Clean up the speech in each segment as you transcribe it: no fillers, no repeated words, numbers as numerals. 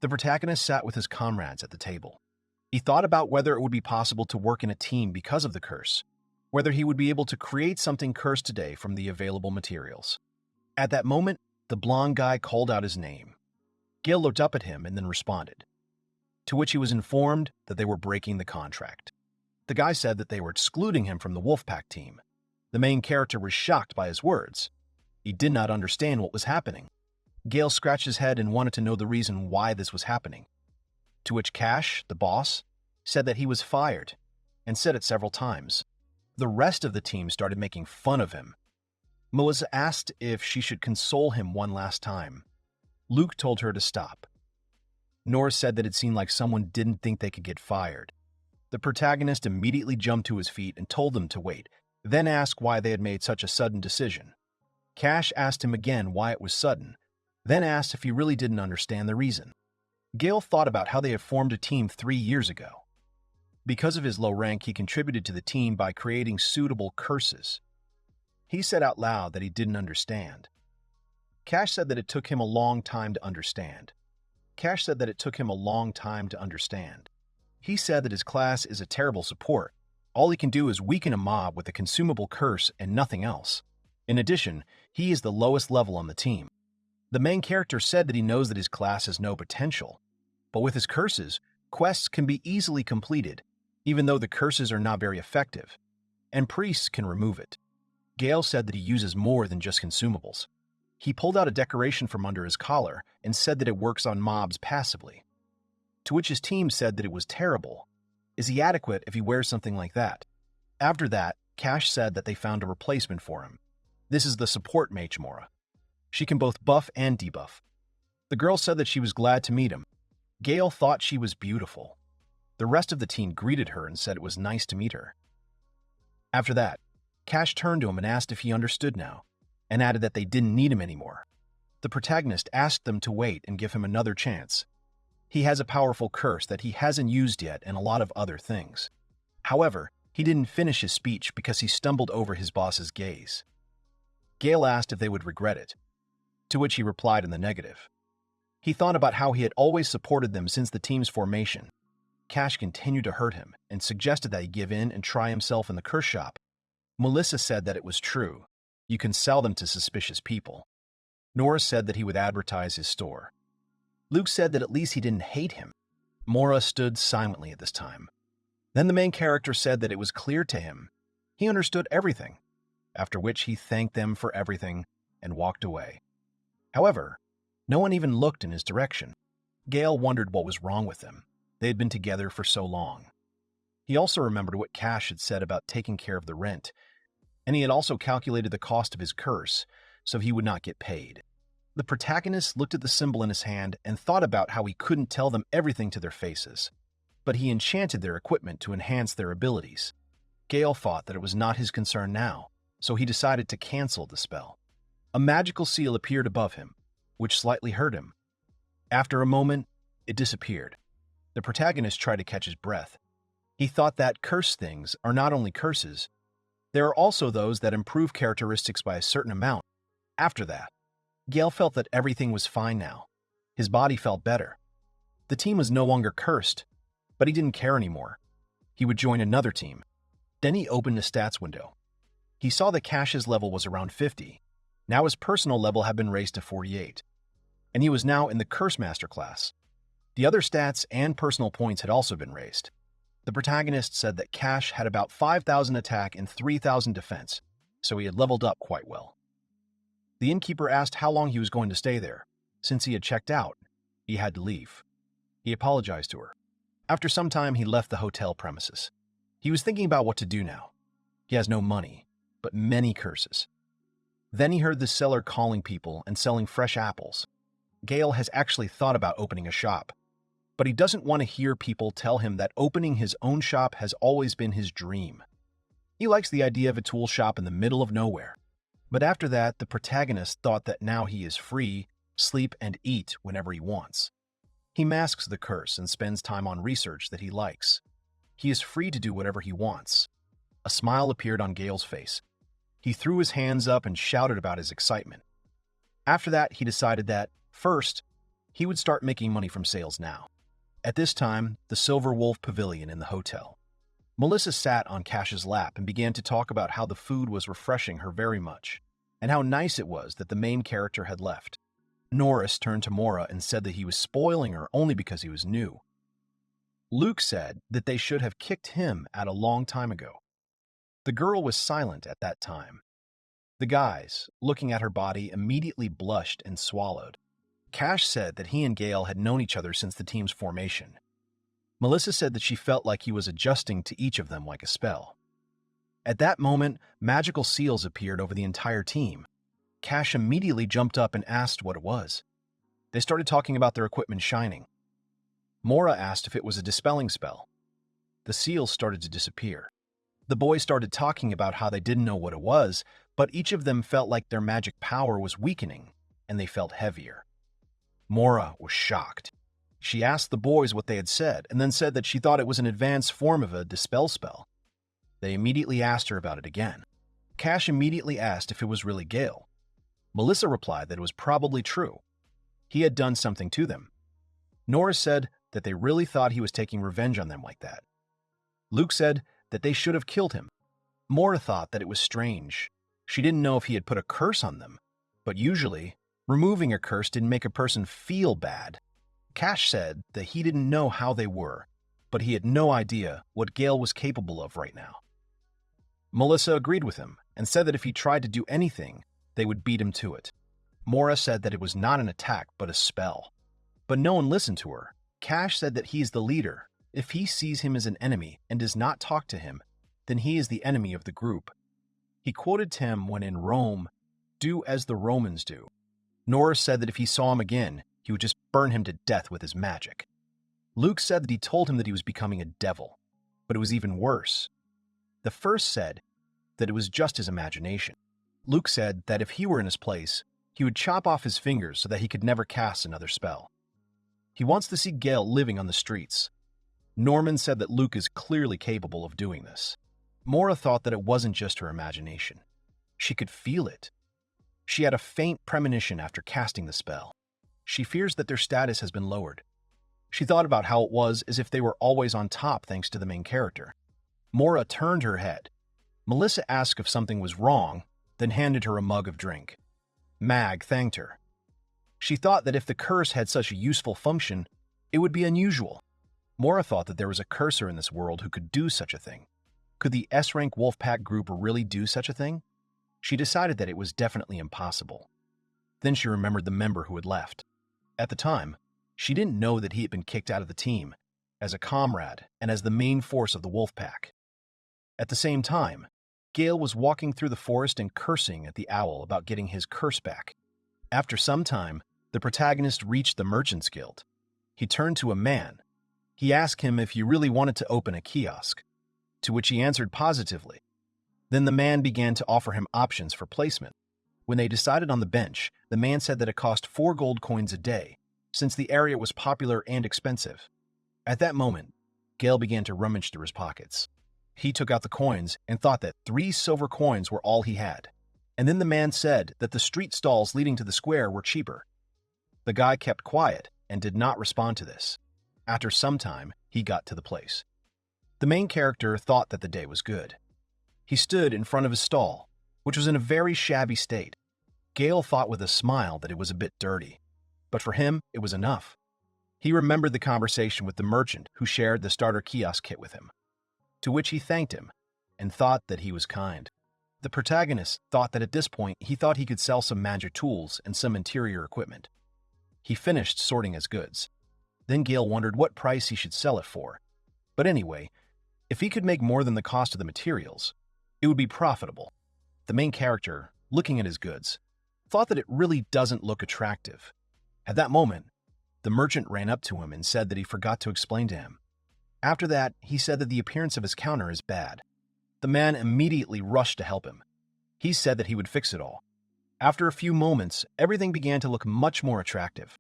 The protagonist sat with his comrades at the table. He thought about whether it would be possible to work in a team because of the curse, whether he would be able to create something cursed today from the available materials. At that moment, the blond guy called out his name. Gale looked up at him and then responded, to which he was informed that they were breaking the contract. The guy said that they were excluding him from the Wolfpack team. The main character was shocked by his words. He did not understand what was happening. Gale scratched his head and wanted to know the reason why this was happening. To which Cash, the boss, said that he was fired, and said it several times. The rest of the team started making fun of him. Melissa asked if she should console him one last time. Luke told her to stop. Nora said that it seemed like someone didn't think they could get fired. The protagonist immediately jumped to his feet and told them to wait, then asked why they had made such a sudden decision. Cash asked him again why it was sudden, then asked if he really didn't understand the reason. Gale thought about how they had formed a team 3 years ago. Because of his low rank, he contributed to the team by creating suitable curses. He said out loud that he didn't understand. Cash said that it took him a long time to understand. He said that his class is a terrible support. All he can do is weaken a mob with a consumable curse and nothing else. In addition, he is the lowest level on the team. The main character said that he knows that his class has no potential, but with his curses, quests can be easily completed, even though the curses are not very effective, and priests can remove it. Gale said that he uses more than just consumables. He pulled out a decoration from under his collar and said that it works on mobs passively. To which his team said that it was terrible. Is he adequate if he wears something like that? After that, Cash said that they found a replacement for him. This is the support mage Mora. She can both buff and debuff. The girl said that she was glad to meet him. Gale thought she was beautiful. The rest of the team greeted her and said it was nice to meet her. After that, Cash turned to him and asked if he understood now, and added that they didn't need him anymore. The protagonist asked them to wait and give him another chance. He has a powerful curse that he hasn't used yet and a lot of other things. However, he didn't finish his speech because he stumbled over his boss's gaze. Gale asked if they would regret it, to which he replied in the negative. He thought about how he had always supported them since the team's formation. Cash continued to hurt him and suggested that he give in and try himself in the curse shop. Melissa said that it was true. You can sell them to suspicious people. Nora said that he would advertise his store. Luke said that at least he didn't hate him. Mora stood silently at this time. Then the main character said that it was clear to him. He understood everything, after which he thanked them for everything and walked away. However, no one even looked in his direction. Gale wondered what was wrong with them. They had been together for so long. He also remembered what Cash had said about taking care of the rent, and he had also calculated the cost of his curse, so he would not get paid. The protagonist looked at the symbol in his hand and thought about how he couldn't tell them everything to their faces, but he enchanted their equipment to enhance their abilities. Gale thought that it was not his concern now, so he decided to cancel the spell. A magical seal appeared above him, which slightly hurt him. After a moment, it disappeared. The protagonist tried to catch his breath. He thought that cursed things are not only curses, there are also those that improve characteristics by a certain amount. After that, Gale felt that everything was fine now. His body felt better. The team was no longer cursed, but he didn't care anymore. He would join another team. Then he opened the stats window. He saw that Cash's level was around 50. Now his personal level had been raised to 48, and he was now in the Curse Master class. The other stats and personal points had also been raised. The protagonist said that Cash had about 5,000 attack and 3,000 defense, so he had leveled up quite well. The innkeeper asked how long he was going to stay there. Since he had checked out, he had to leave. He apologized to her. After some time, he left the hotel premises. He was thinking about what to do now. He has no money, but many curses. Then he heard the seller calling people and selling fresh apples. Gale has actually thought about opening a shop, but he doesn't want to hear people tell him that opening his own shop has always been his dream. He likes the idea of a tool shop in the middle of nowhere. But after that, the protagonist thought that now he is free, sleep and eat whenever he wants. He masks the curse and spends time on research that he likes. He is free to do whatever he wants. A smile appeared on Gale's face. He threw his hands up and shouted about his excitement. After that, he decided that, first, he would start making money from sales now. At this time, the Silver Wolf Pavilion in the hotel. Melissa sat on Cash's lap and began to talk about how the food was refreshing her very much, and how nice it was that the main character had left. Norris turned to Mora and said that he was spoiling her only because he was new. Luke said that they should have kicked him out a long time ago. The girl was silent at that time. The guys, looking at her body, immediately blushed and swallowed. Cash said that he and Gale had known each other since the team's formation. Melissa said that she felt like he was adjusting to each of them like a spell. At that moment, magical seals appeared over the entire team. Cash immediately jumped up and asked what it was. They started talking about their equipment shining. Mora asked if it was a dispelling spell. The seals started to disappear. The boys started talking about how they didn't know what it was, but each of them felt like their magic power was weakening, and they felt heavier. Mora was shocked. She asked the boys what they had said, and then said that she thought it was an advanced form of a dispel spell. They immediately asked her about it again. Cash immediately asked if it was really Gale. Melissa replied that it was probably true. He had done something to them. Norris said that they really thought he was taking revenge on them like that. Luke said that they should have killed him. Mora thought that it was strange. She didn't know if he had put a curse on them, but usually, removing a curse didn't make a person feel bad. Cash said that he didn't know how they were, but he had no idea what Gale was capable of right now. Melissa agreed with him and said that if he tried to do anything, they would beat him to it. Mora said that it was not an attack but a spell. But no one listened to her. Cash said that he is the leader. If he sees him as an enemy and does not talk to him, then he is the enemy of the group. He quoted Tim when in Rome, "Do as the Romans do." Norris said that if he saw him again, he would just burn him to death with his magic. Luke said that he told him that he was becoming a devil, but it was even worse. The first said that it was just his imagination. Luke said that if he were in his place, he would chop off his fingers so that he could never cast another spell. He wants to see Gale living on the streets. Norman said that Luke is clearly capable of doing this. Mora thought that it wasn't just her imagination. She could feel it. She had a faint premonition after casting the spell. She fears that their status has been lowered. She thought about how it was as if they were always on top thanks to the main character. Mora turned her head. Melissa asked if something was wrong, then handed her a mug of drink. Mag thanked her. She thought that if the curse had such a useful function, it would be unusual. Mora thought that there was a cursor in this world who could do such a thing. Could the S-rank Wolfpack group really do such a thing? She decided that it was definitely impossible. Then she remembered the member who had left. At the time, she didn't know that he had been kicked out of the team, as a comrade and as the main force of the Wolfpack. At the same time, Gale was walking through the forest and cursing at the owl about getting his curse back. After some time, the protagonist reached the Merchant's Guild. He turned to a man. He asked him if he really wanted to open a kiosk, to which he answered positively. Then the man began to offer him options for placement. When they decided on the bench, the man said that it cost 4 gold coins a day, since the area was popular and expensive. At that moment, Gale began to rummage through his pockets. He took out the coins and thought that 3 silver coins were all he had. And then the man said that the street stalls leading to the square were cheaper. The guy kept quiet and did not respond to this. After some time, he got to the place. The main character thought that the day was good. He stood in front of his stall, which was in a very shabby state. Gale thought with a smile that it was a bit dirty, but for him, it was enough. He remembered the conversation with the merchant who shared the starter kiosk kit with him, to which he thanked him and thought that he was kind. The protagonist thought that at this point he thought he could sell some magic tools and some interior equipment. He finished sorting his goods. Then Gale wondered what price he should sell it for. But anyway, if he could make more than the cost of the materials, it would be profitable. The main character, looking at his goods, thought that it really doesn't look attractive. At that moment, the merchant ran up to him and said that he forgot to explain to him. After that, he said that the appearance of his counter is bad. The man immediately rushed to help him. He said that he would fix it all. After a few moments, everything began to look much more attractive.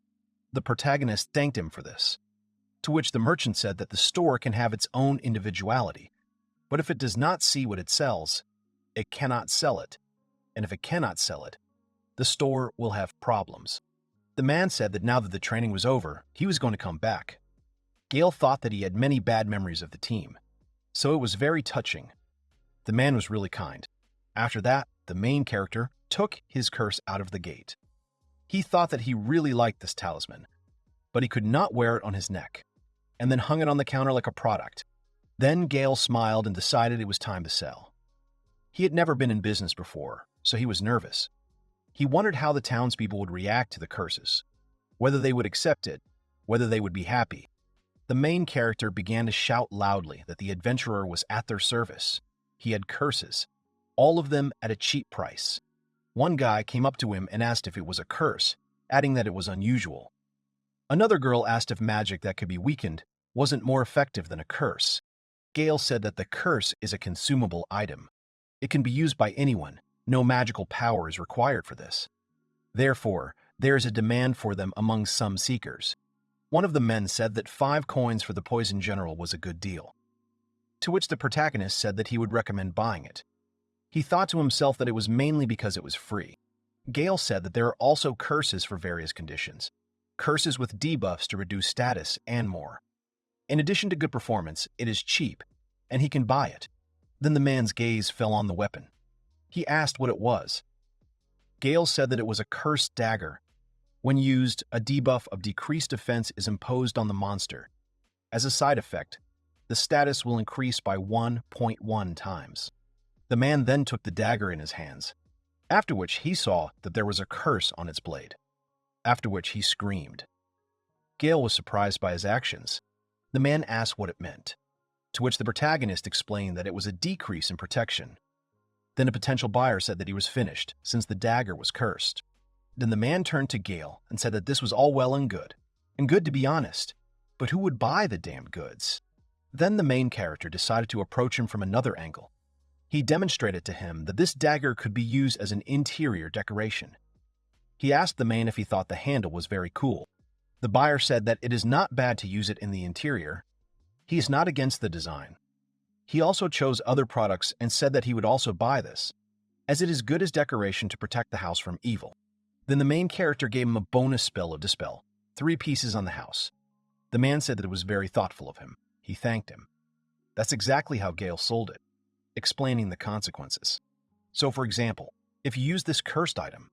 The protagonist thanked him for this, to which the merchant said that the store can have its own individuality, but if it does not see what it sells, it cannot sell it, and if it cannot sell it, the store will have problems. The The man said that now that the training was over, he was going to come back. Gale thought that he had many bad memories of the team, so it was very touching. The man was really kind. After that, the main character took his curse out of the gate. He thought that he really liked this talisman, but he could not wear it on his neck, and then hung it on the counter like a product. Then Gale smiled and decided it was time to sell. He had never been in business before, so he was nervous. He wondered how the townspeople would react to the curses, whether they would accept it, whether they would be happy. The main character began to shout loudly that the adventurer was at their service. He had curses, all of them at a cheap price. One guy came up to him and asked if it was a curse, adding that it was unusual. Another girl asked if magic that could be weakened wasn't more effective than a curse. Gale said that the curse is a consumable item. It can be used by anyone. No magical power is required for this. Therefore, there is a demand for them among some seekers. One of the men said that 5 coins for the poison general was a good deal, to which the protagonist said that he would recommend buying it. He thought to himself that it was mainly because it was free. Gale said that there are also curses for various conditions, curses with debuffs to reduce status, and more. In addition to good performance, it is cheap, and he can buy it. Then the man's gaze fell on the weapon. He asked what it was. Gale said that it was a cursed dagger. When used, a debuff of decreased defense is imposed on the monster. As a side effect, the status will increase by 1.1 times. The man then took the dagger in his hands, after which he saw that there was a curse on its blade, after which he screamed. Gale was surprised by his actions. The man asked what it meant, to which the protagonist explained that it was a decrease in protection. Then a potential buyer said that he was finished, since the dagger was cursed. Then the man turned to Gale and said that this was all well and good to be honest, but who would buy the damned goods? Then the main character decided to approach him from another angle. He demonstrated to him that this dagger could be used as an interior decoration. He asked the man if he thought the handle was very cool. The buyer said that it is not bad to use it in the interior. He is not against the design. He also chose other products and said that he would also buy this, as it is good as decoration to protect the house from evil. Then the main character gave him a bonus spell of Dispel, 3 pieces on the house. The man said that it was very thoughtful of him. He thanked him. That's exactly how Gale sold it, explaining the consequences. So for example, if you use this cursed item,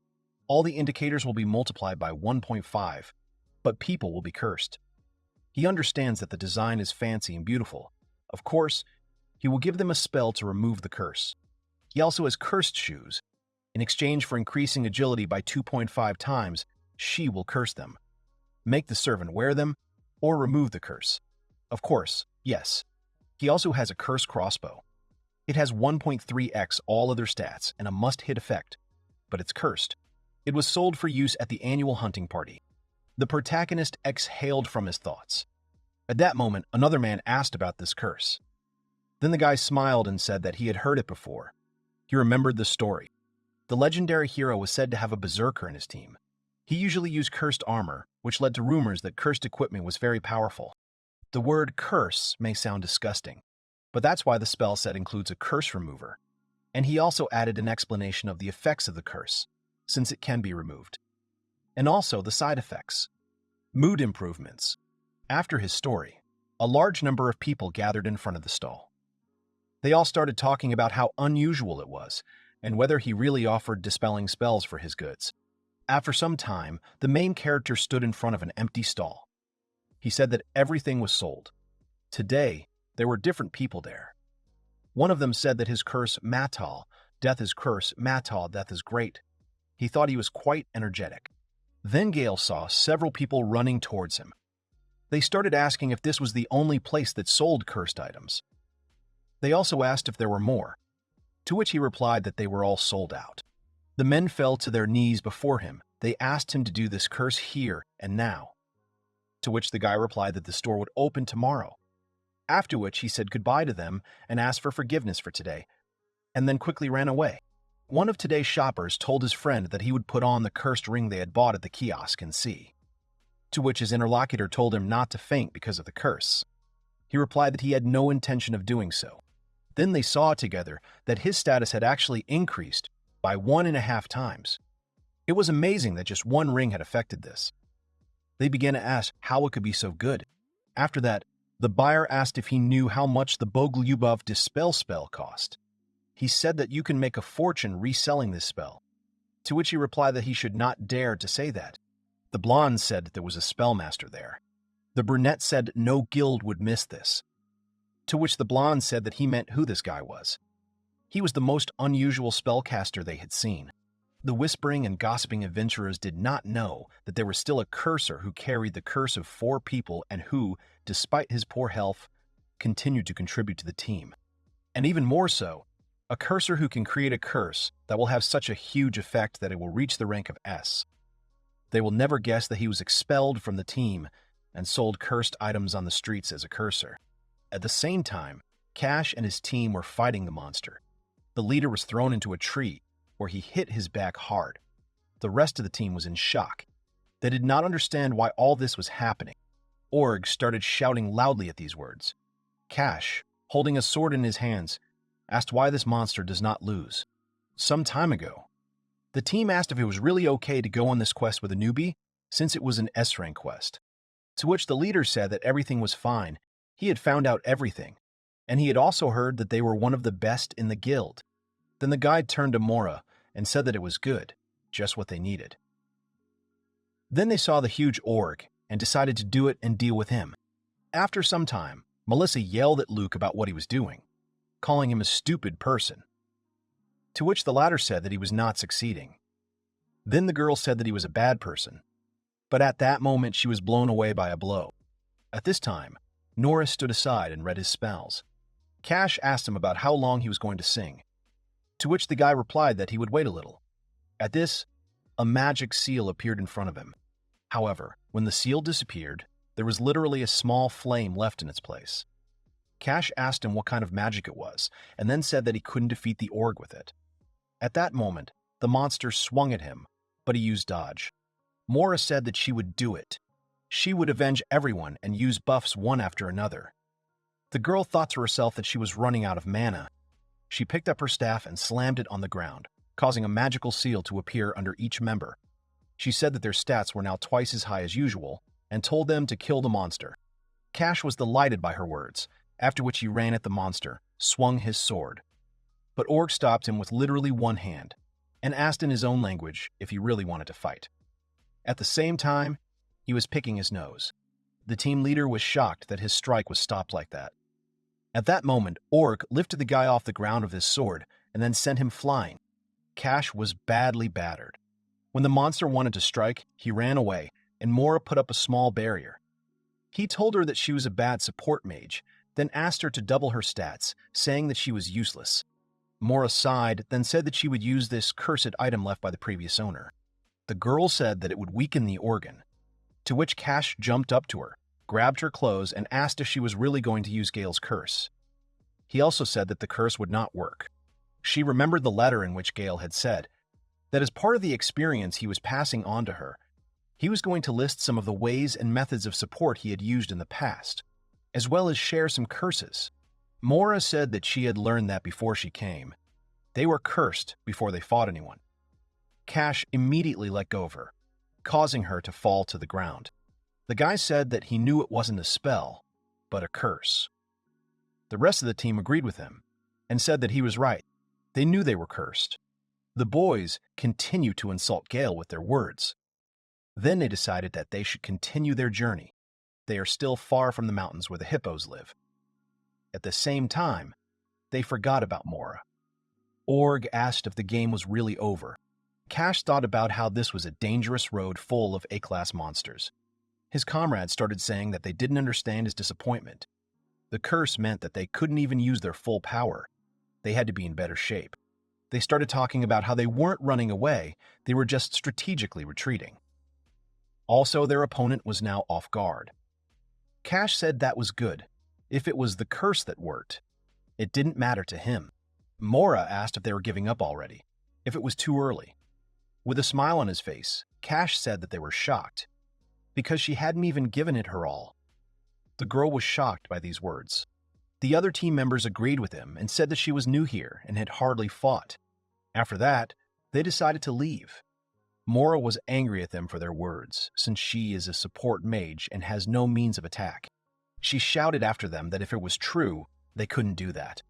all the indicators will be multiplied by 1.5, but people will be cursed. He understands that the design is fancy and beautiful. Of course, he will give them a spell to remove the curse. He also has cursed shoes. In exchange for increasing agility by 2.5 times, she will curse them. Make the servant wear them, or remove the curse. Of course, yes. He also has a cursed crossbow. It has 1.3x all other stats and a must-hit effect, but it's cursed. It was sold for use at the annual hunting party. The protagonist exhaled from his thoughts. At that moment, another man asked about this curse. Then the guy smiled and said that he had heard it before. He remembered the story. The legendary hero was said to have a berserker in his team. He usually used cursed armor, which led to rumors that cursed equipment was very powerful. The word curse may sound disgusting, but that's why the spell set includes a curse remover. And he also added an explanation of the effects of the curse, since it can be removed. And also the side effects. Mood improvements. After his story, a large number of people gathered in front of the stall. They all started talking about how unusual it was, and whether he really offered dispelling spells for his goods. After some time, the main character stood in front of an empty stall. He said that everything was sold. Today, there were different people there. One of them said that his curse, Matal, death is curse, Matal, death is great. He thought he was quite energetic. Then Gale saw several people running towards him. They started asking if this was the only place that sold cursed items. They also asked if there were more, to which he replied that they were all sold out. The men fell to their knees before him. They asked him to do this curse here and now, to which the guy replied that the store would open tomorrow, after which he said goodbye to them and asked for forgiveness for today, and then quickly ran away. One of today's shoppers told his friend that he would put on the cursed ring they had bought at the kiosk and see, to which his interlocutor told him not to faint because of the curse. He replied that he had no intention of doing so. Then they saw together that his status had actually increased by 1.5 times. It was amazing that just one ring had affected this. They began to ask how it could be so good. After that, the buyer asked if he knew how much the Boglubov Dispel spell cost. He said that you can make a fortune reselling this spell, to which he replied that he should not dare to say that. The blonde said that there was a spellmaster there. The brunette said no guild would miss this, to which the blonde said that he meant who this guy was. He was the most unusual spellcaster they had seen. The whispering and gossiping adventurers did not know that there was still a cursor who carried the curse of 4 people and who, despite his poor health, continued to contribute to the team. And even more so, a cursor who can create a curse that will have such a huge effect that it will reach the rank of S. They will never guess that he was expelled from the team and sold cursed items on the streets as a cursor. At the same time, Cash and his team were fighting the monster. The leader was thrown into a tree, where he hit his back hard. The rest of the team was in shock. They did not understand why all this was happening. Org started shouting loudly at these words. Cash, holding a sword in his hands, asked why this monster does not lose. Some time ago, the team asked if it was really okay to go on this quest with a newbie, since it was an S-rank quest. To which the leader said that everything was fine. He had found out everything, and he had also heard that they were one of the best in the guild. Then the guide turned to Mora and said that it was good, just what they needed. Then they saw the huge orc and decided to do it and deal with him. After some time, Melissa yelled at Luke about what he was doing, calling him a stupid person, to which the latter said that he was not succeeding. Then the girl said that he was a bad person, but at that moment she was blown away by a blow. At this time, Norris stood aside and read his spells. Cash asked him about how long he was going to sing, to which the guy replied that he would wait a little. At this, a magic seal appeared in front of him. However, when the seal disappeared, there was literally a small flame left in its place. Cash asked him what kind of magic it was, and then said that he couldn't defeat the org with it. At that moment, the monster swung at him, but he used dodge. Mora said that she would do it. She would avenge everyone and use buffs one after another. The girl thought to herself that she was running out of mana. She picked up her staff and slammed it on the ground, causing a magical seal to appear under each member. She said that their stats were now twice as high as usual and told them to kill the monster. Cash was delighted by her words, after which he ran at the monster, swung his sword. But Org stopped him with literally one hand and asked in his own language if he really wanted to fight. At the same time, he was picking his nose. The team leader was shocked that his strike was stopped like that. At that moment, Orc lifted the guy off the ground with his sword and then sent him flying. Cash was badly battered. When the monster wanted to strike, he ran away, and Mora put up a small barrier. He told her that she was a bad support mage, then asked her to double her stats, saying that she was useless. Mora sighed, then said that she would use this cursed item left by the previous owner. The girl said that it would weaken the organ, to which Cash jumped up to her, grabbed her clothes, and asked if she was really going to use Gale's curse. He also said that the curse would not work. She remembered the letter in which Gale had said that as part of the experience he was passing on to her, he was going to list some of the ways and methods of support he had used in the past, as well as share some curses. Mora said that she had learned that before she came. They were cursed before they fought anyone. Cash immediately let go of her, causing her to fall to the ground. The guy said that he knew it wasn't a spell, but a curse. The rest of the team agreed with him and said that he was right. They knew they were cursed. The boys continued to insult Gale with their words. Then they decided that they should continue their journey. They are still far from the mountains where the hippos live. At the same time, they forgot about Mora. Org asked if the game was really over. Cash thought about how this was a dangerous road full of A-class monsters. His comrades started saying that they didn't understand his disappointment. The curse meant that they couldn't even use their full power. They had to be in better shape. They started talking about how they weren't running away, they were just strategically retreating. Also, their opponent was now off guard. Cash said that was good, if it was the curse that worked. It didn't matter to him. Mora asked if they were giving up already, if it was too early. With a smile on his face, Cash said that they were shocked, because she hadn't even given it her all. The girl was shocked by these words. The other team members agreed with him and said that she was new here and had hardly fought. After that, they decided to leave. Mora was angry at them for their words, since she is a support mage and has no means of attack. She shouted after them that if it was true, they couldn't do that.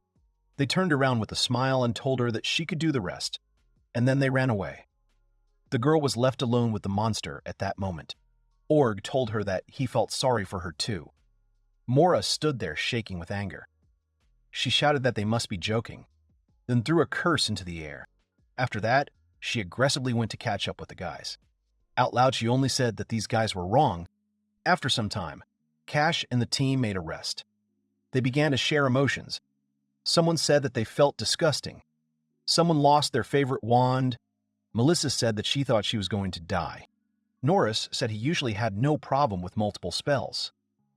They turned around with a smile and told her that she could do the rest, and then they ran away. The girl was left alone with the monster at that moment. Org told her that he felt sorry for her too. Mora stood there shaking with anger. She shouted that they must be joking, then threw a curse into the air. After that, she aggressively went to catch up with the guys. Out loud, she only said that these guys were wrong. After some time, Cash and the team made a rest. They began to share emotions. Someone said that they felt disgusting. Someone lost their favorite wand. Melissa said that she thought she was going to die. Norris said he usually had no problem with multiple spells.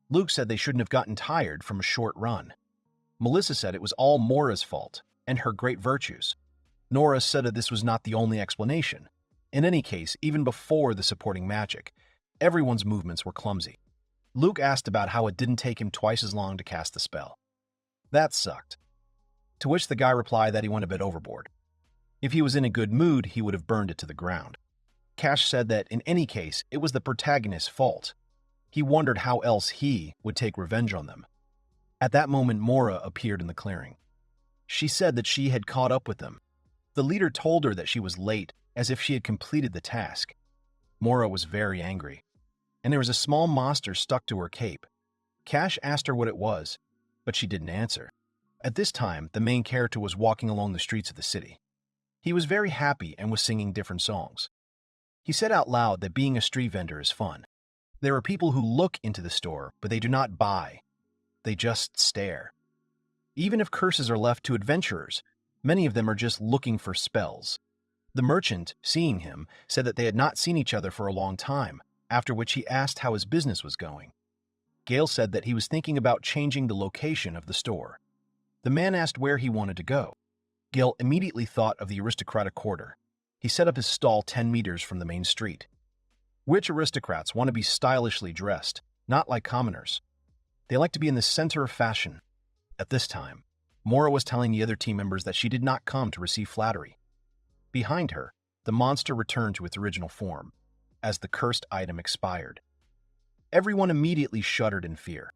Luke said they shouldn't have gotten tired from a short run. Melissa said it was all Mora's fault and her great virtues. Norris said that this was not the only explanation. In any case, even before the supporting magic, everyone's movements were clumsy. Luke asked about how it didn't take him twice as long to cast the spell. That sucked. To which the guy replied that he went a bit overboard. If he was in a good mood, he would have burned it to the ground. Cash said that in any case, it was the protagonist's fault. He wondered how else he would take revenge on them. At that moment, Mora appeared in the clearing. She said that she had caught up with them. The leader told her that she was late, as if she had completed the task. Mora was very angry, and there was a small monster stuck to her cape. Cash asked her what it was, but she didn't answer. At this time, the main character was walking along the streets of the city. He was very happy and was singing different songs. He said out loud that being a street vendor is fun. There are people who look into the store, but they do not buy. They just stare. Even if curses are left to adventurers, many of them are just looking for spells. The merchant, seeing him, said that they had not seen each other for a long time, after which he asked how his business was going. Gale said that he was thinking about changing the location of the store. The man asked where he wanted to go. Gale immediately thought of the aristocratic quarter. He set up his stall 10 meters from the main street. Rich aristocrats want to be stylishly dressed, not like commoners. They like to be in the center of fashion. At this time, Mora was telling the other team members that she did not come to receive flattery. Behind her, the monster returned to its original form, as the cursed item expired. Everyone immediately shuddered in fear.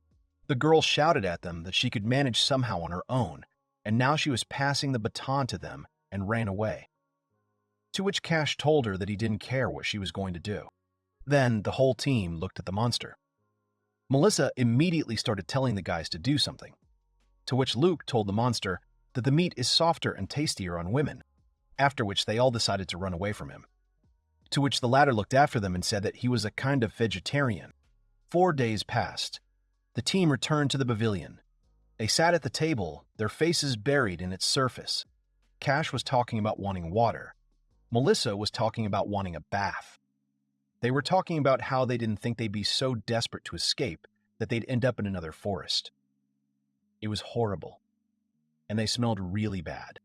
The girl shouted at them that she could manage somehow on her own, and now she was passing the baton to them and ran away. To which Cash told her that he didn't care what she was going to do. Then the whole team looked at the monster. Melissa immediately started telling the guys to do something, to which Luke told the monster that the meat is softer and tastier on women, after which they all decided to run away from him. To which the latter looked after them and said that he was a kind of vegetarian. 4 days passed. The team returned to the pavilion. They sat at the table, their faces buried in its surface. Cash was talking about wanting water. Melissa was talking about wanting a bath. They were talking about how they didn't think they'd be so desperate to escape that they'd end up in another forest. It was horrible, and they smelled really bad.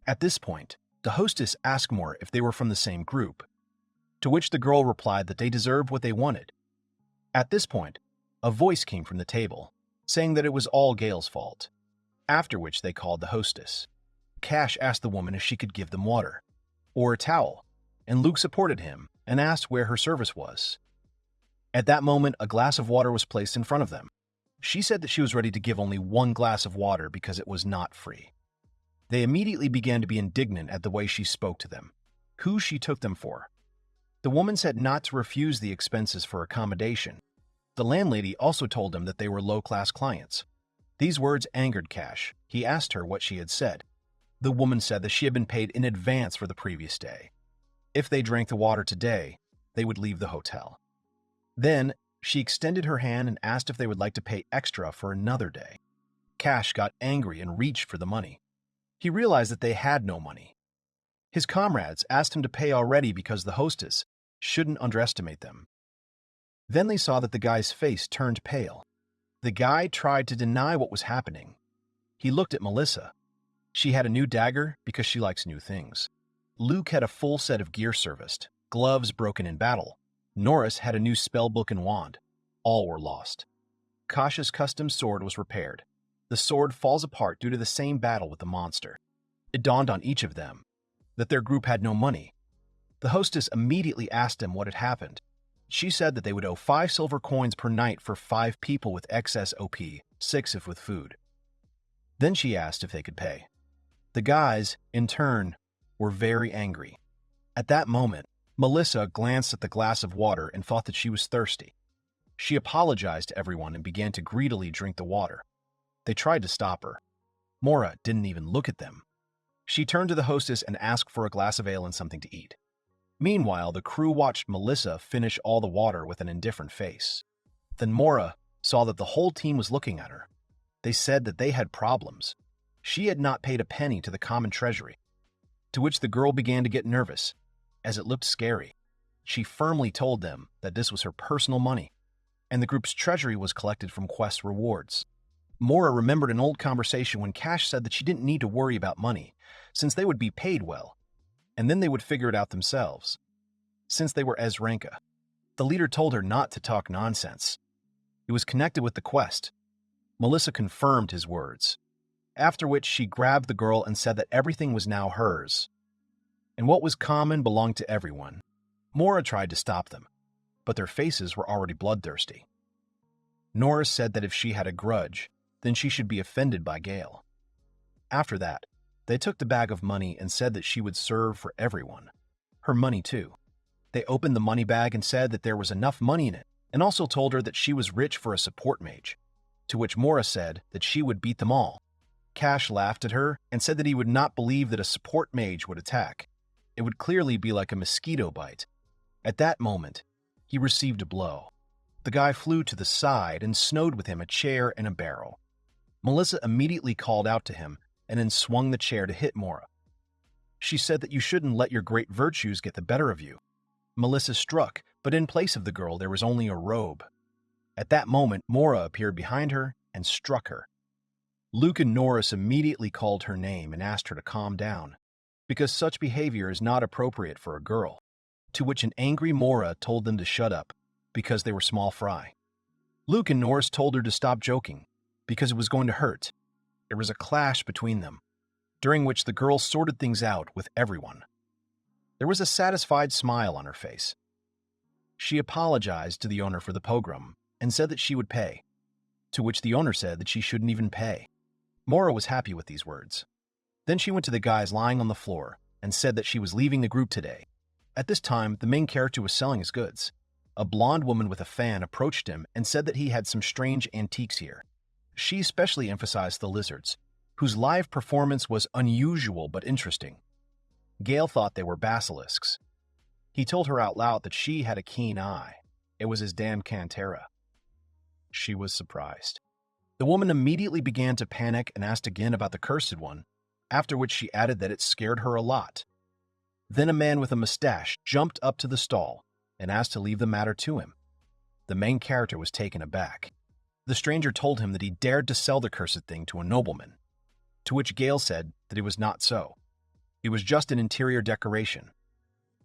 At this point, the hostess asked Moore if they were from the same group, to which the girl replied that they deserved what they wanted. At this point, a voice came from the table, saying that it was all Gale's fault, after which they called the hostess. Cash asked the woman if she could give them water, or a towel, and Luke supported him and asked where her service was. At that moment, a glass of water was placed in front of them. She said that she was ready to give only 1 glass of water because it was not free. They immediately began to be indignant at the way she spoke to them, who she took them for. The woman said not to refuse the expenses for accommodation. The landlady also told them that they were low-class clients. These words angered Cash. He asked her what she had said. The woman said that she had been paid in advance for the previous day. If they drank the water today, they would leave the hotel. Then, she extended her hand and asked if they would like to pay extra for another day. Cash got angry and reached for the money. He realized that they had no money. His comrades asked him to pay already because the hostess shouldn't underestimate them. Then they saw that the guy's face turned pale. The guy tried to deny what was happening. He looked at Melissa. She had a new dagger because she likes new things. Luke had a full set of gear serviced, gloves broken in battle. Norris had a new spellbook and wand. All were lost. Kasha's custom sword was repaired. The sword falls apart due to the same battle with the monster. It dawned on each of them that their group had no money. The hostess immediately asked him what had happened. She said that they would owe 5 silver coins per night for 5 people with excess OP, 6 if with food. Then she asked if they could pay. The guys, in turn, were very angry. At that moment, Melissa glanced at the glass of water and thought that she was thirsty. She apologized to everyone and began to greedily drink the water. They tried to stop her. Mora didn't even look at them. She turned to the hostess and asked for a glass of ale and something to eat. Meanwhile, the crew watched Melissa finish all the water with an indifferent face. Then Mora saw that the whole team was looking at her. They said that they had problems. She had not paid a penny to the common treasury. To which the girl began to get nervous, as it looked scary. She firmly told them that this was her personal money, and the group's treasury was collected from quest rewards. Mora remembered an old conversation when Cash said that she didn't need to worry about money, since they would be paid well, and then they would figure it out themselves. Since they were Esranka, the leader told her not to talk nonsense. It was connected with the quest. Melissa confirmed his words, after which she grabbed the girl and said that everything was now hers, and what was common belonged to everyone. Mora tried to stop them, but their faces were already bloodthirsty. Norris said that if she had a grudge, then she should be offended by Gale. After that, they took the bag of money and said that she would serve for everyone. Her money, too. They opened the money bag and said that there was enough money in it, and also told her that she was rich for a support mage, to which Mora said that she would beat them all. Cash laughed at her and said that he would not believe that a support mage would attack. It would clearly be like a mosquito bite. At that moment, he received a blow. The guy flew to the side and snowed with him a chair and a barrel. Melissa immediately called out to him and then swung the chair to hit Mora. She said that you shouldn't let your great virtues get the better of you. Melissa struck, but in place of the girl there was only a robe. At that moment, Mora appeared behind her and struck her. Luke and Norris immediately called her name and asked her to calm down, because such behavior is not appropriate for a girl, to which an angry Mora told them to shut up, because they were small fry. Luke and Norris told her to stop joking, because it was going to hurt. There was a clash between them, during which the girl sorted things out with everyone. There was a satisfied smile on her face. She apologized to the owner for the pogrom and said that she would pay, to which the owner said that she shouldn't even pay. Mora was happy with these words. Then she went to the guys lying on the floor and said that she was leaving the group today. At this time, the main character was selling his goods. A blonde woman with a fan approached him and said that he had some strange antiques here. She especially emphasized the lizards, whose live performance was unusual but interesting. Gale thought they were basilisks. He told her out loud that she had a keen eye. It was his damn Cantera. She was surprised. The woman immediately began to panic and asked again about the cursed one, after which she added that it scared her a lot. Then a man with a mustache jumped up to the stall and asked to leave the matter to him. The main character was taken aback. The stranger told him that he dared to sell the cursed thing to a nobleman, to which Gale said that it was not so. It was just an interior decoration,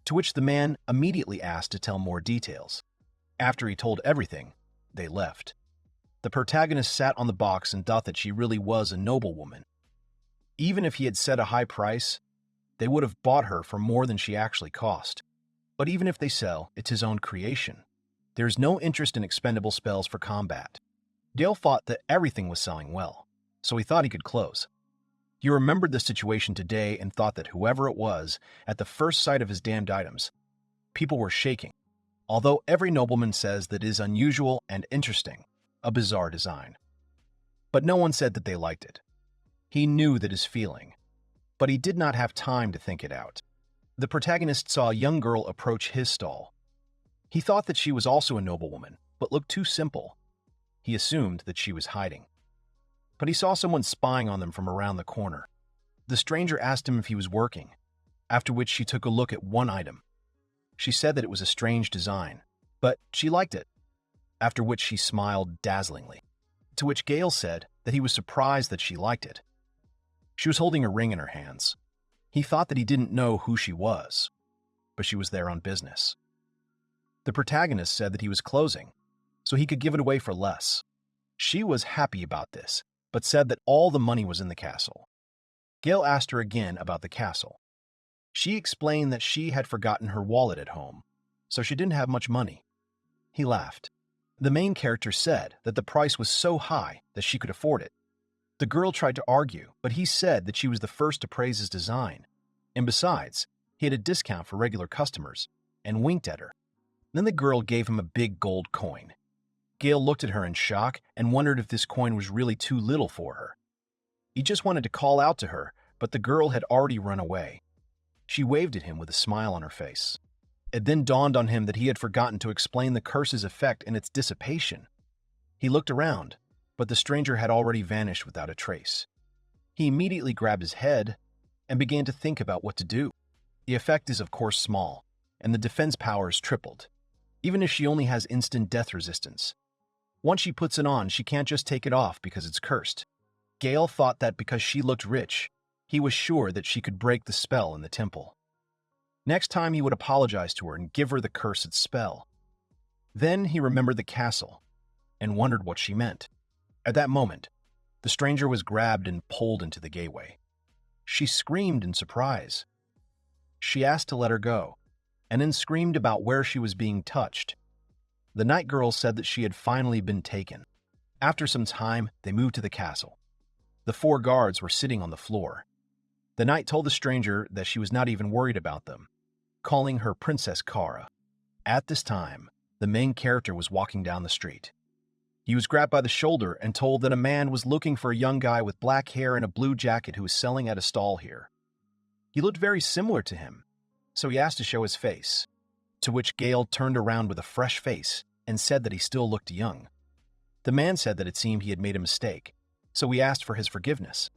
to which the man immediately asked to tell more details. After he told everything, they left. The protagonist sat on the box and thought that she really was a noblewoman. Even if he had set a high price, they would have bought her for more than she actually cost. But even if they sell, it's his own creation. There is no interest in expendable spells for combat. Gale thought that everything was selling well, so he thought he could close. He remembered the situation today and thought that whoever it was, at the first sight of his damned items, people were shaking. Although every nobleman says that it is unusual and interesting, a bizarre design. But no one said that they liked it. He knew that his feeling, but he did not have time to think it out. The protagonist saw a young girl approach his stall. He thought that she was also a noblewoman, but looked too simple. He assumed that she was hiding. But he saw someone spying on them from around the corner. The stranger asked him if he was working, after which she took a look at one item. She said that it was a strange design, but she liked it, after which she smiled dazzlingly, to which Gale said that he was surprised that she liked it. She was holding a ring in her hands. He thought that he didn't know who she was, but she was there on business. The protagonist said that he was closing, so he could give it away for less. She was happy about this, but said that all the money was in the castle. Gale asked her again about the castle. She explained that she had forgotten her wallet at home, so she didn't have much money. He laughed. The main character said that the price was so high that she could afford it. The girl tried to argue, but he said that she was the first to praise his design. And besides, he had a discount for regular customers, and winked at her. Then the girl gave him a big gold coin. Gale looked at her in shock and wondered if this coin was really too little for her. He just wanted to call out to her, but the girl had already run away. She waved at him with a smile on her face. It then dawned on him that he had forgotten to explain the curse's effect and its dissipation. He looked around, but the stranger had already vanished without a trace. He immediately grabbed his head and began to think about what to do. The effect is of course small, and the defense power is tripled, even if she only has instant death resistance. Once she puts it on, she can't just take it off because it's cursed. Gale thought that because she looked rich, he was sure that she could break the spell in the temple. Next time he would apologize to her and give her the cursed spell. Then he remembered the castle and wondered what she meant. At that moment, the stranger was grabbed and pulled into the gateway. She screamed in surprise. She asked to let her go, and then screamed about where she was being touched. The night girl said that she had finally been taken. After some time, they moved to the castle. The 4 guards were sitting on the floor. The knight told the stranger that she was not even worried about them, calling her Princess Kara. At this time, the main character was walking down the street. He was grabbed by the shoulder and told that a man was looking for a young guy with black hair and a blue jacket who was selling at a stall here. He looked very similar to him, so he asked to show his face, to which Gale turned around with a fresh face and said that he still looked young. The man said that it seemed he had made a mistake, so he asked for his forgiveness.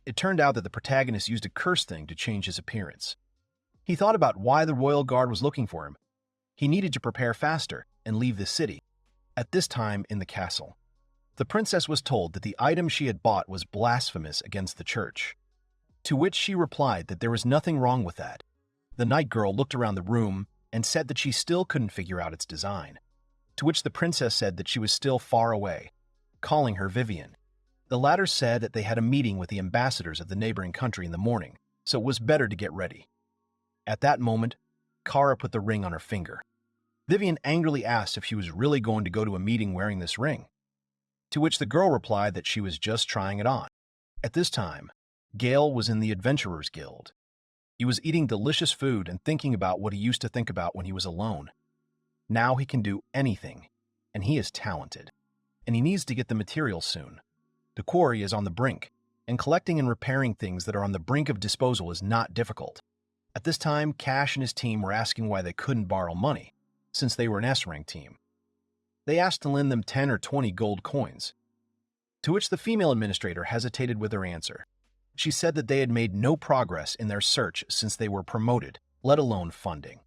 It turned out that the protagonist used a curse thing to change his appearance. He thought about why the royal guard was looking for him. He needed to prepare faster and leave the city. At this time in the castle, the princess was told that the item she had bought was blasphemous against the church, to which she replied that there was nothing wrong with that. The night girl looked around the room and said that she still couldn't figure out its design, to which the princess said that she was still far away, calling her Vivian. The latter said that they had a meeting with the ambassadors of the neighboring country in the morning, so it was better to get ready. At that moment, Kara put the ring on her finger. Vivian angrily asked if she was really going to go to a meeting wearing this ring, to which the girl replied that she was just trying it on. At this time, Gale was in the Adventurers Guild. He was eating delicious food and thinking about what he used to think about when he was alone. Now he can do anything, and he is talented, and he needs to get the materials soon. The quarry is on the brink, and collecting and repairing things that are on the brink of disposal is not difficult. At this time, Cash and his team were asking why they couldn't borrow money, since they were an S-rank team. They asked to lend them 10 or 20 gold coins, to which the female administrator hesitated with her answer. She said that they had made no progress in their search since they were promoted, let alone funding.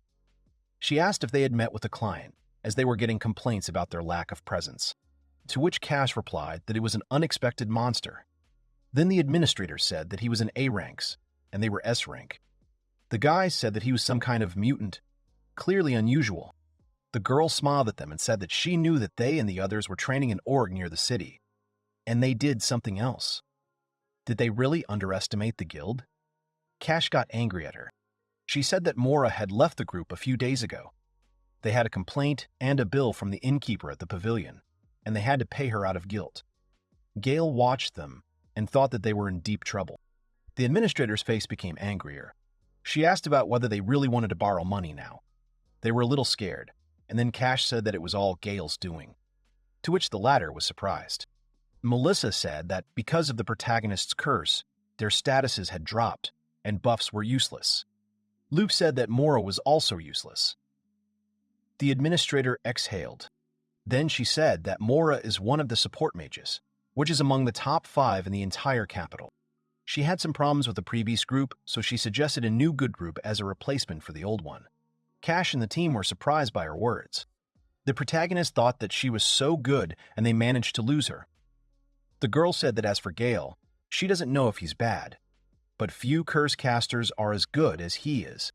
She asked if they had met with the client, as they were getting complaints about their lack of presence, to which Cash replied that it was an unexpected monster. Then the administrator said that he was in A ranks, and they were S rank. The guy said that he was some kind of mutant, clearly unusual. The girl smiled at them and said that she knew that they and the others were training an org near the city, and they did something else. Did they really underestimate the guild? Cash got angry at her. She said that Mora had left the group a few days ago. They had a complaint and a bill from the innkeeper at the pavilion, and they had to pay her out of guilt. Gale watched them and thought that they were in deep trouble. The administrator's face became angrier. She asked about whether they really wanted to borrow money now. They were a little scared, and then Cash said that it was all Gale's doing, to which the latter was surprised. Melissa said that because of the protagonist's curse, their statuses had dropped, and buffs were useless. Luke said that Mora was also useless. The administrator exhaled. Then she said that Mora is one of the support mages, which is among the top 5 in the entire capital. She had some problems with the previous group, so she suggested a new good group as a replacement for the old one. Cash and the team were surprised by her words. The protagonist thought that she was so good and they managed to lose her. The girl said that as for Gale, she doesn't know if he's bad, but few curse casters are as good as he is.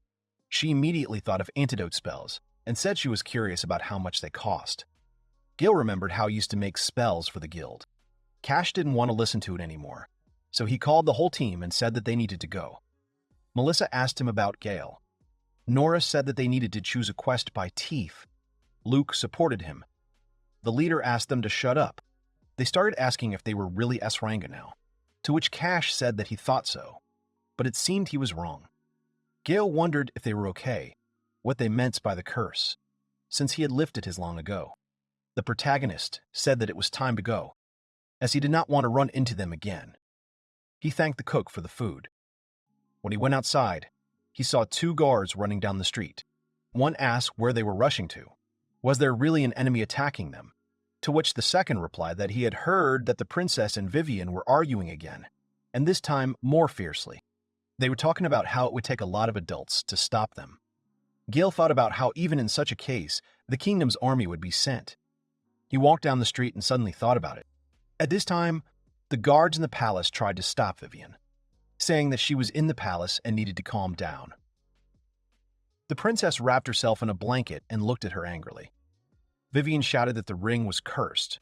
She immediately thought of antidote spells and said she was curious about how much they cost. Gale remembered how he used to make spells for the guild. Cash didn't want to listen to it anymore, so he called the whole team and said that they needed to go. Melissa asked him about Gale. Nora said that they needed to choose a quest by teeth. Luke supported him. The leader asked them to shut up. They started asking if they were really S-Ranga now, to which Cash said that he thought so, but it seemed he was wrong. Gale wondered if they were okay, what they meant by the curse, since he had lifted his long ago. The protagonist said that it was time to go, as he did not want to run into them again. He thanked the cook for the food. When he went outside, he saw two guards running down the street. One asked where they were rushing to. Was there really an enemy attacking them? To which the second replied that he had heard that the princess and Vivian were arguing again, and this time more fiercely. They were talking about how it would take a lot of adults to stop them. Gale thought about how even in such a case, the kingdom's army would be sent. He walked down the street and suddenly thought about it. At this time, the guards in the palace tried to stop Vivian, saying that she was in the palace and needed to calm down. The princess wrapped herself in a blanket and looked at her angrily. Vivian shouted that the ring was cursed.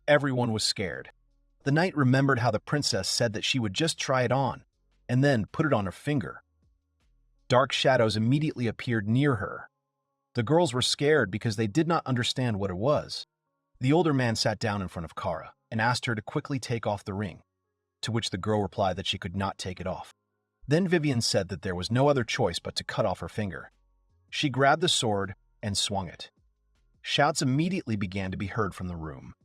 Everyone was scared. The knight remembered how the princess said that she would just try it on, and then put it on her finger. Dark shadows immediately appeared near her. The girls were scared because they did not understand what it was. The older man sat down in front of Kara and asked her to quickly take off the ring, to which the girl replied that she could not take it off. Then Vivian said that there was no other choice but to cut off her finger. She grabbed the sword and swung it. Shouts immediately began to be heard from the room.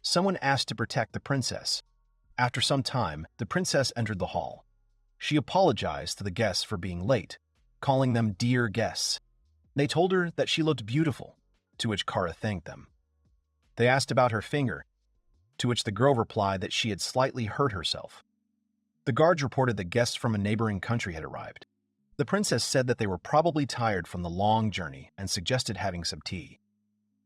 Someone asked to protect the princess. After some time, the princess entered the hall. She apologized to the guests for being late, calling them dear guests. They told her that she looked beautiful, to which Kara thanked them. They asked about her finger, to which the girl replied that she had slightly hurt herself. The guards reported that guests from a neighboring country had arrived. The princess said that they were probably tired from the long journey and suggested having some tea,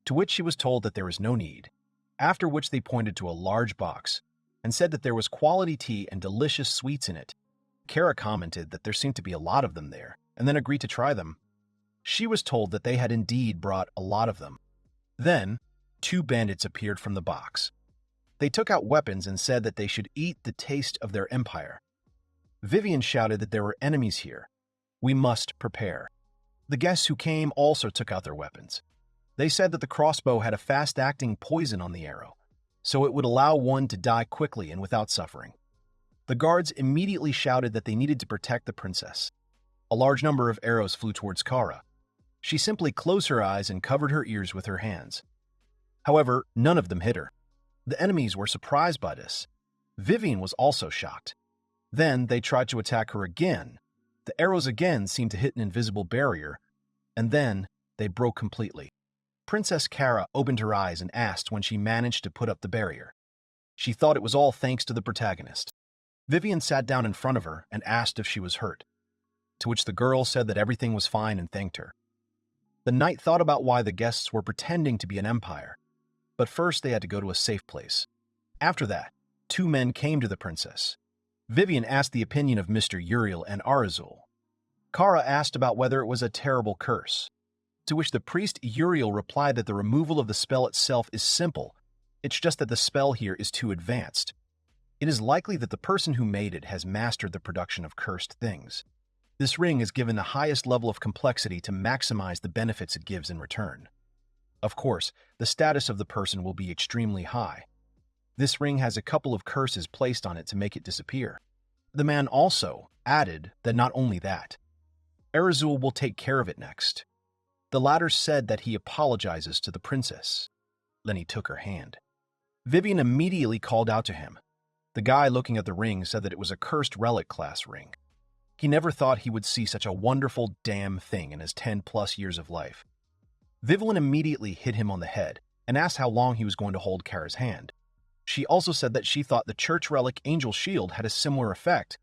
to which she was told that there was no need, after which they pointed to a large box and said that there was quality tea and delicious sweets in it. Kara commented that there seemed to be a lot of them there, and then agreed to try them. She was told that they had indeed brought a lot of them. Then, two bandits appeared from the box. They took out weapons and said that they should eat the taste of their empire. Vivian shouted that there were enemies here. We must prepare. The guests who came also took out their weapons. They said that the crossbow had a fast-acting poison on the arrow, so it would allow one to die quickly and without suffering. The guards immediately shouted that they needed to protect the princess. A large number of arrows flew towards Kara. She simply closed her eyes and covered her ears with her hands. However, none of them hit her. The enemies were surprised by this. Vivian was also shocked. Then they tried to attack her again. The arrows again seemed to hit an invisible barrier, and then they broke completely. Princess Kara opened her eyes and asked when she managed to put up the barrier. She thought it was all thanks to the protagonist. Vivian sat down in front of her and asked if she was hurt, to which the girl said that everything was fine and thanked her. The knight thought about why the guests were pretending to be an empire, but first they had to go to a safe place. After that, two men came to the princess. Vivian asked the opinion of Mr. Uriel and Arizul. Kara asked about whether it was a terrible curse, to which the priest Uriel replied that the removal of the spell itself is simple, it's just that the spell here is too advanced. It is likely that the person who made it has mastered the production of cursed things. This ring is given the highest level of complexity to maximize the benefits it gives in return. Of course, the status of the person will be extremely high. This ring has a couple of curses placed on it to make it disappear. The man also added that not only that, Arizul will take care of it next. The latter said that he apologizes to the princess. Then he took her hand. Vivian immediately called out to him. The guy looking at the ring said that it was a cursed relic class ring. He never thought he would see such a wonderful damn thing in his 10+ years of life. Vivian immediately hit him on the head and asked how long he was going to hold Kara's hand. She also said that she thought the church relic Angel Shield had a similar effect,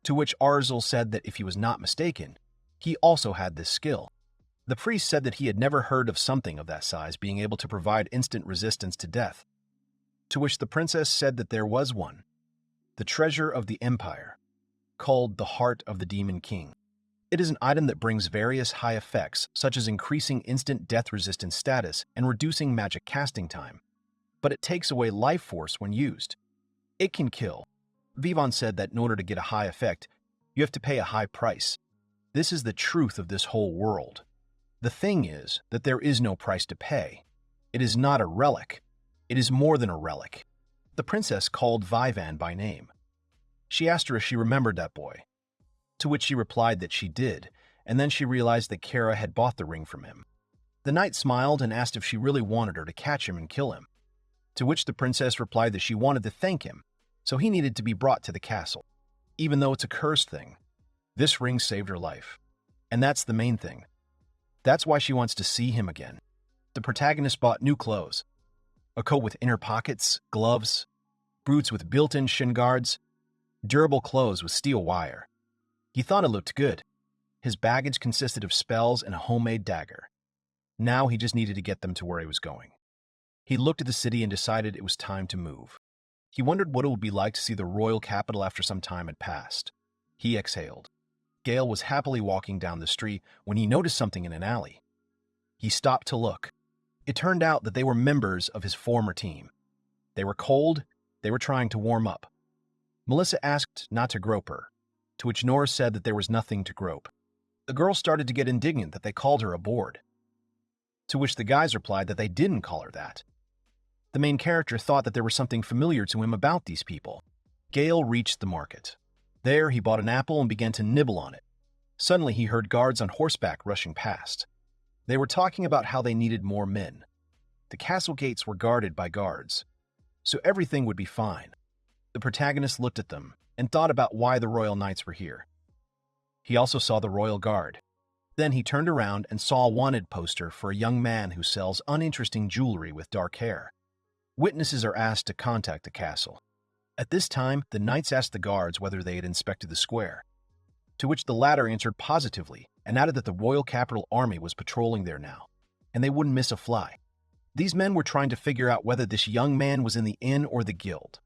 to which Arzul said that if he was not mistaken, he also had this skill. The priest said that he had never heard of something of that size being able to provide instant resistance to death, to which the princess said that there was one, the treasure of the empire, called the Heart of the Demon King. It is an item that brings various high effects, such as increasing instant death resistance status and reducing magic casting time, but it takes away life force when used. It can kill. Vivan said that in order to get a high effect, you have to pay a high price. This is the truth of this whole world. The thing is that there is no price to pay. It is not a relic. It is more than a relic. The princess called Vivan by name. She asked her if she remembered that boy, to which she replied that she did, and then she realized that Kara had bought the ring from him. The knight smiled and asked if she really wanted her to catch him and kill him, to which the princess replied that she wanted to thank him, so he needed to be brought to the castle. Even though it's a cursed thing, this ring saved her life. And that's the main thing. That's why she wants to see him again. The protagonist bought new clothes, a coat with inner pockets, gloves, boots with built-in shin guards, durable clothes with steel wire. He thought it looked good. His baggage consisted of spells and a homemade dagger. Now he just needed to get them to where he was going. He looked at the city and decided it was time to move. He wondered what it would be like to see the royal capital after some time had passed. He exhaled. Gale was happily walking down the street when he noticed something in an alley. He stopped to look. It turned out that they were members of his former team. They were cold. They were trying to warm up. Melissa asked not to grope her, to which Nora said that there was nothing to grope. The girl started to get indignant that they called her a board, to which the guys replied that they didn't call her that. The main character thought that there was something familiar to him about these people. Gale reached the market. There, he bought an apple and began to nibble on it. Suddenly, he heard guards on horseback rushing past. They were talking about how they needed more men. The castle gates were guarded by guards, so everything would be fine. The protagonist looked at them and thought about why the royal knights were here. He also saw the royal guard. Then he turned around and saw a wanted poster for a young man who sells uninteresting jewelry with dark hair. Witnesses are asked to contact the castle. At this time, the knights asked the guards whether they had inspected the square, to which the latter answered positively and added that the royal capital army was patrolling there now, and they wouldn't miss a fly. These men were trying to figure out whether this young man was in the inn or the guild.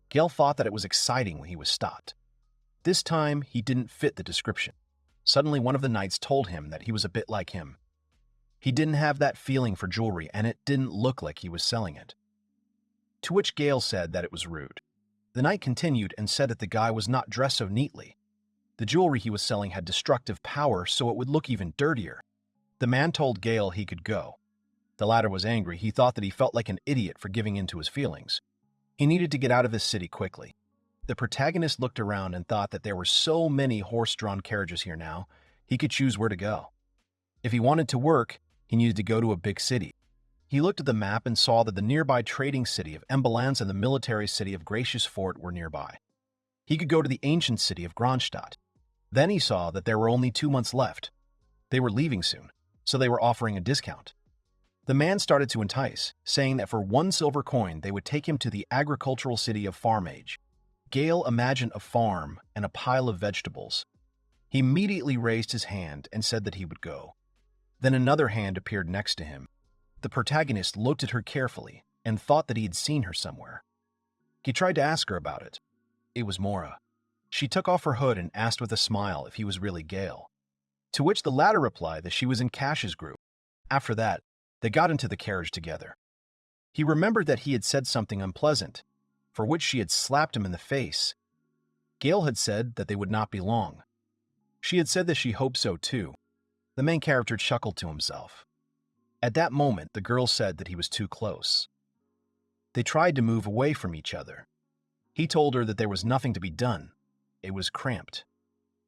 Gale thought that it was exciting when he was stopped. This time, he didn't fit the description. Suddenly, one of the knights told him that he was a bit like him. He didn't have that feeling for jewelry, and it didn't look like he was selling it. To which Gale said that it was rude. The knight continued and said that the guy was not dressed so neatly. The jewelry he was selling had destructive power, so it would look even dirtier. The man told Gale he could go. The latter was angry. He thought that he felt like an idiot for giving in to his feelings. He needed to get out of his city quickly. The protagonist looked around and thought that there were so many horse-drawn carriages here now, he could choose where to go. If he wanted to work, he needed to go to a big city. He looked at the map and saw that the nearby trading city of Embalans and the military city of Gracious Fort were nearby. He could go to the ancient city of Gronstadt. Then he saw that there were only 2 months left. They were leaving soon, so they were offering a discount. The man started to entice, saying that for 1 silver coin they would take him to the agricultural city of Farm Age. Gale imagined a farm and a pile of vegetables. He immediately raised his hand and said that he would go. Then another hand appeared next to him. The protagonist looked at her carefully and thought that he had seen her somewhere. He tried to ask her about it. It was Mora. She took off her hood and asked with a smile if he was really Gale, to which the latter replied that she was in Cash's group. After that, they got into the carriage together. He remembered that he had said something unpleasant, for which she had slapped him in the face. Gale had said that they would not be long. She had said that she hoped so too. The main character chuckled to himself. At that moment, the girl said that he was too close. They tried to move away from each other. He told her that there was nothing to be done. It was cramped.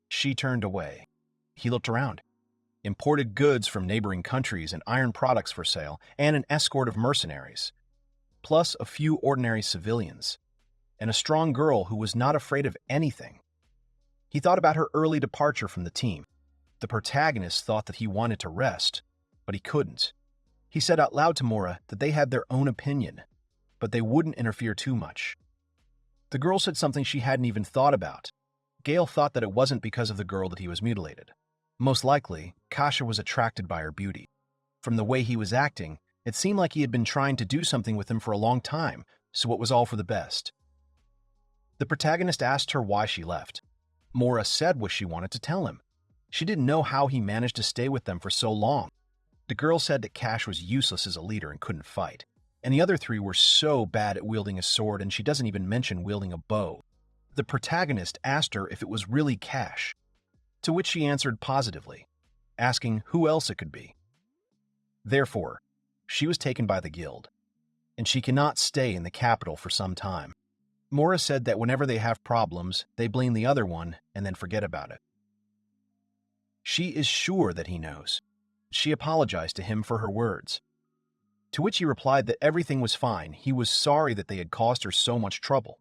She turned away. He looked around. Imported goods from neighboring countries and iron products for sale, and an escort of mercenaries, plus a few ordinary civilians, and a strong girl who was not afraid of anything. He thought about her early departure from the team. The protagonist thought that he wanted to rest, but he couldn't. He said out loud to Mora that they had their own opinion, but they wouldn't interfere too much. The girl said something she hadn't even thought about. Gale thought that it wasn't because of the girl that he was mutilated. Most likely, Kasha was attracted by her beauty. From the way he was acting, it seemed like he had been trying to do something with him for a long time, so it was all for the best. The protagonist asked her why she left. Mora said what she wanted to tell him. She didn't know how he managed to stay with them for so long. The girl said that Cash was useless as a leader and couldn't fight, and the other 3 were so bad at wielding a sword, and she doesn't even mention wielding a bow. The protagonist asked her if it was really Cash. to which she answered positively, asking who else it could be. Therefore, she was taken by the guild, and she cannot stay in the capital for some time. Mora said that whenever they have problems, they blame the other one and then forget about it. She is sure that he knows. She apologized to him for her words, to which he replied that everything was fine. He was sorry that they had caused her so much trouble.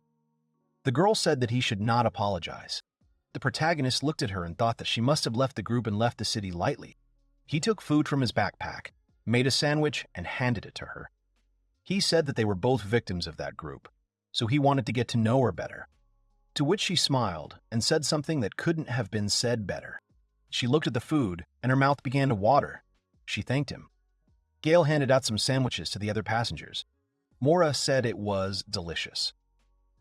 The girl said that he should not apologize. The protagonist looked at her and thought that she must have left the group and left the city lightly. He took food from his backpack, made a sandwich, and handed it to her. He said that they were both victims of that group, so he wanted to get to know her better. To which she smiled and said something that couldn't have been said better. She looked at the food, and her mouth began to water. She thanked him. Gale handed out some sandwiches to the other passengers. Mora said it was delicious.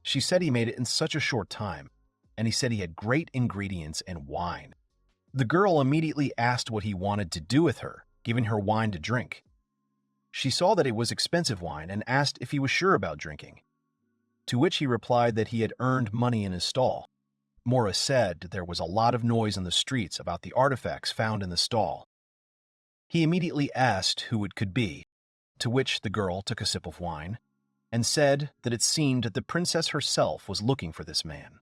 She said he made it in such a short time, and he said he had great ingredients and wine. The girl immediately asked what he wanted to do with her, giving her wine to drink. She saw that it was expensive wine and asked if he was sure about drinking, to which he replied that he had earned money in his stall. Mora said there was a lot of noise in the streets about the artifacts found in the stall. He immediately asked who it could be, to which the girl took a sip of wine and said that it seemed that the princess herself was looking for this man.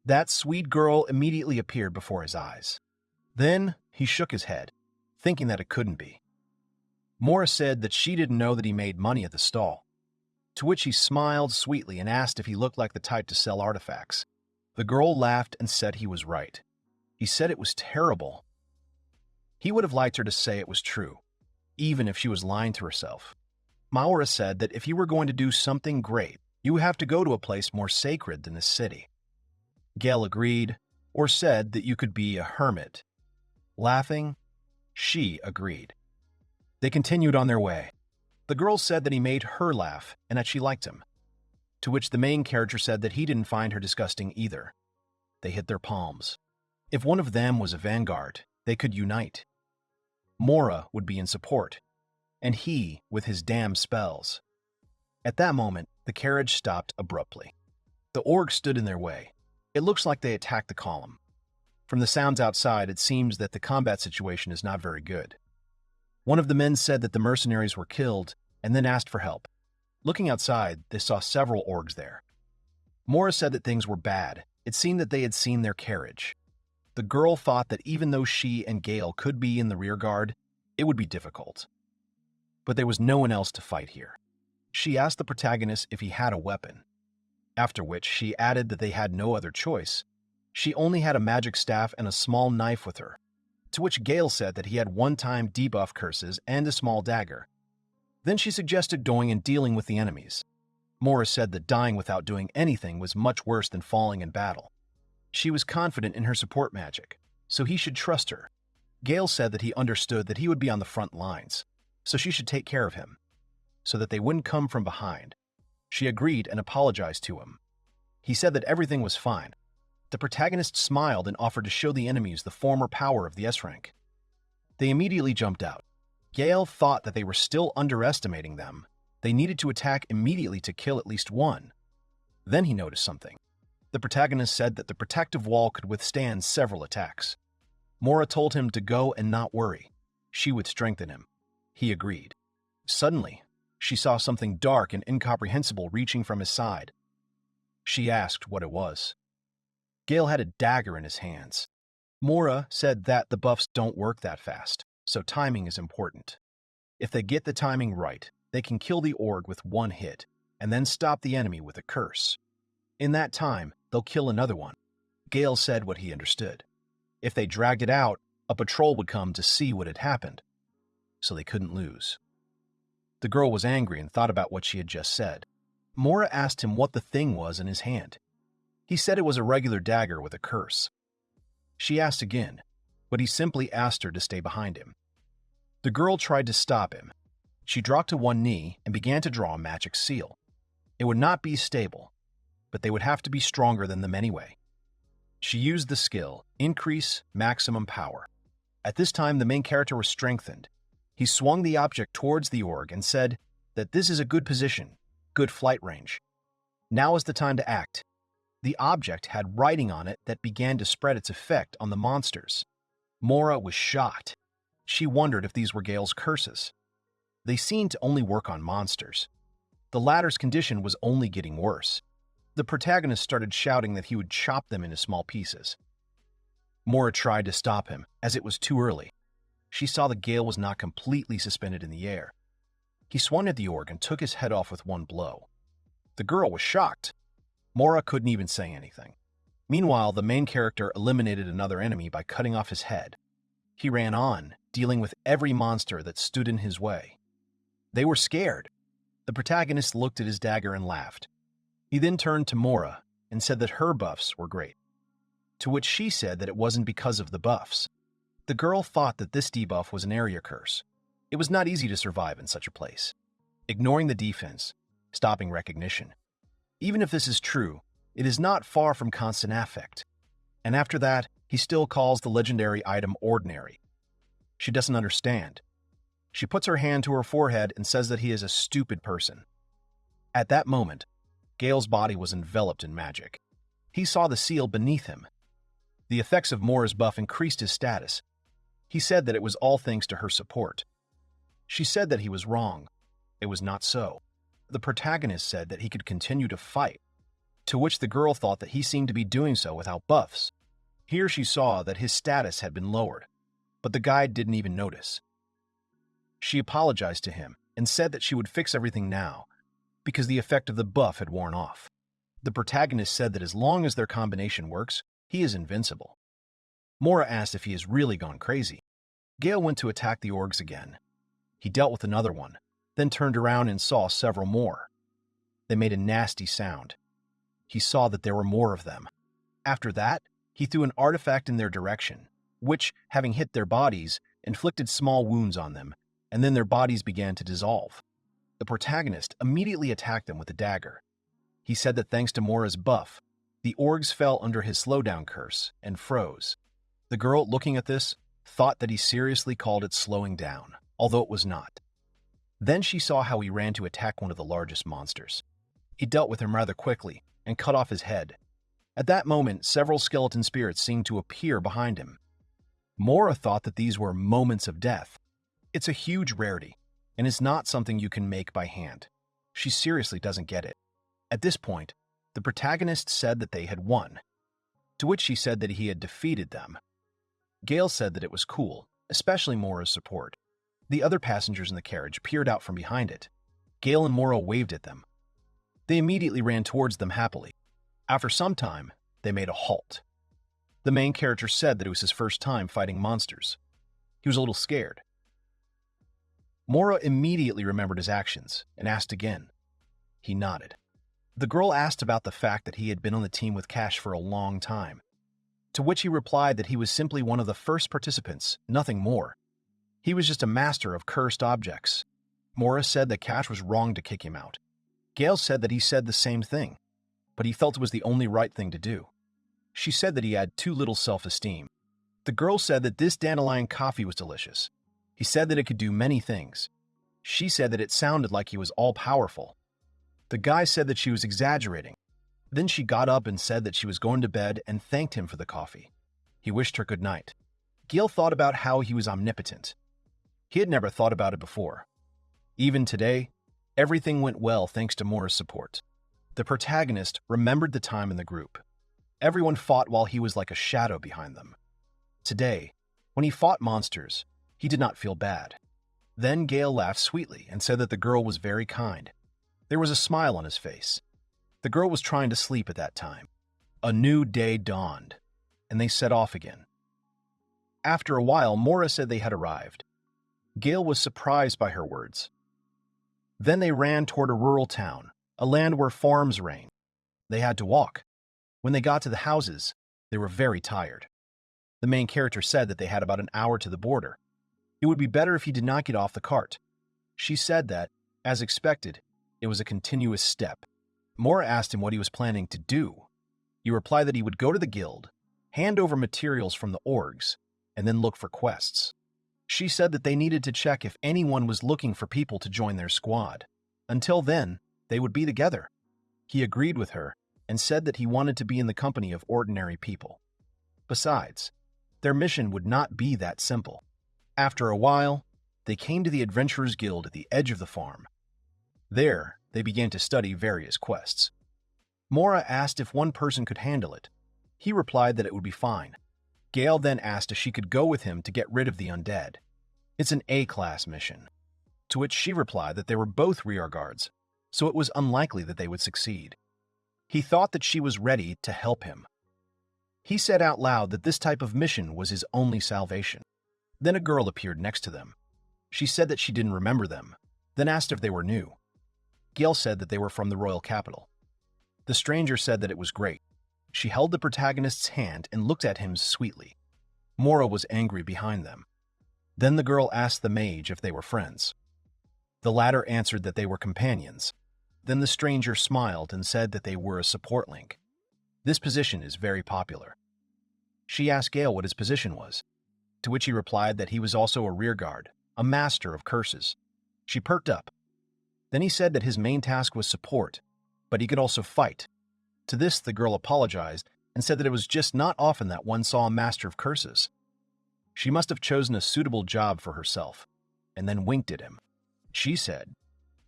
That sweet girl immediately appeared before his eyes. Then he shook his head, thinking that it couldn't be. Mora said that she didn't know that he made money at the stall, to which he smiled sweetly and asked if he looked like the type to sell artifacts. The girl laughed and said he was right. He said it was terrible. He would have liked her to say it was true, even if she was lying to herself. Mora said that if you were going to do something great, you would have to go to a place more sacred than this city. Gale agreed, or said that you could be a hermit. Laughing, she agreed. They continued on their way. The girl said that he made her laugh and that she liked him, to which the main character said that he didn't find her disgusting either. They hit their palms. If one of them was a vanguard, they could unite. Mora would be in support, and he with his damn spells. At that moment, the carriage stopped abruptly. The orcs stood in their way. It looks like they attacked the column. From the sounds outside, it seems that the combat situation is not very good. One of the men said that the mercenaries were killed and then asked for help. Looking outside, they saw several orcs there. Mora said that things were bad. It seemed that they had seen their carriage. The girl thought that even though she and Gale could be in the rear guard, it would be difficult. But there was no one else to fight here. She asked the protagonist if he had a weapon, after which she added that they had no other choice. She only had a magic staff and a small knife with her, to which Gale said that he had one-time debuff curses and a small dagger. Then she suggested going and dealing with the enemies. Mora said that dying without doing anything was much worse than falling in battle. She was confident in her support magic, so he should trust her. Gale said that he understood that he would be on the front lines, so she should take care of him, so that they wouldn't come from behind. She agreed and apologized to him. He said that everything was fine. The protagonist smiled and offered to show the enemies the former power of the S-rank. They immediately jumped out. Gale thought that they were still underestimating them. They needed to attack immediately to kill at least one. Then he noticed something. The protagonist said that the protective wall could withstand several attacks. Mora told him to go and not worry. She would strengthen him. He agreed. Suddenly, she saw something dark and incomprehensible reaching from his side. She asked what it was. Gale had a dagger in his hands. Mora said that the buffs don't work that fast, so timing is important. If they get the timing right, they can kill the orc with one hit, and then stop the enemy with a curse. In that time, they'll kill another one. Gale said what he understood. If they dragged it out, a patrol would come to see what had happened, so they couldn't lose. The girl was angry and thought about what she had just said. Mora asked him what the thing was in his hand. He said it was a regular dagger with a curse. She asked again, but he simply asked her to stay behind him. The girl tried to stop him. She dropped to one knee and began to draw a magic seal. It would not be stable, but they would have to be stronger than them anyway. She used the skill, Increase Maximum Power. At this time, the main character was strengthened. He swung the object towards the orc and said that this is a good position, good flight range. Now is the time to act. The object had writing on it that began to spread its effect on the monsters. Mora was shocked. She wondered if these were Gale's curses. They seemed to only work on monsters. The latter's condition was only getting worse. The protagonist started shouting that he would chop them into small pieces. Mora tried to stop him, as it was too early. She saw that Gale was not completely suspended in the air. He swung at the orc and took his head off with one blow. The girl was shocked. Mora couldn't even say anything. Meanwhile, the main character eliminated another enemy by cutting off his head. He ran on, dealing with every monster that stood in his way. They were scared. The protagonist looked at his dagger and laughed. He then turned to Mora and said that her buffs were great, to which she said that it wasn't because of the buffs. The girl thought that this debuff was an area curse. It was not easy to survive in such a place. Ignoring the defense, stopping recognition. Even if this is true, it is not far from constant affect. And after that, he still calls the legendary item ordinary. She doesn't understand. She puts her hand to her forehead and says that he is a stupid person. At that moment, Gale's body was enveloped in magic. He saw the seal beneath him. The effects of Mora's buff increased his status. He said that it was all thanks to her support. She said that he was wrong. It was not so. The protagonist said that he could continue to fight, to which the girl thought that he seemed to be doing so without buffs. Here she saw that his status had been lowered, but the guide didn't even notice. She apologized to him and said that she would fix everything now, because the effect of the buff had worn off. The protagonist said that as long as their combination works, he is invincible. Mora asked if he has really gone crazy. Gale went to attack the orgs again. He dealt with another one, then turned around and saw several more. They made a nasty sound. He saw that there were more of them. After that, he threw an artifact in their direction, which, having hit their bodies, inflicted small wounds on them, and then their bodies began to dissolve. The protagonist immediately attacked them with a dagger. He said that thanks to Mora's buff, the orgs fell under his slowdown curse and froze. The girl, looking at this, thought that he seriously called it slowing down, although it was not. Then she saw how he ran to attack one of the largest monsters. He dealt with him rather quickly and cut off his head. At that moment, several skeleton spirits seemed to appear behind him. Mora thought that these were moments of death. It's a huge rarity, and it's not something you can make by hand. She seriously doesn't get it. At this point, the protagonist said that they had won, to which she said that he had defeated them. Gale said that it was cool, especially Mora's support. The other passengers in the carriage peered out from behind it. Gale and Mora waved at them. They immediately ran towards them happily. After some time, they made a halt. The main character said that it was his first time fighting monsters. He was a little scared. Mora immediately remembered his actions and asked again. He nodded. The girl asked about the fact that he had been on the team with Cash for a long time, to which he replied that he was simply one of the first participants, nothing more. He was just a master of cursed objects. Mora said that Cash was wrong to kick him out. Gale said that he said the same thing, but he felt it was the only right thing to do. She said that he had too little self-esteem. The girl said that this dandelion coffee was delicious. He said that it could do many things. She said that it sounded like he was all-powerful. The guy said that she was exaggerating. Then she got up and said that she was going to bed and thanked him for the coffee. He wished her good night. Gale thought about how he was omnipotent. He had never thought about it before. Even today, everything went well thanks to Mora's support. The protagonist remembered the time in the group. Everyone fought while he was like a shadow behind them. Today, when he fought monsters, he did not feel bad. Then Gale laughed sweetly and said that the girl was very kind. There was a smile on his face. The girl was trying to sleep at that time. A new day dawned, and they set off again. After a while, Mora said they had arrived. Gale was surprised by her words. Then they ran toward a rural town, a land where farms reign. They had to walk. When they got to the houses, they were very tired. The main character said that they had about an hour to the border. It would be better if he did not get off the cart. She said that, as expected, it was a continuous step. Mora asked him what he was planning to do. He replied that he would go to the guild, hand over materials from the orgs, and then look for quests. She said that they needed to check if anyone was looking for people to join their squad. Until then, they would be together. He agreed with her and said that he wanted to be in the company of ordinary people. Besides, their mission would not be that simple. After a while, they came to the Adventurers Guild at the edge of the farm. There, they began to study various quests. Mora asked if one person could handle it. He replied that it would be fine. Gale then asked if she could go with him to get rid of the undead. It's an A-class mission. To which she replied that they were both rear guards, so it was unlikely that they would succeed. He thought that she was ready to help him. He said out loud that this type of mission was his only salvation. Then a girl appeared next to them. She said that she didn't remember them, then asked if they were new. Gale said that they were from the royal capital. The stranger said that it was great. She held the protagonist's hand and looked at him sweetly. Mora was angry behind them. Then the girl asked the mage if they were friends. The latter answered that they were companions. Then the stranger smiled and said that they were a support link. This position is very popular. She asked Gale what his position was, to which he replied that he was also a rearguard, a master of curses. She perked up. Then he said that his main task was support, but he could also fight. To this, the girl apologized and said that it was just not often that one saw a master of curses. She must have chosen a suitable job for herself, and then winked at him. She said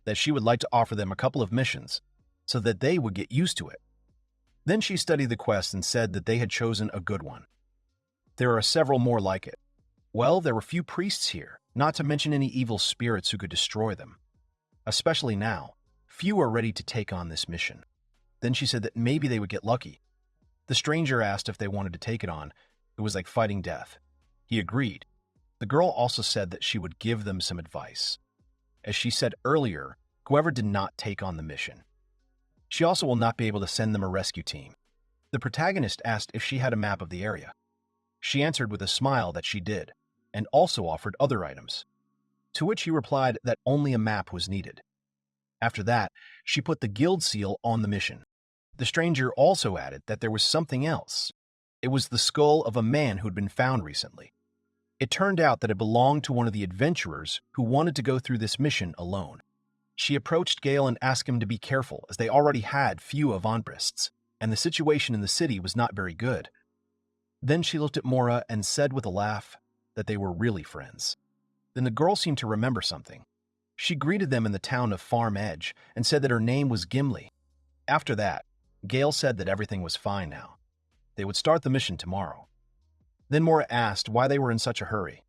that she would like to offer them a couple of missions so that they would get used to it. Then she studied the quest and said that they had chosen a good one. There are several more like it. Well, there were few priests here, not to mention any evil spirits who could destroy them. Especially now, few are ready to take on this mission. Then she said that maybe they would get lucky. The stranger asked if they wanted to take it on. It was like fighting death. He agreed. The girl also said that she would give them some advice. As she said earlier, whoever did not take on the mission. She also will not be able to send them a rescue team. The protagonist asked if she had a map of the area. She answered with a smile that she did, and also offered other items. To which he replied that only a map was needed. After that, she put the guild seal on the mission. The stranger also added that there was something else. It was the skull of a man who had been found recently. It turned out that it belonged to one of the adventurers who wanted to go through this mission alone. She approached Gale and asked him to be careful, as they already had few avant-brists, and the situation in the city was not very good. Then she looked at Mora and said with a laugh that they were really friends. Then the girl seemed to remember something. She greeted them in the town of Farm Edge and said that her name was Gimli. After that, Gale said that everything was fine now. They would start the mission tomorrow. Then Mora asked why they were in such a hurry.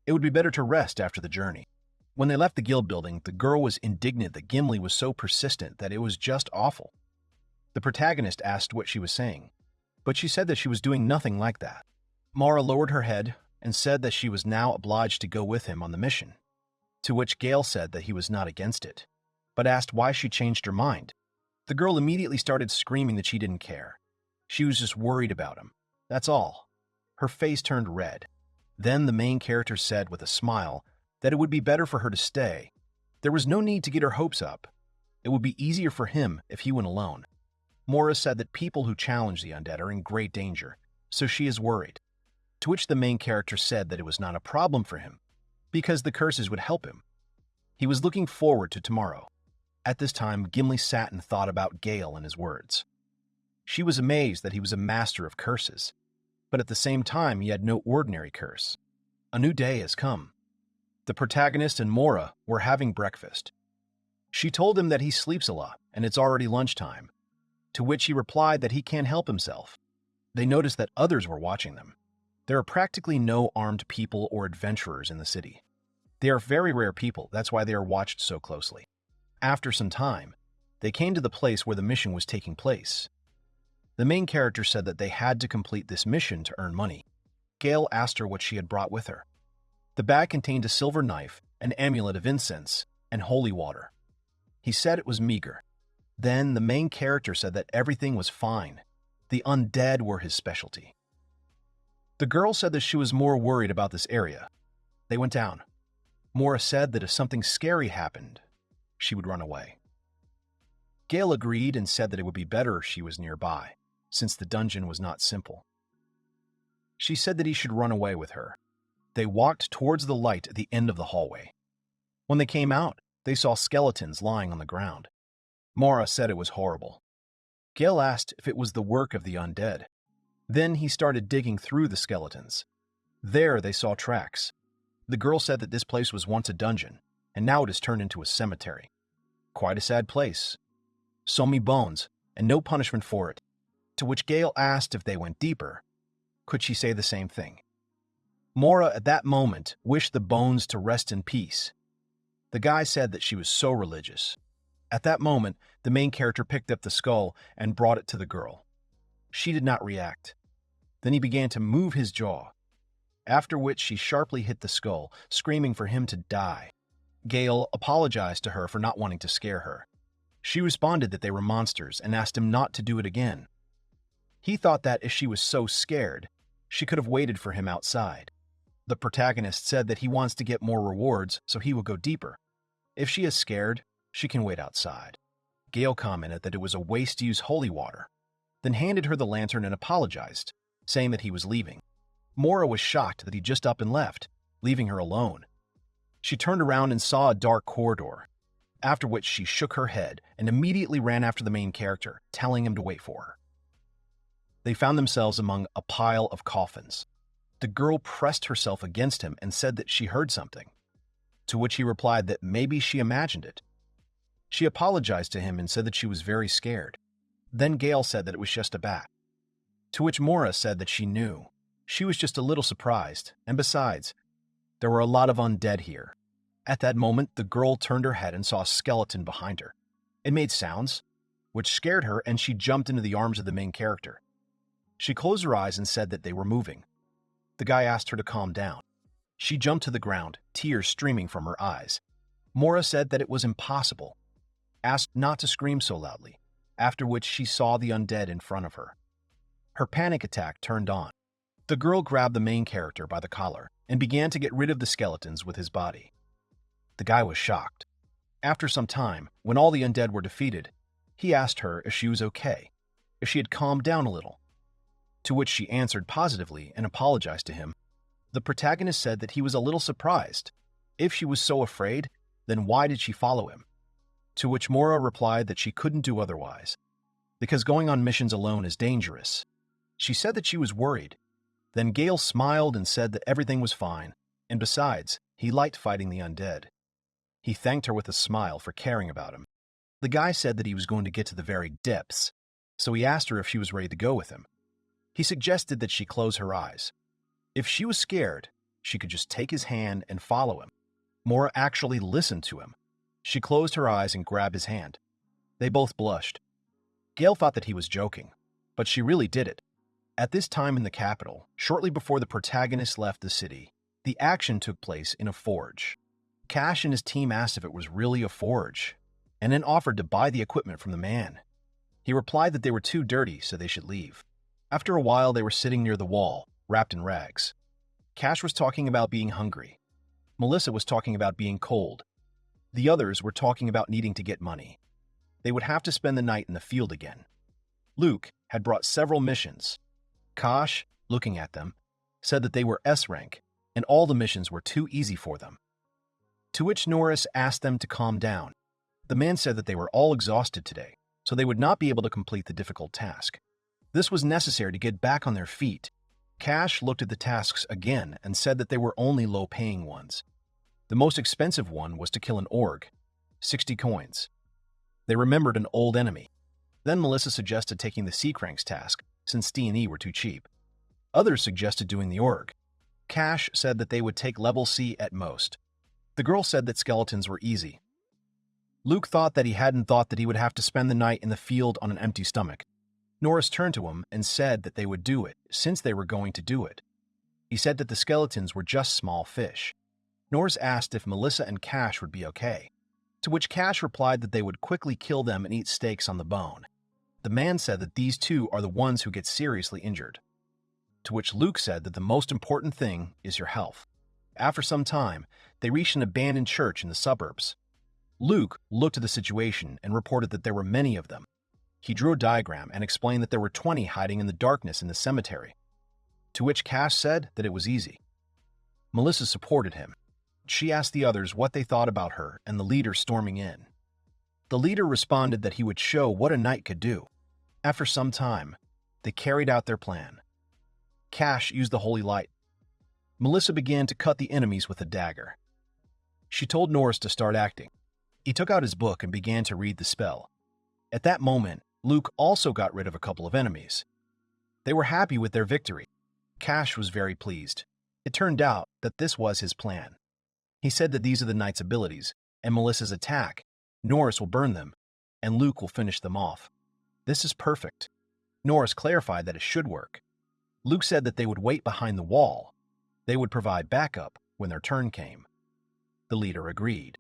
It would be better to rest after the journey. When they left the guild building, the girl was indignant that Gimli was so persistent that it was just awful. The protagonist asked what she was saying, but she said that she was doing nothing like that. Mara lowered her head and said that she was now obliged to go with him on the mission, to which Gale said that he was not against it, but asked why she changed her mind. The girl immediately started screaming that she didn't care. She was just worried about him. That's all. Her face turned red. Then the main character said with a smile that it would be better for her to stay. There was no need to get her hopes up. It would be easier for him if he went alone. Mora said that people who challenge the undead are in great danger, so she is worried. To which the main character said that it was not a problem for him, because the curses would help him. He was looking forward to tomorrow. At this time, Gimli sat and thought about Gale and his words. She was amazed that he was a master of curses, but at the same time he had no ordinary curse. A new day has come. The protagonist and Mora were having breakfast. She told him that he sleeps a lot and it's already lunchtime, to which he replied that he can't help himself. They noticed that others were watching them. There are practically no armed people or adventurers in the city. They are very rare people, that's why they are watched so closely. After some time, they came to the place where the mission was taking place. The main character said that they had to complete this mission to earn money. Gale asked her what she had brought with her. The bag contained a silver knife, an amulet of incense, and holy water. He said it was meager. Then the main character said that everything was fine. The undead were his specialty. The girl said that she was more worried about this area. They went down. Mora said that if something scary happened, she would run away. Gale agreed and said that it would be better if she was nearby, since the dungeon was not simple. She said that he should run away with her. They walked towards the light at the end of the hallway. When they came out, they saw skeletons lying on the ground. Mora said it was horrible. Gale asked if it was the work of the undead. Then he started digging through the skeletons. There they saw tracks. The girl said that this place was once a dungeon, and now it has turned into a cemetery. Quite a sad place. So many bones, and no punishment for it. To which Gale asked if they went deeper. Could she say the same thing? Mora at that moment wished the bones to rest in peace. The guy said that she was so religious. At that moment, the main character picked up the skull and brought it to the girl. She did not react. Then he began to move his jaw, after which she sharply hit the skull, screaming for him to die. Gale apologized to her for not wanting to scare her. She responded that they were monsters and asked him not to do it again. He thought that if she was so scared, she could have waited for him outside. The protagonist said that he wants to get more rewards, so he will go deeper. If she is scared, she can wait outside. Gale commented that it was a waste to use holy water, then handed her the lantern and apologized, saying that he was leaving. Mora was shocked that he just up and left, leaving her alone. She turned around and saw a dark corridor, after which she shook her head and immediately ran after the main character, telling him to wait for her. They found themselves among a pile of coffins. The girl pressed herself against him and said that she heard something, to which he replied that maybe she imagined it. She apologized to him and said that she was very scared. Then Gale said that it was just a bat, to which Mora said that she knew. She was just a little surprised, and besides, there were a lot of undead here. At that moment, the girl turned her head and saw a skeleton behind her. It made sounds, which scared her, and she jumped into the arms of the main character. She closed her eyes and said that they were moving. The guy asked her to calm down. She jumped to the ground, tears streaming from her eyes. Mora said that it was impossible, asked not to scream so loudly, after which she saw the undead in front of her. Her panic attack turned on. The girl grabbed the main character by the collar and began to get rid of the skeletons with his body. The guy was shocked. After some time, when all the undead were defeated, he asked her if she was okay, if she had calmed down a little, to which she answered positively and apologized to him. The protagonist said that he was a little surprised. If she was so afraid, then why did she follow him? To which Mora replied that she couldn't do otherwise, because going on missions alone is dangerous. She said that she was worried. Then Gale smiled and said that everything was fine, and besides, he liked fighting the undead. He thanked her with a smile for caring about him. The guy said that he was going to get to the very depths, so he asked her if she was ready to go with him. He suggested that she close her eyes. If she was scared, she could just take his hand and follow him. Mora actually listened to him. She closed her eyes and grabbed his hand. They both blushed. Gale thought that he was joking, but she really did it. At this time in the capital, shortly before the protagonist left the city, the action took place in a forge. Cash and his team asked if it was really a forge, and then offered to buy the equipment from the man. He replied that they were too dirty, so they should leave. After a while, they were sitting near the wall, wrapped in rags. Cash was talking about being hungry. Melissa was talking about being cold. The others were talking about needing to get money. They would have to spend the night in the field again. Luke had brought several missions. Cash, looking at them, said that they were S rank, and all the missions were too easy for them. To which Norris asked them to calm down. The man said that they were all exhausted today, so they would not be able to complete the difficult task. This was necessary to get back on their feet. Cash looked at the tasks again and said that they were only low-paying ones. The most expensive one was to kill an orc, 60 coins. They remembered an old enemy. Then Melissa suggested taking the C-Cranks task, since D&E were too cheap. Others suggested doing the orc. Cash said that they would take level C at most. The girl said that skeletons were easy. Luke thought that he hadn't thought that he would have to spend the night in the field on an empty stomach. Norris turned to him and said that they would do it, since they were going to do it. He said that the skeletons were just small fish. Norris asked if Melissa and Cash would be okay, to which Cash replied that they would quickly kill them and eat steaks on the bone. The man said that these two are the ones who get seriously injured, to which Luke said that the most important thing is your health. After some time, they reached an abandoned church in the suburbs. Luke looked at the situation and reported that there were many of them. He drew a diagram and explained that there were 20 hiding in the darkness in the cemetery, to which Cash said that it was easy. Melissa supported him. She asked the others what they thought about her and the leader storming in. The leader responded that he would show what a knight could do. After some time, they carried out their plan. Cash used the holy light. Melissa began to cut the enemies with a dagger. She told Norris to start acting. He took out his book and began to read the spell. At that moment, Luke also got rid of a couple of enemies. They were happy with their victory. Cash was very pleased. It turned out that this was his plan. He said that these are the knight's abilities, and Melissa's attack. Norris will burn them, and Luke will finish them off. This is perfect. Norris clarified that it should work. Luke said that they would wait behind the wall. They would provide backup when their turn came. The leader agreed.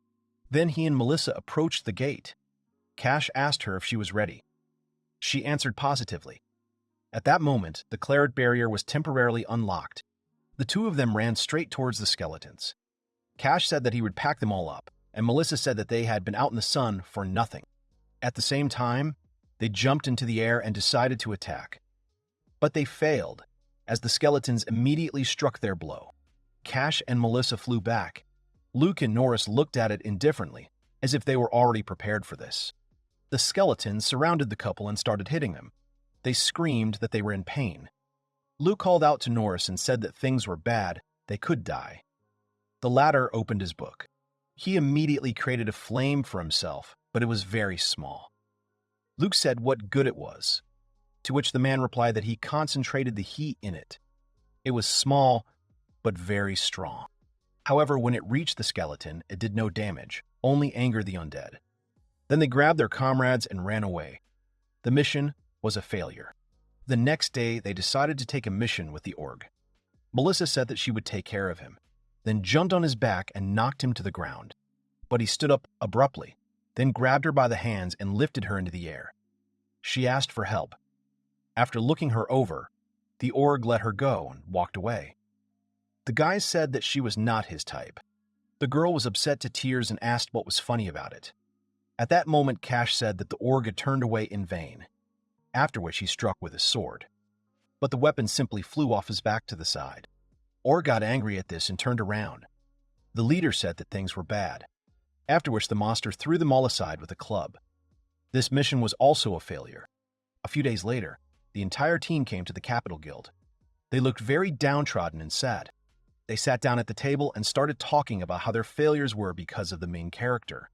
Then he and Melissa approached the gate. Cash asked her if she was ready. She answered positively. At that moment, the claret barrier was temporarily unlocked. The two of them ran straight towards the skeletons. Cash said that he would pack them all up, and Melissa said that they had been out in the sun for nothing. At the same time, they jumped into the air and decided to attack. But they failed, as the skeletons immediately struck their blow. Cash and Melissa flew back. Luke and Norris looked at it indifferently, as if they were already prepared for this. The skeletons surrounded the couple and started hitting them. They screamed that they were in pain. Luke called out to Norris and said that things were bad, they could die. The latter opened his book. He immediately created a flame for himself, but it was very small. Luke said what good it was, to which the man replied that he concentrated the heat in it. It was small, but very strong. However, when it reached the skeleton, it did no damage, only angered the undead. Then they grabbed their comrades and ran away. The mission was a failure. The next day, they decided to take a mission with the orc. Melissa said that she would take care of him, then jumped on his back and knocked him to the ground. But he stood up abruptly, then grabbed her by the hands and lifted her into the air. She asked for help. After looking her over, the orc let her go and walked away. The guy said that she was not his type. The girl was upset to tears and asked what was funny about it. At that moment, Cash said that the orc had turned away in vain, after which he struck with his sword. But the weapon simply flew off his back to the side. Orc got angry at this and turned around. The leader said that things were bad, after which the monster threw them all aside with a club. This mission was also a failure. A few days later, the entire team came to the Capital Guild. They looked very downtrodden and sad. They sat down at the table and started talking about how their failures were because of the main character.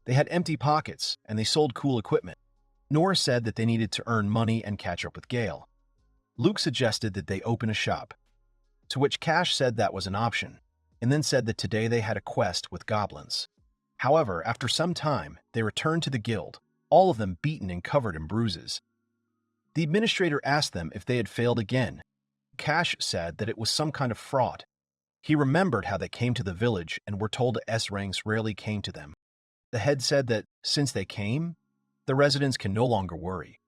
They had empty pockets, and they sold cool equipment. Norris said that they needed to earn money and catch up with Gale. Luke suggested that they open a shop, to which Cash said that was an option, and then said that today they had a quest with goblins. However, after some time, they returned to the guild, all of them beaten and covered in bruises. The administrator asked them if they had failed again. Cash said that it was some kind of fraud. He remembered how they came to the village and were told S ranks rarely came to them. The head said that, since they came, the residents can no longer worry.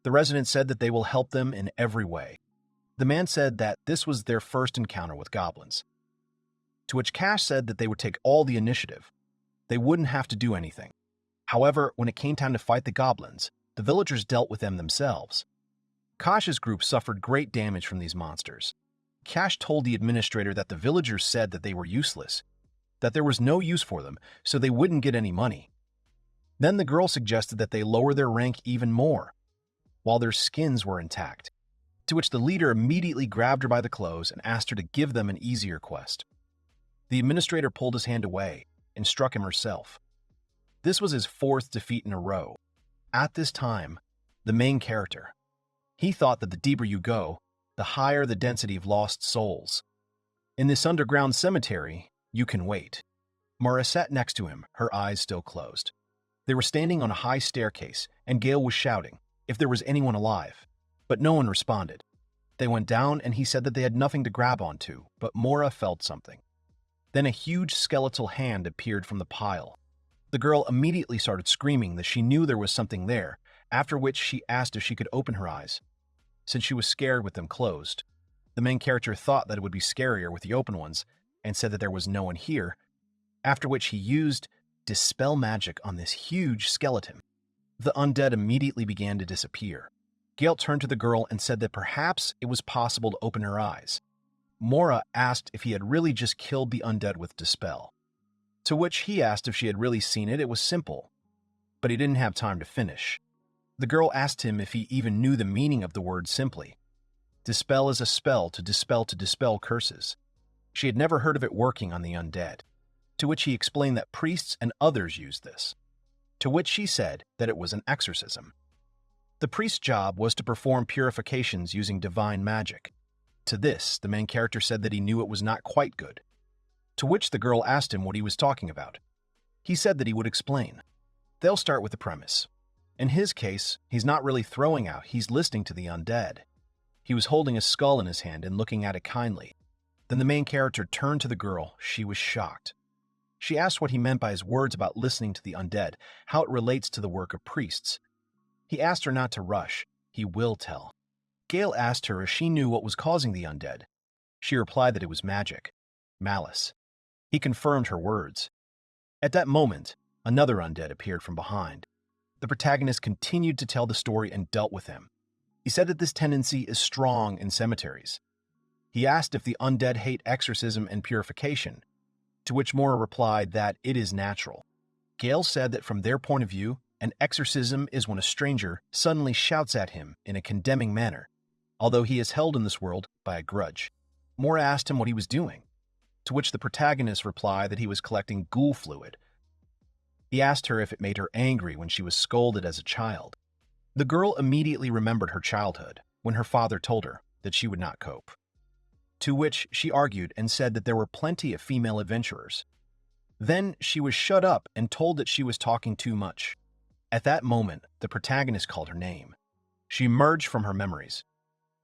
The residents said that they will help them in every way. The man said that this was their first encounter with goblins, to which Cash said that they would take all the initiative. They wouldn't have to do anything. However, when it came time to fight the goblins, the villagers dealt with them themselves. Cash's group suffered great damage from these monsters. Cash told the administrator that the villagers said that they were useless, that there was no use for them, so they wouldn't get any money. Then the girl suggested that they lower their rank even more, while their skins were intact, to which the leader immediately grabbed her by the clothes and asked her to give them an easier quest. The administrator pulled his hand away and struck him herself. This was his fourth defeat in a row. At this time, the main character, he thought that the deeper you go, the higher the density of lost souls. In this underground cemetery, you can wait. Mara sat next to him, her eyes still closed. They were standing on a high staircase, and Gale was shouting if there was anyone alive, but no one responded. They went down, and he said that they had nothing to grab onto, but Mora felt something. Then a huge skeletal hand appeared from the pile. The girl immediately started screaming that she knew there was something there, after which she asked if she could open her eyes, since she was scared with them closed. The main character thought that it would be scarier with the open ones, and said that there was no one here, after which he used dispel magic on this huge skeleton. The undead immediately began to disappear. Gale turned to the girl and said that perhaps it was possible to open her eyes. Mora asked if he had really just killed the undead with dispel, to which he asked if she had really seen it. It was simple, but he didn't have time to finish. The girl asked him if he even knew the meaning of the word simply. Dispel is a spell to dispel curses. She had never heard of it working on the undead, to which he explained that priests and others used this, to which she said that it was an exorcism. The priest's job was to perform purifications using divine magic. To this, the main character said that he knew it was not quite good, to which the girl asked him what he was talking about. He said that he would explain. They'll start with the premise. In his case, he's not really throwing out, he's listening to the undead. He was holding a skull in his hand and looking at it kindly. Then the main character turned to the girl. She was shocked. She asked what he meant by his words about listening to the undead, how it relates to the work of priests. He asked her not to rush. He will tell. Gale asked her if she knew what was causing the undead. She replied that it was magic, malice. He confirmed her words. At that moment, another undead appeared from behind. The protagonist continued to tell the story and dealt with him. He said that this tendency is strong in cemeteries. He asked if the undead hate exorcism and purification, to which Mora replied that it is natural. Gale said that from their point of view, an exorcism is when a stranger suddenly shouts at him in a condemning manner, although he is held in this world by a grudge. Mora asked him what he was doing, to which the protagonist replied that he was collecting ghoul fluid. He asked her if it made her angry when she was scolded as a child. The girl immediately remembered her childhood when her father told her that she would not cope, to which she argued and said that there were plenty of female adventurers. Then she was shut up and told that she was talking too much. At that moment, the protagonist called her name. She emerged from her memories,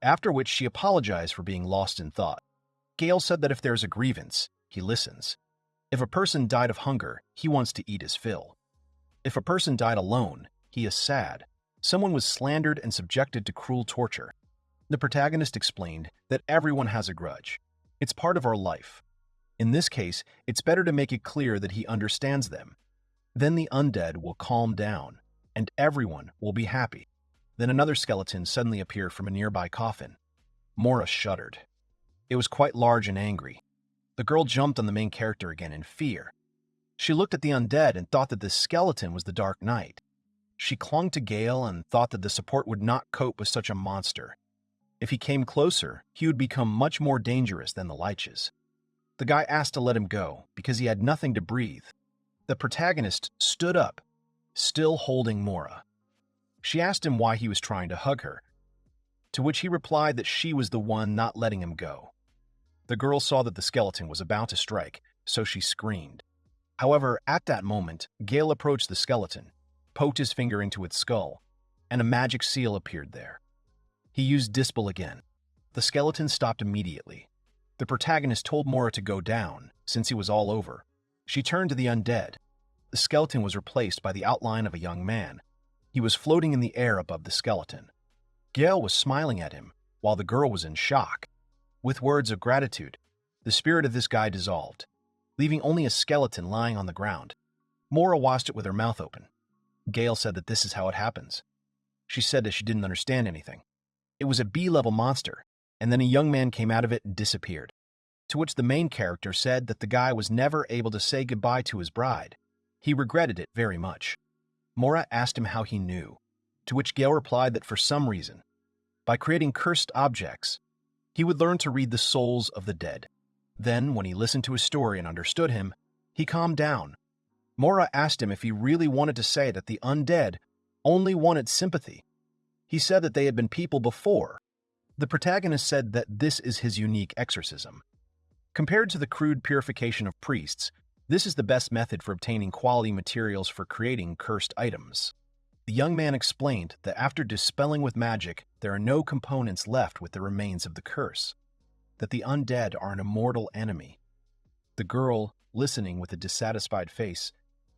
after which she apologized for being lost in thought. Gale said that if there is a grievance, he listens. If a person died of hunger, he wants to eat his fill. If a person died alone, he is sad. Someone was slandered and subjected to cruel torture. The protagonist explained that everyone has a grudge. It's part of our life. In this case, it's better to make it clear that he understands them. Then the undead will calm down, and everyone will be happy. Then another skeleton suddenly appeared from a nearby coffin. Mora shuddered. It was quite large and angry. The girl jumped on the main character again in fear. She looked at the undead and thought that this skeleton was the Dark Knight. She clung to Gale and thought that the support would not cope with such a monster. If he came closer, he would become much more dangerous than the liches. The guy asked to let him go because he had nothing to breathe. The protagonist stood up, still holding Mora. She asked him why he was trying to hug her, to which he replied that she was the one not letting him go. The girl saw that the skeleton was about to strike, so she screamed. However, at that moment, Gale approached the skeleton, poked his finger into its skull, and a magic seal appeared there. He used Dispel again. The skeleton stopped immediately. The protagonist told Mora to go down, since he was all over. She turned to the undead. The skeleton was replaced by the outline of a young man. He was floating in the air above the skeleton. Gale was smiling at him, while the girl was in shock. With words of gratitude, the spirit of this guy dissolved, leaving only a skeleton lying on the ground. Mora watched it with her mouth open. Gale said that this is how it happens. She said that she didn't understand anything. It was a B-level monster, and then a young man came out of it and disappeared, to which the main character said that the guy was never able to say goodbye to his bride. He regretted it very much. Mora asked him how he knew, to which Gale replied that for some reason, by creating cursed objects, he would learn to read the souls of the dead. Then, when he listened to his story and understood him, he calmed down. Mora asked him if he really wanted to say that the undead only wanted sympathy. He said that they had been people before. The protagonist said that this is his unique exorcism. Compared to the crude purification of priests, this is the best method for obtaining quality materials for creating cursed items. The young man explained that after dispelling with magic, there are no components left with the remains of the curse, that the undead are an immortal enemy. The girl, listening with a dissatisfied face,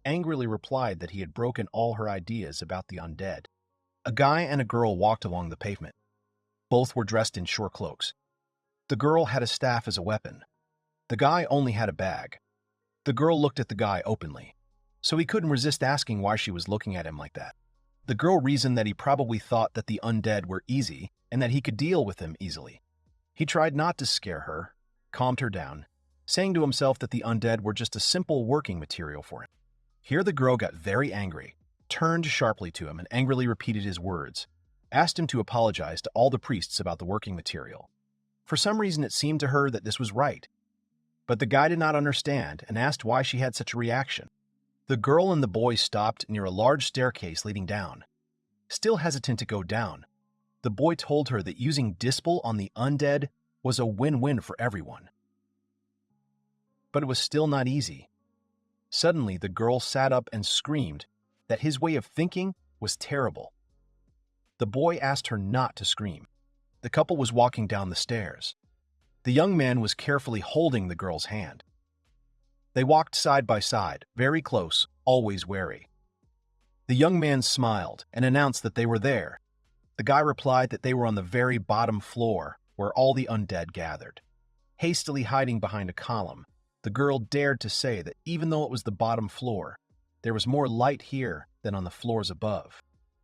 angrily replied that he had broken all her ideas about the undead. A guy and a girl walked along the pavement. Both were dressed in short cloaks. The girl had a staff as a weapon. The guy only had a bag. The girl looked at the guy openly, so he couldn't resist asking why she was looking at him like that. The girl reasoned that he probably thought that the undead were easy and that he could deal with them easily. He tried not to scare her, calmed her down, saying to himself that the undead were just a simple working material for him. Here the girl got very angry, turned sharply to him and angrily repeated his words, asked him to apologize to all the priests about the working material. For some reason, it seemed to her that this was right. But the guy did not understand and asked why she had such a reaction. The girl and the boy stopped near a large staircase leading down. Still hesitant to go down, the boy told her that using Dispel on the undead was a win-win for everyone. But it was still not easy. Suddenly, the girl sat up and screamed that his way of thinking was terrible. The boy asked her not to scream. The couple was walking down the stairs. The young man was carefully holding the girl's hand. They walked side by side, very close, always wary. The young man smiled and announced that they were there. The guy replied that they were on the very bottom floor, where all the undead gathered. Hastily hiding behind a column, the girl dared to say that even though it was the bottom floor, there was more light here than on the floors above.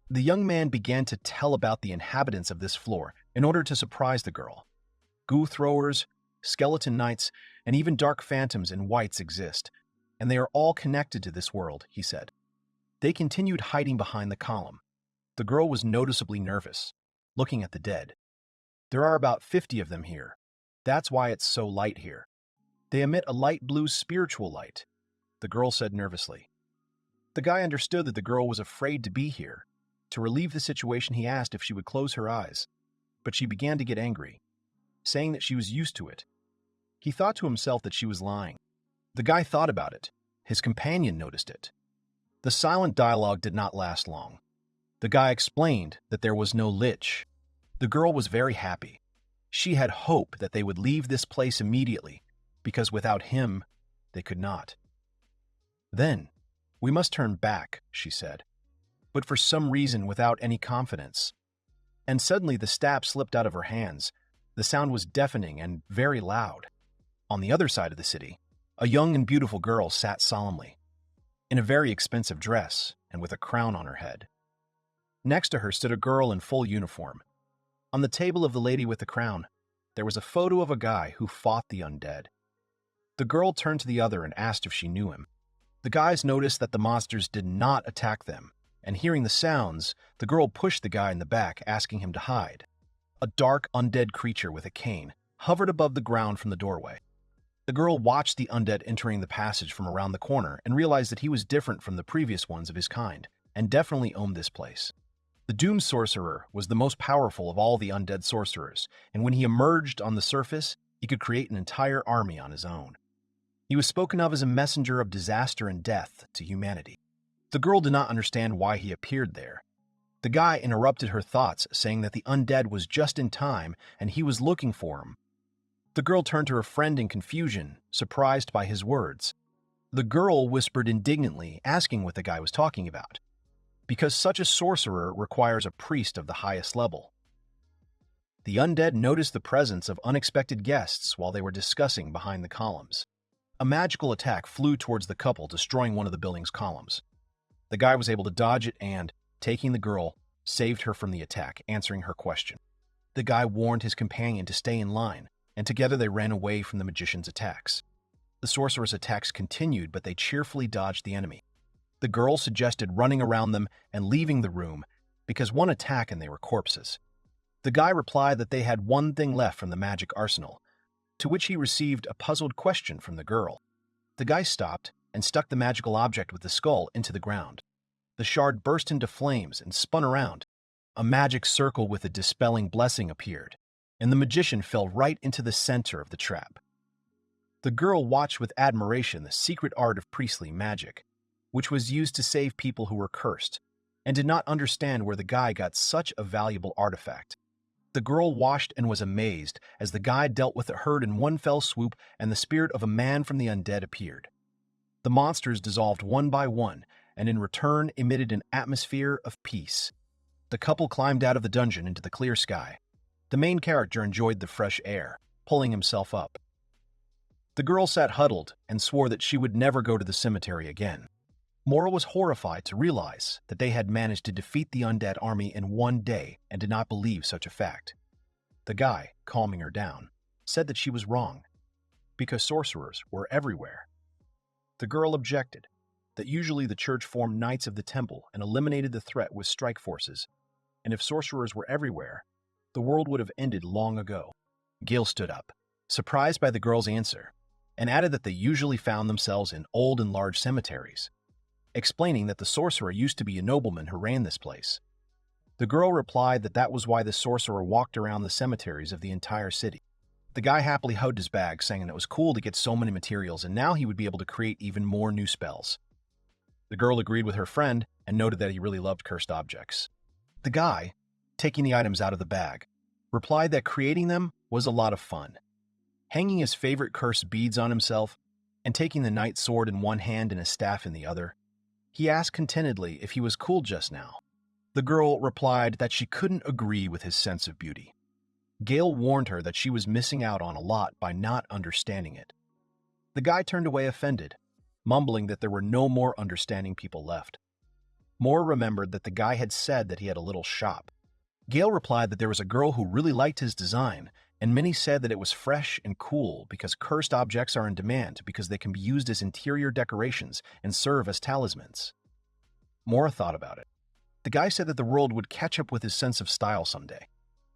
The young man began to tell about the inhabitants of this floor in order to surprise the girl. Goo throwers, skeleton knights, and even dark phantoms and wights exist, and they are all connected to this world, he said. They continued hiding behind the column. The girl was noticeably nervous, looking at the dead. There are about 50 of them here. That's why it's so light here. They emit a light blue spiritual light, the girl said nervously. The guy understood that the girl was afraid to be here. To relieve the situation, he asked if she would close her eyes, but she began to get angry, saying that she was used to it. He thought to himself that she was lying. The guy thought about it. His companion noticed it. The silent dialogue did not last long. The guy explained that there was no lich. The girl was very happy. She had hope that they would leave this place immediately, because without him, they could not. Then, we must turn back, she said, but for some reason without any confidence. And suddenly the staff slipped out of her hands. The sound was deafening and very loud. On the other side of the city, a young and beautiful girl sat solemnly, in a very expensive dress and with a crown on her head. Next to her stood a girl in full uniform. On the table of the lady with the crown, there was a photo of a guy who fought the undead. The girl turned to the other and asked if she knew him. The guys noticed that the monsters did not attack them, and hearing the sounds, the girl pushed the guy in the back, asking him to hide. A dark, undead creature with a cane hovered above the ground from the doorway. The girl watched the undead entering the passage from around the corner and realized that he was different from the previous ones of his kind, and definitely owned this place. The Doom Sorcerer was the most powerful of all the undead sorcerers, and when he emerged on the surface, he could create an entire army on his own. He was spoken of as a messenger of disaster and death to humanity. The girl did not understand why he appeared there. The guy interrupted her thoughts, saying that the undead was just in time and he was looking for him. The girl turned to her friend in confusion, surprised by his words. The girl whispered indignantly, asking what the guy was talking about, because such a sorcerer requires a priest of the highest level. The undead noticed the presence of unexpected guests while they were discussing behind the columns. A magical attack flew towards the couple, destroying one of the building's columns. The guy was able to dodge it and, taking the girl, saved her from the attack, answering her question. The guy warned his companion to stay in line, and together they ran away from the magician's attacks. The sorcerer's attacks continued, but they cheerfully dodged the enemy. The girl suggested running around them and leaving the room, because one attack and they were corpses. The guy replied that they had one thing left from the magic arsenal, to which he received a puzzled question from the girl. The guy stopped and stuck the magical object with the skull into the ground. The shard burst into flames and spun around. A magic circle with a dispelling blessing appeared, and the magician fell right into the center of the trap. The girl watched with admiration the secret art of priestly magic, which was used to save people who were cursed, and did not understand where the guy got such a valuable artifact. The girl watched and was amazed as the guy dealt with the herd in one fell swoop and the spirit of a man from the undead appeared. The monsters dissolved one by one and in return emitted an atmosphere of peace. The couple climbed out of the dungeon into the clear sky. The main character enjoyed the fresh air, pulling himself up. The girl sat huddled and swore that she would never go to the cemetery again. Mora was horrified to realize that they had managed to defeat the undead army in one day and did not believe such a fact. The guy, calming her down, said that she was wrong, because sorcerers were everywhere. The girl objected. that usually the church formed knights of the temple and eliminated the threat with strike forces, and if sorcerers were everywhere, the world would have ended long ago. Gale stood up, surprised by the girl's answer, and added that they usually found themselves in old and large cemeteries, explaining that the sorcerer used to be a nobleman who ran this place. The girl replied that that was why the sorcerer walked around the cemeteries of the entire city. The guy happily hugged his bag, saying that it was cool to get so many materials and now he would be able to create even more new spells. The girl agreed with her friend and noted that he really loved cursed objects. The guy, taking the items out of the bag, replied that creating them was a lot of fun. Hanging his favorite cursed beads on himself and taking the knight's sword in one hand and his staff in the other, he asked contentedly if he was cool just now. The girl replied that she couldn't agree with his sense of beauty. Gale warned her that she was missing out on a lot by not understanding it. The guy turned away offended, mumbling that there were no more understanding people left. Moore remembered that the guy had said that he had a little shop. Gale replied that there was a girl who really liked his design, and many said that it was fresh and cool because cursed objects are in demand because they can be used as interior decorations and serve as talismans. Moore thought about it. The guy said that the world would catch up with his sense of style someday.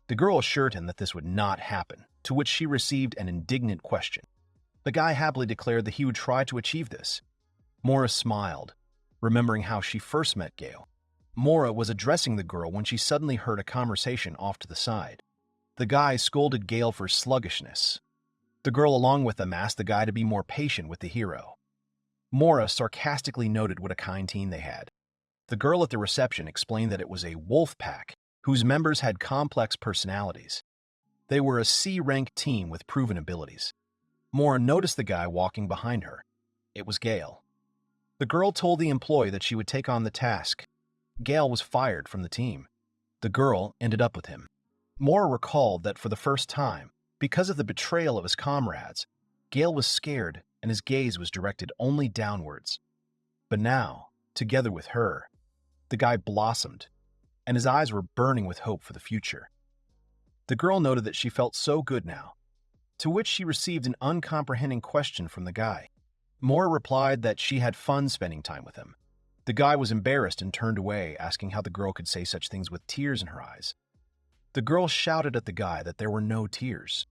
The girl assured him that this would not happen, to which she received an indignant question. The guy happily declared that he would try to achieve this. Mora smiled, remembering how she first met Gale. Mora was addressing the girl when she suddenly heard a conversation off to the side. The guy scolded Gale for sluggishness. The girl along with them asked the guy to be more patient with the hero. Mora sarcastically noted what a kind team they had. The girl at the reception explained that it was a wolf pack whose members had complex personalities. They were a C-rank team with proven abilities. Mora noticed the guy walking behind her. It was Gale. The girl told the employee that she would take on the task. Gale was fired from the team. The girl ended up with him. Mora recalled that for the first time, because of the betrayal of his comrades, Gale was scared and his gaze was directed only downwards. But now, together with her, the guy blossomed, and his eyes were burning with hope for the future. The girl noted that she felt so good now, to which she received an uncomprehending question from the guy. Mora replied that she had fun spending time with him. The guy was embarrassed and turned away, asking how the girl could say such things with tears in her eyes. The girl shouted at the guy that there were no tears.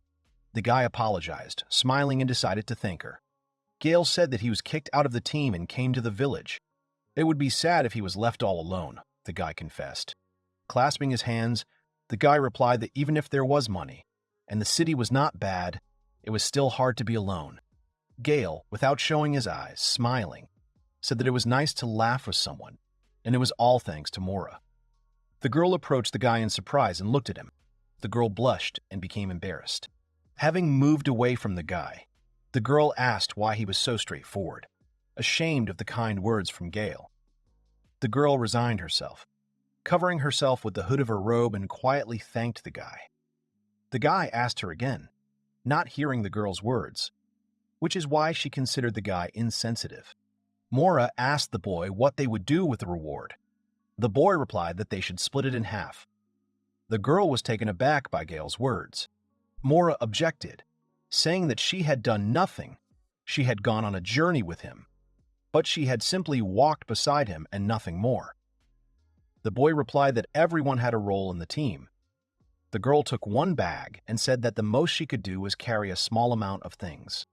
The guy apologized, smiling, and decided to thank her. Gale said that he was kicked out of the team and came to the village. It would be sad if he was left all alone, the guy confessed. Clasping his hands, the guy replied that even if there was money, and the city was not bad, it was still hard to be alone. Gale, without showing his eyes, smiling, said that it was nice to laugh with someone, and it was all thanks to Mora. The girl approached the guy in surprise and looked at him. The girl blushed and became embarrassed. Having moved away from the guy, the girl asked why he was so straightforward, ashamed of the kind words from Gale. The girl resigned herself, covering herself with the hood of her robe, and quietly thanked the guy. The guy asked her again, not hearing the girl's words, which is why she considered the guy insensitive. Mora asked the boy what they would do with the reward. The boy replied that they should split it in half. The girl was taken aback by Gale's words. Mora objected, saying that she had done nothing. She had gone on a journey with him, but she had simply walked beside him and nothing more. The boy replied that everyone had a role in the team. The girl took one bag and said that the most she could do was carry a small amount of things.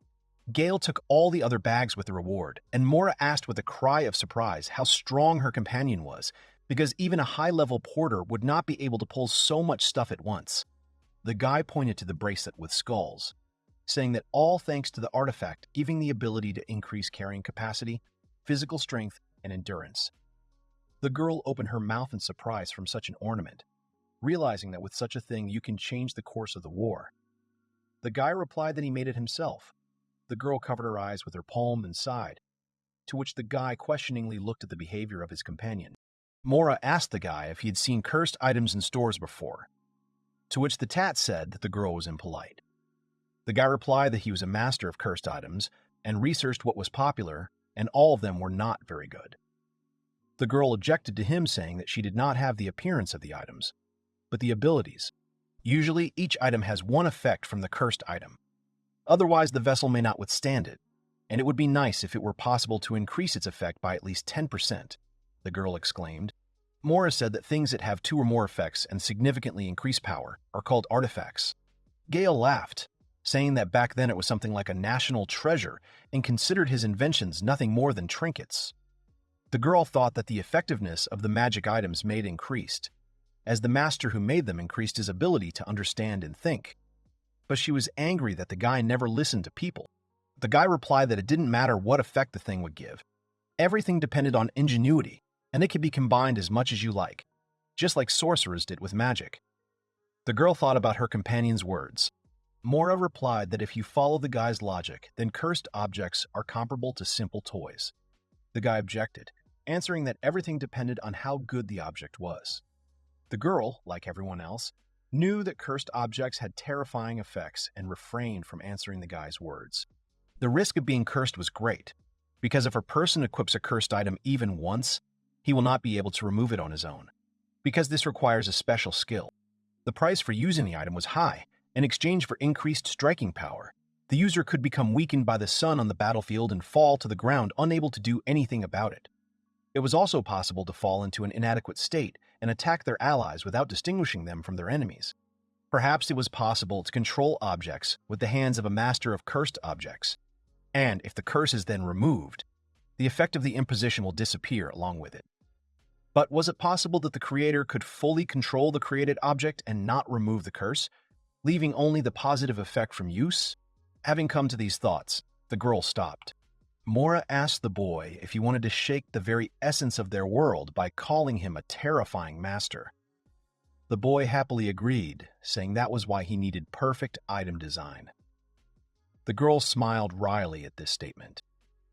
Gale took all the other bags with the reward, and Mora asked with a cry of surprise how strong her companion was, because even a high-level porter would not be able to pull so much stuff at once. The guy pointed to the bracelet with skulls, saying that all thanks to the artifact giving the ability to increase carrying capacity, physical strength, and endurance. The girl opened her mouth in surprise from such an ornament, realizing that with such a thing you can change the course of the war. The guy replied that he made it himself. The girl covered her eyes with her palm and sighed, to which the guy questioningly looked at the behavior of his companion. Mora asked the guy if he had seen cursed items in stores before, to which the tat said that the girl was impolite. The guy replied that he was a master of cursed items and researched what was popular, and all of them were not very good. The girl objected to him, saying that she did not have the appearance of the items, but the abilities. Usually, each item has one effect from the cursed item. Otherwise, the vessel may not withstand it. and it would be nice if it were possible to increase its effect by at least 10%, the girl exclaimed. Mora said that things that have 2 or more effects and significantly increase power are called artifacts. Gale laughed, saying that back then it was something like a national treasure and considered his inventions nothing more than trinkets. The girl thought that the effectiveness of the magic items made increased, as the master who made them increased his ability to understand and think. But she was angry that the guy never listened to people. The guy replied that it didn't matter what effect the thing would give. Everything depended on ingenuity, and it could be combined as much as you like, just like sorcerers did with magic. The girl thought about her companion's words. Mora replied that if you follow the guy's logic, then cursed objects are comparable to simple toys. The guy objected, answering that everything depended on how good the object was. The girl, like everyone else, knew that cursed objects had terrifying effects and refrained from answering the guy's words. The risk of being cursed was great, because if a person equips a cursed item even once, he will not be able to remove it on his own, because this requires a special skill. The price for using the item was high. In exchange for increased striking power, the user could become weakened by the sun on the battlefield and fall to the ground unable to do anything about it. It was also possible to fall into an inadequate state and attack their allies without distinguishing them from their enemies. Perhaps it was possible to control objects with the hands of a master of cursed objects, and if the curse is then removed, the effect of the imposition will disappear along with it. But was it possible that the creator could fully control the created object and not remove the curse, leaving only the positive effect from use? Having come to these thoughts, the girl stopped. Mora asked the boy if he wanted to shake the very essence of their world by calling him a terrifying master. The boy happily agreed, saying that was why he needed perfect item design. The girl smiled wryly at this statement.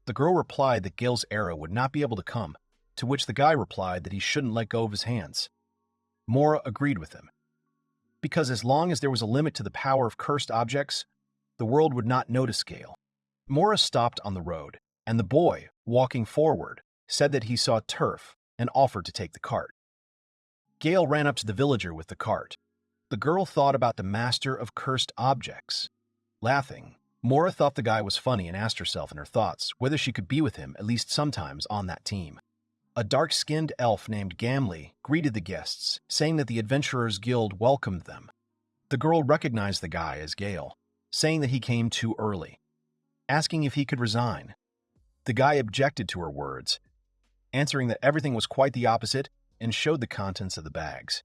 The girl replied that Gale's era would not be able to come, to which the guy replied that he shouldn't let go of his hands. Mora agreed with him, because as long as there was a limit to the power of cursed objects, the world would not notice Gale. Mora stopped on the road, and the boy, walking forward, said that he saw turf and offered to take the cart. Gale ran up to the villager with the cart. The girl thought about the master of cursed objects. Laughing, Mora thought the guy was funny and asked herself in her thoughts whether she could be with him at least sometimes on that team. A dark-skinned elf named Gale greeted the guests, saying that the Adventurers Guild welcomed them. The girl recognized the guy as Gale, saying that he came too early, asking if he could resign. The guy objected to her words, answering that everything was quite the opposite and showed the contents of the bags.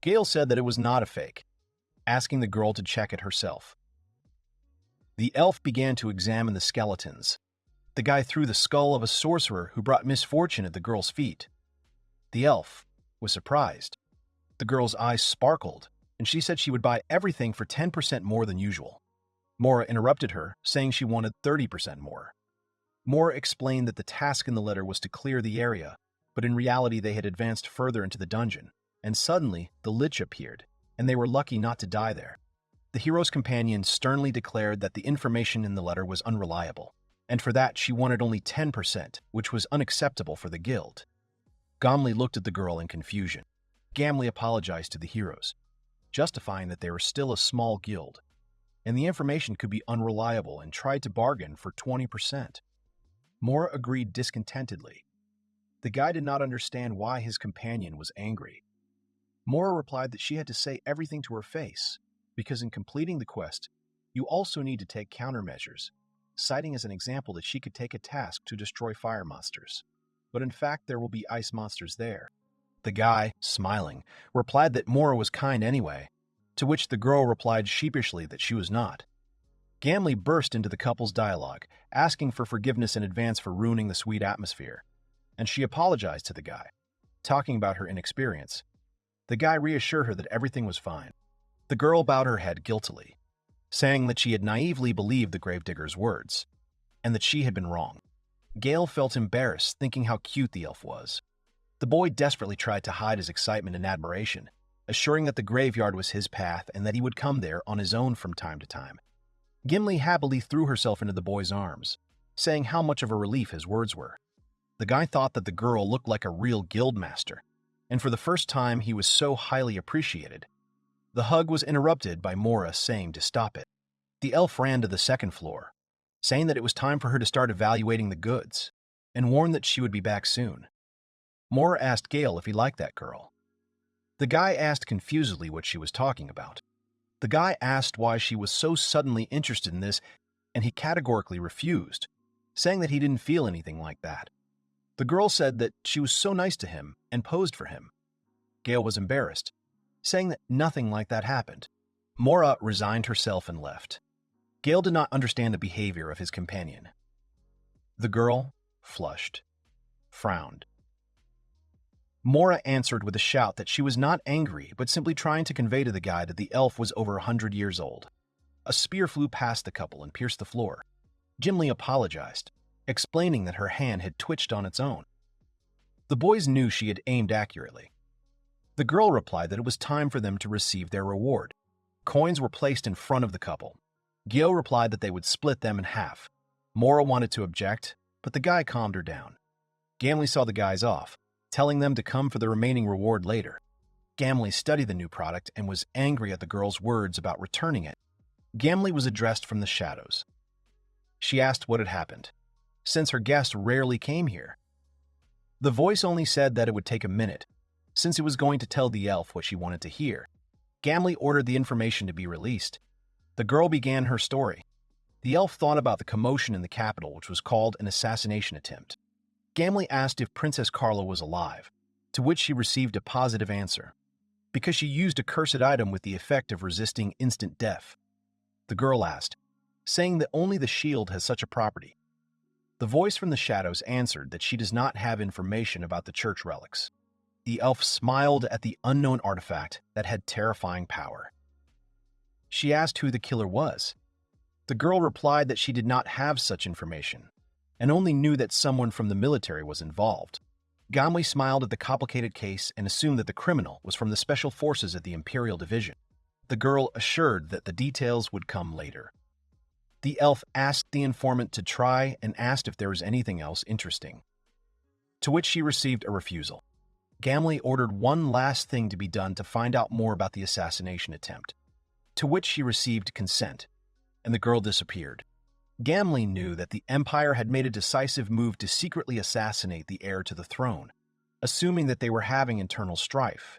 Gale said that it was not a fake, asking the girl to check it herself. The elf began to examine the skeletons. The guy threw the skull of a sorcerer who brought misfortune at the girl's feet. The elf was surprised. The girl's eyes sparkled, and she said she would buy everything for 10% more than usual. Mora interrupted her, saying she wanted 30% more. Mora explained that the task in the letter was to clear the area, but in reality they had advanced further into the dungeon, and suddenly the Lich appeared, and they were lucky not to die there. The hero's companion sternly declared that the information in the letter was unreliable, and for that she wanted only 10%, which was unacceptable for the guild. Gale looked at the girl in confusion. Gale apologized to the heroes, justifying that they were still a small guild, and the information could be unreliable, and tried to bargain for 20%. Mora agreed discontentedly. The guy did not understand why his companion was angry. Mora replied that she had to say everything to her face, because in completing the quest, you also need to take countermeasures, citing as an example that she could take a task to destroy fire monsters. But in fact, there will be ice monsters there. The guy, smiling, replied that Mora was kind anyway, to which the girl replied sheepishly that she was not. Gale burst into the couple's dialogue, asking for forgiveness in advance for ruining the sweet atmosphere, and she apologized to the guy, talking about her inexperience. The guy reassured her that everything was fine. The girl bowed her head guiltily, saying that she had naively believed the gravedigger's words, and that she had been wrong. Gale felt embarrassed, thinking how cute the elf was. The boy desperately tried to hide his excitement and admiration, assuring that the graveyard was his path and that he would come there on his own from time to time. Gimli happily threw herself into the boy's arms, saying how much of a relief his words were. The guy thought that the girl looked like a real guild master, and for the first time he was so highly appreciated. The hug was interrupted by Mora saying to stop it. The elf ran to the second floor, saying that it was time for her to start evaluating the goods, and warned that she would be back soon. Mora asked Gale if he liked that girl. The guy asked confusedly what she was talking about. The guy asked why she was so suddenly interested in this, and he categorically refused, saying that he didn't feel anything like that. The girl said that she was so nice to him and posed for him. Gale was embarrassed, saying that nothing like that happened. Mora resigned herself and left. Gale did not understand the behavior of his companion. The girl flushed, frowned. Mora answered with a shout that she was not angry, but simply trying to convey to the guy that the elf was over 100 years old. A spear flew past the couple and pierced the floor. Gimli apologized, explaining that her hand had twitched on its own. The boys knew she had aimed accurately. The girl replied that it was time for them to receive their reward. Coins were placed in front of the couple. Gale replied that they would split them in half. Mora wanted to object, but the guy calmed her down. Gimli saw the guys off, telling them to come for the remaining reward later. Gimli studied the new product and was angry at the girl's words about returning it. Gimli was addressed from the shadows. She asked what had happened, since her guest rarely came here. The voice only said that it would take a minute, since it was going to tell the elf what she wanted to hear. Gimli ordered the information to be released. The girl began her story. The elf thought about the commotion in the capital, which was called an assassination attempt. Gimli asked if Princess Carla was alive, to which she received a positive answer, because she used a cursed item with the effect of resisting instant death. The girl asked, saying that only the shield has such a property. The voice from the shadows answered that she does not have information about the church relics. The elf smiled at the unknown artifact that had terrifying power. She asked who the killer was. The girl replied that she did not have such information, and only knew that someone from the military was involved. Gimli smiled at the complicated case and assumed that the criminal was from the special forces of the Imperial Division. The girl assured that the details would come later. The elf asked the informant to try and asked if there was anything else interesting, to which she received a refusal. Gimli ordered one last thing to be done to find out more about the assassination attempt, to which she received consent, and the girl disappeared. Gimli knew that the Empire had made a decisive move to secretly assassinate the heir to the throne, assuming that they were having internal strife.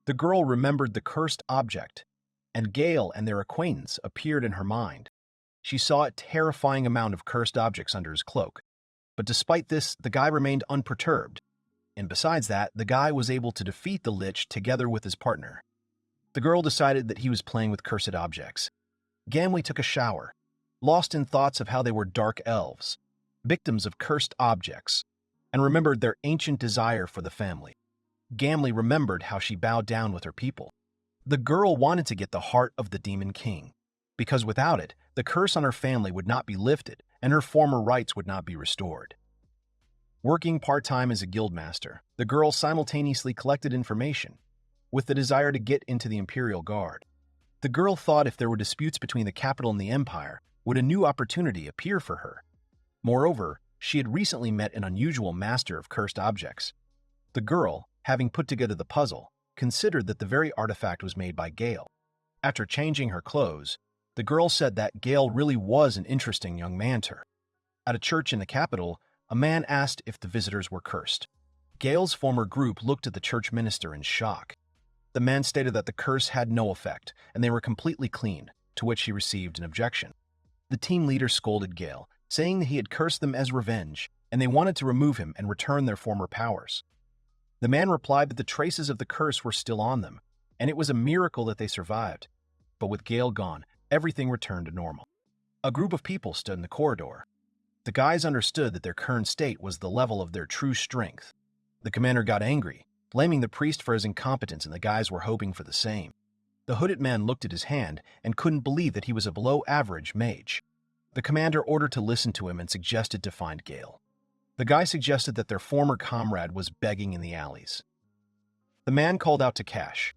The girl remembered the cursed object, and Gale and their acquaintance appeared in her mind. She saw a terrifying amount of cursed objects under his cloak, but despite this, the guy remained unperturbed, and besides that, the guy was able to defeat the Lich together with his partner. The girl decided that he was playing with cursed objects. Gimli took a shower, lost in thoughts of how they were dark elves, victims of cursed objects, and remembered their ancient desire for the family. Gimli remembered how she bowed down with her people. The girl wanted to get the heart of the Demon King, because without it, the curse on her family would not be lifted and her former rights would not be restored. Working part-time as a guildmaster, the girl simultaneously collected information, with the desire to get into the Imperial Guard. The girl thought if there were disputes between the capital and the Empire, would a new opportunity appear for her. Moreover, she had recently met an unusual master of cursed objects. The girl, having put together the puzzle, considered that the very artifact was made by Gale. After changing her clothes, the girl said that Gale really was an interesting young man to her. At a church in the capital, a man asked if the visitors were cursed. Gale's former group looked at the church minister in shock. The man stated that the curse had no effect, and they were completely clean, to which he received an objection. The team leader scolded Gale, saying that he had cursed them as revenge, and they wanted to remove him and return their former powers. The man replied that the traces of the curse were still on them, and it was a miracle that they survived. But with Gale gone, everything returned to normal. A group of people stood in the corridor. The guys understood that their current state was the level of their true strength. The commander got angry, blaming the priest for his incompetence, and the guys were hoping for the same. The hooded man looked at his hand and couldn't believe that he was a below-average mage. The commander ordered to listen to him and suggested to find Gale. The guy suggested that their former comrade was begging in the alleys. The man called out to Cash.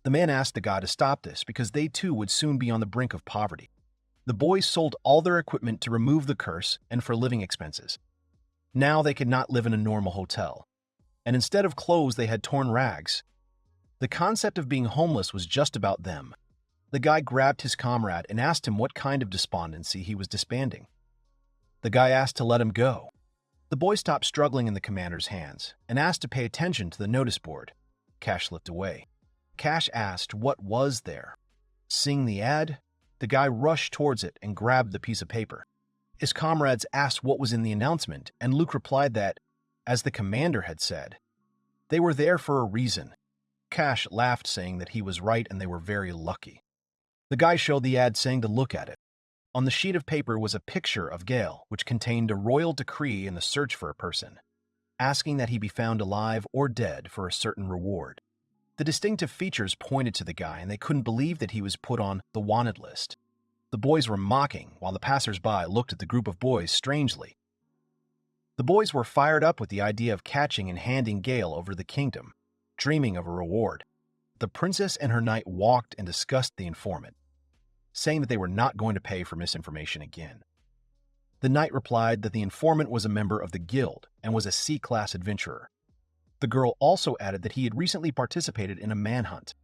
The man asked the guy to stop this because they too would soon be on the brink of poverty. The boys sold all their equipment to remove the curse and for living expenses. Now they could not live in a normal hotel, and instead of clothes they had torn rags. The concept of being homeless was just about them. The guy grabbed his comrade and asked him what kind of despondency he was disbanding. The guy asked to let him go. The boy stopped struggling in the commander's hands and asked to pay attention to the notice board. Cash looked away. Cash asked what was there. Seeing the ad, the guy rushed towards it and grabbed the piece of paper. His comrades asked what was in the announcement, and Luke replied that, as the commander had said, they were there for a reason. Cash laughed, saying that he was right and they were very lucky. The guy showed the ad, saying to look at it. On the sheet of paper was a picture of Gale, which contained a royal decree in the search for a person, asking that he be found alive or dead for a certain reward. The distinctive features pointed to the guy, and they couldn't believe that he was put on the wanted list. The boys were mocking, while the passers-by looked at the group of boys strangely. The boys were fired up with the idea of catching and handing Gale over the kingdom, dreaming of a reward. The princess and her knight walked and discussed the informant, saying that they were not going to pay for misinformation again. The knight replied that the informant was a member of the guild and was a C-class adventurer. The girl also added that he had recently participated in a manhunt.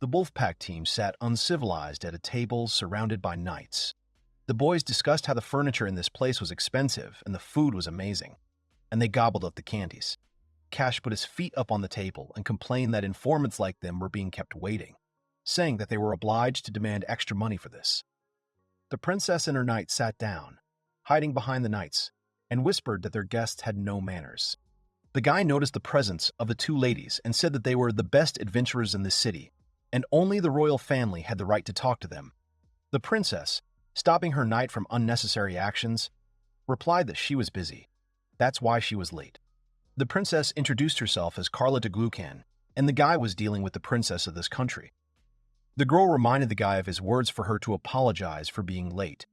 The Wolfpack team sat uncivilized at a table surrounded by knights. The boys discussed how the furniture in this place was expensive and the food was amazing, and they gobbled up the candies. Cash put his feet up on the table and complained that informants like them were being kept waiting, saying that they were obliged to demand extra money for this. The princess and her knight sat down, hiding behind the knights, and whispered that their guests had no manners. The guy noticed the presence of the two ladies and said that they were the best adventurers in the city, and only the royal family had the right to talk to them. The princess, stopping her knight from unnecessary actions, replied that she was busy. That's why she was late. The princess introduced herself as Carla de Glucan, and the guy was dealing with the princess of this country. The girl reminded the guy of his words for her to apologize for being late,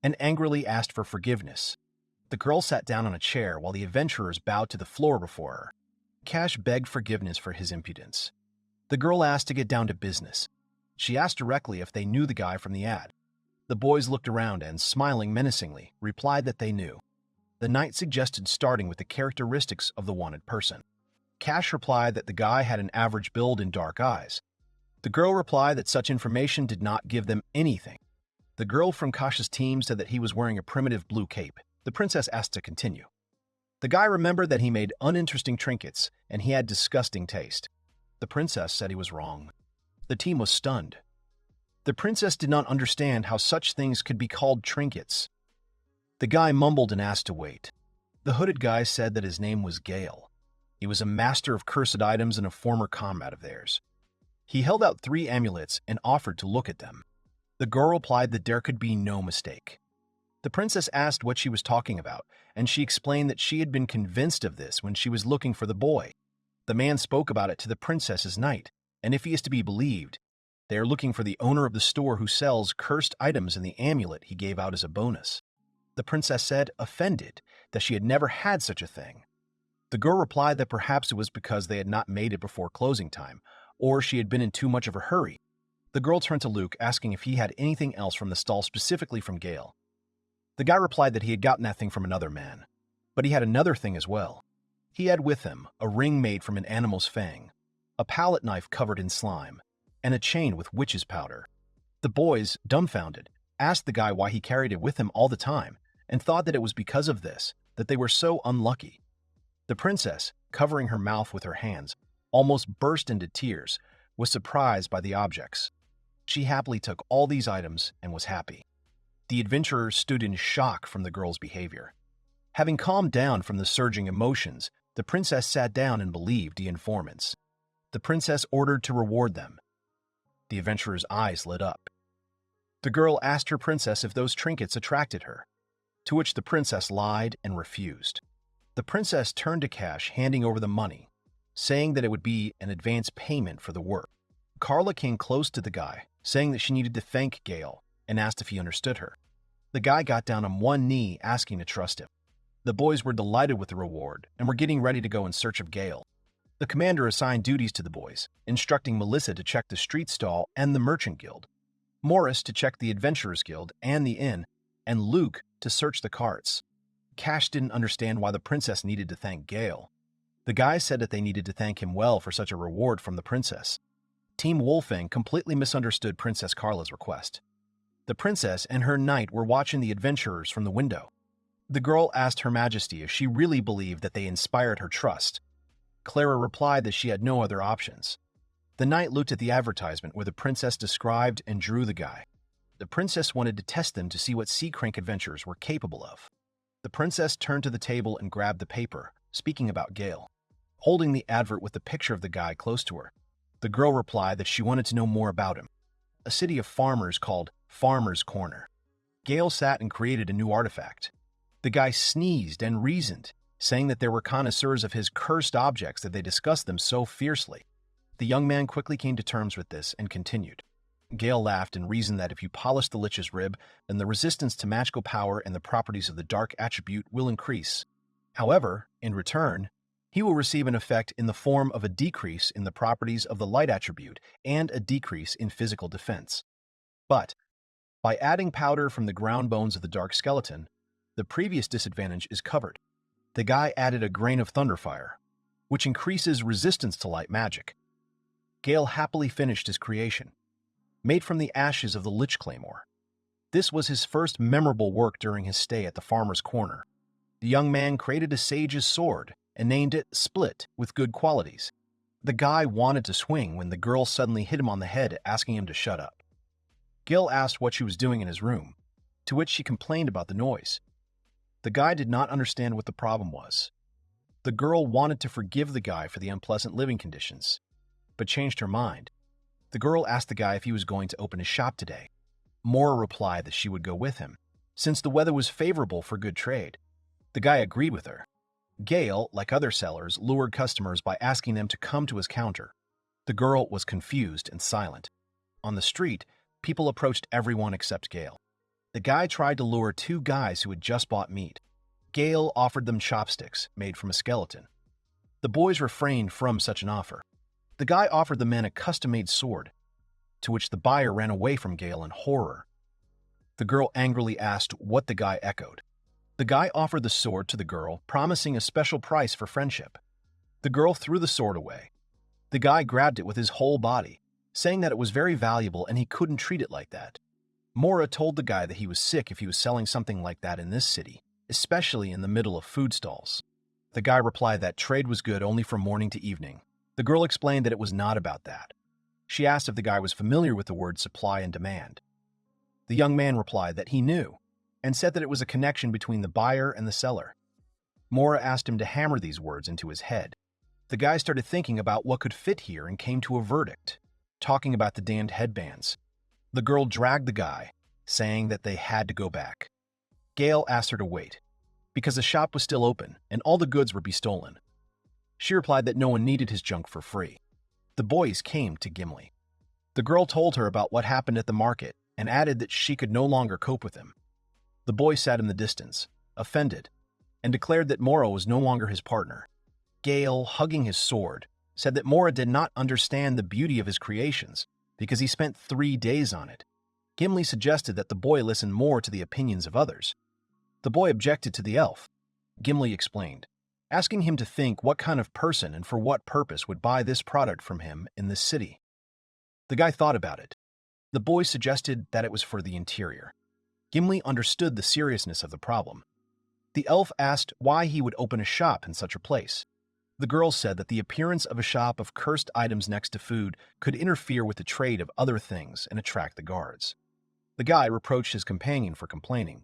and angrily asked for forgiveness. The girl sat down on a chair while the adventurers bowed to the floor before her. Cash begged forgiveness for his impudence. The girl asked to get down to business. She asked directly if they knew the guy from the ad. The boys looked around and, smiling menacingly, replied that they knew. The knight suggested starting with the characteristics of the wanted person. Cash replied that the guy had an average build and dark eyes. The girl replied that such information did not give them anything. The girl from Cash's team said that he was wearing a primitive blue cape. The princess asked to continue. The guy remembered that he made uninteresting trinkets and he had disgusting taste. The princess said he was wrong. The team was stunned. The princess did not understand how such things could be called trinkets. The guy mumbled and asked to wait. The hooded guy said that his name was Gale. He was a master of cursed items and a former comrade of theirs. He held out 3 amulets and offered to look at them. The girl replied that there could be no mistake. The princess asked what she was talking about, and she explained that she had been convinced of this when she was looking for the boy. The man spoke about it to the princess's knight, and if he is to be believed, they are looking for the owner of the store who sells cursed items and the amulet he gave out as a bonus. The princess said, offended, that she had never had such a thing. The girl replied that perhaps it was because they had not made it before closing time, or she had been in too much of a hurry. The girl turned to Luke, asking if he had anything else from the stall, specifically from Gale. The guy replied that he had gotten that thing from another man, but he had another thing as well. He had with him a ring made from an animal's fang, a palette knife covered in slime, and a chain with witch's powder. The boys, dumbfounded, asked the guy why he carried it with him all the time, and thought that it was because of this that they were so unlucky. The princess, covering her mouth with her hands, almost burst into tears, was surprised by the objects. She happily took all these items and was happy. The adventurers stood in shock from the girl's behavior. Having calmed down from the surging emotions, the princess sat down and believed the informants. The princess ordered to reward them. The adventurer's eyes lit up. The girl asked her princess if those trinkets attracted her, to which the princess lied and refused. The princess turned to Cash, handing over the money, saying that it would be an advance payment for the work. Carla came close to the guy, saying that she needed to thank Gale, and asked if he understood her. The guy got down on one knee, asking to trust him. The boys were delighted with the reward and were getting ready to go in search of Gale. The commander assigned duties to the boys, instructing Melissa to check the street stall and the merchant guild, Morris to check the adventurers guild and the inn, and Luke to search the carts. Cash didn't understand why the princess needed to thank Gale. The guy said that they needed to thank him well for such a reward from the princess. Team Wolfang completely misunderstood Princess Carla's request. The princess and her knight were watching the adventurers from the window. The girl asked Her Majesty if she really believed that they inspired her trust. Clara replied that she had no other options. The knight looked at the advertisement where the princess described and drew the guy. The princess wanted to test them to see what sea crank adventurers were capable of. The princess turned to the table and grabbed the paper, speaking about Gale, holding the advert with the picture of the guy close to her. The girl replied that she wanted to know more about him. A city of farmers called Farmer's Corner. Gale sat and created a new artifact. The guy sneezed and reasoned, saying that there were connoisseurs of his cursed objects that they discussed them so fiercely. The young man quickly came to terms with this and continued. Gale laughed and reasoned that if you polish the lich's rib, then the resistance to magical power and the properties of the dark attribute will increase. However, in return, he will receive an effect in the form of a decrease in the properties of the light attribute and a decrease in physical defense. But, by adding powder from the ground bones of the dark skeleton, the previous disadvantage is covered. The guy added a grain of thunderfire, which increases resistance to light magic. Gale happily finished his creation, made from the ashes of the Lich Claymore. This was his first memorable work during his stay at the Farmer's Corner. The young man created a sage's sword and named it Split, with good qualities. The guy wanted to swing when the girl suddenly hit him on the head, asking him to shut up. Gale asked what she was doing in his room, to which she complained about the noise. The guy did not understand what the problem was. The girl wanted to forgive the guy for the unpleasant living conditions, but changed her mind. The girl asked the guy if he was going to open his shop today. Mora replied that she would go with him, since the weather was favorable for good trade. The guy agreed with her. Gale, like other sellers, lured customers by asking them to come to his counter. The girl was confused and silent. On the street, people approached everyone except Gale. The guy tried to lure two guys who had just bought meat. Gale offered them chopsticks made from a skeleton. The boys refrained from such an offer. The guy offered the men a custom-made sword, to which the buyer ran away from Gale in horror. The girl angrily asked what the guy echoed. The guy offered the sword to the girl, promising a special price for friendship. The girl threw the sword away. The guy grabbed it with his whole body, saying that it was very valuable and he couldn't treat it like that. Mora told the guy that he was sick if he was selling something like that in this city, especially in the middle of food stalls. The guy replied that trade was good only from morning to evening. The girl explained that it was not about that. She asked if the guy was familiar with the word supply and demand. The young man replied that he knew, and said that it was a connection between the buyer and the seller. Mora asked him to hammer these words into his head. The guy started thinking about what could fit here and came to a verdict, talking about the damned headbands. The girl dragged the guy, saying that they had to go back. Gale asked her to wait, because the shop was still open and all the goods would be stolen. She replied that no one needed his junk for free. The boys came to Gimli. The girl told her about what happened at the market and added that she could no longer cope with him. The boy sat in the distance, offended, and declared that Mora was no longer his partner. Gale, hugging his sword, said that Mora did not understand the beauty of his creations because he spent 3 days on it. Gimli suggested that the boy listen more to the opinions of others. The boy objected to the elf. Gimli explained, asking him to think what kind of person and for what purpose would buy this product from him in this city. The guy thought about it. The boy suggested that it was for the interior. Gimli understood the seriousness of the problem. The elf asked why he would open a shop in such a place. The girl said that the appearance of a shop of cursed items next to food could interfere with the trade of other things and attract the guards. The guy reproached his companion for complaining.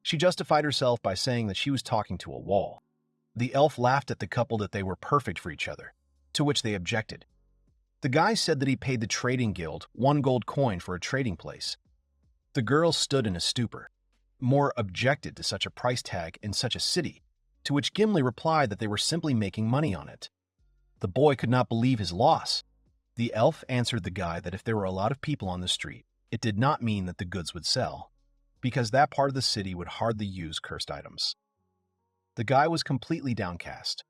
She justified herself by saying that she was talking to a wall. The elf laughed at the couple that they were perfect for each other, to which they objected. The guy said that he paid the trading guild 1 gold coin for a trading place. The girl stood in a stupor. Mora objected to such a price tag in such a city, to which Gimli replied that they were simply making money on it. The boy could not believe his loss. The elf answered the guy that if there were a lot of people on the street, it did not mean that the goods would sell, because that part of the city would hardly use cursed items. The guy was completely downcast.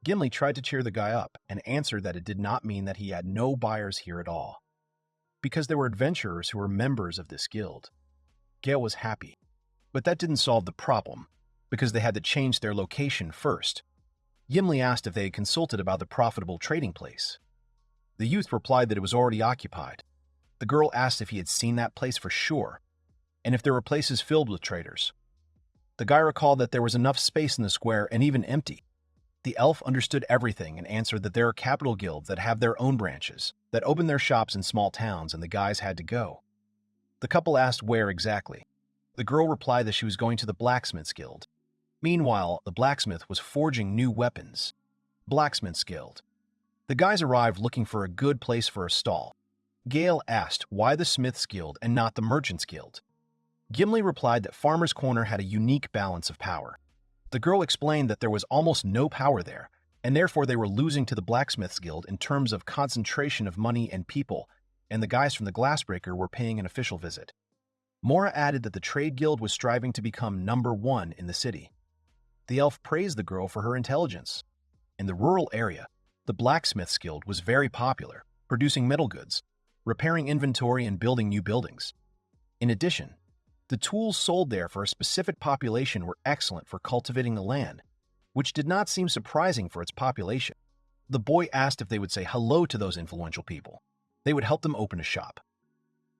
Gimli tried to cheer the guy up and answered that it did not mean that he had no buyers here at all, because there were adventurers who were members of this guild. Gale was happy, but that didn't solve the problem, because they had to change their location first. Gimli asked if they had consulted about the profitable trading place. The youth replied that it was already occupied. The girl asked if he had seen that place for sure, and if there were places filled with traders. The guy recalled that there was enough space in the square and even empty. The elf understood everything and answered that there are capital guilds that have their own branches, that open their shops in small towns, and the guys had to go. The couple asked where exactly. The girl replied that she was going to the blacksmith's guild. Meanwhile, the blacksmith was forging new weapons. Blacksmith's guild. The guys arrived looking for a good place for a stall. Gale asked why the Smith's Guild and not the Merchant's Guild. Gimli replied that Farmer's Corner had a unique balance of power. The girl explained that there was almost no power there, and therefore they were losing to the Blacksmith's Guild in terms of concentration of money and people, and the guys from the Glassbreaker were paying an official visit. Mora added that the Trade Guild was striving to become #1 in the city. The elf praised the girl for her intelligence. In the rural area, the Blacksmith's Guild was very popular, producing metal goods, repairing inventory, and building new buildings. In addition, the tools sold there for a specific population were excellent for cultivating the land, which did not seem surprising for its population. The boy asked if they would say hello to those influential people. They would help them open a shop.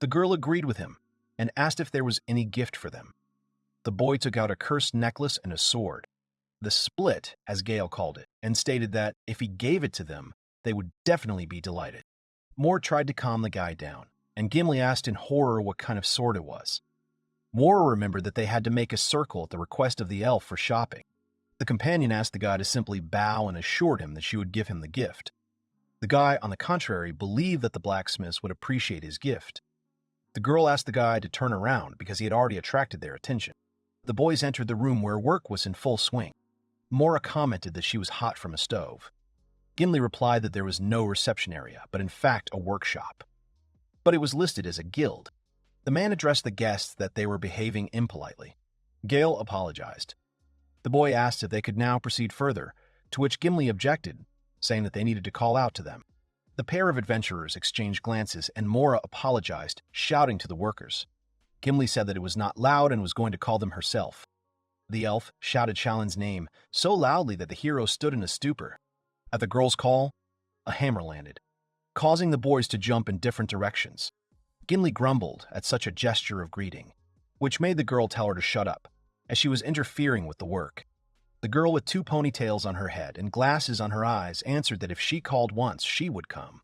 The girl agreed with him and asked if there was any gift for them. The boy took out a cursed necklace and a sword, the split, as Gale called it, and stated that if he gave it to them, they would definitely be delighted. Moore tried to calm the guy down, and Gimli asked in horror what kind of sword it was. Moore remembered that they had to make a circle at the request of the elf for shopping. The companion asked the guy to simply bow and assured him that she would give him the gift. The guy, on the contrary, believed that the blacksmiths would appreciate his gift. The girl asked the guy to turn around because he had already attracted their attention. The boys entered the room where work was in full swing. Mora commented that she was hot from a stove. Gimli replied that there was no reception area, but in fact a workshop. But it was listed as a guild. The man addressed the guests that they were behaving impolitely. Gale apologized. The boy asked if they could now proceed further, to which Gimli objected, saying that they needed to call out to them. The pair of adventurers exchanged glances, and Mora apologized, shouting to the workers. Gimli said that it was not loud and was going to call them herself. The elf shouted Shalin's name so loudly that the hero stood in a stupor. At the girl's call, a hammer landed, causing the boys to jump in different directions. Gimli grumbled at such a gesture of greeting, which made the girl tell her to shut up, as she was interfering with the work. The girl with 2 ponytails on her head and glasses on her eyes answered that if she called once, she would come.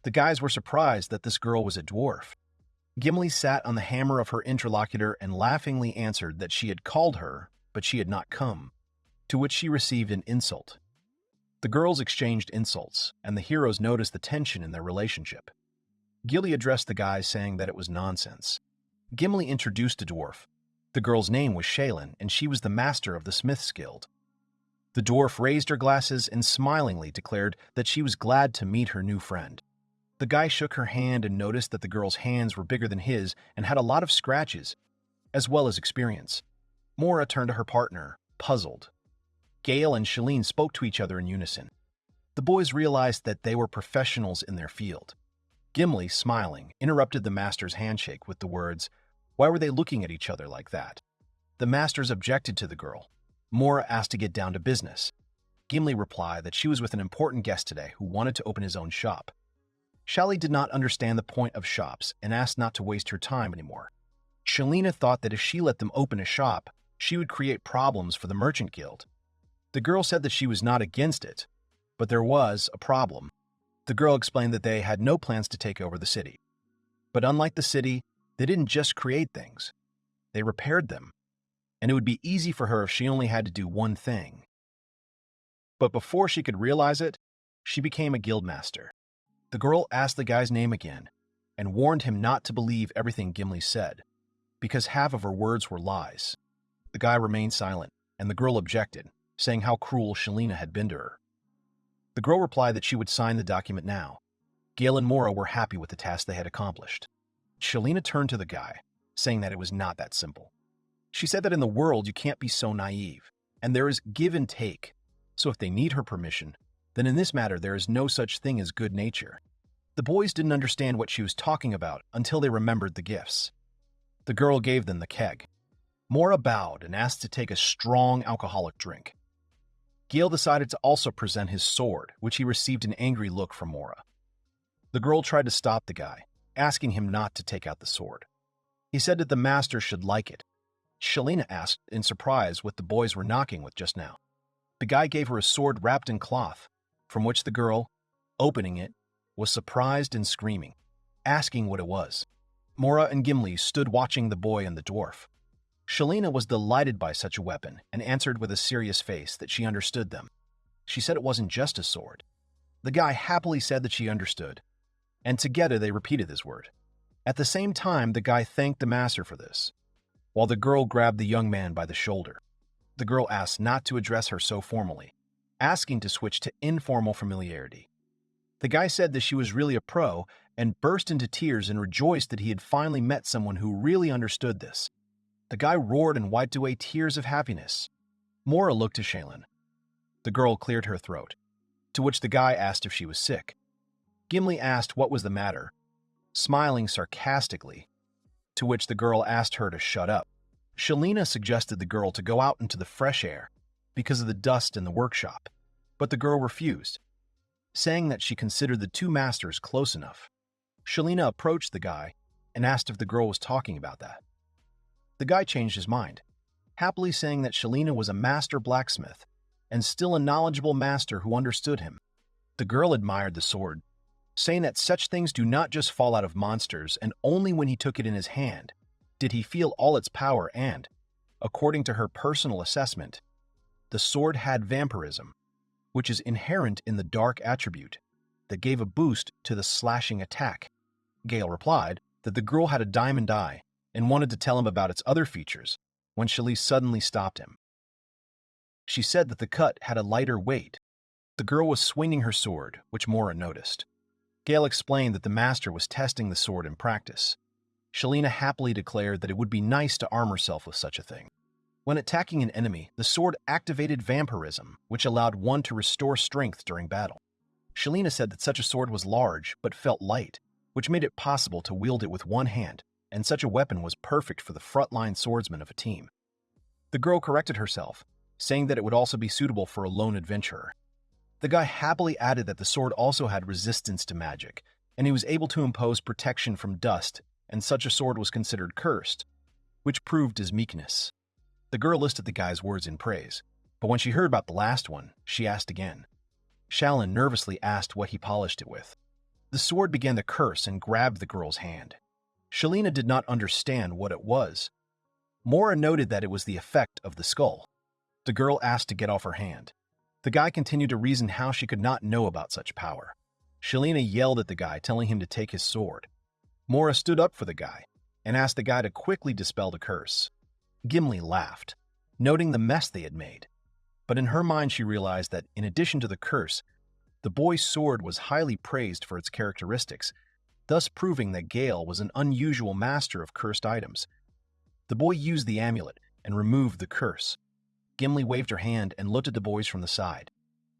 The guys were surprised that this girl was a dwarf. Gimli sat on the hammer of her interlocutor and laughingly answered that she had called her, but she had not come, to which she received an insult. The girls exchanged insults, and the heroes noticed the tension in their relationship. Gilly addressed the guys, saying that it was nonsense. Gimli introduced a dwarf. The girl's name was Shaylin, and she was the master of the Smith's Guild. The dwarf raised her glasses and smilingly declared that she was glad to meet her new friend. The guy shook her hand and noticed that the girl's hands were bigger than his and had a lot of scratches, as well as experience. Mora turned to her partner, puzzled. Gale and Shaleen spoke to each other in unison. The boys realized that they were professionals in their field. Gimli, smiling, interrupted the master's handshake with the words, "Why were they looking at each other like that?" The masters objected to the girl. Mora asked to get down to business. Gimli replied that she was with an important guest today who wanted to open his own shop. Shali did not understand the point of shops and asked not to waste her time anymore. Shalina thought that if she let them open a shop, she would create problems for the Merchant Guild. The girl said that she was not against it, but there was a problem. The girl explained that they had no plans to take over the city. But unlike the city, they didn't just create things. They repaired them. And it would be easy for her if she only had to do one thing. But before she could realize it, she became a guildmaster. The girl asked the guy's name again and warned him not to believe everything Gimli said, because half of her words were lies. The guy remained silent, and the girl objected, saying how cruel Shalina had been to her. The girl replied that she would sign the document now. Gale and Mora were happy with the task they had accomplished. Shalina turned to the guy, saying that it was not that simple. She said that in the world you can't be so naive, and there is give and take, so if they need her permission, then in this matter there is no such thing as good nature. The boys didn't understand what she was talking about until they remembered the gifts. The girl gave them the keg. Mora bowed and asked to take a strong alcoholic drink. Gale decided to also present his sword, which he received an angry look from Mora. The girl tried to stop the guy, asking him not to take out the sword. He said that the master should like it. Shalina asked in surprise what the boys were knocking with just now. The guy gave her a sword wrapped in cloth, from which the girl, opening it, was surprised and screaming, asking what it was. Mora and Gimli stood watching the boy and the dwarf. Shalina was delighted by such a weapon and answered with a serious face that she understood them. She said it wasn't just a sword. The guy happily said that she understood, and together they repeated this word. At the same time, the guy thanked the master for this, while the girl grabbed the young man by the shoulder. The girl asked not to address her so formally, asking to switch to informal familiarity. The guy said that she was really a pro and burst into tears and rejoiced that he had finally met someone who really understood this. The guy roared and wiped away tears of happiness. Mora looked to Shaylin. The girl cleared her throat, to which the guy asked if she was sick. Gimli asked what was the matter, smiling sarcastically, to which the girl asked her to shut up. Shalina suggested the girl to go out into the fresh air because of the dust in the workshop, but the girl refused, saying that she considered the two masters close enough. Shalina approached the guy and asked if the girl was talking about that. The guy changed his mind, happily saying that Shalina was a master blacksmith and still a knowledgeable master who understood him. The girl admired the sword, saying that such things do not just fall out of monsters, and only when he took it in his hand did he feel all its power and, according to her personal assessment, the sword had vampirism, which is inherent in the dark attribute that gave a boost to the slashing attack. Gale replied that the girl had a diamond eye and wanted to tell him about its other features when Shali suddenly stopped him. She said that the cut had a lighter weight. The girl was swinging her sword, which Mora noticed. Gale explained that the master was testing the sword in practice. Shalina happily declared that it would be nice to arm herself with such a thing. When attacking an enemy, the sword activated vampirism, which allowed one to restore strength during battle. Shalina said that such a sword was large but felt light, which made it possible to wield it with one hand, and such a weapon was perfect for the frontline swordsman of a team. The girl corrected herself, saying that it would also be suitable for a lone adventurer. The guy happily added that the sword also had resistance to magic, and he was able to impose protection from dust, and such a sword was considered cursed, which proved his meekness. The girl listed the guy's words in praise, but when she heard about the last one, she asked again. Shalin nervously asked what he polished it with. The sword began to curse and grabbed the girl's hand. Shalina did not understand what it was. Mora noted that it was the effect of the skull. The girl asked to get off her hand. The guy continued to reason how she could not know about such power. Shalina yelled at the guy, telling him to take his sword. Mora stood up for the guy and asked the guy to quickly dispel the curse. Gimli laughed, noting the mess they had made. But in her mind she realized that, in addition to the curse, the boy's sword was highly praised for its characteristics, thus proving that Gale was an unusual master of cursed items. The boy used the amulet and removed the curse. Gimli waved her hand and looked at the boys from the side.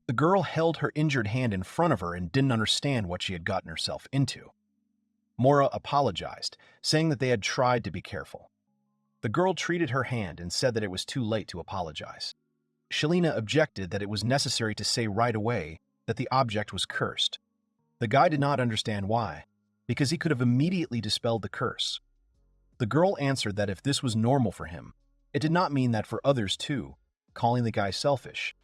The girl held her injured hand in front of her and didn't understand what she had gotten herself into. Mora apologized, saying that they had tried to be careful. The girl treated her hand and said that it was too late to apologize. Shalina objected that it was necessary to say right away that the object was cursed. The guy did not understand why, because he could have immediately dispelled the curse. The girl answered that if this was normal for him, it did not mean that for others too, calling the guy selfish.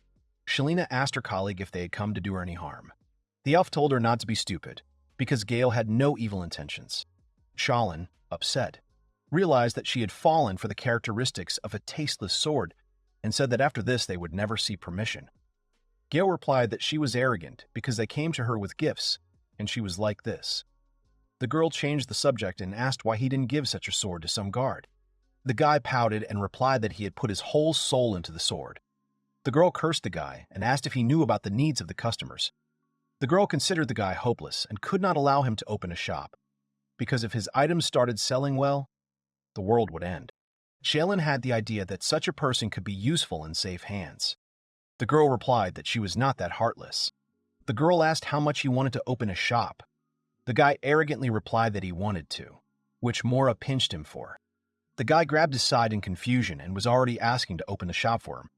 Shalina asked her colleague if they had come to do her any harm. The elf told her not to be stupid, because Gale had no evil intentions. Shalin, upset, realized that she had fallen for the characteristics of a tasteless sword and said that after this they would never see permission. Gale replied that she was arrogant because they came to her with gifts, and she was like this. The girl changed the subject and asked why he didn't give such a sword to some guard. The guy pouted and replied that he had put his whole soul into the sword. The girl cursed the guy and asked if he knew about the needs of the customers. The girl considered the guy hopeless and could not allow him to open a shop, because if his items started selling well, the world would end. Shaylin had the idea that such a person could be useful in safe hands. The girl replied that she was not that heartless. The girl asked how much he wanted to open a shop. The guy arrogantly replied that he wanted to, which Mora pinched him for. The guy grabbed his side in confusion and was already asking to open the shop for him.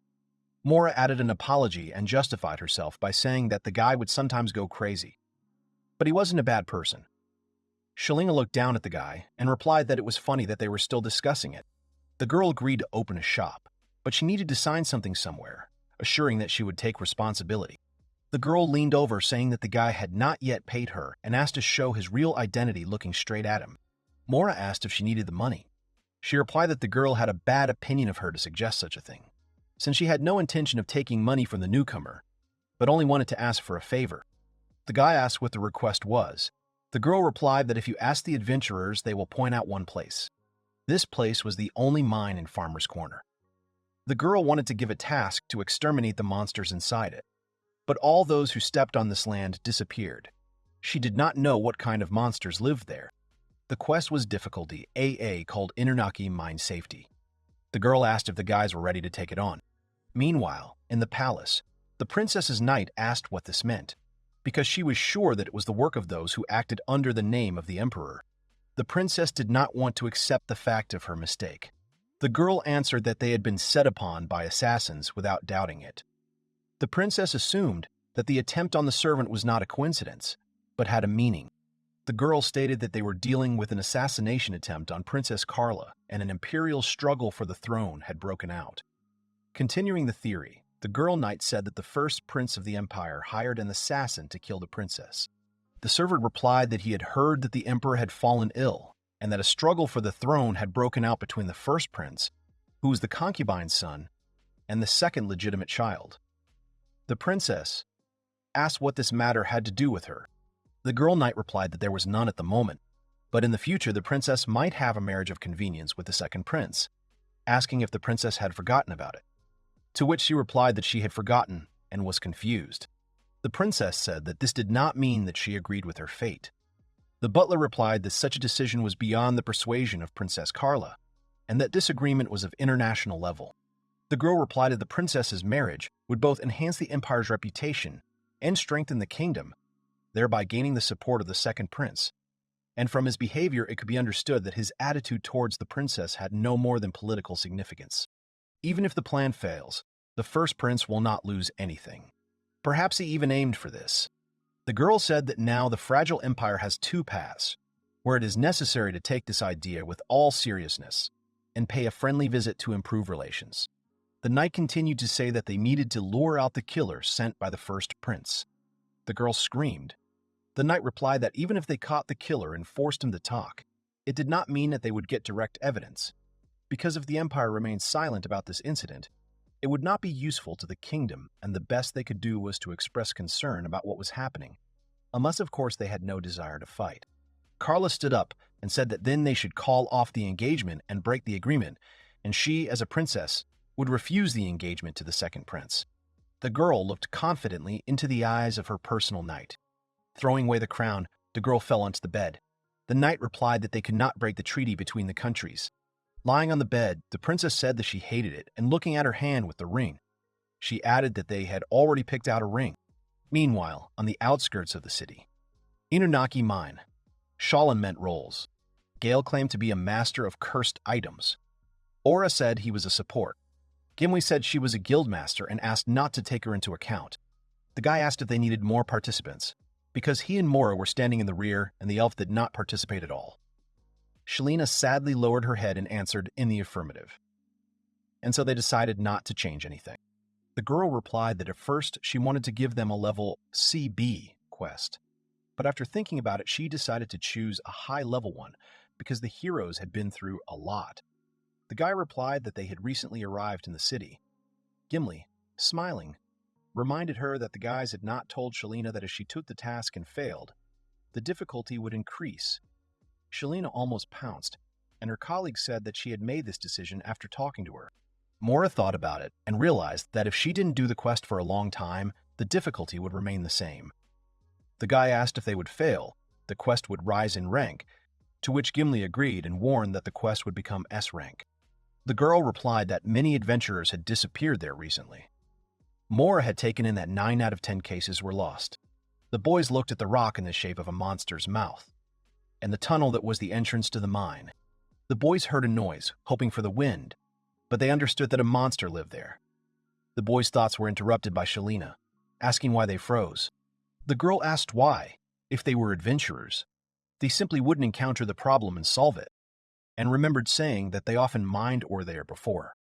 Mora added an apology and justified herself by saying that the guy would sometimes go crazy. But he wasn't a bad person. Shalina looked down at the guy and replied that it was funny that they were still discussing it. The girl agreed to open a shop, but she needed to sign something somewhere, assuring that she would take responsibility. The girl leaned over, saying that the guy had not yet paid her and asked to show his real identity, looking straight at him. Mora asked if she needed the money. She replied that the girl had a bad opinion of her to suggest such a thing, since she had no intention of taking money from the newcomer, but only wanted to ask for a favor. The guy asked what the request was. The girl replied that if you ask the adventurers, they will point out one place. This place was the only mine in Farmer's Corner. The girl wanted to give a task to exterminate the monsters inside it, but all those who stepped on this land disappeared. She did not know what kind of monsters lived there. The quest was difficulty AA, called Inurnaki Mine Safety. The girl asked if the guys were ready to take it on. Meanwhile, in the palace, the princess's knight asked what this meant, because she was sure that it was the work of those who acted under the name of the emperor. The princess did not want to accept the fact of her mistake. The girl answered that they had been set upon by assassins without doubting it. The princess assumed that the attempt on the servant was not a coincidence, but had a meaning. The girl stated that they were dealing with an assassination attempt on Princess Carla, and an imperial struggle for the throne had broken out. Continuing the theory, the girl knight said that the first prince of the empire hired an assassin to kill the princess. The servant replied that he had heard that the emperor had fallen ill, and that a struggle for the throne had broken out between the first prince, who was the concubine's son, and the second legitimate child. The princess asked what this matter had to do with her. The girl knight replied that there was none at the moment, but in the future the princess might have a marriage of convenience with the second prince, asking if the princess had forgotten about it. To which she replied that she had forgotten and was confused. The princess said that this did not mean that she agreed with her fate. The butler replied that such a decision was beyond the persuasion of Princess Carla, and that disagreement was of international level. The girl replied that the princess's marriage would both enhance the empire's reputation and strengthen the kingdom, thereby gaining the support of the second prince. And from his behavior, it could be understood that his attitude towards the princess had no more than political significance. Even if the plan fails, the first prince will not lose anything. Perhaps he even aimed for this. The girl said that now the fragile empire has two paths, where it is necessary to take this idea with all seriousness and pay a friendly visit to improve relations. The knight continued to say that they needed to lure out the killer sent by the first prince. The girl screamed. The knight replied that even if they caught the killer and forced him to talk, it did not mean that they would get direct evidence, because if the empire remained silent about this incident, it would not be useful to the kingdom, and the best they could do was to express concern about what was happening, unless of course they had no desire to fight. Carla stood up and said that then they should call off the engagement and break the agreement, and she, as a princess, would refuse the engagement to the second prince. The girl looked confidently into the eyes of her personal knight. Throwing away the crown, the girl fell onto the bed. The knight replied that they could not break the treaty between the countries. Lying on the bed, the princess said that she hated it, and looking at her hand with the ring, she added that they had already picked out a ring. Meanwhile, on the outskirts of the city, Inurnaki Mine, Shalin meant rolls. Gale claimed to be a master of cursed items. Aura said he was a support. Gimli said she was a guild master and asked not to take her into account. The guy asked if they needed more participants, because he and Mora were standing in the rear and the elf did not participate at all. Shalina sadly lowered her head and answered in the affirmative. And so they decided not to change anything. The girl replied that at first she wanted to give them a level CB quest, but after thinking about it, she decided to choose a high-level one because the heroes had been through a lot. The guy replied that they had recently arrived in the city. Gimli, smiling, reminded her that the guys had not told Shalina that if she took the task and failed, the difficulty would increase. Shalina almost pounced, and her colleague said that she had made this decision after talking to her. Mora thought about it and realized that if she didn't do the quest for a long time, the difficulty would remain the same. The guy asked if they would fail, the quest would rise in rank, to which Gimli agreed and warned that the quest would become S rank. The girl replied that many adventurers had disappeared there recently. Mora had taken in that 9 out of 10 cases were lost. The boys looked at the rock in the shape of a monster's mouth, and the tunnel that was the entrance to the mine. The boys heard a noise, hoping for the wind, but they understood that a monster lived there. The boys' thoughts were interrupted by Shalina, asking why they froze. The girl asked why, if they were adventurers. They simply wouldn't encounter the problem and solve it. and remembered saying that they often mined ore there before.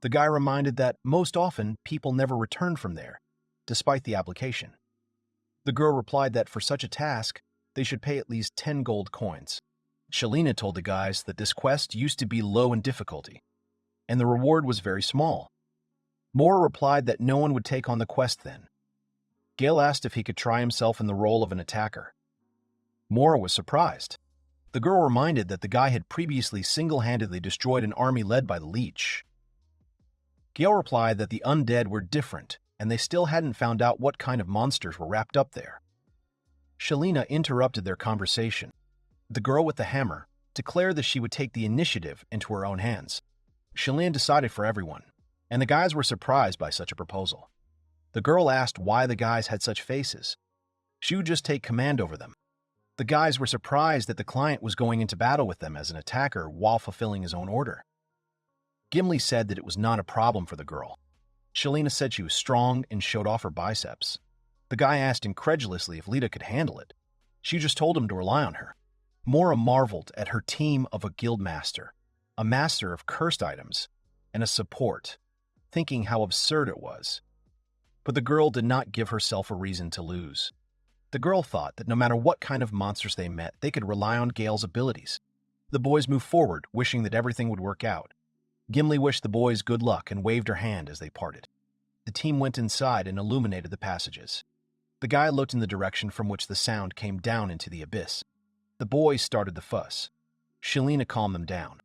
The guy reminded that most often people never return from there, despite the application. The girl replied that for such a task, they should pay at least 10 gold coins. Shalina told the guys that this quest used to be low in difficulty, and the reward was very small. Mora replied that no one would take on the quest then. Gale asked if he could try himself in the role of an attacker. Mora was surprised. The girl reminded that the guy had previously single-handedly destroyed an army led by the leech. Gale replied that the undead were different, and they still hadn't found out what kind of monsters were wrapped up there. Shalina interrupted their conversation. The girl with the hammer declared that she would take the initiative into her own hands. Shalina decided for everyone, and the guys were surprised by such a proposal. The girl asked why the guys had such faces. She would just take command over them. The guys were surprised that the client was going into battle with them as an attacker while fulfilling his own order. Gimli said that it was not a problem for the girl. Shalina said she was strong and showed off her biceps. The guy asked incredulously if Lita could handle it. She just told him to rely on her. Mora marveled at her team of a guild master, a master of cursed items, and a support, thinking how absurd it was. But the girl did not give herself a reason to lose. The girl thought that no matter what kind of monsters they met, they could rely on Gale's abilities. The boys moved forward, wishing that everything would work out. Gimli wished the boys good luck and waved her hand as they parted. The team went inside and illuminated the passages. The guy looked in the direction from which the sound came down into the abyss. The boys started the fuss. Shalina calmed them down.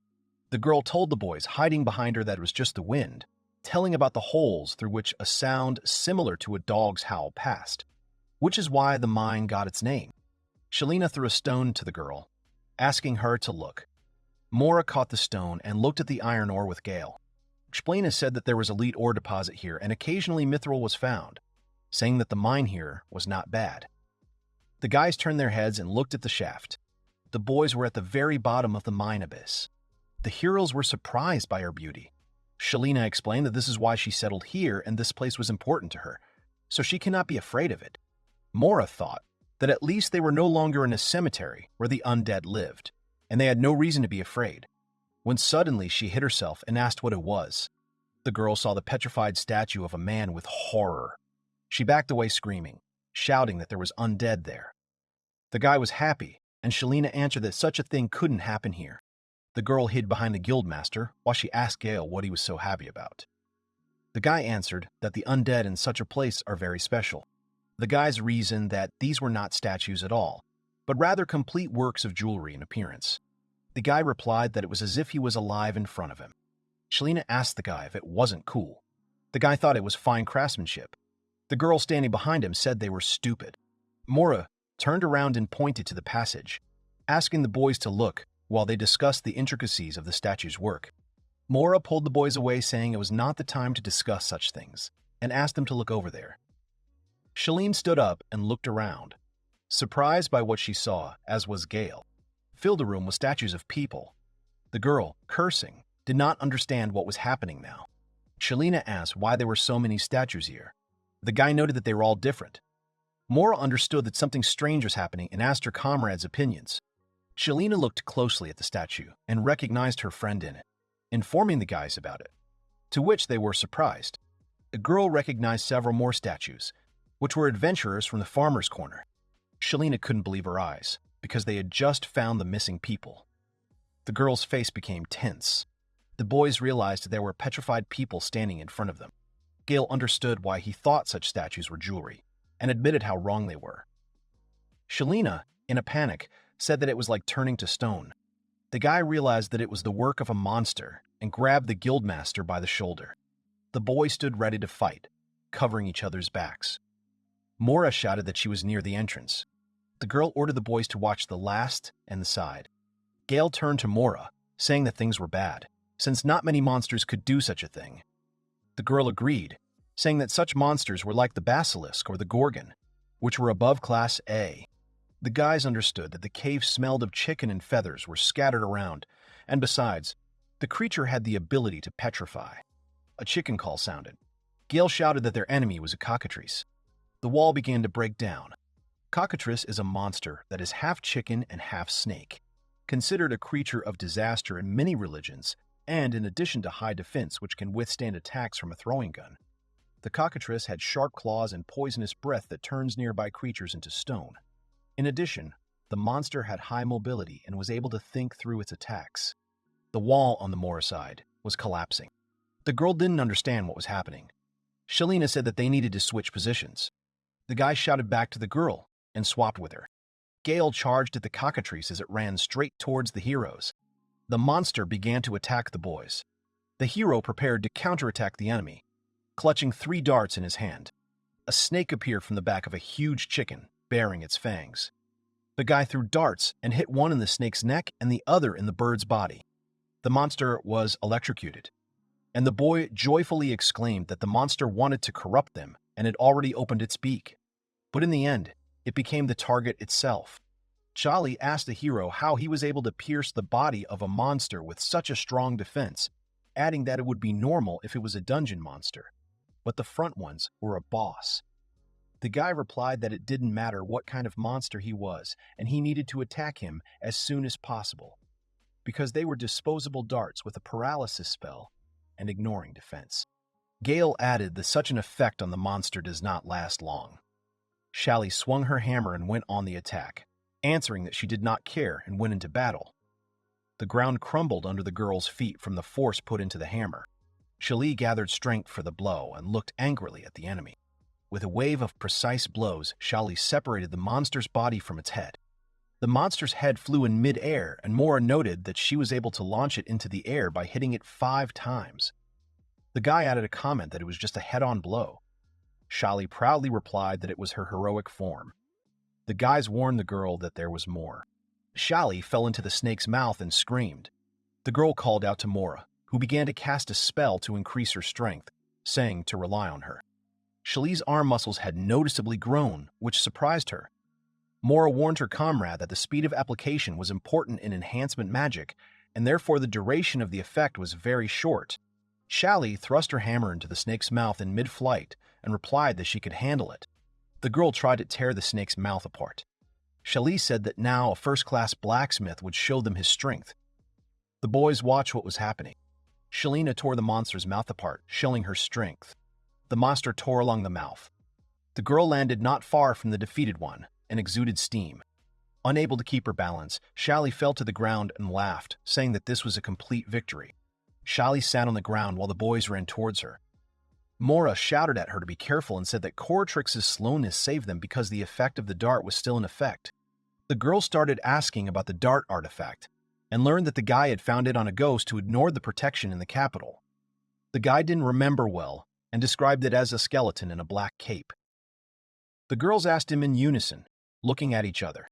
The girl told the boys hiding behind her that it was just the wind, telling about the holes through which a sound similar to a dog's howl passed, which is why the mine got its name. Shalina threw a stone to the girl, asking her to look. Mora caught the stone and looked at the iron ore with Gale. Shalina said that there was elite ore deposit here and occasionally mithril was found, saying that the mine here was not bad. The guys turned their heads and looked at the shaft. The boys were at the very bottom of the mine abyss. The heroes were surprised by her beauty. Shalina explained that this is why she settled here and this place was important to her, so she cannot be afraid of it. Mora thought that at least they were no longer in a cemetery where the undead lived, and they had no reason to be afraid, when suddenly she hit herself and asked what it was. The girl saw the petrified statue of a man with horror. She backed away screaming, shouting that there was undead there. The guy was happy, and Shalina answered that such a thing couldn't happen here. The girl hid behind the guildmaster while she asked Gale what he was so happy about. The guy answered that the undead in such a place are very special. The guys reasoned that these were not statues at all, but rather complete works of jewelry and appearance. The guy replied that it was as if he was alive in front of him. Shalina asked the guy if it wasn't cool. The guy thought it was fine craftsmanship. The girl standing behind him said they were stupid. Mora turned around and pointed to the passage, asking the boys to look while they discussed the intricacies of the statue's work. Mora pulled the boys away, saying it was not the time to discuss such things, and asked them to look over there. Shalene stood up and looked around, surprised by what she saw, as was Gale. Filled the room with statues of people. The girl, cursing, did not understand what was happening now. Shalina asked why there were so many statues here. The guy noted that they were all different. Mora understood that something strange was happening and asked her comrades' opinions. Shalina looked closely at the statue and recognized her friend in it, informing the guys about it, to which they were surprised. The girl recognized several more statues, which were adventurers from the farmer's corner. Shalina couldn't believe her eyes, because they had just found the missing people. The girl's face became tense. The boys realized that there were petrified people standing in front of them. Gale understood why he thought such statues were jewelry, and admitted how wrong they were. Shalina, in a panic, said that it was like turning to stone. The guy realized that it was the work of a monster and grabbed the guildmaster by the shoulder. The boys stood ready to fight, covering each other's backs. Mora shouted that she was near the entrance. The girl ordered the boys to watch the last and the side. Gale turned to Mora, saying that things were bad, since not many monsters could do such a thing. The girl agreed, saying that such monsters were like the basilisk or the gorgon, which were above Class A. The guys understood that the cave smelled of chicken and feathers were scattered around, and besides, the creature had the ability to petrify. A chicken call sounded. Gale shouted that their enemy was a cockatrice. The wall began to break down. Cockatrice is a monster that is half chicken and half snake. considered a creature of disaster in many religions, and in addition to high defense which can withstand attacks from a throwing gun. The cockatrice had sharp claws and poisonous breath that turns nearby creatures into stone. In addition, the monster had high mobility and was able to think through its attacks. The wall on the Mora side was collapsing. The girl didn't understand what was happening. Shalina said that they needed to switch positions. The guy shouted back to the girl and swapped with her. Gale charged at the cockatrice as it ran straight towards the heroes. The monster began to attack the boys. The hero prepared to counterattack the enemy, clutching 3 darts in his hand. A snake appeared from the back of a huge chicken, baring its fangs. The guy threw darts and hit one in the snake's neck and the other in the bird's body. The monster was electrocuted, and the boy joyfully exclaimed that the monster wanted to corrupt them and had already opened its beak. But in the end, it became the target itself. Charlie asked the hero how he was able to pierce the body of a monster with such a strong defense, adding that it would be normal if it was a dungeon monster, but the front ones were a boss. The guy replied that it didn't matter what kind of monster he was, and he needed to attack him as soon as possible, because they were disposable darts with a paralysis spell and ignoring defense. Gale added that such an effect on the monster does not last long. Shally swung her hammer and went on the attack, answering that she did not care and went into battle. The ground crumbled under the girl's feet from the force put into the hammer. Shally gathered strength for the blow and looked angrily at the enemy. With a wave of precise blows, Shally separated the monster's body from its head. The monster's head flew in mid-air, and Mora noted that she was able to launch it into the air by hitting it 5 times. The guy added a comment that it was just a head-on blow. Shally proudly replied that it was her heroic form. The guys warned the girl that there was more. Shally fell into the snake's mouth and screamed. The girl called out to Mora, who began to cast a spell to increase her strength, saying to rely on her. Shally's arm muscles had noticeably grown, which surprised her. Mora warned her comrade that the speed of application was important in enhancement magic, and therefore the duration of the effect was very short. Shally thrust her hammer into the snake's mouth in mid-flight and replied that she could handle it. The girl tried to tear the snake's mouth apart. Shally said that now a first-class blacksmith would show them his strength. The boys watched what was happening. Shalina tore the monster's mouth apart, showing her strength. The monster tore along the mouth. The girl landed not far from the defeated one and exuded steam. Unable to keep her balance, Shally fell to the ground and laughed, saying that this was a complete victory. Shally sat on the ground while the boys ran towards her. Mora shouted at her to be careful and said that Coratrix's slowness saved them because the effect of the dart was still in effect. The girl started asking about the dart artifact and learned that the guy had found it on a ghost who ignored the protection in the capital. The guy didn't remember well and described it as a skeleton in a black cape. The girls asked him in unison, looking at each other.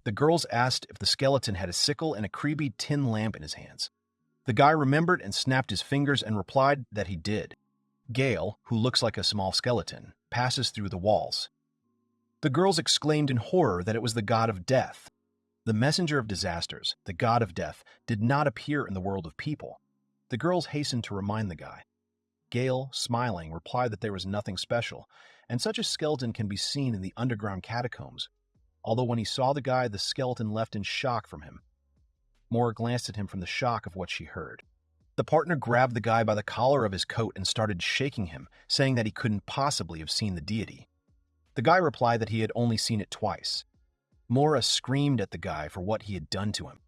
The girls asked if the skeleton had a sickle and a creepy tin lamp in his hands. The guy remembered and snapped his fingers and replied that he did. Gale, who looks like a small skeleton, passes through the walls. The girls exclaimed in horror that it was the god of death. The messenger of disasters, the god of death, did not appear in the world of people. The girls hastened to remind the guy. Gale, smiling, replied that there was nothing special, and such a skeleton can be seen in the underground catacombs, although when he saw the guy, the skeleton left in shock from him. Mora glanced at him from the shock of what she heard. The partner grabbed the guy by the collar of his coat and started shaking him, saying that he couldn't possibly have seen the deity. The guy replied that he had only seen it twice. Mora screamed at the guy for what he had done to him.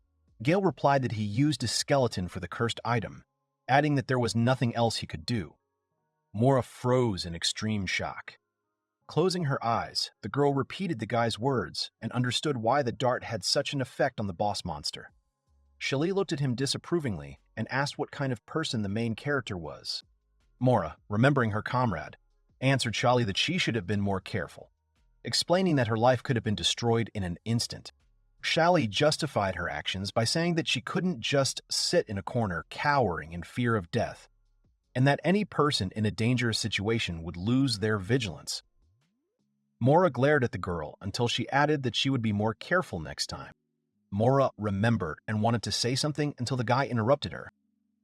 Gale replied that he used his skeleton for the cursed item, adding that there was nothing else he could do. Mora froze in extreme shock. Closing her eyes, the girl repeated the guy's words and understood why the dart had such an effect on the boss monster. Shally looked at him disapprovingly and asked what kind of person the main character was. Mora, remembering her comrade, answered Shally that she should have been more careful, explaining that her life could have been destroyed in an instant. Shally justified her actions by saying that she couldn't just sit in a corner cowering in fear of death, and that any person in a dangerous situation would lose their vigilance. Mora glared at the girl until she added that she would be more careful next time. Mora remembered and wanted to say something until the guy interrupted her.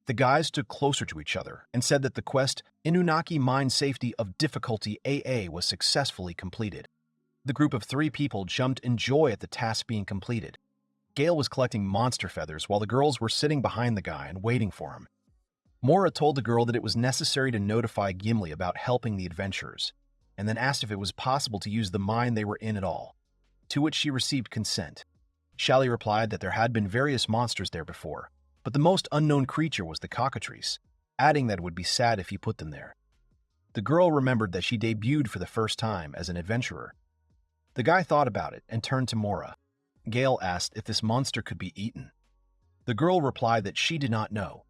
The guys stood closer to each other and said that the quest Inunaki Mine Safety of Difficulty AA was successfully completed. The group of 3 people jumped in joy at the task being completed. Gale was collecting monster feathers while the girls were sitting behind the guy and waiting for him. Mora told the girl that it was necessary to notify Gimli about helping the adventurers, and then asked if it was possible to use the mine they were in at all, to which she received consent. Shally replied that there had been various monsters there before, but the most unknown creature was the cockatrice, adding that it would be sad if he put them there. The girl remembered that she debuted for the first time as an adventurer. The guy thought about it and turned to Mora. Gale asked if this monster could be eaten. The girl replied that she did not know,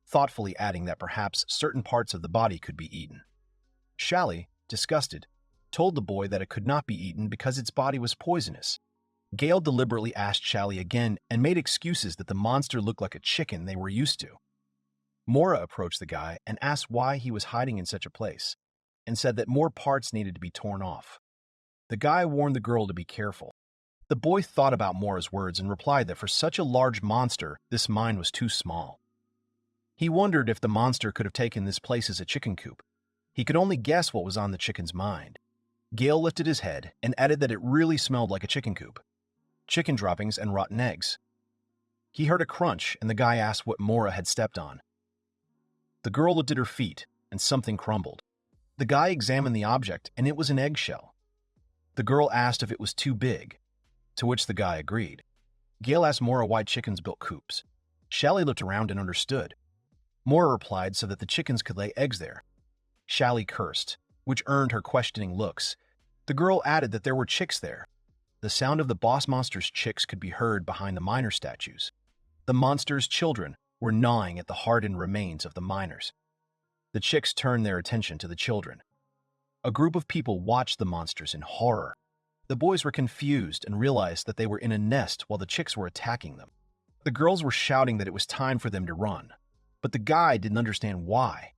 thoughtfully adding that perhaps certain parts of the body could be eaten. Shally, disgusted, told the boy that it could not be eaten because its body was poisonous. Gale deliberately asked Shally again and made excuses that the monster looked like a chicken they were used to. Mora approached the guy and asked why he was hiding in such a place, and said that more parts needed to be torn off. The guy warned the girl to be careful. The boy thought about Mora's words and replied that for such a large monster, this mine was too small. He wondered if the monster could have taken this place as a chicken coop. He could only guess what was on the chicken's mind. Gale lifted his head and added that it really smelled like a chicken coop. Chicken droppings and rotten eggs. He heard a crunch and the guy asked what Mora had stepped on. The girl looked at her feet and something crumbled. The guy examined the object and it was an eggshell. The girl asked if it was too big, to which the guy agreed. Gale asked Mora why chickens built coops. Shally looked around and understood. Mora replied so that the chickens could lay eggs there. Shally cursed, which earned her questioning looks. The girl added that there were chicks there. The sound of the boss monster's chicks could be heard behind the miner statues. The monster's children were gnawing at the hardened remains of the miners. The chicks turned their attention to the children. A group of people watched the monsters in horror. The boys were confused and realized that they were in a nest while the chicks were attacking them. The girls were shouting that it was time for them to run, but the guy didn't understand why.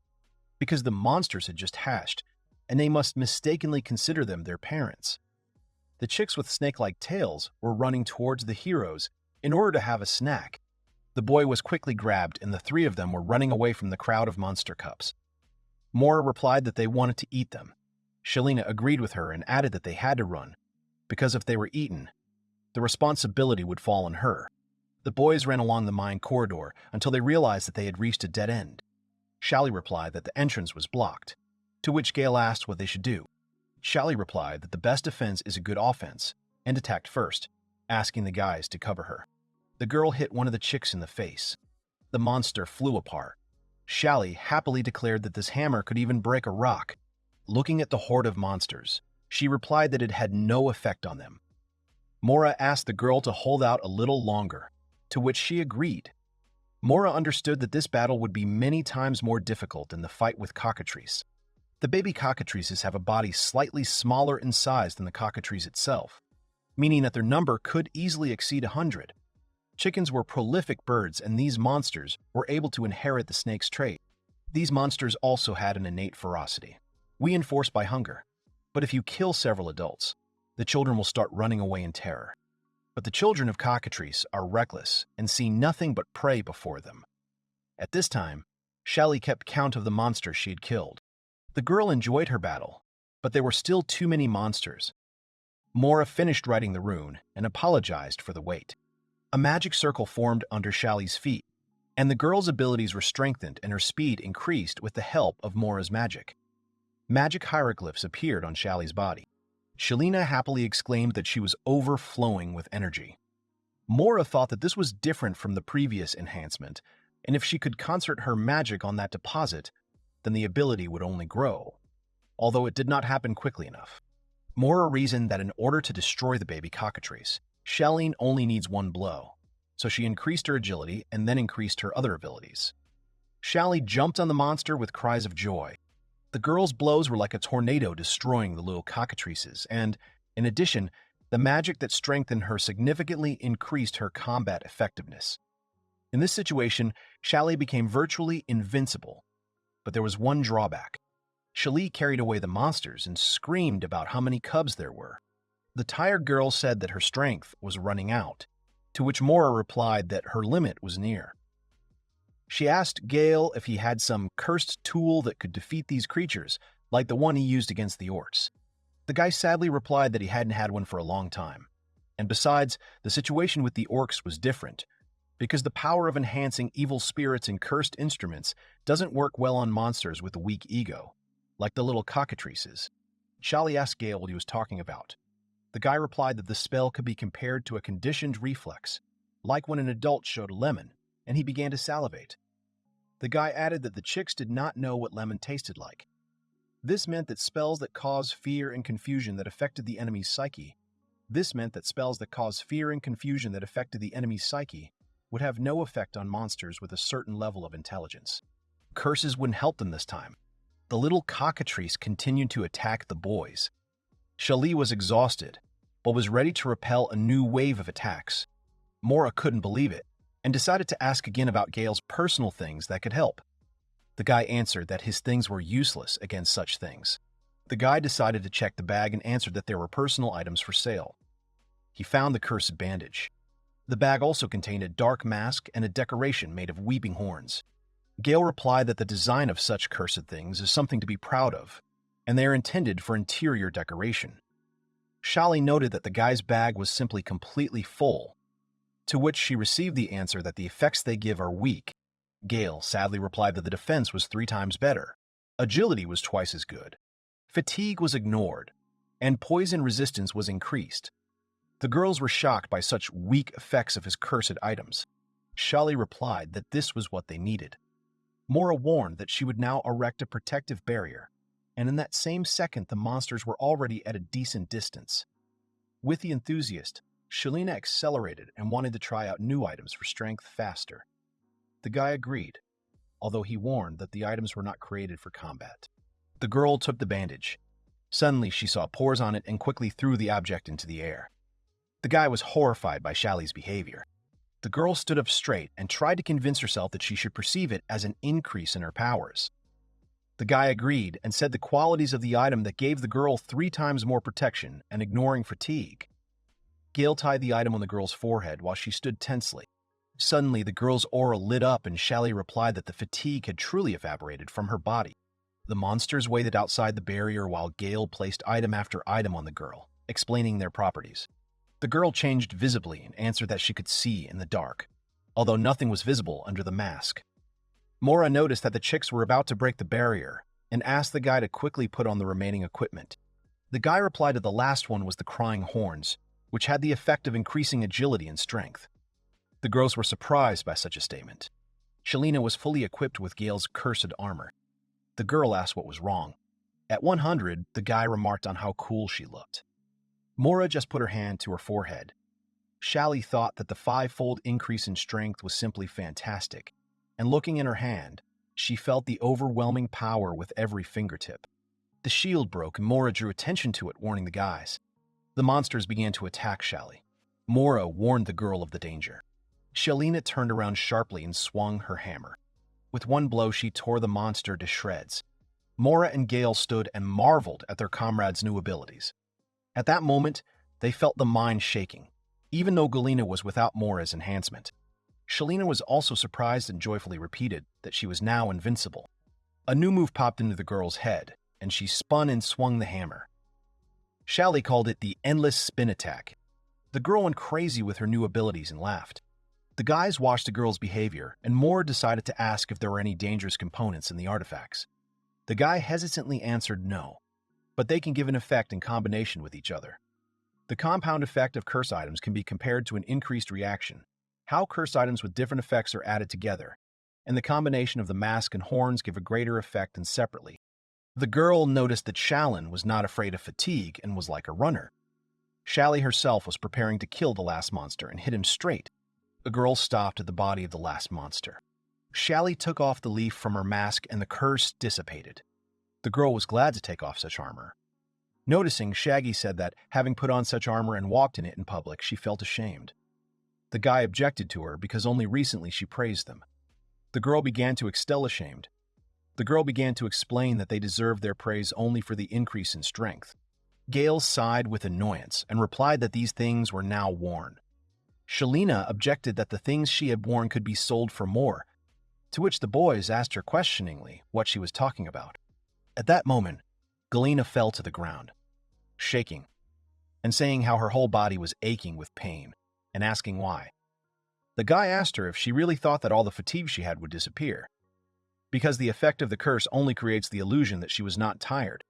Because the monsters had just hatched, and they must mistakenly consider them their parents. The chicks with snake-like tails were running towards the heroes in order to have a snack. The boy was quickly grabbed, and the three of them were running away from the crowd of monster cups. Mora replied that they wanted to eat them. Shalina agreed with her and added that they had to run, because if they were eaten, the responsibility would fall on her. The boys ran along the mine corridor until they realized that they had reached a dead end. Shally replied that the entrance was blocked, to which Gale asked what they should do. Shally replied that the best defense is a good offense, and attacked first, asking the guys to cover her. The girl hit one of the chicks in the face. The monster flew apart. Shally happily declared that this hammer could even break a rock. Looking at the horde of monsters, she replied that it had no effect on them. Mora asked the girl to hold out a little longer, to which she agreed. Mora understood that this battle would be many times more difficult than the fight with cockatrice. The baby cockatrices have a body slightly smaller in size than the cockatrice itself, meaning that their number could easily exceed 100. Chickens were prolific birds, and these monsters were able to inherit the snake's trait. These monsters also had an innate ferocity, reinforced by hunger. But if you kill several adults, the children will start running away in terror. But the children of cockatrice are reckless and see nothing but prey before them. At this time, Shally kept count of the monsters she had killed. The girl enjoyed her battle, but there were still too many monsters. Mora finished writing the rune and apologized for the wait. A magic circle formed under Shally's feet, and the girl's abilities were strengthened and her speed increased with the help of Mora's magic. Magic hieroglyphs appeared on Shally's body. Shalina happily exclaimed that she was overflowing with energy. Mora thought that this was different from the previous enhancement, and if she could concert her magic on that deposit, then the ability would only grow, although it did not happen quickly enough. Mora reasoned that in order to destroy the baby cockatrice, Shaline only needs one blow, so she increased her agility and then increased her other abilities. Shally jumped on the monster with cries of joy. The girl's blows were like a tornado destroying the little cockatrices, and, in addition, the magic that strengthened her significantly increased her combat effectiveness. In this situation, Shally became virtually invincible, but there was one drawback. Shally carried away the monsters and screamed about how many cubs there were. The tired girl said that her strength was running out, to which Mora replied that her limit was near. She asked Gale if he had some cursed tool that could defeat these creatures, like the one he used against the orcs. The guy sadly replied that he hadn't had one for a long time, And besides, the situation with the orcs was different, because the power of enhancing evil spirits and cursed instruments doesn't work well on monsters with a weak ego, like the little cockatrices. Charlie asked Gale what he was talking about. The guy replied that the spell could be compared to a conditioned reflex, like when an adult showed a lemon, and he began to salivate. The guy added that the chicks did not know what lemon tasted like. This meant that spells that cause fear and confusion that affected the enemy's psyche would have no effect on monsters with a certain level of intelligence. Curses wouldn't help them this time. The little cockatrice continued to attack the boys. Shali was exhausted, but was ready to repel a new wave of attacks. Mora couldn't believe it, and decided to ask again about Gale's personal things that could help. The guy answered that his things were useless against such things. The guy decided to check the bag and answered that there were personal items for sale. He found the cursed bandage. The bag also contained a dark mask and a decoration made of weeping horns. Gale replied that the design of such cursed things is something to be proud of, and they are intended for interior decoration. Shali noted that the guy's bag was simply completely full, to which she received the answer that the effects they give are weak. Gale sadly replied that the defense was 3 times better. Agility was twice as good. Fatigue was ignored, and poison resistance was increased. The girls were shocked by such weak effects of his cursed items. Shali replied that this was what they needed. Mora warned that she would now erect a protective barrier, and in that same second the monsters were already at a decent distance. With the enthusiast, Shalina accelerated and wanted to try out new items for strength faster. The guy agreed, although he warned that the items were not created for combat. The girl took the bandage. Suddenly she saw pores on it and quickly threw the object into the air. The guy was horrified by Shali's behavior. The girl stood up straight and tried to convince herself that she should perceive it as an increase in her powers. The guy agreed and said the qualities of the item that gave the girl 3 times more protection and ignoring fatigue. Gale tied the item on the girl's forehead while she stood tensely. Suddenly, the girl's aura lit up and Shali replied that the fatigue had truly evaporated from her body. The monsters waited outside the barrier while Gale placed item after item on the girl, explaining their properties. The girl changed visibly and answered that she could see in the dark, although nothing was visible under the mask. Mora noticed that the chicks were about to break the barrier and asked the guy to quickly put on the remaining equipment. The guy replied that the last one was the crying horns, which had the effect of increasing agility and strength. The girls were surprised by such a statement. Shalina was fully equipped with Gale's cursed armor. The girl asked what was wrong. At 100, the guy remarked on how cool she looked. Mora just put her hand to her forehead. Shali thought that the 5-fold increase in strength was simply fantastic, and looking in her hand, she felt the overwhelming power with every fingertip. The shield broke and Mora drew attention to it, warning the guys. The monsters began to attack Shali. Mora warned the girl of the danger. Shalina turned around sharply and swung her hammer. With one blow, she tore the monster to shreds. Mora and Gale stood and marveled at their comrades' new abilities. At that moment, they felt the mind shaking, even though Galena was without Mora's enhancement. Shalina was also surprised and joyfully repeated that she was now invincible. A new move popped into the girl's head, and she spun and swung the hammer. Shali called it the endless spin attack. The girl went crazy with her new abilities and laughed. The guys watched the girl's behavior, and Mora decided to ask if there were any dangerous components in the artifacts. The guy hesitantly answered no, but they can give an effect in combination with each other. The compound effect of curse items can be compared to an increased reaction. How curse items with different effects are added together, and the combination of the mask and horns give a greater effect than separately. The girl noticed that Shalin was not afraid of fatigue and was like a runner. Shali herself was preparing to kill the last monster and hit him straight. The girl stopped at the body of the last monster. Shali took off the leaf from her mask and the curse dissipated. The girl was glad to take off such armor. Noticing, Shaggy said that, having put on such armor and walked in it in public, she felt ashamed. The guy objected to her because only recently she praised them. The girl began to explain that they deserved their praise only for the increase in strength. Gale sighed with annoyance and replied that these things were now worn. Shalina objected that the things she had worn could be sold for more, to which the boys asked her questioningly what she was talking about. At that moment, Galena fell to the ground, shaking. and saying how her whole body was aching with pain, and asking why. The guy asked her if she really thought that all the fatigue she had would disappear, because the effect of the curse only creates the illusion that she was not tired.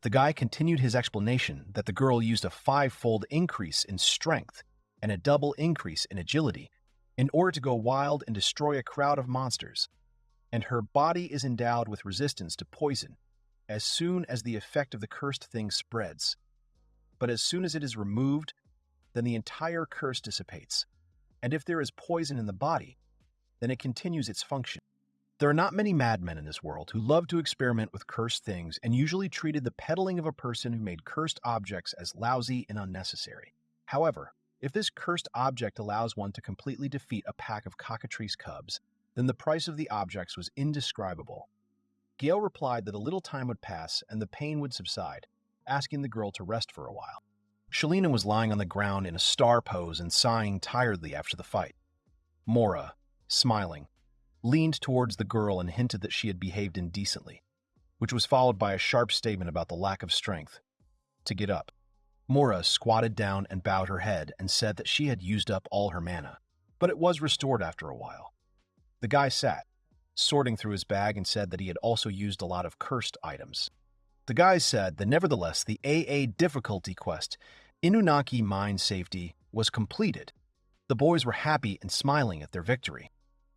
The guy continued his explanation that the girl used a 5-fold increase in strength and a double increase in agility in order to go wild and destroy a crowd of monsters, and her body is endowed with resistance to poison as soon as the effect of the cursed thing spreads. But as soon as it is removed, then the entire curse dissipates, and if there is poison in the body, then it continues its function. There are not many madmen in this world who love to experiment with cursed things and usually treated the peddling of a person who made cursed objects as lousy and unnecessary. However, if this cursed object allows one to completely defeat a pack of cockatrice cubs, then the price of the objects was indescribable. Gale replied that a little time would pass and the pain would subside, asking the girl to rest for a while. Shalina was lying on the ground in a star pose and sighing tiredly after the fight. Mora, smiling, leaned towards the girl and hinted that she had behaved indecently, which was followed by a sharp statement about the lack of strength to get up. Mora squatted down and bowed her head and said that she had used up all her mana, but it was restored after a while. The guy sat, sorting through his bag, and said that he had also used a lot of cursed items. The guy said that nevertheless the AA difficulty quest, Inunaki Mine Safety, was completed. The boys were happy and smiling at their victory.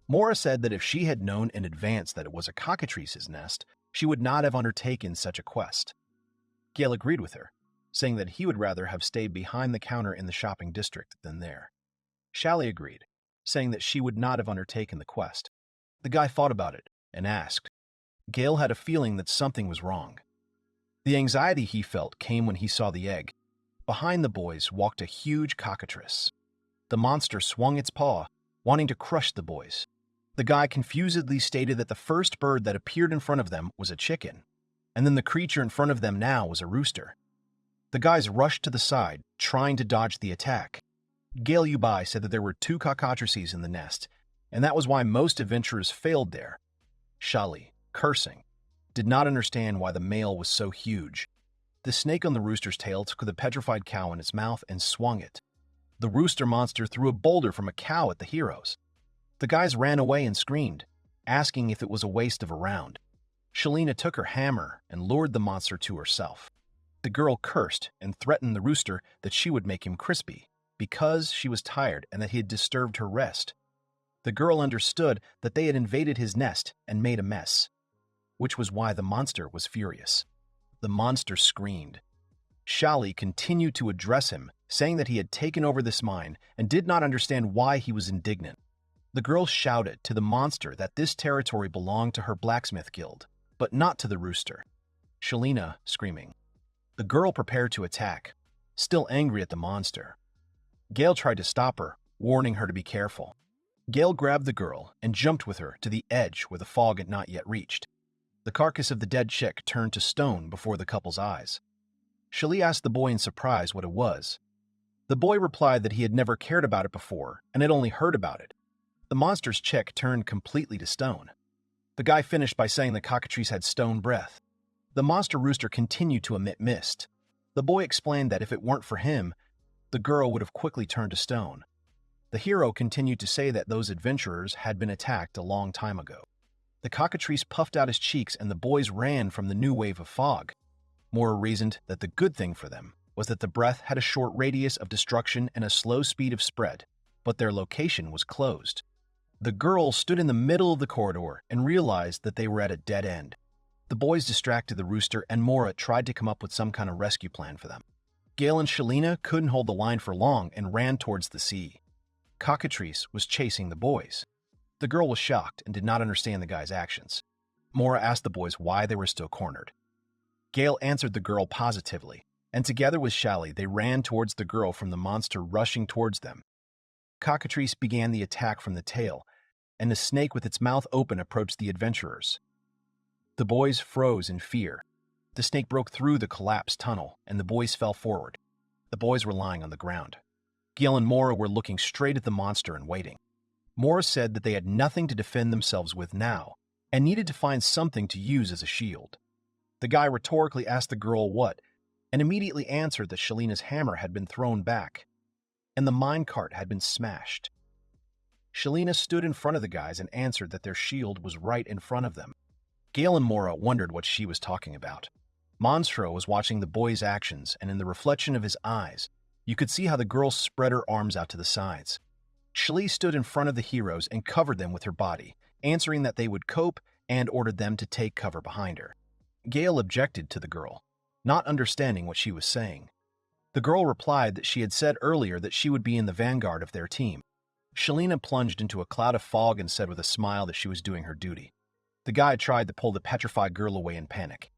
Mora said that if she had known in advance that it was a cockatrice's nest, she would not have undertaken such a quest. Gale agreed with her, saying that he would rather have stayed behind the counter in the shopping district than there. Shally agreed, saying that she would not have undertaken the quest. The guy thought about it and asked. Gale had a feeling that something was wrong. The anxiety he felt came when he saw the egg. Behind the boys walked a huge cockatrice. The monster swung its paw, wanting to crush the boys. The guy confusedly stated that the first bird that appeared in front of them was a chicken, and then the creature in front of them now was a rooster. The guys rushed to the side, trying to dodge the attack. Gale Yubai said that there were 2 cockatrices in the nest, and that was why most adventurers failed there. Shally, cursing, did not understand why the male was so huge. The snake on the rooster's tail took the petrified cow in its mouth and swung it. The rooster monster threw a boulder from a cow at the heroes. The guys ran away and screamed, asking if it was a waste of a round. Shalina took her hammer and lured the monster to herself. The girl cursed and threatened the rooster that she would make him crispy, because she was tired and that he had disturbed her rest. The girl understood that they had invaded his nest and made a mess, which was why the monster was furious. The monster screamed. Shally continued to address him, saying that he had taken over this mine and did not understand why he was indignant. The girl shouted to the monster that this territory belonged to her blacksmith guild, but not to the rooster. Shalina screaming. The girl prepared to attack, still angry at the monster. Gale tried to stop her, warning her to be careful. Gale grabbed the girl and jumped with her to the edge where the fog had not yet reached. The carcass of the dead chick turned to stone before the couple's eyes. Shally asked the boy in surprise what it was. The boy replied that he had never cared about it before and had only heard about it. The monster's chick turned completely to stone. The guy finished by saying the cockatrice had stone breath. The monster rooster continued to emit mist. The boy explained that if it weren't for him, the girl would have quickly turned to stone. The hero continued to say that those adventurers had been attacked a long time ago. The cockatrice puffed out his cheeks and the boys ran from the new wave of fog. Mora reasoned that the good thing for them was that the breath had a short radius of destruction and a slow speed of spread, but their location was closed. The girl stood in the middle of the corridor and realized that they were at a dead end. The boys distracted the rooster and Mora tried to come up with some kind of rescue plan for them. Gale and Shalina couldn't hold the line for long and ran towards the sea. Cockatrice was chasing the boys. The girl was shocked and did not understand the guy's actions. Mora asked the boys why they were still cornered. Gale answered the girl positively, and together with Shally, they ran towards the girl from the monster rushing towards them. Cockatrice began the attack from the tail, and the snake with its mouth open approached the adventurers. The boys froze in fear. The snake broke through the collapsed tunnel, and the boys fell forward. The boys were lying on the ground. Gale and Mora were looking straight at the monster and waiting. Mora said that they had nothing to defend themselves with now, and needed to find something to use as a shield. The guy rhetorically asked the girl what, and immediately answered that Shalina's hammer had been thrown back, and the minecart had been smashed. Shalina stood in front of the guys and answered that their shield was right in front of them. Gale and Mora wondered what she was talking about. Monstro was watching the boy's actions, and in the reflection of his eyes, you could see how the girl spread her arms out to the sides. Shali stood in front of the heroes and covered them with her body, answering that they would cope and ordered them to take cover behind her. Gale objected to the girl, not understanding what she was saying. The girl replied that she had said earlier that she would be in the vanguard of their team. Shalina plunged into a cloud of fog and said with a smile that she was doing her duty. The guy tried to pull the petrified girl away in panic,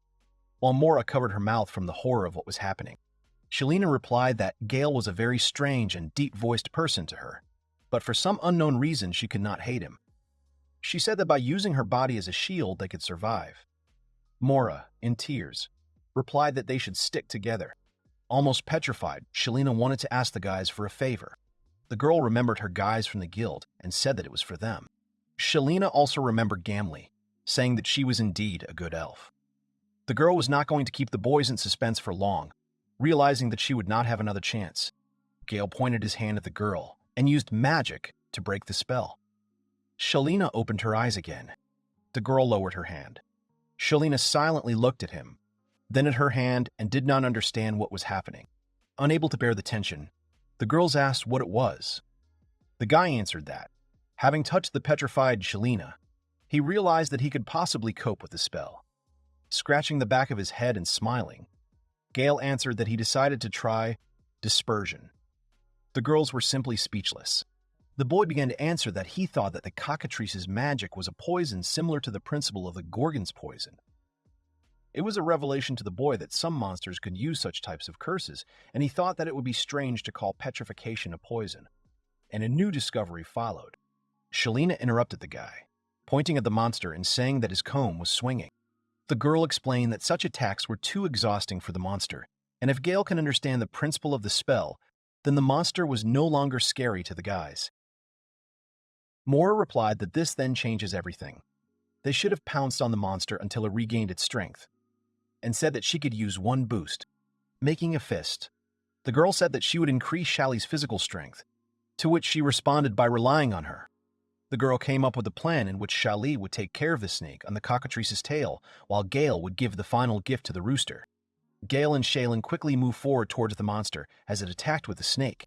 while Mora covered her mouth from the horror of what was happening. Shalina replied that Gale was a very strange and deep-voiced person to her, but for some unknown reason she could not hate him. She said that by using her body as a shield they could survive. Mora, in tears, replied that they should stick together. Almost petrified, Shalina wanted to ask the guys for a favor. The girl remembered her guys from the guild and said that it was for them. Shalina also remembered Gamli, saying that she was indeed a good elf. The girl was not going to keep the boys in suspense for long, realizing that she would not have another chance. Gale pointed his hand at the girl and used magic to break the spell. Shalina opened her eyes again. The girl lowered her hand. Shalina silently looked at him, then at her hand, and did not understand what was happening. Unable to bear the tension, the girls asked what it was. The guy answered that, having touched the petrified Shalina, he realized that he could possibly cope with the spell. Scratching the back of his head and smiling, Gale answered that he decided to try dispersion. The girls were simply speechless. The boy began to answer that he thought that the cockatrice's magic was a poison similar to the principle of the Gorgon's poison. It was a revelation to the boy that some monsters could use such types of curses, and he thought that it would be strange to call petrification a poison. And a new discovery followed. Shalina interrupted the guy, pointing at the monster and saying that his comb was swinging. The girl explained that such attacks were too exhausting for the monster, and if Gale can understand the principle of the spell, then the monster was no longer scary to the guys. Mora replied that this then changes everything. They should have pounced on the monster until it regained its strength, and said that she could use one boost, making a fist. The girl said that she would increase Shally's physical strength, to which she responded by relying on her. The girl came up with a plan in which Shally would take care of the snake on the cockatrice's tail, while Gale would give the final gift to the rooster. Gale and Shaylin quickly moved forward towards the monster as it attacked with the snake.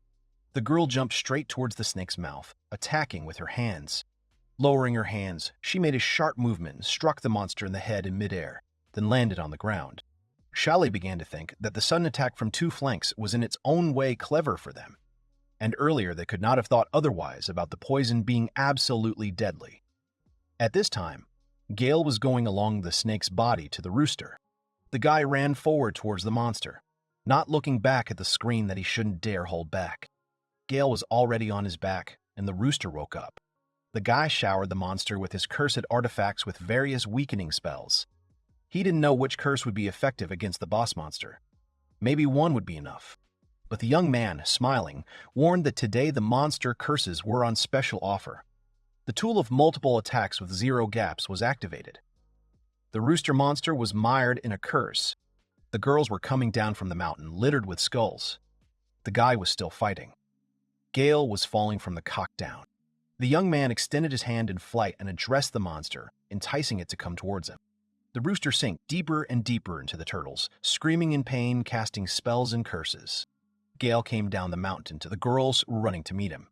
The girl jumped straight towards the snake's mouth, attacking with her hands. Lowering her hands, she made a sharp movement and struck the monster in the head in midair, then landed on the ground. Shally began to think that the sudden attack from two flanks was in its own way clever for them, and earlier they could not have thought otherwise about the poison being absolutely deadly. At this time, Gale was going along the snake's body to the rooster. The guy ran forward towards the monster, not looking back at the scream that he shouldn't dare hold back. Gale was already on his back, and the rooster woke up. The guy showered the monster with his cursed artifacts with various weakening spells. He didn't know which curse would be effective against the boss monster. Maybe one would be enough. But the young man, smiling, warned that today the monster curses were on special offer. The tool of multiple attacks with 0 gaps was activated. The rooster monster was mired in a curse. The girls were coming down from the mountain, littered with skulls. The guy was still fighting. Gale was falling from the cock down. The young man extended his hand in flight and addressed the monster, enticing it to come towards him. The rooster sank deeper and deeper into the turtles, screaming in pain, casting spells and curses. Gale came down the mountain to the girls running to meet him.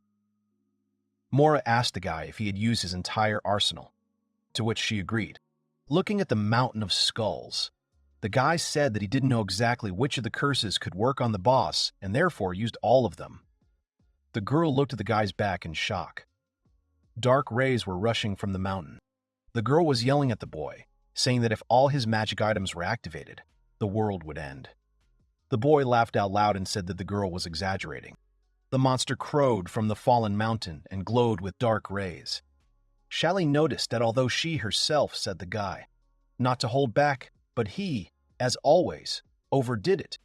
Mora asked the guy if he had used his entire arsenal, to which she agreed. Looking at the mountain of skulls, the guy said that he didn't know exactly which of the curses could work on the boss and therefore used all of them. The girl looked at the guy's back in shock. Dark rays were rushing from the mountain. The girl was yelling at the boy, saying that if all his magic items were activated, the world would end. The boy laughed out loud and said that the girl was exaggerating. The monster crowed from the fallen mountain and glowed with dark rays. Shally noticed that although she herself said the guy not to hold back, but he, as always, overdid it.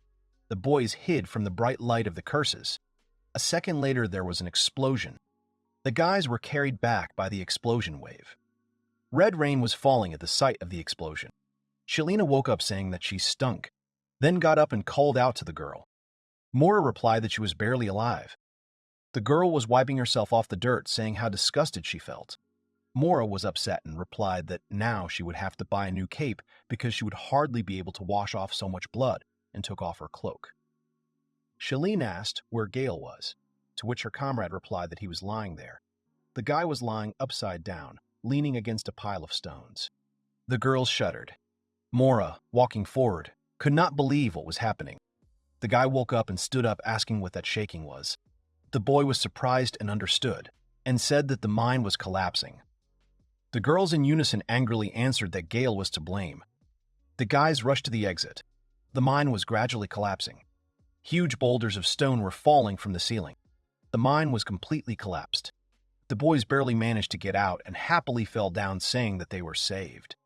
The boys hid from the bright light of the curses. A second later there was an explosion. The guys were carried back by the explosion wave. Red rain was falling at the sight of the explosion. Shalina woke up saying that she stunk. then got up and called out to the girl. Mora replied that she was barely alive. The girl was wiping herself off the dirt, saying how disgusted she felt. Mora was upset and replied that now she would have to buy a new cape because she would hardly be able to wash off so much blood, and took off her cloak. Shalene asked where Gale was, to which her comrade replied that he was lying there. The guy was lying upside down, leaning against a pile of stones. The girls shuddered. Mora, walking forward, could not believe what was happening. The guy woke up and stood up, asking what that shaking was. The boy was surprised and understood, and said that the mine was collapsing. The girls in unison angrily answered that Gale was to blame. The guys rushed to the exit. The mine was gradually collapsing. Huge boulders of stone were falling from the ceiling. The mine was completely collapsed. The boys barely managed to get out and happily fell down, saying that they were saved.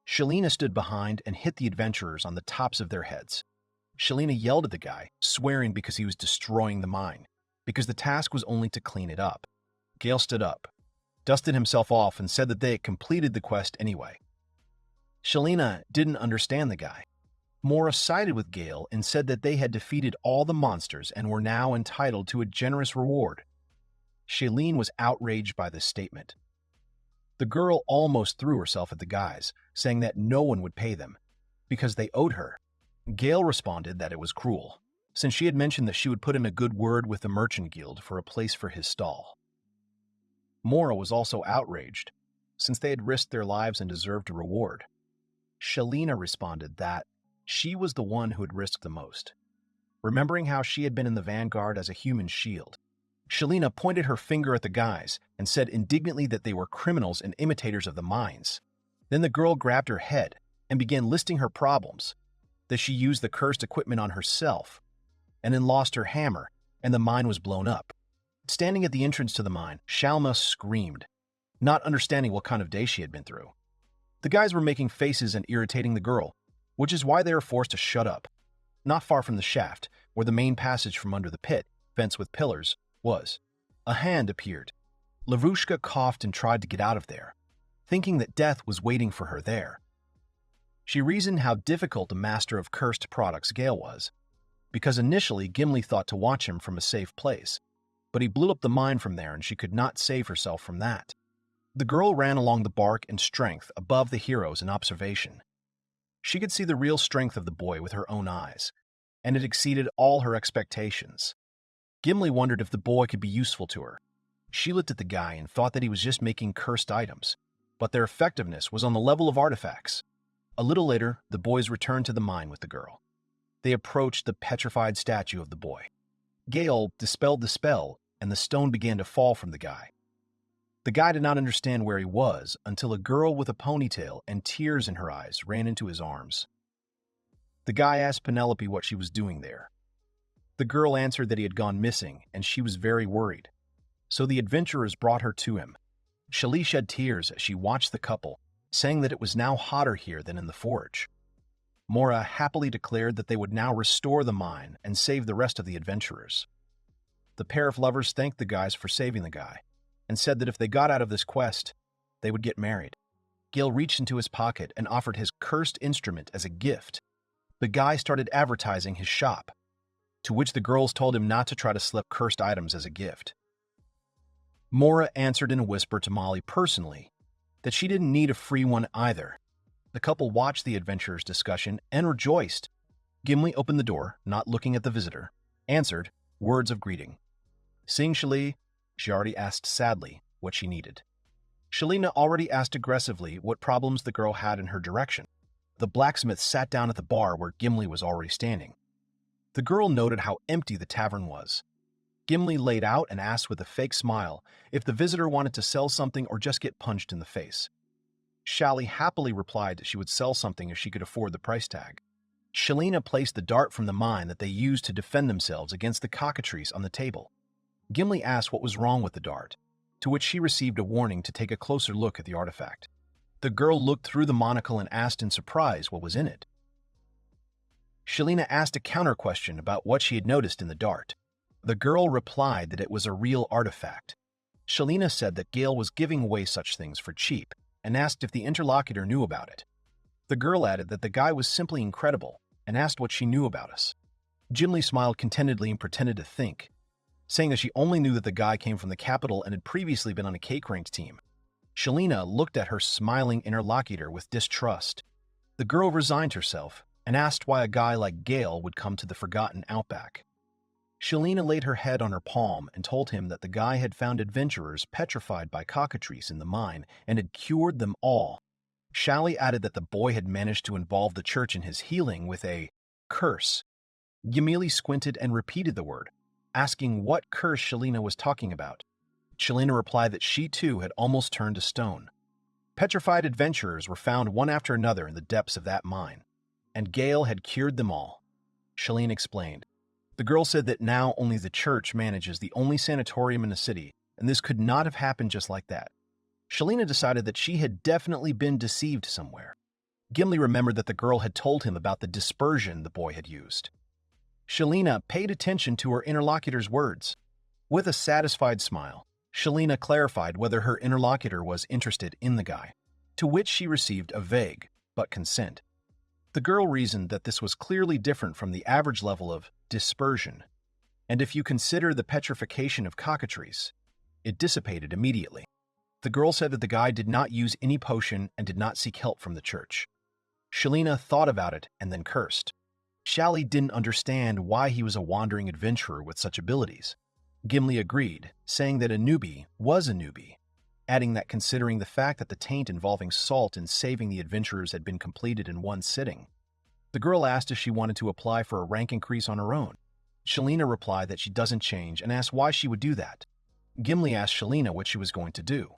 Shalene stood behind and hit the adventurers on the tops of their heads. Shalene yelled at the guy, swearing because he was destroying the mine, because the task was only to clean it up. Gale stood up, dusted himself off, and said that they had completed the quest anyway. Shalene didn't understand the guy. Mora sided with Gale and said that they had defeated all the monsters and were now entitled to a generous reward. Shalene was outraged by this statement. The girl almost threw herself at the guys, saying that no one would pay them, because they owed her. Gale responded that it was cruel, since she had mentioned that she would put in a good word with the merchant guild for a place for his stall. Mora was also outraged, since they had risked their lives and deserved a reward. Shalene responded that she was the one who had risked the most. Remembering how she had been in the vanguard as a human shield, Shalene pointed her finger at the guys and said indignantly that they were criminals and imitators of the mines. Then the girl grabbed her head and began listing her problems, that she used the cursed equipment on herself, and then lost her hammer, and the mine was blown up. Standing at the entrance to the mine, Shalma screamed, not understanding what kind of day she had been through. The guys were making faces and irritating the girl, which is why they were forced to shut up. Not far from the shaft, where the main passage from under the pit, fenced with pillars, was, a hand appeared. Lavushka coughed and tried to get out of there, thinking that death was waiting for her there. She reasoned how difficult a master of cursed products Gale was, because initially Gimli thought to watch him from a safe place, but he blew up the mine from there and she could not save herself from that. The girl ran along the bark in strength above the heroes in observation. She could see the real strength of the boy with her own eyes, and it exceeded all her expectations. Gimli wondered if the boy could be useful to her. She looked at the guy and thought that he was just making cursed items, but their effectiveness was on the level of artifacts. A little later, the boys returned to the mine with the girl. They approached the petrified statue of the boy. Gale dispelled the spell, and the stone began to fall from the guy. The guy did not understand where he was until a girl with a ponytail and tears in her eyes ran into his arms. The guy asked Penelope what she was doing there. The girl answered that he had gone missing, and she was very worried. So the adventurers brought her to him. Shali shed tears as she watched the couple, saying that it was now hotter here than in the forge. Mora happily declared that they would now restore the mine and save the rest of the adventurers. The pair of lovers thanked the guys for saving the guy, and said that if they got out of this quest, they would get married. Gale reached into his pocket and offered his cursed instrument as a gift. The guy started advertising his shop, to which the girls told him not to try to slip cursed items as a gift. Mora answered in a whisper to Molly personally that she didn't need a free one either. The couple watched the adventurers' discussion and rejoiced. Gimli opened the door, not looking at the visitor, answered words of greeting. Seeing Shali, she already asked sadly what she needed. Shalina already asked aggressively what problems the girl had in her direction. The blacksmith sat down at the bar where Gimli was already standing. The girl noted how empty the tavern was. Gimli laid out and asked with a fake smile if the visitor wanted to sell something or just get punched in the face. Shali happily replied that she would sell something if she could afford the price tag. Shalina placed the dart from the mine that they used to defend themselves against the cockatrice on the table. Gimli asked what was wrong with the dart, to which she received a warning to take a closer look at the artifact. The girl looked through the monocle and asked in surprise what was in it. Shalina asked a counter-question about what she had noticed in the dart. The girl replied that it was a real artifact. Shalina said that Gale was giving away such things for cheap, and asked if the interlocutor knew about it. The girl added that the guy was simply incredible, and asked what she knew about us. Gimli smiled contentedly and pretended to think, saying that she only knew that the guy came from the capital and had previously been on a cake-ranked team. Shalina looked at her smiling interlocutor with distrust. The girl resigned herself and asked why a guy like Gale would come to the forgotten outback. Shalina laid her head on her palm and told him that the guy had found adventurers petrified by cockatrices in the mine and had cured them all. Shally added that the boy had managed to involve the church in his healing with a curse. Gimli squinted and repeated the word, asking what curse Shalina was talking about. Shalina replied that she too had almost turned to stone. Petrified adventurers were found one after another in the depths of that mine, and Gale had cured them all. Shalina explained. The girl said that now only the church manages the only sanatorium in the city, and this could not have happened just like that. Shalina decided that she had definitely been deceived somewhere. Gimli remembered that the girl had told him about the dispersion the boy had used. Shalina paid attention to her interlocutor's words. With a satisfied smile, Shalina clarified whether her interlocutor was interested in the guy, to which she received a vague but consent. The girl reasoned that this was clearly different from the average level of dispersion, and if you consider the petrification of cockatrices, it dissipated immediately. The girl said that the guy did not use any potion and did not seek help from the church. Shalina thought about it and then cursed. Shally didn't understand why he was a wandering adventurer with such abilities. Gimli agreed, saying that a newbie was a newbie, adding that considering the fact that the taint involving salt in saving the adventurers had been completed in one sitting. The girl asked if she wanted to apply for a rank increase on her own. Shalina replied that she doesn't change and asked why she would do that. Gimli asked Shalina what she was going to do,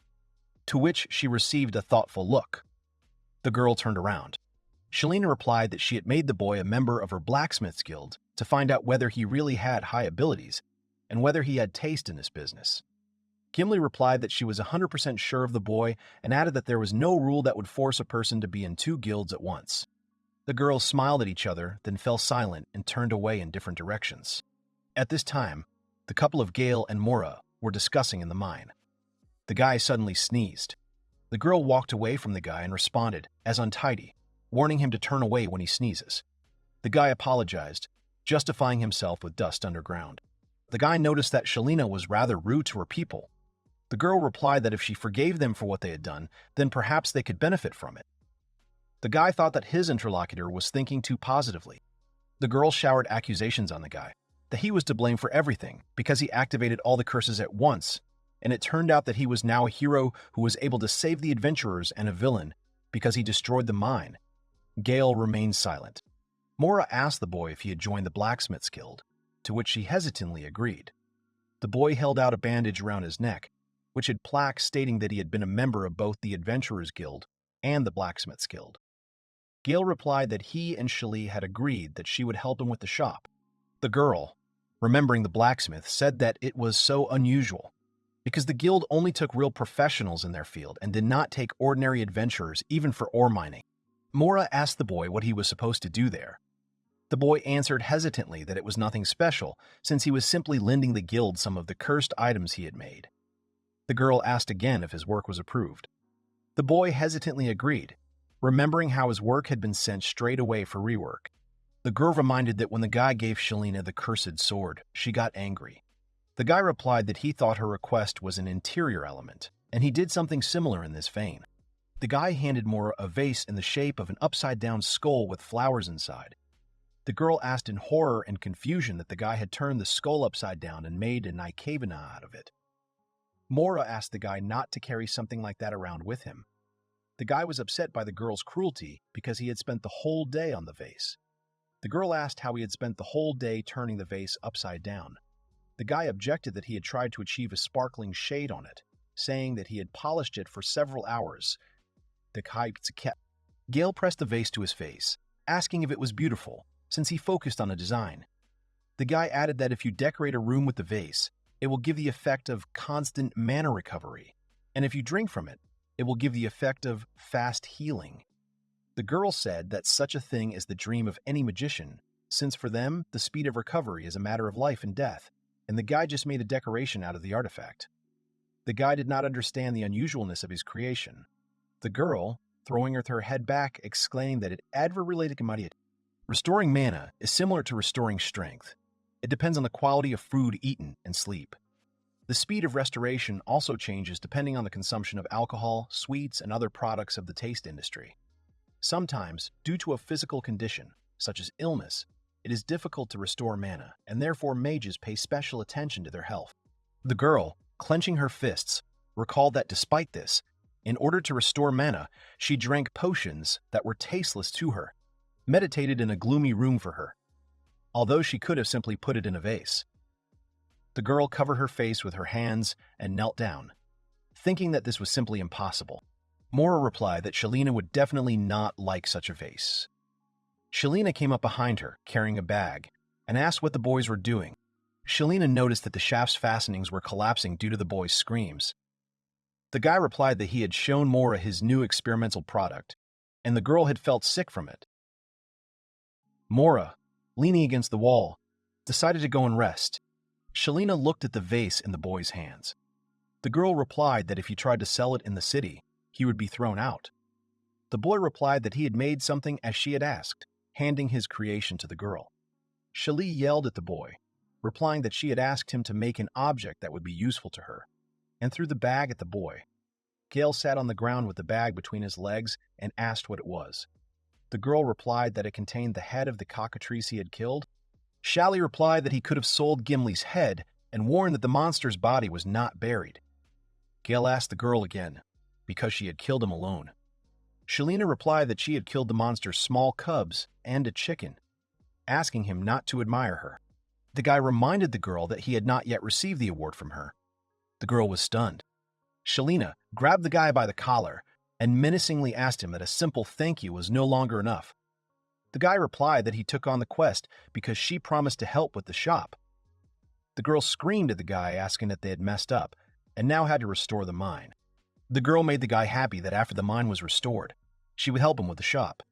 to which she received a thoughtful look. The girl turned around. Shalina replied that she had made the boy a member of her blacksmith's guild to find out whether he really had high abilities and whether he had taste in this business. Gimli replied that she was 100% sure of the boy and added that there was no rule that would force a person to be in two guilds at once. The girls smiled at each other, then fell silent and turned away in different directions. At this time, the couple of Gale and Mora were discussing in the mine. The guy suddenly sneezed. The girl walked away from the guy and responded, as untidy, warning him to turn away when he sneezes. The guy apologized, justifying himself with dust underground. The guy noticed that Shalina was rather rude to her people. The girl replied that if she forgave them for what they had done, then perhaps they could benefit from it. The guy thought that his interlocutor was thinking too positively. The girl showered accusations on the guy, that he was to blame for everything because he activated all the curses at once, and it turned out that he was now a hero who was able to save the adventurers and a villain because he destroyed the mine. Gale remained silent. Mora asked the boy if he had joined the blacksmith's guild, to which she hesitantly agreed. The boy held out a bandage around his neck, which had plaques stating that he had been a member of both the Adventurers Guild and the Blacksmith's Guild. Gale replied that he and Shali had agreed that she would help him with the shop. The girl, remembering the blacksmith, said that it was so unusual, because the guild only took real professionals in their field and did not take ordinary adventurers even for ore mining. Mora asked the boy what he was supposed to do there. The boy answered hesitantly that it was nothing special, since he was simply lending the guild some of the cursed items he had made. The girl asked again if his work was approved. The boy hesitantly agreed, remembering how his work had been sent straight away for rework. The girl reminded that when the guy gave Shalina the cursed sword, she got angry. The guy replied that he thought her request was an interior element, and he did something similar in this vein. The guy handed Mora a vase in the shape of an upside-down skull with flowers inside. The girl asked in horror and confusion that the guy had turned the skull upside down and made an ikebana out of it. Mora asked the guy not to carry something like that around with him. The guy was upset by the girl's cruelty because he had spent the whole day on the vase. The girl asked how he had spent the whole day turning the vase upside down. The guy objected that he had tried to achieve a sparkling shade on it, saying that he had polished it for several hours. Gale pressed the vase to his face, asking if it was beautiful, since he focused on a design. The guy added that if you decorate a room with the vase, it will give the effect of constant mana recovery, and if you drink from it, it will give the effect of fast healing. The girl said that such a thing is the dream of any magician, since for them, the speed of recovery is a matter of life and death, and the guy just made a decoration out of the artifact. The guy did not understand the unusualness of his creation. The girl, throwing her head back, exclaimed that it adver-related Kamariat. Restoring mana is similar to restoring strength. It depends on the quality of food eaten and sleep. The speed of restoration also changes depending on the consumption of alcohol, sweets, and other products of the taste industry. Sometimes, due to a physical condition, such as illness, it is difficult to restore mana, and therefore mages pay special attention to their health. The girl, clenching her fists, recalled that despite this, in order to restore mana, she drank potions that were tasteless to her, meditated in a gloomy room for her, although she could have simply put it in a vase. The girl covered her face with her hands and knelt down, thinking that this was simply impossible. Mora replied that Shalina would definitely not like such a vase. Shalina came up behind her, carrying a bag, and asked what the boys were doing. Shalina noticed that the shaft's fastenings were collapsing due to the boys' screams. The guy replied that he had shown Mora his new experimental product, and the girl had felt sick from it. Mora, leaning against the wall, decided to go and rest. Shalina looked at the vase in the boy's hands. The girl replied that if he tried to sell it in the city, he would be thrown out. The boy replied that he had made something as she had asked, handing his creation to the girl. Shali yelled at the boy, replying that she had asked him to make an object that would be useful to her, and threw the bag at the boy. Gale sat on the ground with the bag between his legs and asked what it was. The girl replied that it contained the head of the cockatrice he had killed. Shali replied that he could have sold Gimli's head and warned that the monster's body was not buried. Gale asked the girl again, because she had killed him alone. Shalina replied that she had killed the monster's small cubs and a chicken, asking him not to admire her. The guy reminded the girl that he had not yet received the award from her. The girl was stunned. Shalina grabbed the guy by the collar and menacingly asked him that a simple thank you was no longer enough. The guy replied that he took on the quest because she promised to help with the shop. The girl screamed at the guy, asking that they had messed up and now had to restore the mine. The girl made the guy happy that after the mine was restored, she would help him with the shop.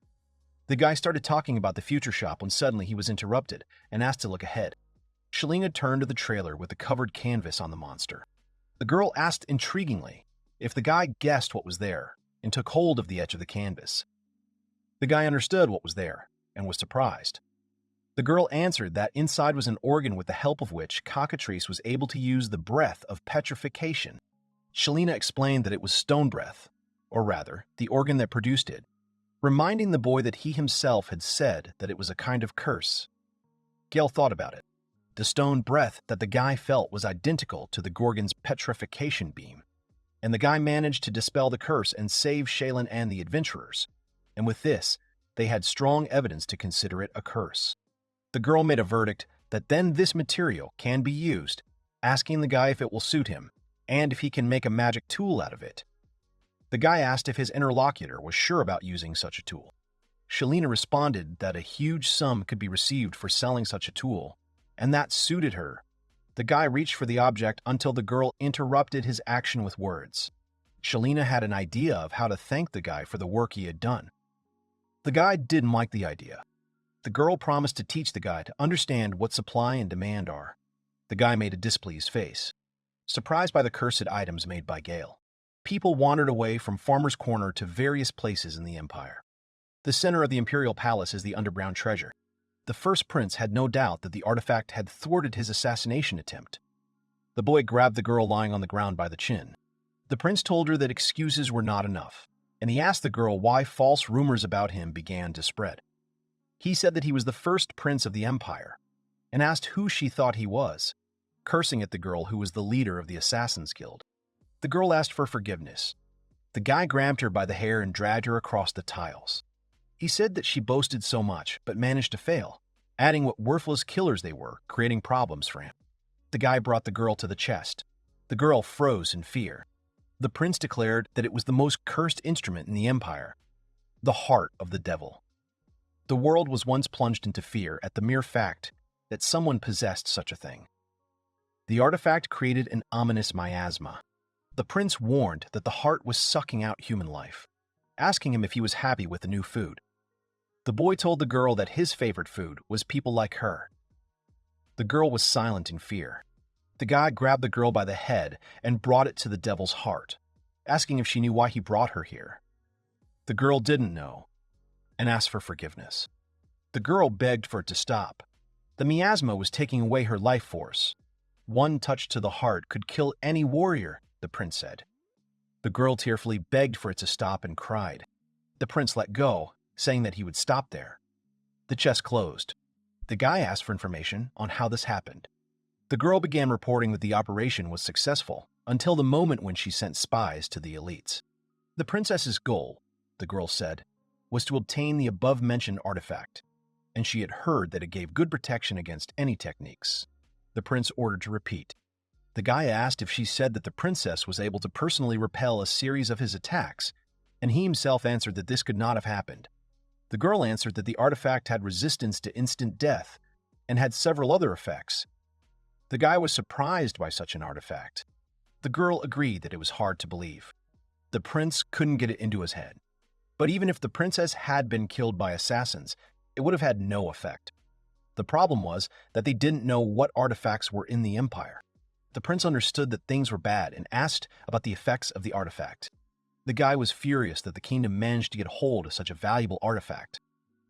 The guy started talking about the future shop when suddenly he was interrupted and asked to look ahead. Shalina turned to the trailer with the covered canvas on the monster. The girl asked intriguingly if the guy guessed what was there and took hold of the edge of the canvas. The guy understood what was there and was surprised. The girl answered that inside was an organ with the help of which Cockatrice was able to use the breath of petrification. Shalina explained that it was stone breath, or rather, the organ that produced it, reminding the boy that he himself had said that it was a kind of curse. Gale thought about it. The stone breath that the guy felt was identical to the Gorgon's petrification beam, and the guy managed to dispel the curse and save Shaylin and the adventurers, and with this, they had strong evidence to consider it a curse. The girl made a verdict that then this material can be used, asking the guy if it will suit him, and if he can make a magic tool out of it. The guy asked if his interlocutor was sure about using such a tool. Shalina responded that a huge sum could be received for selling such a tool, and that suited her. The guy reached for the object until the girl interrupted his action with words. Shalina had an idea of how to thank the guy for the work he had done. The guy didn't like the idea. The girl promised to teach the guy to understand what supply and demand are. The guy made a displeased face, surprised by the cursed items made by Gale. People wandered away from Farmer's Corner to various places in the Empire. The center of the Imperial Palace is the underground treasure. The first prince had no doubt that the artifact had thwarted his assassination attempt. The boy grabbed the girl lying on the ground by the chin. The prince told her that excuses were not enough, and he asked the girl why false rumors about him began to spread. He said that he was the first prince of the Empire, and asked who she thought he was, cursing at the girl who was the leader of the Assassin's Guild. The girl asked for forgiveness. The guy grabbed her by the hair and dragged her across the tiles. He said that she boasted so much, but managed to fail, adding what worthless killers they were, creating problems for him. The guy brought the girl to the chest. The girl froze in fear. The prince declared that it was the most cursed instrument in the Empire, the heart of the devil. The world was once plunged into fear at the mere fact that someone possessed such a thing. The artifact created an ominous miasma. The prince warned that the heart was sucking out human life, asking him if he was happy with the new food. The boy told the girl that his favorite food was people like her. The girl was silent in fear. The guy grabbed the girl by the head and brought it to the devil's heart, asking if she knew why he brought her here. The girl didn't know and asked for forgiveness. The girl begged for it to stop. The miasma was taking away her life force. One touch to the heart could kill any warrior, the prince said. The girl tearfully begged for it to stop and cried. The prince let go, saying that he would stop there. The chest closed. The guy asked for information on how this happened. The girl began reporting that the operation was successful until the moment when she sent spies to the elites. The princess's goal, the girl said, was to obtain the above-mentioned artifact, and she had heard that it gave good protection against any techniques. The prince ordered to repeat. The guy asked if she said that the princess was able to personally repel a series of his attacks, and he himself answered that this could not have happened. The girl answered that the artifact had resistance to instant death and had several other effects. The guy was surprised by such an artifact. The girl agreed that it was hard to believe. The prince couldn't get it into his head. But even if the princess had been killed by assassins, it would have had no effect. The problem was that they didn't know what artifacts were in the empire. The prince understood that things were bad and asked about the effects of the artifact. The guy was furious that the kingdom managed to get hold of such a valuable artifact.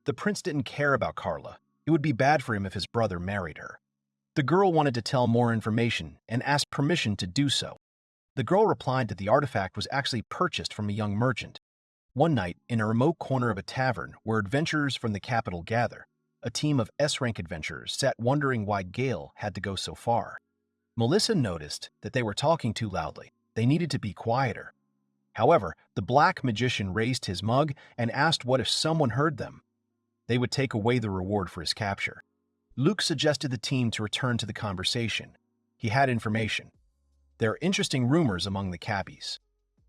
The prince didn't care about Carla. It would be bad for him if his brother married her. The girl wanted to tell more information and asked permission to do so. The girl replied that the artifact was actually purchased from a young merchant. One night, in a remote corner of a tavern where adventurers from the capital gather, a team of S-rank adventurers sat wondering why Gale had to go so far. Melissa noticed that they were talking too loudly. They needed to be quieter. However, the black magician raised his mug and asked what if someone heard them. They would take away the reward for his capture. Luke suggested the team to return to the conversation. He had information. There are interesting rumors among the cabbies.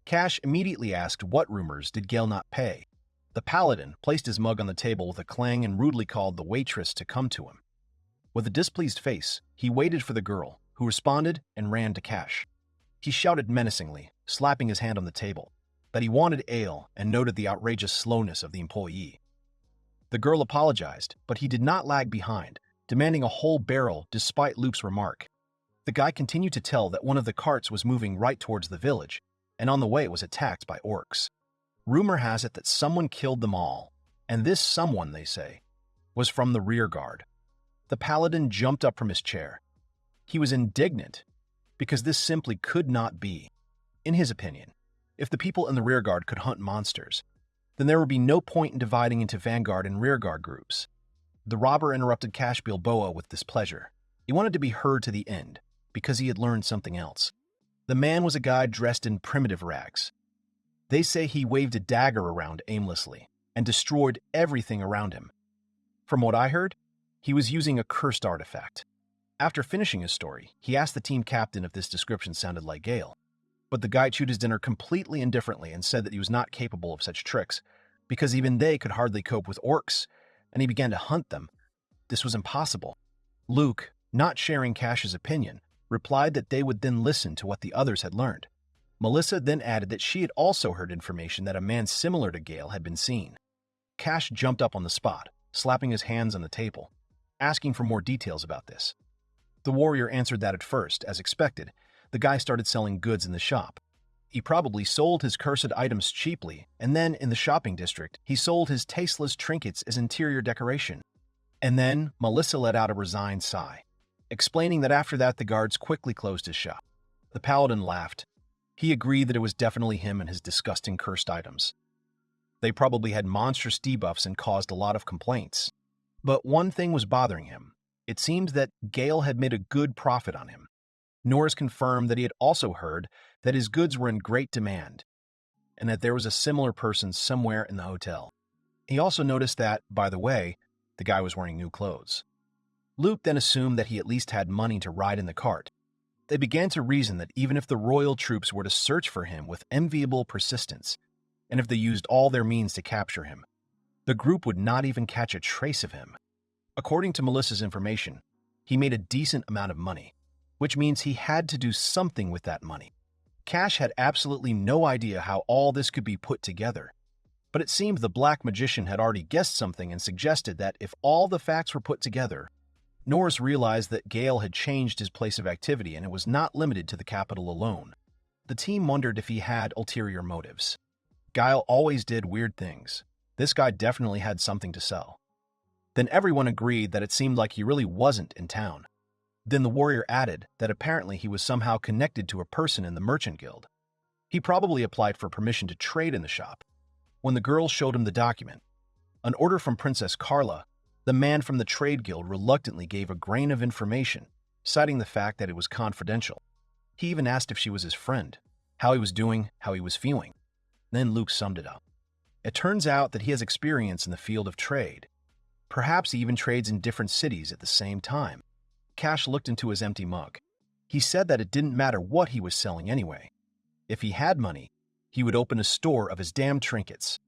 Cash immediately asked what rumors did Gale not pay. The paladin placed his mug on the table with a clang and rudely called the waitress to come to him. With a displeased face, he waited for the girl, who responded and ran to Cash. He shouted menacingly, slapping his hand on the table, that he wanted ale and noted the outrageous slowness of the employee. The girl apologized, but he did not lag behind, demanding a whole barrel despite Luke's remark. The guy continued to tell that one of the carts was moving right towards the village, and on the way it was attacked by orcs. Rumor has it that someone killed them all, and this someone, they say, was from the rear guard. The paladin jumped up from his chair. He was indignant, because this simply could not be. In his opinion, if the people in the rear guard could hunt monsters, then there would be no point in dividing into vanguard and rear guard groups. The robber interrupted Cash Bilboa with displeasure. He wanted to be heard to the end, because he had learned something else. The man was a guy dressed in primitive rags. They say he waved a dagger around aimlessly and destroyed everything around him. From what I heard, he was using a cursed artifact. After finishing his story, he asked the team captain if this description sounded like Gale. But the guy chewed his dinner completely indifferently and said that he was not capable of such tricks, because even they could hardly cope with orcs, and he began to hunt them. This was impossible. Luke, not sharing Cash's opinion, replied that they would then listen to what the others had learned. Melissa then added that she had also heard information that a man similar to Gale had been seen. Cash jumped up on the spot, slapping his hands on the table, asking for more details about this. The warrior answered that at first, as expected, the guy started selling goods in the shop. He probably sold his cursed items cheaply, and then, in the shopping district, he sold his tasteless trinkets as interior decoration. And then, Melissa let out a resigned sigh, explaining that after that the guards quickly closed his shop. The paladin laughed. He agreed that it was definitely him and his disgusting cursed items. They probably had monstrous debuffs and caused a lot of complaints. But one thing was bothering him. It seemed that Gale had made a good profit on him. Norris confirmed that he had also heard that his goods were in great demand, and that there was a similar person somewhere in the hotel. He also noticed that, by the way, the guy was wearing new clothes. Luke then assumed that he at least had money to ride in the cart. They began to reason that even if the royal troops were to search for him with enviable persistence, and if they used all their means to capture him, the group would not even catch a trace of him. According to Melissa's information, he made a decent amount of money, which means he had to do something with that money. Cash had absolutely no idea how all this could be put together, but it seemed the black magician had already guessed something and suggested that if all the facts were put together, Norris realized that Gale had changed his place of activity and it was not limited to the capital alone. The team wondered if he had ulterior motives. Geyal always did weird things. This guy definitely had something to sell. Then everyone agreed that it seemed like he really wasn't in town. Then the warrior added that apparently he was somehow connected to a person in the merchant guild. He probably applied for permission to trade in the shop. When the girl showed him the document, an order from Princess Carla, the man from the trade guild reluctantly gave a grain of information, citing the fact that it was confidential. He even asked if she was his friend, how he was doing, how he was feeling. Then Luke summed it up. It turns out that he has experience in the field of trade. Perhaps he even trades in different cities at the same time. Cash looked into his empty mug. He said that it didn't matter what he was selling anyway. If he had money, he would open a store of his damn trinkets.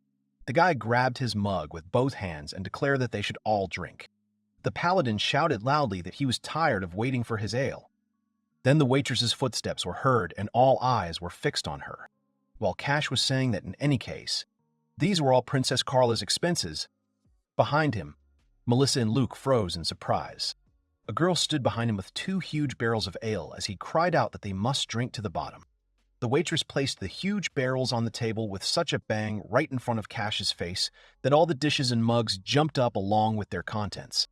The guy grabbed his mug with both hands and declared that they should all drink. The paladin shouted loudly that he was tired of waiting for his ale. Then the waitress's footsteps were heard and all eyes were fixed on her. While Cash was saying that in any case, these were all Princess Carla's expenses. Behind him, Melissa and Luke froze in surprise. A girl stood behind him with 2 huge barrels of ale as he cried out that they must drink to the bottom. The waitress placed the huge barrels on the table with such a bang right in front of Cash's face that all the dishes and mugs jumped up along with their contents.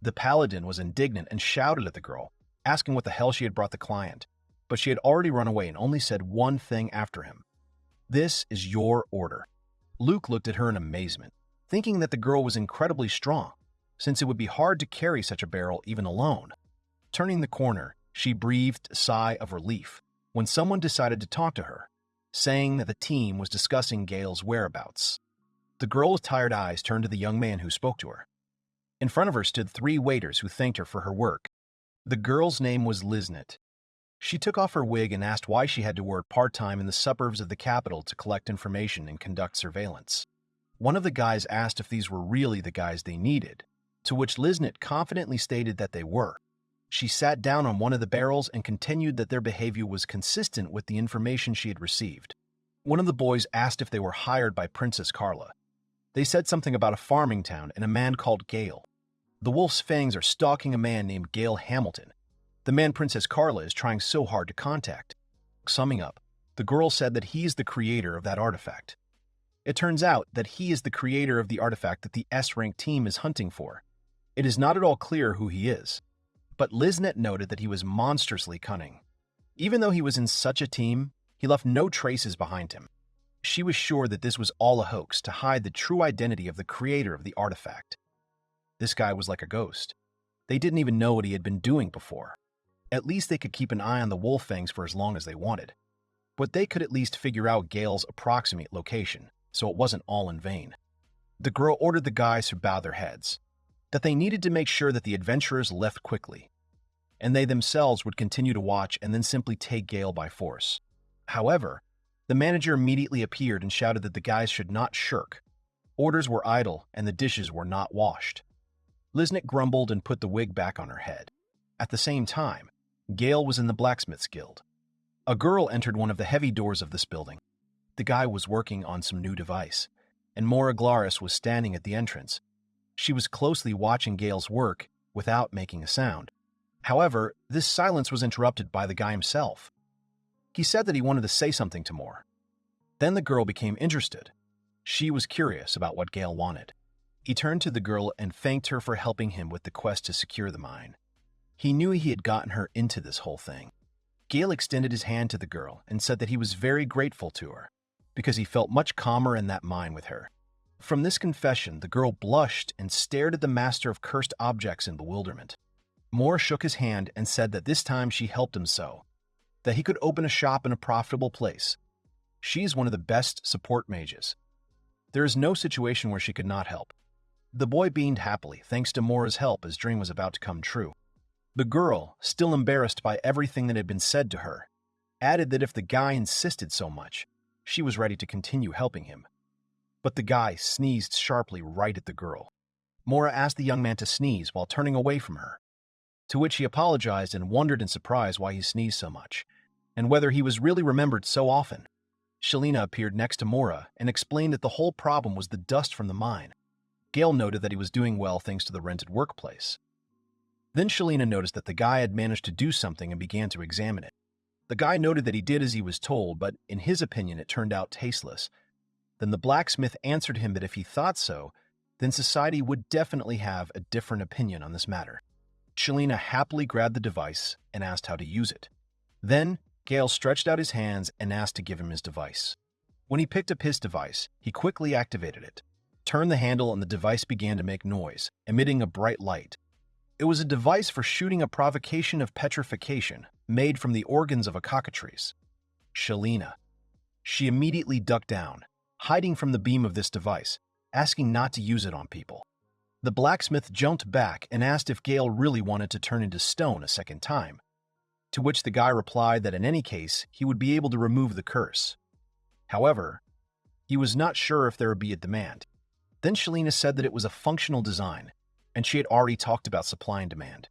The paladin was indignant and shouted at the girl, asking what the hell she had brought the client, but she had already run away and only said one thing after him. "This is your order." Luke looked at her in amazement, thinking that the girl was incredibly strong, since it would be hard to carry such a barrel even alone. Turning the corner, she breathed a sigh of relief when someone decided to talk to her, saying that the team was discussing Gale's whereabouts. The girl with tired eyes turned to the young man who spoke to her. In front of her stood 3 waiters who thanked her for her work. The girl's name was Liznit. She took off her wig and asked why she had to work part-time in the suburbs of the capital to collect information and conduct surveillance. One of the guys asked if these were really the guys they needed, to which Liznit confidently stated that they were. She sat down on one of the barrels and continued that their behavior was consistent with the information she had received. One of the boys asked if they were hired by Princess Carla. They said something about a farming town and a man called Gale. The wolf's fangs are stalking a man named Gale Hamilton, the man Princess Carla is trying so hard to contact. Summing up, the girl said that he is the creator of that artifact. It turns out that he is the creator of the artifact that the S-rank team is hunting for. It is not at all clear who he is, but Liznit noted that he was monstrously cunning. Even though he was in such a team, he left no traces behind him. She was sure that this was all a hoax to hide the true identity of the creator of the artifact. This guy was like a ghost. They didn't even know what he had been doing before. At least they could keep an eye on the wolf fangs for as long as they wanted. But they could at least figure out Gale's approximate location, so it wasn't all in vain. The girl ordered the guys to bow their heads, that they needed to make sure that the adventurers left quickly, and they themselves would continue to watch and then simply take Gale by force. However, the manager immediately appeared and shouted that the guys should not shirk. Orders were idle and the dishes were not washed. Liznit grumbled and put the wig back on her head. At the same time, Gale was in the blacksmith's guild. A girl entered one of the heavy doors of this building. The guy was working on some new device, and Mora Glaris was standing at the entrance. She was closely watching Gale's work without making a sound. However, this silence was interrupted by the guy himself. He said that he wanted to say something to Mora. Then the girl became interested. She was curious about what Gale wanted. He turned to the girl and thanked her for helping him with the quest to secure the mine. He knew he had gotten her into this whole thing. Gale extended his hand to the girl and said that he was very grateful to her, because he felt much calmer in that mine with her. From this confession, the girl blushed and stared at the master of cursed objects in bewilderment. Moore shook his hand and said that this time she helped him so, that he could open a shop in a profitable place. She is one of the best support mages. There is no situation where she could not help. The boy beamed happily, thanks to Mora's help. His dream was about to come true. The girl, still embarrassed by everything that had been said to her, added that if the guy insisted so much, she was ready to continue helping him. But the guy sneezed sharply right at the girl. Mora asked the young man to sneeze while turning away from her, to which he apologized and wondered in surprise why he sneezed so much, and whether he was really remembered so often. Shalina appeared next to Mora and explained that the whole problem was the dust from the mine. Gale noted that he was doing well thanks to the rented workplace. Then Shalina noticed that the guy had managed to do something and began to examine it. The guy noted that he did as he was told, but in his opinion it turned out tasteless. Then the blacksmith answered him that if he thought so, then society would definitely have a different opinion on this matter. Shalina happily grabbed the device and asked how to use it. Then, Gale stretched out his hands and asked to give him his device. When he picked up his device, he quickly activated it, turned the handle, and the device began to make noise, emitting a bright light. It was a device for shooting a provocation of petrification made from the organs of a cockatrice. Shalina. She immediately ducked down, hiding from the beam of this device, asking not to use it on people. The blacksmith jumped back and asked if Gale really wanted to turn into stone a second time, to which the guy replied that in any case, he would be able to remove the curse. However, he was not sure if there would be a demand. Then Shalina said that it was a functional design, and she had already talked about supply and demand.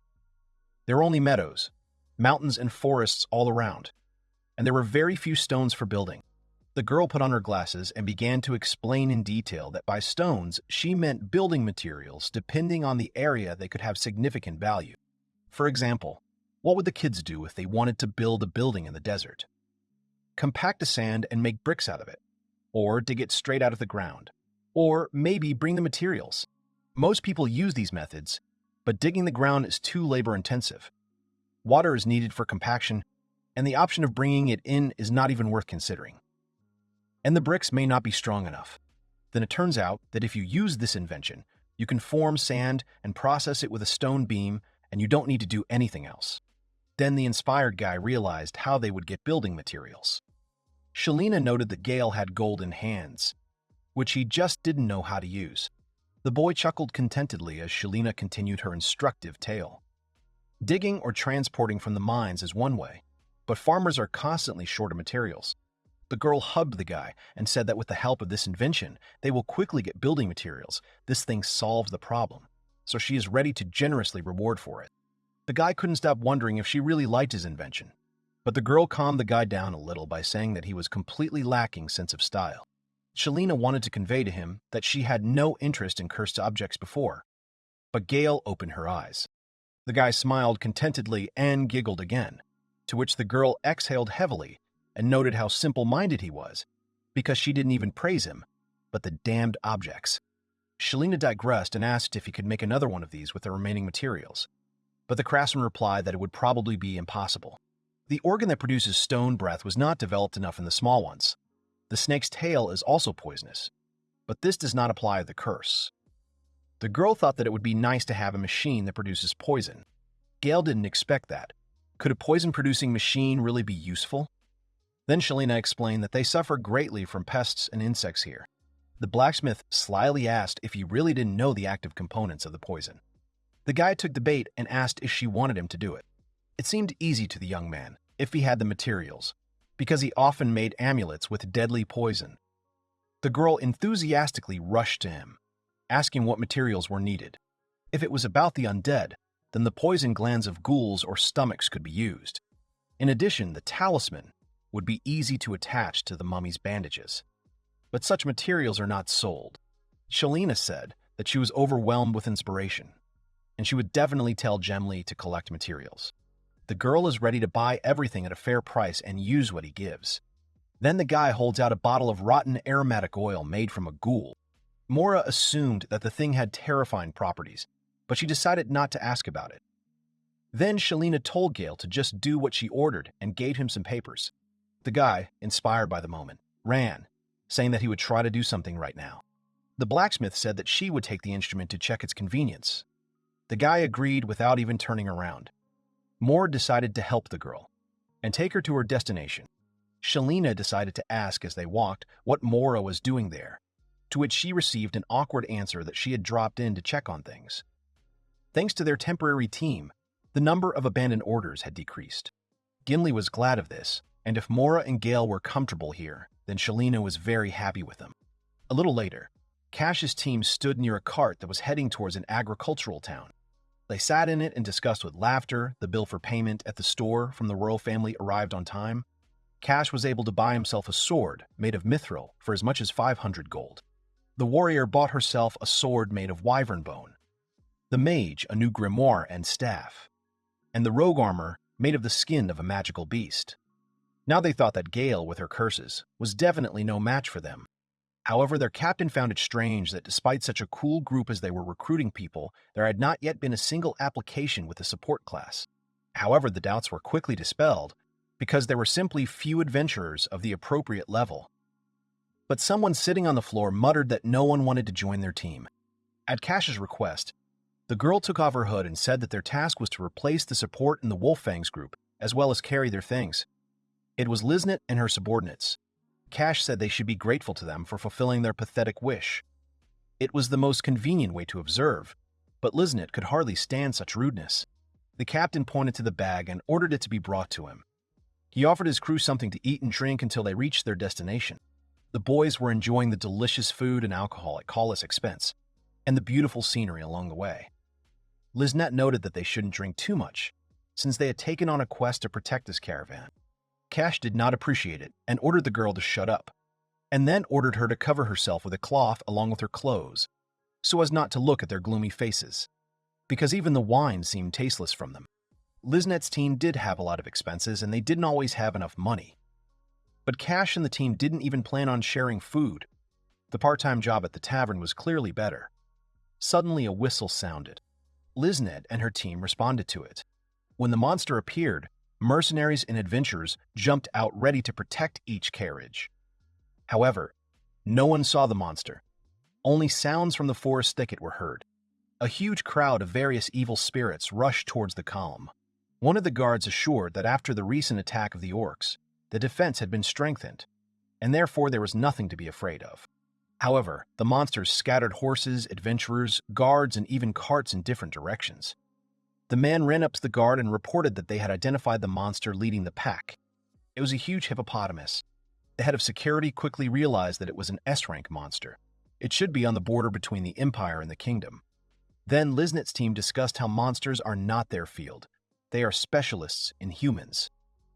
There were only meadows, mountains, and forests all around, and there were very few stones for building. The girl put on her glasses and began to explain in detail that by stones, she meant building materials depending on the area they could have significant value. For example, what would the kids do if they wanted to build a building in the desert? Compact the sand and make bricks out of it, or dig it straight out of the ground, or maybe bring the materials. Most people use these methods, but digging the ground is too labor-intensive. Water is needed for compaction, and the option of bringing it in is not even worth considering. And the bricks may not be strong enough. Then it turns out that if you use this invention, you can form sand and process it with a stone beam, and you don't need to do anything else. Then the inspired guy realized how they would get building materials. Shalina noted that Gale had golden hands, which he just didn't know how to use. The boy chuckled contentedly as Shalina continued her instructive tale. Digging or transporting from the mines is one way, but farmers are constantly short of materials. The girl hugged the guy and said that with the help of this invention, they will quickly get building materials. This thing solves the problem, so she is ready to generously reward for it. The guy couldn't stop wondering if she really liked his invention, but the girl calmed the guy down a little by saying that he was completely lacking sense of style. Shalina wanted to convey to him that she had no interest in cursed objects before, but Gale opened her eyes. The guy smiled contentedly and giggled again, to which the girl exhaled heavily and noted how simple-minded he was, because she didn't even praise him, but the damned objects. Shalina digressed and asked if he could make another one of these with the remaining materials, but the craftsman replied that it would probably be impossible. The organ that produces stone breath was not developed enough in the small ones. The snake's tail is also poisonous, but this does not apply to the curse. The girl thought that it would be nice to have a machine that produces poison. Gale didn't expect that. Could a poison-producing machine really be useful? Then Shalina explained that they suffer greatly from pests and insects here. The blacksmith slyly asked if he really didn't know the active components of the poison. The guy took the bait and asked if she wanted him to do it. It seemed easy to the young man, if he had the materials, because he often made amulets with deadly poison. The girl enthusiastically rushed to him, asking what materials were needed. If it was about the undead, then the poison glands of ghouls or stomachs could be used. In addition, the talisman would be easy to attach to the mummy's bandages. But such materials are not sold. Shalina said that she was overwhelmed with inspiration, and she would definitely tell Gemly to collect materials. The girl is ready to buy everything at a fair price and use what he gives. Then the guy holds out a bottle of rotten aromatic oil made from a ghoul. Mora assumed that the thing had terrifying properties, but she decided not to ask about it. Then Shalina told Gale to just do what she ordered and gave him some papers. The guy, inspired by the moment, ran, saying that he would try to do something right now. The blacksmith said that she would take the instrument to check its convenience. The guy agreed without even turning around. Moore decided to help the girl and take her to her destination. Shalina decided to ask as they walked what Mora was doing there, to which she received an awkward answer that she had dropped in to check on things. Thanks to their temporary team, the number of abandoned orders had decreased. Gimli was glad of this, and if Mora and Gale were comfortable here, then Shalina was very happy with them. A little later, Cash's team stood near a cart that was heading towards an agricultural town. They sat in it and discussed with laughter the bill for payment at the store from the royal family arrived on time. Cash was able to buy himself a sword made of mithril for as much as 500 gold. The warrior bought herself a sword made of wyvern bone. The mage a new grimoire and staff. And the rogue armor made of the skin of a magical beast. Now they thought that Gale, with her curses, was definitely no match for them. However, their captain found it strange that despite such a cool group as they were recruiting people, there had not yet been a single application with the support class. However, the doubts were quickly dispelled because there were simply few adventurers of the appropriate level. But someone sitting on the floor muttered that no one wanted to join their team. At Cash's request, the girl took off her hood and said that their task was to replace the support in the Wolffangs group, as well as carry their things. It was Liznit and her subordinates. Cash said they should be grateful to them for fulfilling their pathetic wish. It was the most convenient way to observe, but Liznit could hardly stand such rudeness. The captain pointed to the bag and ordered it to be brought to him. He offered his crew something to eat and drink until they reached their destination. The boys were enjoying the delicious food and alcohol at Gale's expense, and the beautiful scenery along the way. Liznit noted that they shouldn't drink too much, since they had taken on a quest to protect this caravan. Cash did not appreciate it and ordered the girl to shut up, and then ordered her to cover herself with a cloth along with her clothes, so as not to look at their gloomy faces, because even the wine seemed tasteless from them. Liznet's team did have a lot of expenses, and they didn't always have enough money. But Cash and the team didn't even plan on sharing food. The part-time job at the tavern was clearly better. Suddenly, a whistle sounded. Liznit and her team responded to it. When the monster appeared, mercenaries and adventurers jumped out ready to protect each carriage. However, no one saw the monster. Only sounds from the forest thicket were heard. A huge crowd of various evil spirits rushed towards the column. One of the guards assured that after the recent attack of the orcs, the defense had been strengthened, and therefore there was nothing to be afraid of. However, the monsters scattered horses, adventurers, guards, and even carts in different directions. The man ran up to the guard and reported that they had identified the monster leading the pack. It was a huge hippopotamus. The head of security quickly realized that it was an S-rank monster. It should be on the border between the Empire and the Kingdom. Then Liznit's team discussed how monsters are not their field. They are specialists in humans.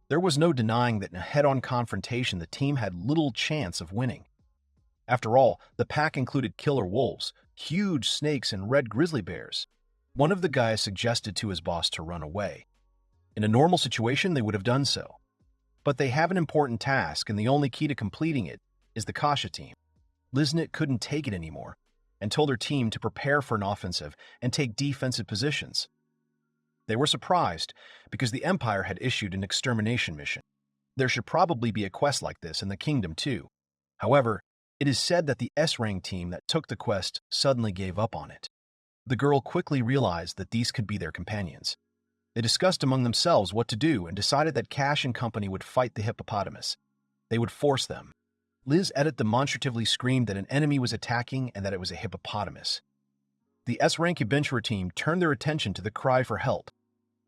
There was no denying that in a head-on confrontation the team had little chance of winning. After all, the pack included killer wolves, huge snakes, and red grizzly bears. One of the guys suggested to his boss to run away. In a normal situation, they would have done so. But they have an important task, and the only key to completing it is the Kasha team. Liznit couldn't take it anymore and told her team to prepare for an offensive and take defensive positions. They were surprised because the Empire had issued an extermination mission. There should probably be a quest like this in the Kingdom too. However, it is said that the S-rank team that took the quest suddenly gave up on it. The girl quickly realized that these could be their companions. They discussed among themselves what to do and decided that Cash and company would fight the hippopotamus. They would force them. Liz demonstratively screamed that an enemy was attacking and that it was a hippopotamus. The S-rank adventurer team turned their attention to the cry for help.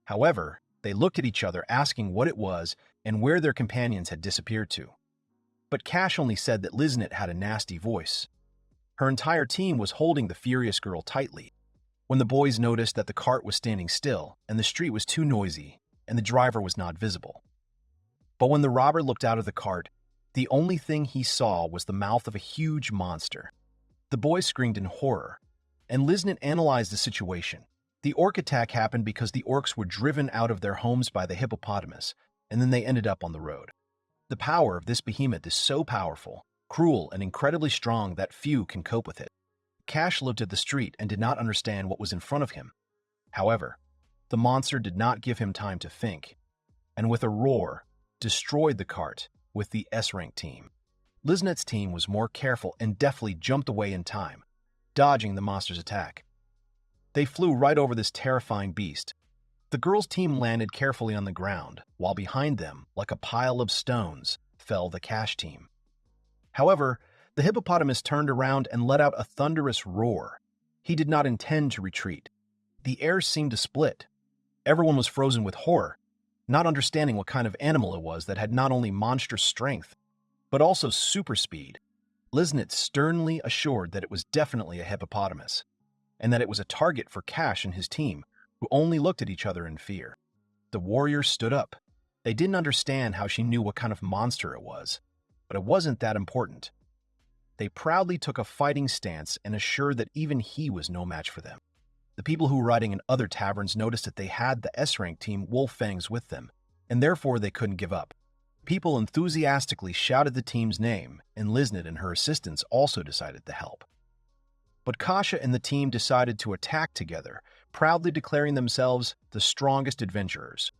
However, they looked at each other asking what it was and where their companions had disappeared to. But Cash only said that Liznit had a nasty voice. Her entire team was holding the furious girl tightly. When the boys noticed that the cart was standing still and the street was too noisy and the driver was not visible. But when the robber looked out of the cart, the only thing he saw was the mouth of a huge monster. The boys screamed in horror, and Liznit analyzed the situation. The orc attack happened because the orcs were driven out of their homes by the hippopotamus, and then they ended up on the road. The power of this behemoth is so powerful, cruel, and incredibly strong that few can cope with it. Cash looked at the street and did not understand what was in front of him. However, the monster did not give him time to think, and with a roar, destroyed the cart with the S-rank team. Liznit's team was more careful and deftly jumped away in time, dodging the monster's attack. They flew right over this terrifying beast. The girls' team landed carefully on the ground, while behind them, like a pile of stones, fell the Cash team. However, the hippopotamus turned around and let out a thunderous roar. He did not intend to retreat. The air seemed to split. Everyone was frozen with horror, not understanding what kind of animal it was that had not only monstrous strength, but also super speed. Liznit sternly assured that it was definitely a hippopotamus, and that it was a target for Cash and his team, who only looked at each other in fear. The warriors stood up. They didn't understand how she knew what kind of monster it was, but it wasn't that important. They proudly took a fighting stance and assured that even he was no match for them. The people who were riding in other taverns noticed that they had the S-rank team Wolffangs with them, and therefore they couldn't give up. People enthusiastically shouted the team's name, and Liznit and her assistants also decided to help. But Kasha and the team decided to attack together, proudly declaring themselves the strongest adventurers.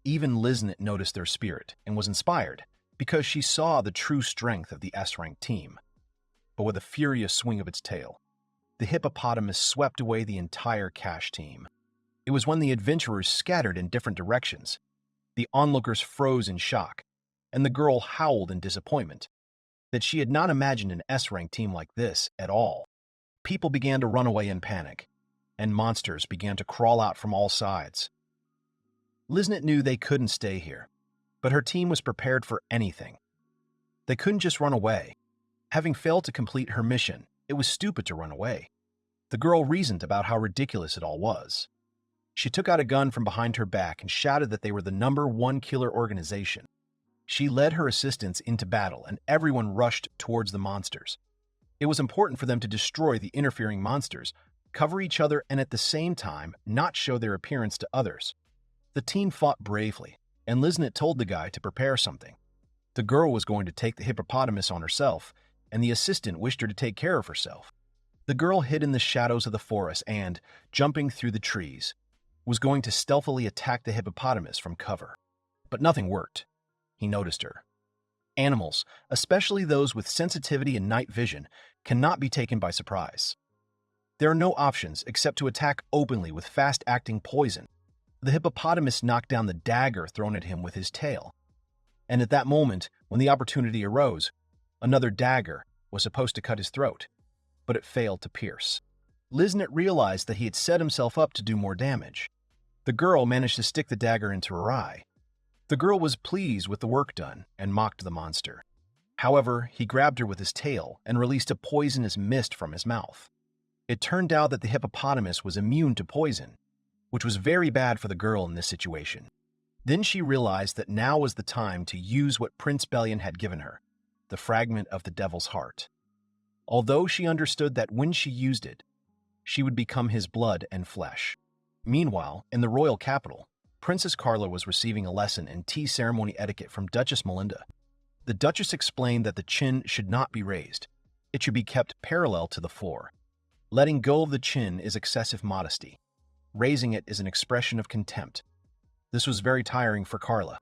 Even Liznit noticed their spirit and was inspired because she saw the true strength of the S-rank team. But with a furious swing of its tail, the hippopotamus swept away the entire cash team. It was when the adventurers scattered in different directions. The onlookers froze in shock, and the girl howled in disappointment that she had not imagined an S-rank team like this at all. People began to run away in panic, and monsters began to crawl out from all sides. Liznit knew they couldn't stay here, but her team was prepared for anything. They couldn't just run away. Having failed to complete her mission, it was stupid to run away. The girl reasoned about how ridiculous it all was. She took out a gun from behind her back and shouted that they were the #1 killer organization. She led her assistants into battle, and everyone rushed towards the monsters. It was important for them to destroy the interfering monsters, cover each other, and at the same time not show their appearance to others. The team fought bravely, and Liznit told the guy to prepare something. The girl was going to take the hippopotamus on herself, and the assistant wished her to take care of herself. The girl hid in the shadows of the forest and, jumping through the trees, was going to stealthily attack the hippopotamus from cover. But nothing worked. He noticed her. Animals, especially those with sensitivity and night vision, cannot be taken by surprise. There are no options except to attack openly with fast-acting poison. The hippopotamus knocked down the dagger thrown at him with his tail. And at that moment, when the opportunity arose, another dagger was supposed to cut his throat, but it failed to pierce. Liznit realized that he had set himself up to do more damage. The girl managed to stick the dagger into her eye. The girl was pleased with the work done and mocked the monster. However, he grabbed her with his tail and released a poisonous mist from his mouth. It turned out that the hippopotamus was immune to poison, which was very bad for the girl in this situation. Then she realized that now was the time to use what Prince Bellion had given her, the fragment of the devil's heart. Although she understood that when she used it, she would become his blood and flesh. Meanwhile, in the royal capital, Princess Carla was receiving a lesson in tea ceremony etiquette from Duchess Melinda. The Duchess explained that the chin should not be raised. It should be kept parallel to the floor. Letting go of the chin is excessive modesty. Raising it is an expression of contempt. This was very tiring for Carla.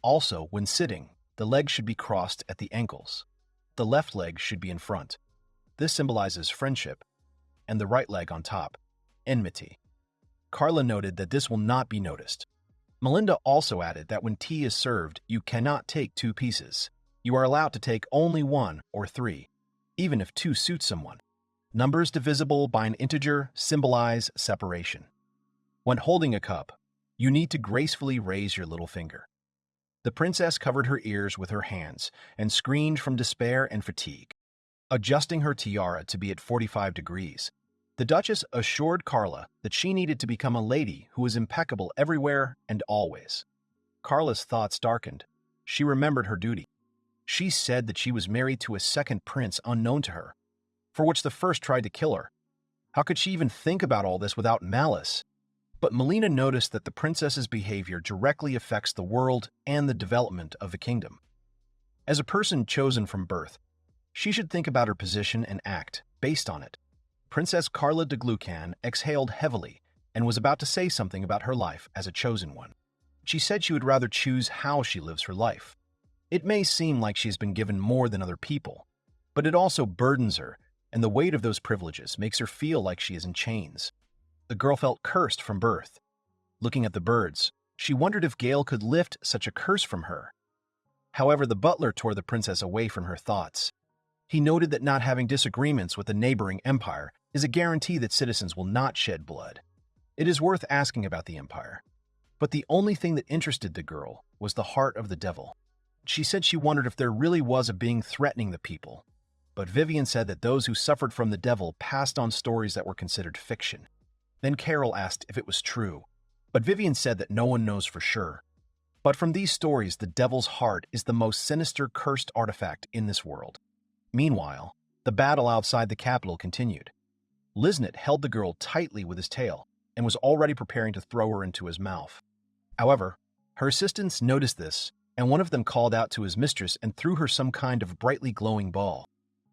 Also, when sitting, the legs should be crossed at the ankles. The left leg should be in front. This symbolizes friendship, and the right leg on top, enmity. Carla noted that this will not be noticed. Melinda also added that when tea is served, you cannot take 2 pieces. You are allowed to take only 1 or 3, even if 2 suits someone. Numbers divisible by an integer symbolize separation. When holding a cup, you need to gracefully raise your little finger. The princess covered her ears with her hands and screamed from despair and fatigue, adjusting her tiara to be at 45 degrees. The Duchess assured Carla that she needed to become a lady who was impeccable everywhere and always. Carla's thoughts darkened. She remembered her duty. She said that she was married to a second prince unknown to her, for which the first tried to kill her. How could she even think about all this without malice? But Melina noticed that the princess's behavior directly affects the world and the development of the kingdom. As a person chosen from birth, she should think about her position and act based on it. Princess Carla de Glucan exhaled heavily and was about to say something about her life as a chosen one. She said she would rather choose how she lives her life. It may seem like she has been given more than other people, but it also burdens her, and the weight of those privileges makes her feel like she is in chains. The girl felt cursed from birth. Looking at the birds, she wondered if Gale could lift such a curse from her. However, the butler tore the princess away from her thoughts. He noted that not having disagreements with the neighboring empire is a guarantee that citizens will not shed blood. It is worth asking about the empire. But the only thing that interested the girl was the heart of the devil. She said she wondered if there really was a being threatening the people. But Vivian said that those who suffered from the devil passed on stories that were considered fiction. Then Carol asked if it was true, but Vivian said that no one knows for sure. But from these stories, the devil's heart is the most sinister cursed artifact in this world. Meanwhile, the battle outside the capital continued. Liznit held the girl tightly with his tail and was already preparing to throw her into his mouth. However, her assistants noticed this and one of them called out to his mistress and threw her some kind of brightly glowing ball.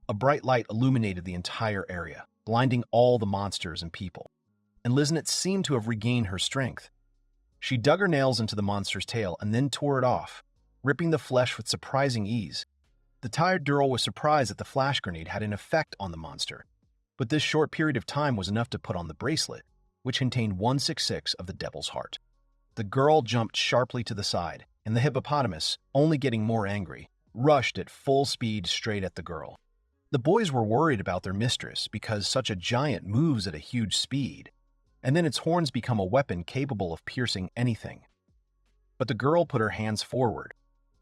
A bright light illuminated the entire area, blinding all the monsters and people, and Liznit seemed to have regained her strength. She dug her nails into the monster's tail and then tore it off, ripping the flesh with surprising ease. The tired girl was surprised that the flash grenade had an effect on the monster, but this short period of time was enough to put on the bracelet, which contained 166 of the devil's heart. The girl jumped sharply to the side, and the hippopotamus, only getting more angry, rushed at full speed straight at the girl. The boys were worried about their mistress because such a giant moves at a huge speed, and then its horns become a weapon capable of piercing anything. But the girl put her hands forward.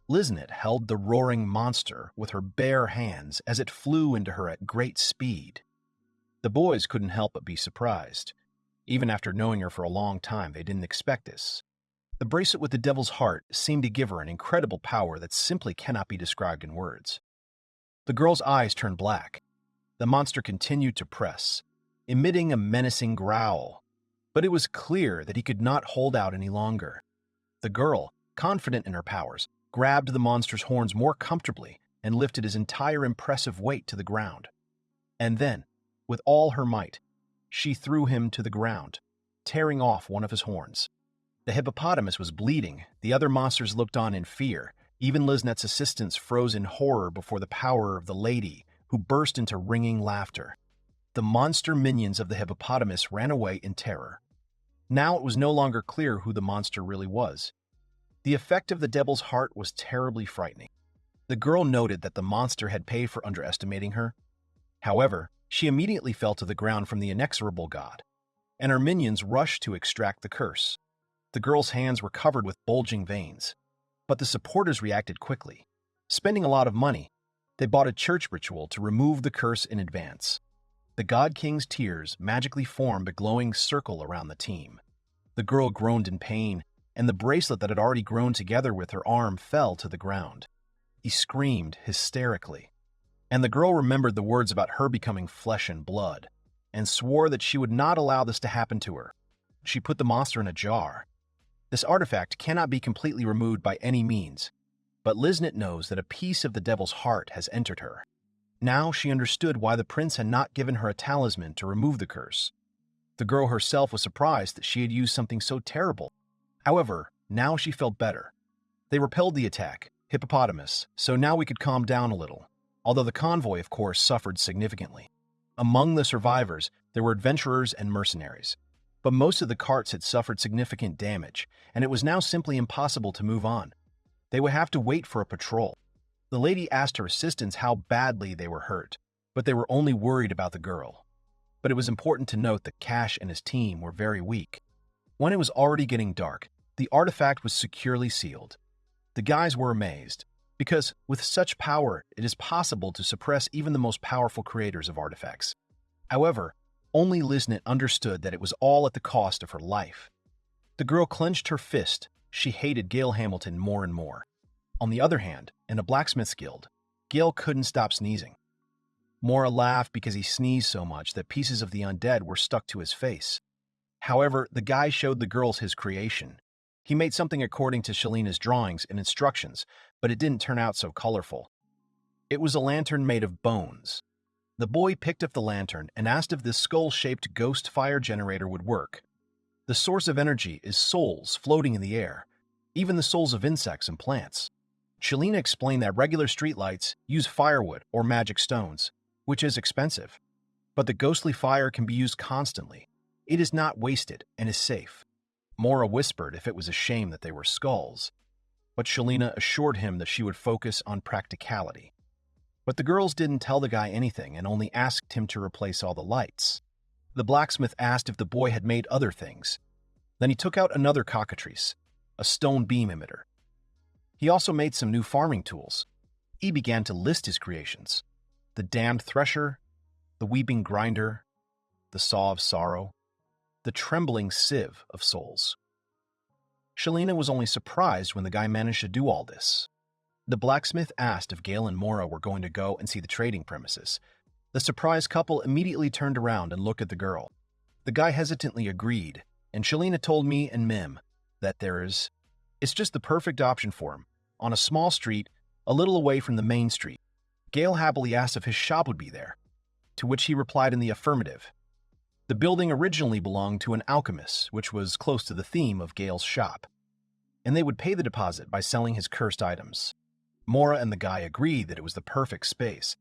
Liznit held the roaring monster with her bare hands as it flew into her at great speed. The boys couldn't help but be surprised. Even after knowing her for a long time, they didn't expect this. The bracelet with the devil's heart seemed to give her an incredible power that simply cannot be described in words. The girl's eyes turned black. The monster continued to press, emitting a menacing growl. But it was clear that he could not hold out any longer. The girl, confident in her powers, grabbed the monster's horns more comfortably and lifted his entire impressive weight to the ground. And then, with all her might, she threw him to the ground, tearing off one of his horns. The hippopotamus was bleeding. The other monsters looked on in fear. Even Liznet's assistants froze in horror before the power of the lady, who burst into ringing laughter. The monster minions of the hippopotamus ran away in terror. Now it was no longer clear who the monster really was. The effect of the devil's heart was terribly frightening. The girl noted that the monster had paid for underestimating her. However, she immediately fell to the ground from the inexorable god, and her minions rushed to extract the curse. The girl's hands were covered with bulging veins, but the supporters reacted quickly. Spending a lot of money, they bought a church ritual to remove the curse in advance. The God King's tears magically formed a glowing circle around the team. The girl groaned in pain, and the bracelet that had already grown together with her arm fell to the ground. He screamed hysterically, and the girl remembered the words about her becoming flesh and blood, and swore that she would not allow this to happen to her. She put the monster in a jar. This artifact cannot be completely removed by any means, but Liznit knows that a piece of the devil's heart has entered her. Now she understood why the prince had not given her a talisman to remove the curse. The girl herself was surprised that she had used something so terrible. However, now she felt better. They repelled the attack, hippopotamus, so now we could calm down a little, although the convoy, of course, suffered significantly. Among the survivors, there were adventurers and mercenaries, but most of the carts had suffered significant damage, and it was now simply impossible to move on. They would have to wait for a patrol. The lady asked her assistants how badly they were hurt, but they were only worried about the girl. But it was important to note that Cash and his team were very weak. When it was already getting dark, the artifact was securely sealed. The guys were amazed, because with such power, it is possible to suppress even the most powerful creators of artifacts. However, only Liznit understood that it was all at the cost of her life. The girl clenched her fist. She hated Gale Hamilton more and more. On the other hand, in a blacksmith's guild, Gale couldn't stop sneezing. Mora laughed because he sneezed so much that pieces of the undead were stuck to his face. However, the guy showed the girls his creation. He made something according to Shalina's drawings and instructions, but it didn't turn out so colorful. It was a lantern made of bones. The boy picked up the lantern and asked if this skull-shaped ghost fire generator would work. The source of energy is souls floating in the air, even the souls of insects and plants. Shalina explained that regular streetlights use firewood or magic stones, which is expensive. But the ghostly fire can be used constantly. It is not wasted and is safe. Mora whispered if it was a shame that they were skulls, but Shalina assured him that she would focus on practicality. But the girls didn't tell the guy anything and only asked him to replace all the lights. The blacksmith asked if the boy had made other things. Then he took out another cockatrice, a stone beam emitter. He also made some new farming tools. He began to list his creations: the damned thresher, the weeping grinder, the saw of sorrow, the trembling sieve of souls. Shalina was only surprised when the guy managed to do all this. The blacksmith asked if Gale and Mora were going to go and see the trading premises. The surprised couple immediately turned around and looked at the girl. The guy hesitantly agreed, and Shalina told me and Mim that it's just the perfect option for him. on a small street a little away from the main street. Gale happily asked if his shop would be there, to which he replied in the affirmative. The building originally belonged to an alchemist, which was close to the theme of Gale's shop, and they would pay the deposit by selling his cursed items. Mora and the guy agreed that it was the perfect space.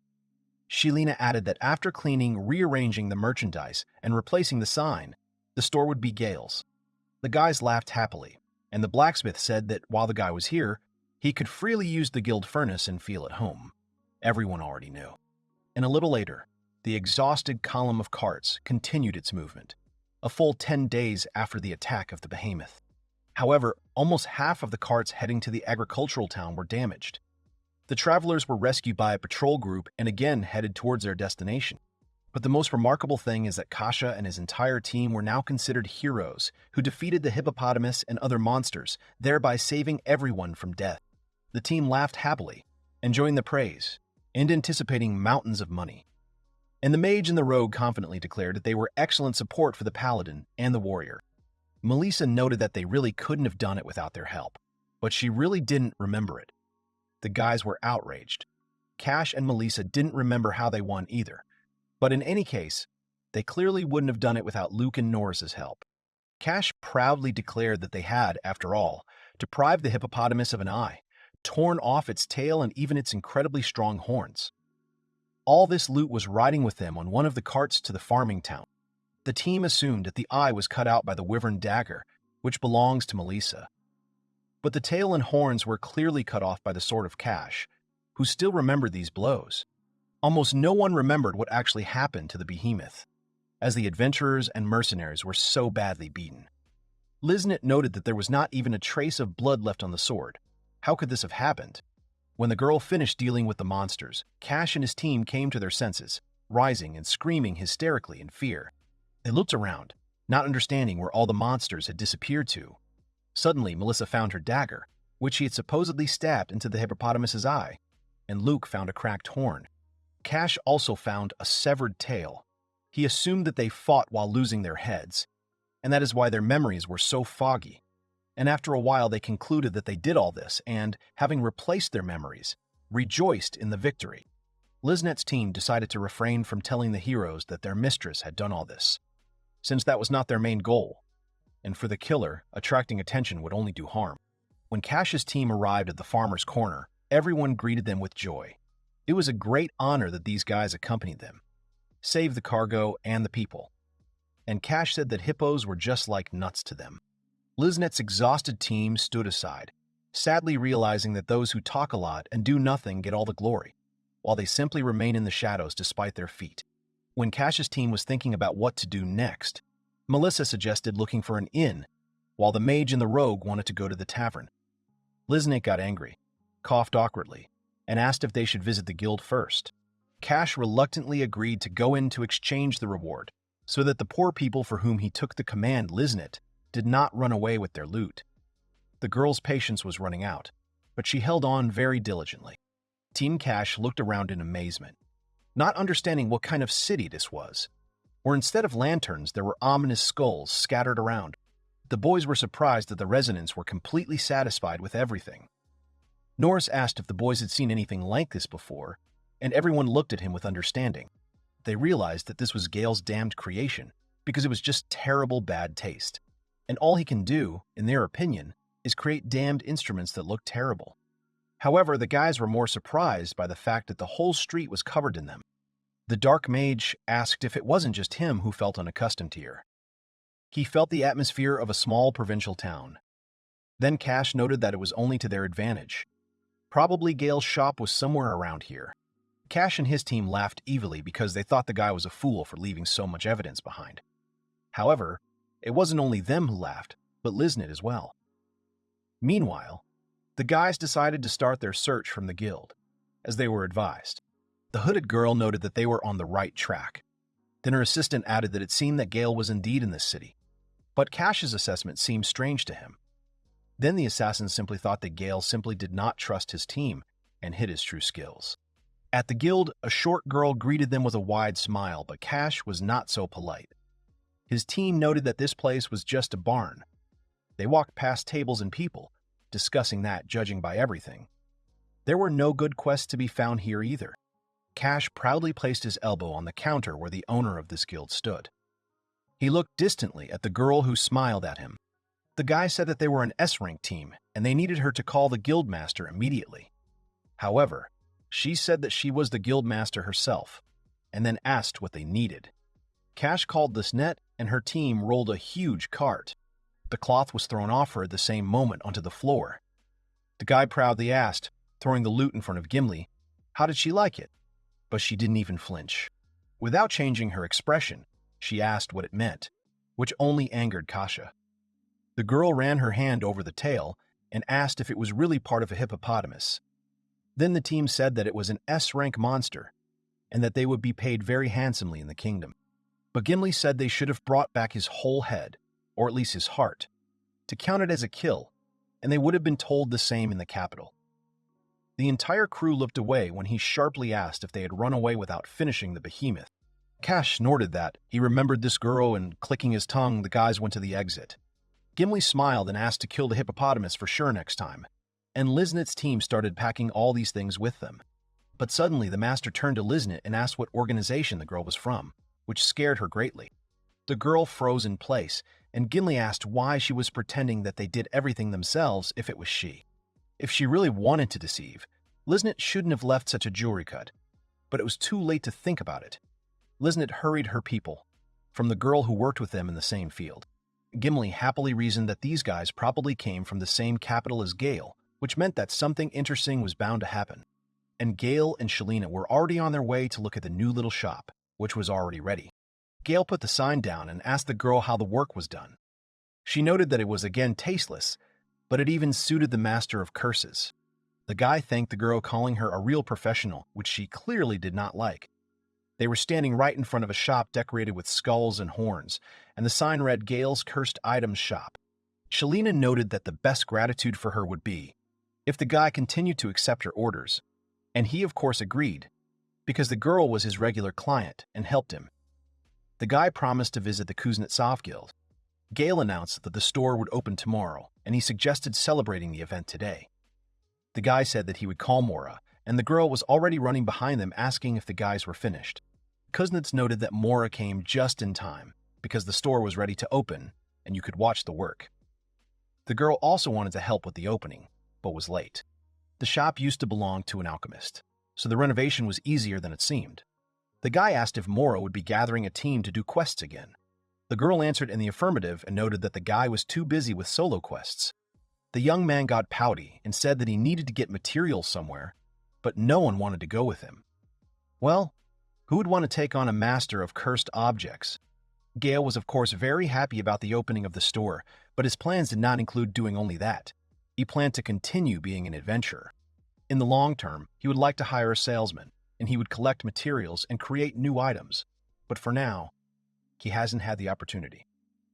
Shelina added that after cleaning, rearranging the merchandise, and replacing the sign, the store would be Gale's. The guys laughed happily, and the blacksmith said that while the guy was here, he could freely use the guild furnace and feel at home. Everyone already knew. And a little later, the exhausted column of carts continued its movement, a full 10 days after the attack of the behemoth. However, almost half of the carts heading to the agricultural town were damaged. The travelers were rescued by a patrol group and again headed towards their destination. But the most remarkable thing is that Kasha and his entire team were now considered heroes who defeated the hippopotamus and other monsters, thereby saving everyone from death. The team laughed happily, enjoying the praise, and anticipating mountains of money. And the mage and the rogue confidently declared that they were excellent support for the paladin and the warrior. Melissa noted that they really couldn't have done it without their help, but she really didn't remember it. The guys were outraged. Cash and Melissa didn't remember how they won either. But in any case, they clearly wouldn't have done it without Luke and Norris's help. Cash proudly declared that they had, after all, deprived the hippopotamus of an eye, torn off its tail and even its incredibly strong horns. All this loot was riding with them on one of the carts to the farming town. The team assumed that the eye was cut out by the wyvern dagger, which belongs to Melissa. But the tail and horns were clearly cut off by the sword of Cash, who still remembered these blows. Almost no one remembered what actually happened to the behemoth, as the adventurers and mercenaries were so badly beaten. Liznit noted that there was not even a trace of blood left on the sword. How could this have happened? When the girl finished dealing with the monsters, Cash and his team came to their senses, rising and screaming hysterically in fear. They looked around, not understanding where all the monsters had disappeared to. Suddenly, Melissa found her dagger, which she had supposedly stabbed into the hippopotamus's eye, and Luke found a cracked horn. Cash also found a severed tail. He assumed that they fought while losing their heads, and that is why their memories were so foggy. And after a while, they concluded that they did all this and, having replaced their memories, rejoiced in the victory. Liznet's team decided to refrain from telling the heroes that their mistress had done all this, since that was not their main goal, and for the killer, attracting attention would only do harm. When Cash's team arrived at the farmer's corner, everyone greeted them with joy. It was a great honor that these guys accompanied them, saved the cargo and the people. And Cash said that hippos were just like nuts to them. Liznet's exhausted team stood aside, sadly realizing that those who talk a lot and do nothing get all the glory, while they simply remain in the shadows despite their feat. When Cash's team was thinking about what to do next, Melissa suggested looking for an inn, while the mage and the rogue wanted to go to the tavern. Liznet got angry, coughed awkwardly, and asked if they should visit the guild first. Cash reluctantly agreed to go in to exchange the reward, so that the poor people for whom he took the command, Liznet, did not run away with their loot. The girl's patience was running out, but she held on very diligently. Team Cash looked around in amazement, not understanding what kind of city this was, where instead of lanterns there were ominous skulls scattered around. The boys were surprised that the residents were completely satisfied with everything. Norris asked if the boys had seen anything like this before, and everyone looked at him with understanding. They realized that this was Gale's damned creation, because it was just terrible bad taste. And all he can do, in their opinion, is create damned instruments that look terrible. However, the guys were more surprised by the fact that the whole street was covered in them. The dark mage asked if it wasn't just him who felt unaccustomed here. He felt the atmosphere of a small provincial town. Then Cash noted that it was only to their advantage. Probably Gale's shop was somewhere around here. Cash and his team laughed evilly because they thought the guy was a fool for leaving so much evidence behind. However, it wasn't only them who laughed, but Liznet as well. Meanwhile, the guys decided to start their search from the guild, as they were advised. The hooded girl noted that they were on the right track. Then her assistant added that it seemed that Gale was indeed in this city, but Cash's assessment seemed strange to him. Then the assassins simply thought that Gale simply did not trust his team and hid his true skills. At the guild, a short girl greeted them with a wide smile, but Cash was not so polite. His team noted that this place was just a barn. They walked past tables and people, discussing that, judging by everything. There were no good quests to be found here either. Cash proudly placed his elbow on the counter where the owner of this guild stood. He looked distantly at the girl who smiled at him. The guy said that they were an S-rank team, and they needed her to call the guildmaster immediately. However, she said that she was the guildmaster herself, and then asked what they needed. Cash called this net, and her team rolled a huge cart. The cloth was thrown off her at the same moment onto the floor. The guy proudly asked, throwing the loot in front of Gimli, how did she like it? But she didn't even flinch. Without changing her expression, she asked what it meant, which only angered Kasha. The girl ran her hand over the tail and asked if it was really part of a hippopotamus. Then the team said that it was an S-rank monster and that they would be paid very handsomely in the kingdom. But Gimli said they should have brought back his whole head, or at least his heart, to count it as a kill, and they would have been told the same in the capital. The entire crew looked away when he sharply asked if they had run away without finishing the behemoth. Cash snorted that he remembered this girl, and clicking his tongue, the guys went to the exit. Gimli smiled and asked to kill the hippopotamus for sure next time, and Liznit's team started packing all these things with them. But suddenly the master turned to Liznit and asked what organization the girl was from, which scared her greatly. The girl froze in place, and Gimli asked why she was pretending that they did everything themselves if it was she. If she really wanted to deceive, Liznit shouldn't have left such a jewelry cut, but it was too late to think about it. Liznit hurried her people, from the girl who worked with them in the same field. Gimli happily reasoned that these guys probably came from the same capital as Gale, which meant that something interesting was bound to happen. And Gale and Shalina were already on their way to look at the new little shop, which was already ready. Gale put the sign down and asked the girl how the work was done. She noted that it was again tasteless, but it even suited the master of curses. The guy thanked the girl, calling her a real professional, which she clearly did not like. They were standing right in front of a shop decorated with skulls and horns, and the sign read Gale's Cursed Items Shop. Shalina noted that the best gratitude for her would be if the guy continued to accept her orders, and he of course agreed, because the girl was his regular client and helped him. The guy promised to visit the Kuznetsov Guild. Gale announced that the store would open tomorrow, and he suggested celebrating the event today. The guy said that he would call Mora, and the girl was already running behind them asking if the guys were finished. Kuznets noted that Mora came just in time, because the store was ready to open, and you could watch the work. The girl also wanted to help with the opening, but was late. The shop used to belong to an alchemist, so the renovation was easier than it seemed. The guy asked if Mora would be gathering a team to do quests again. The girl answered in the affirmative and noted that the guy was too busy with solo quests. The young man got pouty and said that he needed to get materials somewhere, but no one wanted to go with him. Well, who would want to take on a master of cursed objects? Gale was of course very happy about the opening of the store, but his plans did not include doing only that. He planned to continue being an adventurer. In the long term, he would like to hire a salesman, and he would collect materials and create new items. But for now, he hasn't had the opportunity.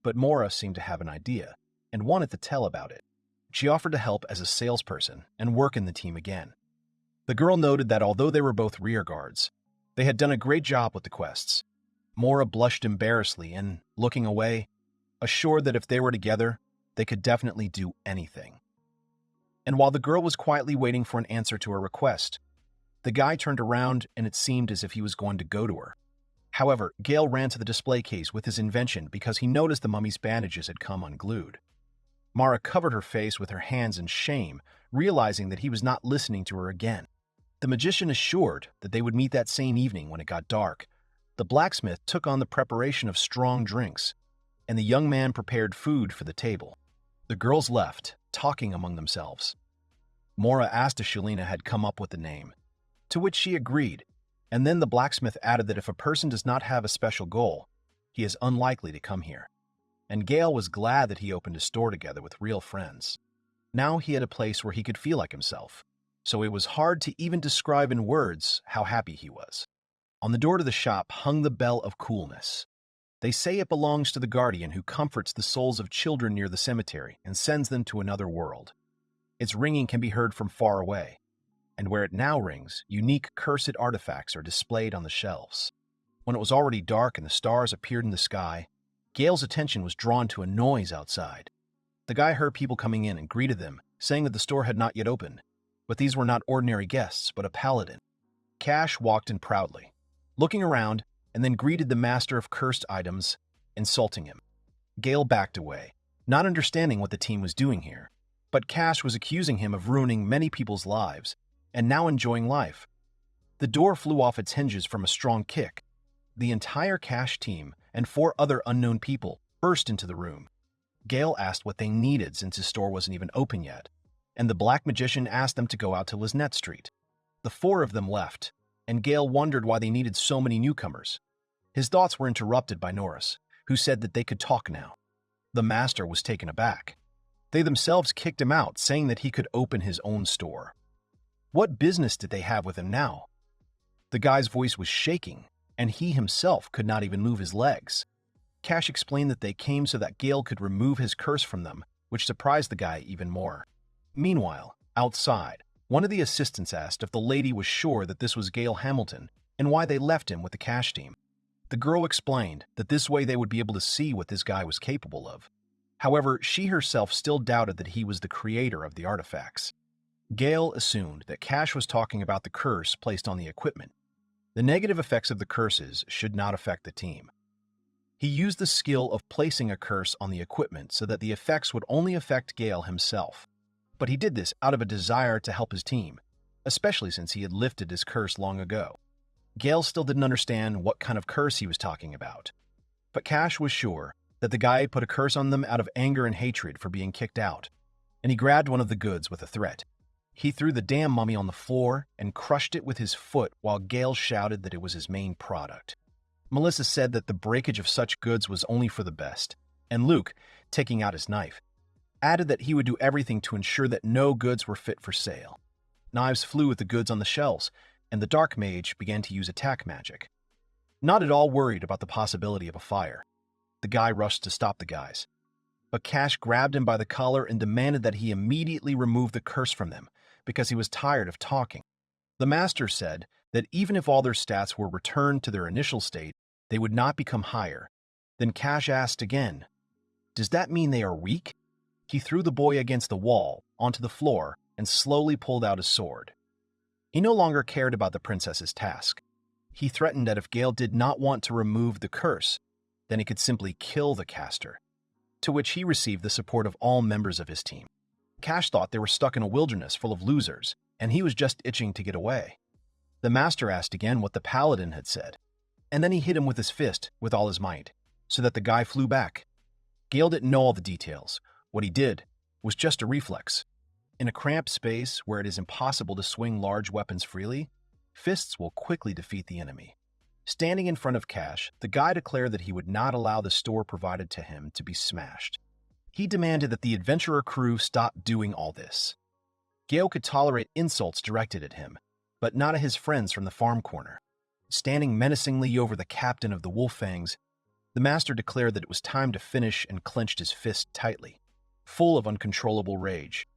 But Mora seemed to have an idea, and wanted to tell about it. She offered to help as a salesperson and work in the team again. The girl noted that although they were both rear guards, they had done a great job with the quests. Mora blushed embarrassedly and, looking away, assured that if they were together, they could definitely do anything. And while the girl was quietly waiting for an answer to her request, the guy turned around and it seemed as if he was going to go to her. However, Gale ran to the display case with his invention because he noticed the mummy's bandages had come unglued. Mara covered her face with her hands in shame, realizing that he was not listening to her again. The magician assured that they would meet that same evening when it got dark. The blacksmith took on the preparation of strong drinks, and the young man prepared food for the table. The girls left, talking among themselves. Mora asked if Shalina had come up with the name, to which she agreed, and then the blacksmith added that if a person does not have a special goal, he is unlikely to come here. And Gale was glad that he opened a store together with real friends. Now he had a place where he could feel like himself, so it was hard to even describe in words how happy he was. On the door to the shop hung the Bell of Coolness. They say it belongs to the guardian who comforts the souls of children near the cemetery and sends them to another world. Its ringing can be heard from far away, and where it now rings, unique cursed artifacts are displayed on the shelves. When it was already dark and the stars appeared in the sky, Gale's attention was drawn to a noise outside. The guy heard people coming in and greeted them, saying that the store had not yet opened. But these were not ordinary guests, but a paladin. Cash walked in proudly, looking around, and then greeted the master of cursed items, insulting him. Gale backed away, not understanding what the team was doing here. But Cash was accusing him of ruining many people's lives, and now enjoying life. The door flew off its hinges from a strong kick. The entire Cash team and 4 other unknown people burst into the room. Gale asked what they needed since his store wasn't even open yet, and the black magician asked them to go out to Lisnet Street. The 4 of them left, and Gale wondered why they needed so many newcomers. His thoughts were interrupted by Norris, who said that they could talk now. The master was taken aback. They themselves kicked him out, saying that he could open his own store. What business did they have with him now? The guy's voice was shaking, and he himself could not even move his legs. Cash explained that they came so that Gale could remove his curse from them, which surprised the guy even more. Meanwhile, outside, one of the assistants asked if the lady was sure that this was Gale Hamilton and why they left him with the Cash team. The girl explained that this way they would be able to see what this guy was capable of. However, she herself still doubted that he was the creator of the artifacts. Gale assumed that Cash was talking about the curse placed on the equipment. The negative effects of the curses should not affect the team. He used the skill of placing a curse on the equipment so that the effects would only affect Gale himself. But he did this out of a desire to help his team, especially since he had lifted his curse long ago. Gale still didn't understand what kind of curse he was talking about. But Cash was sure that the guy put a curse on them out of anger and hatred for being kicked out, and he grabbed one of the goods with a threat. He threw the damn mummy on the floor and crushed it with his foot while Gale shouted that it was his main product. Melissa said that the breakage of such goods was only for the best, and Luke, taking out his knife, added that he would do everything to ensure that no goods were fit for sale. Knives flew at the goods on the shelves, and the dark mage began to use attack magic. Not at all worried about the possibility of a fire, the guy rushed to stop the guys. But Cash grabbed him by the collar and demanded that he immediately remove the curse from them, because he was tired of talking. The master said that even if all their stats were returned to their initial state, they would not become higher. Then Cash asked again, "Does that mean they are weak?" He threw the boy against the wall, onto the floor, and slowly pulled out his sword. He no longer cared about the princess's task. He threatened that if Gale did not want to remove the curse, then he could simply kill the caster, to which he received the support of all members of his team. Cash thought they were stuck in a wilderness full of losers, and he was just itching to get away. The master asked again what the paladin had said, and then he hit him with his fist with all his might, so that the guy flew back. Gale didn't know all the details. What he did was just a reflex. In a cramped space where it is impossible to swing large weapons freely, fists will quickly defeat the enemy. Standing in front of Cash, the guy declared that he would not allow the store provided to him to be smashed. He demanded that the adventurer crew stop doing all this. Gale could tolerate insults directed at him, but not at his friends from the farm corner. Standing menacingly over the captain of the Wolffangs, the master declared that it was time to finish and clenched his fist tightly, full of uncontrollable rage.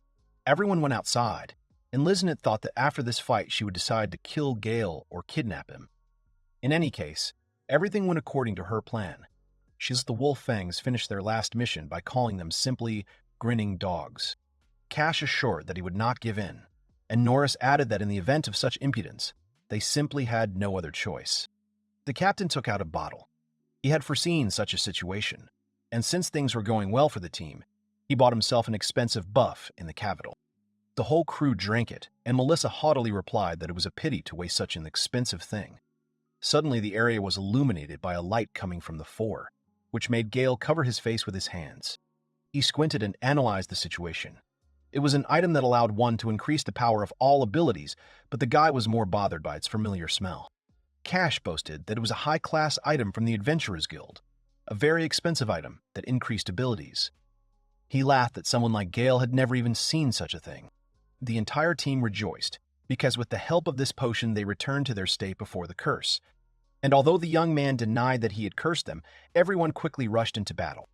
Everyone went outside, and Liznit thought that after this fight she would decide to kill Gale or kidnap him. In any case, everything went according to her plan. She let the Wolffangs finish their last mission by calling them simply grinning dogs. Cash assured that he would not give in, and Norris added that in the event of such impudence, they simply had no other choice. The captain took out a bottle. He had foreseen such a situation, and since things were going well for the team, he bought himself an expensive buff in the capital. The whole crew drank it, and Melissa haughtily replied that it was a pity to waste such an expensive thing. Suddenly the area was illuminated by a light coming from the fore, which made Gale cover his face with his hands. He squinted and analyzed the situation. It was an item that allowed one to increase the power of all abilities, but the guy was more bothered by its familiar smell. Cash boasted that it was a high-class item from the Adventurers Guild, a very expensive item that increased abilities. He laughed that someone like Gale had never even seen such a thing. The entire team rejoiced, because with the help of this potion they returned to their state before the curse. And although the young man denied that he had cursed them, everyone quickly rushed into battle.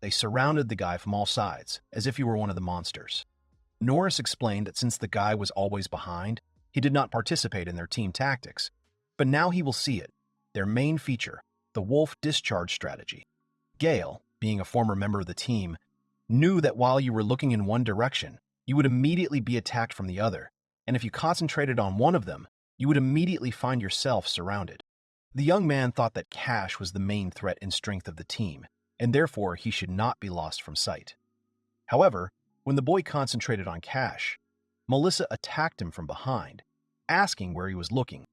They surrounded the guy from all sides, as if he were one of the monsters. Norris explained that since the guy was always behind, he did not participate in their team tactics. But now he will see it, their main feature, the wolf discharge strategy. Gale, being a former member of the team, knew that while you were looking in one direction, you would immediately be attacked from the other, and if you concentrated on one of them, you would immediately find yourself surrounded. The young man thought that Cash was the main threat and strength of the team, and therefore he should not be lost from sight. However, when the boy concentrated on Cash, Melissa attacked him from behind, asking where he was looking.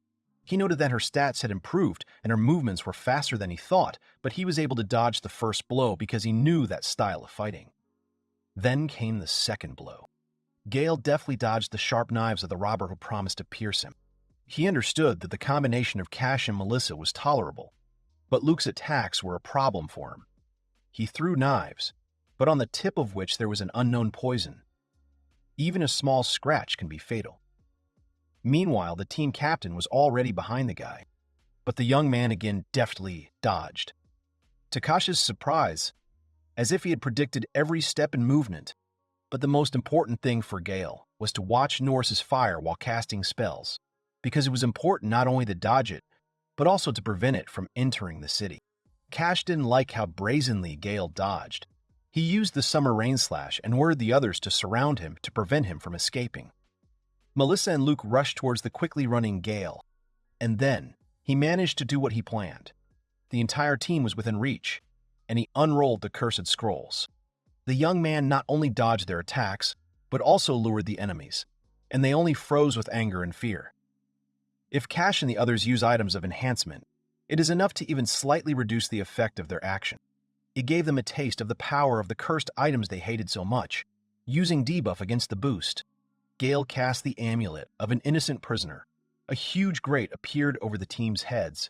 He noted that her stats had improved and her movements were faster than he thought, but he was able to dodge the first blow because he knew that style of fighting. Then came the second blow. Gale deftly dodged the sharp knives of the robber who promised to pierce him. He understood that the combination of Cash and Melissa was tolerable, but Luke's attacks were a problem for him. He threw knives, but on the tip of which there was an unknown poison. Even a small scratch can be fatal. Meanwhile, the team captain was already behind the guy, but the young man again deftly dodged. To Kash's surprise, as if he had predicted every step and movement, but the most important thing for Gale was to watch Norris's fire while casting spells, because it was important not only to dodge it, but also to prevent it from entering the city. Cash didn't like how brazenly Gale dodged. He used the summer rain slash and ordered the others to surround him to prevent him from escaping. Melissa and Luke rushed towards the quickly running Gale, and then he managed to do what he planned. The entire team was within reach, and he unrolled the cursed scrolls. The young man not only dodged their attacks, but also lured the enemies, and they only froze with anger and fear. If Cash and the others use items of enhancement, it is enough to even slightly reduce the effect of their action. It gave them a taste of the power of the cursed items they hated so much. Using debuff against the boost, Gale cast the amulet of an innocent prisoner. A huge grate appeared over the team's heads,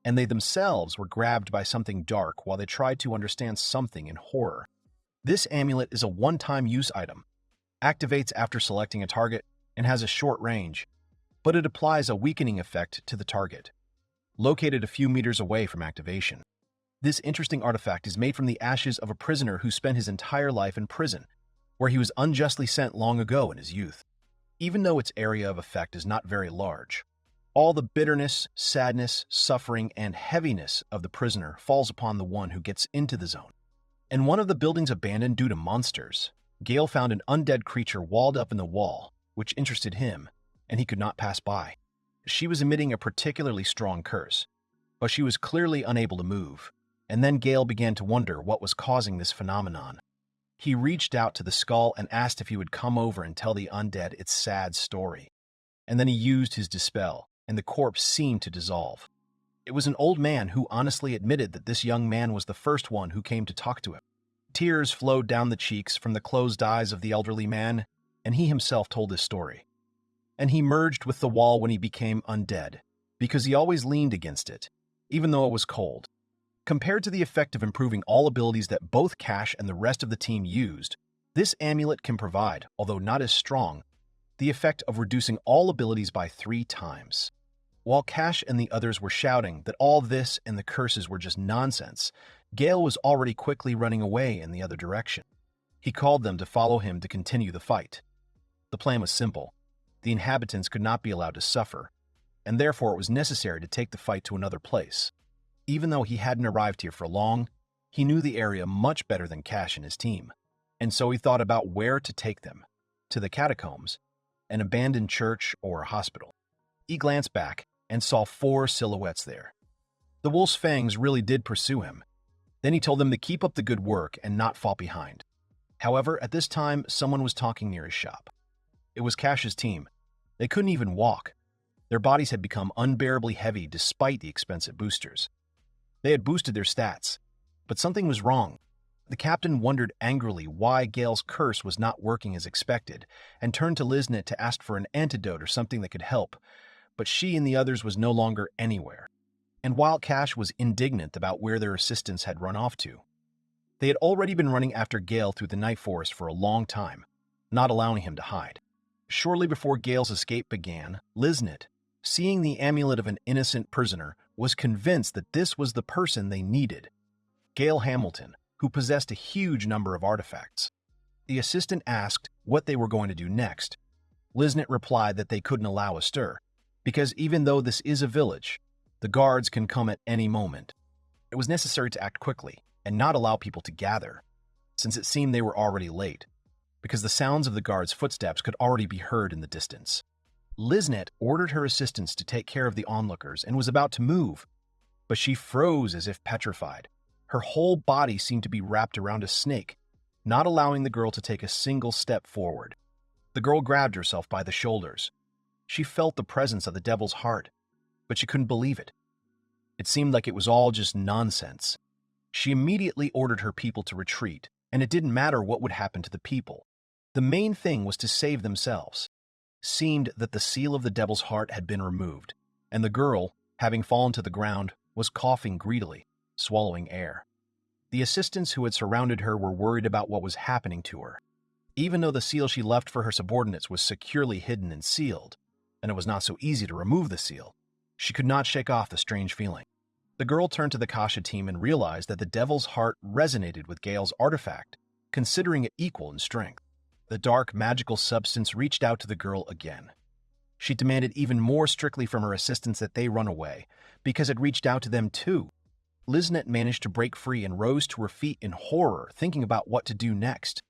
and they themselves were grabbed by something dark while they tried to understand something in horror. This amulet is a one-time use item, activates after selecting a target, and has a short range, but it applies a weakening effect to the target, located a few meters away from activation. This interesting artifact is made from the ashes of a prisoner who spent his entire life in prison, where he was unjustly sent long ago in his youth. Even though its area of effect is not very large, all the bitterness, sadness, suffering, and heaviness of the prisoner falls upon the one who gets into the zone. In one of the buildings abandoned due to monsters, Gale found an undead creature walled up in the wall, which interested him, and he could not pass by. She was emitting a particularly strong curse, but she was clearly unable to move, and then Gale began to wonder what was causing this phenomenon. He reached out to the skull and asked if he would come over and tell the undead its sad story. And then he used his dispel, and the corpse seemed to dissolve. It was an old man who honestly admitted that this young man was the first one who came to talk to him. Tears flowed down the cheeks from the closed eyes of the elderly man, and he himself told his story. And he merged with the wall when he became undead, because he always leaned against it, even though it was cold. Compared to the effect of improving all abilities that both Cash and the rest of the team used, this amulet can provide, although not as strong, the effect of reducing all abilities by 3 times. While Cash and the others were shouting that all this and the curses were just nonsense, Gale was already quickly running away in the other direction. He called them to follow him to continue the fight. The plan was simple. The inhabitants could not be allowed to suffer, and therefore it was necessary to take the fight to another place. Even though he hadn't arrived here for long, he knew the area much better than Cash and his team, and so he thought about where to take them: to the catacombs, an abandoned church, or a hospital. He glanced back and saw 4 silhouettes there. The wolf's fangs really did pursue him. Then he told them to keep up the good work and not fall behind. However, at this time, someone was talking near his shop. It was Cash's team. They couldn't even walk. Their bodies had become unbearably heavy despite the expensive boosters. They had boosted their stats, but something was wrong. The captain wondered angrily why Gale's curse was not working as expected, and turned to Liznit to ask for an antidote or something that could help, but she and the others was no longer anywhere. And while Cash was indignant about where their assistants had run off to, they had already been running after Gale through the night forest for a long time, not allowing him to hide. Shortly before Gale's escape began, Liznit, seeing the amulet of an innocent prisoner, was convinced that this was the person they needed: Gale Hamilton, who possessed a huge number of artifacts. The assistant asked what they were going to do next. Liznit replied that they couldn't allow a stir, because even though this is a village, the guards can come at any moment. It was necessary to act quickly and not allow people to gather, since it seemed they were already late. because the sounds of the guard's footsteps could already be heard in the distance. Liznet ordered her assistants to take care of the onlookers and was about to move, but she froze as if petrified. Her whole body seemed to be wrapped around a snake, not allowing the girl to take a single step forward. The girl grabbed herself by the shoulders. She felt the presence of the devil's heart, but she couldn't believe it. It seemed like it was all just nonsense. She immediately ordered her people to retreat, and it didn't matter what would happen to the people. The main thing was to save themselves. Seemed that the seal of the devil's heart had been removed, and the girl, having fallen to the ground, was coughing greedily, swallowing air. The assistants who had surrounded her were worried about what was happening to her. Even though the seal she left for her subordinates was securely hidden and sealed, and it was not so easy to remove the seal, she could not shake off the strange feeling. The girl turned to the Kasha team and realized that the devil's heart resonated with Gale's artifact, considering it equal in strength. The dark, magical substance reached out to the girl again. She demanded even more strictly from her assistants that they run away, because it reached out to them too. Liznet managed to break free and rose to her feet in horror, thinking about what to do next.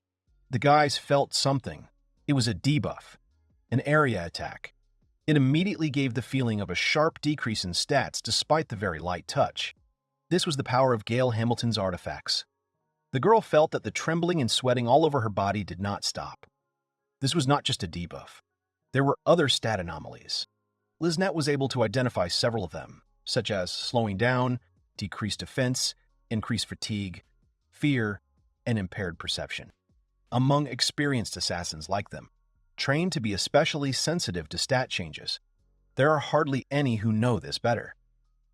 The guys felt something. It was a debuff, an area attack. It immediately gave the feeling of a sharp decrease in stats despite the very light touch. This was the power of Gale Hamilton's artifacts. The girl felt that the trembling and sweating all over her body did not stop. This was not just a debuff. There were other stat anomalies. Liznet was able to identify several of them, such as slowing down, decreased defense, increased fatigue, fear, and impaired perception. Among experienced assassins like them, trained to be especially sensitive to stat changes, there are hardly any who know this better.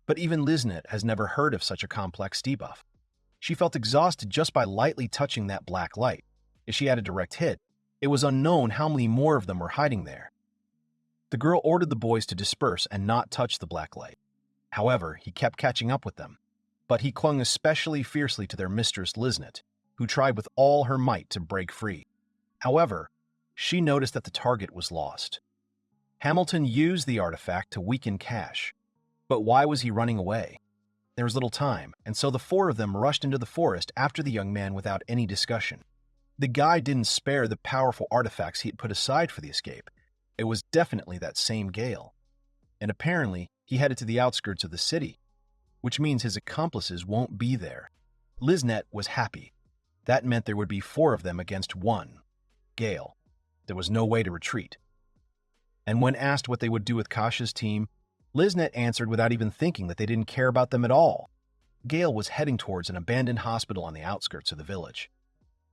But even Liznet has never heard of such a complex debuff. She felt exhausted just by lightly touching that black light. If she had a direct hit, it was unknown how many more of them were hiding there. The girl ordered the boys to disperse and not touch the black light. However, he kept catching up with them, but he clung especially fiercely to their mistress Liznet, who tried with all her might to break free. However, she noticed that the target was lost. Hamilton used the artifact to weaken Cash, but why was he running away? There was little time, and so the four of them rushed into the forest after the young man without any discussion. The guy didn't spare the powerful artifacts he had put aside for the escape. It was definitely that same Gale. And apparently, he headed to the outskirts of the city, which means his accomplices won't be there. Liznet was happy. That meant there would be four of them against one, Gale. There was no way to retreat. And when asked what they would do with Kasha's team, Liznet answered without even thinking that they didn't care about them at all. Gale was heading towards an abandoned hospital on the outskirts of the village.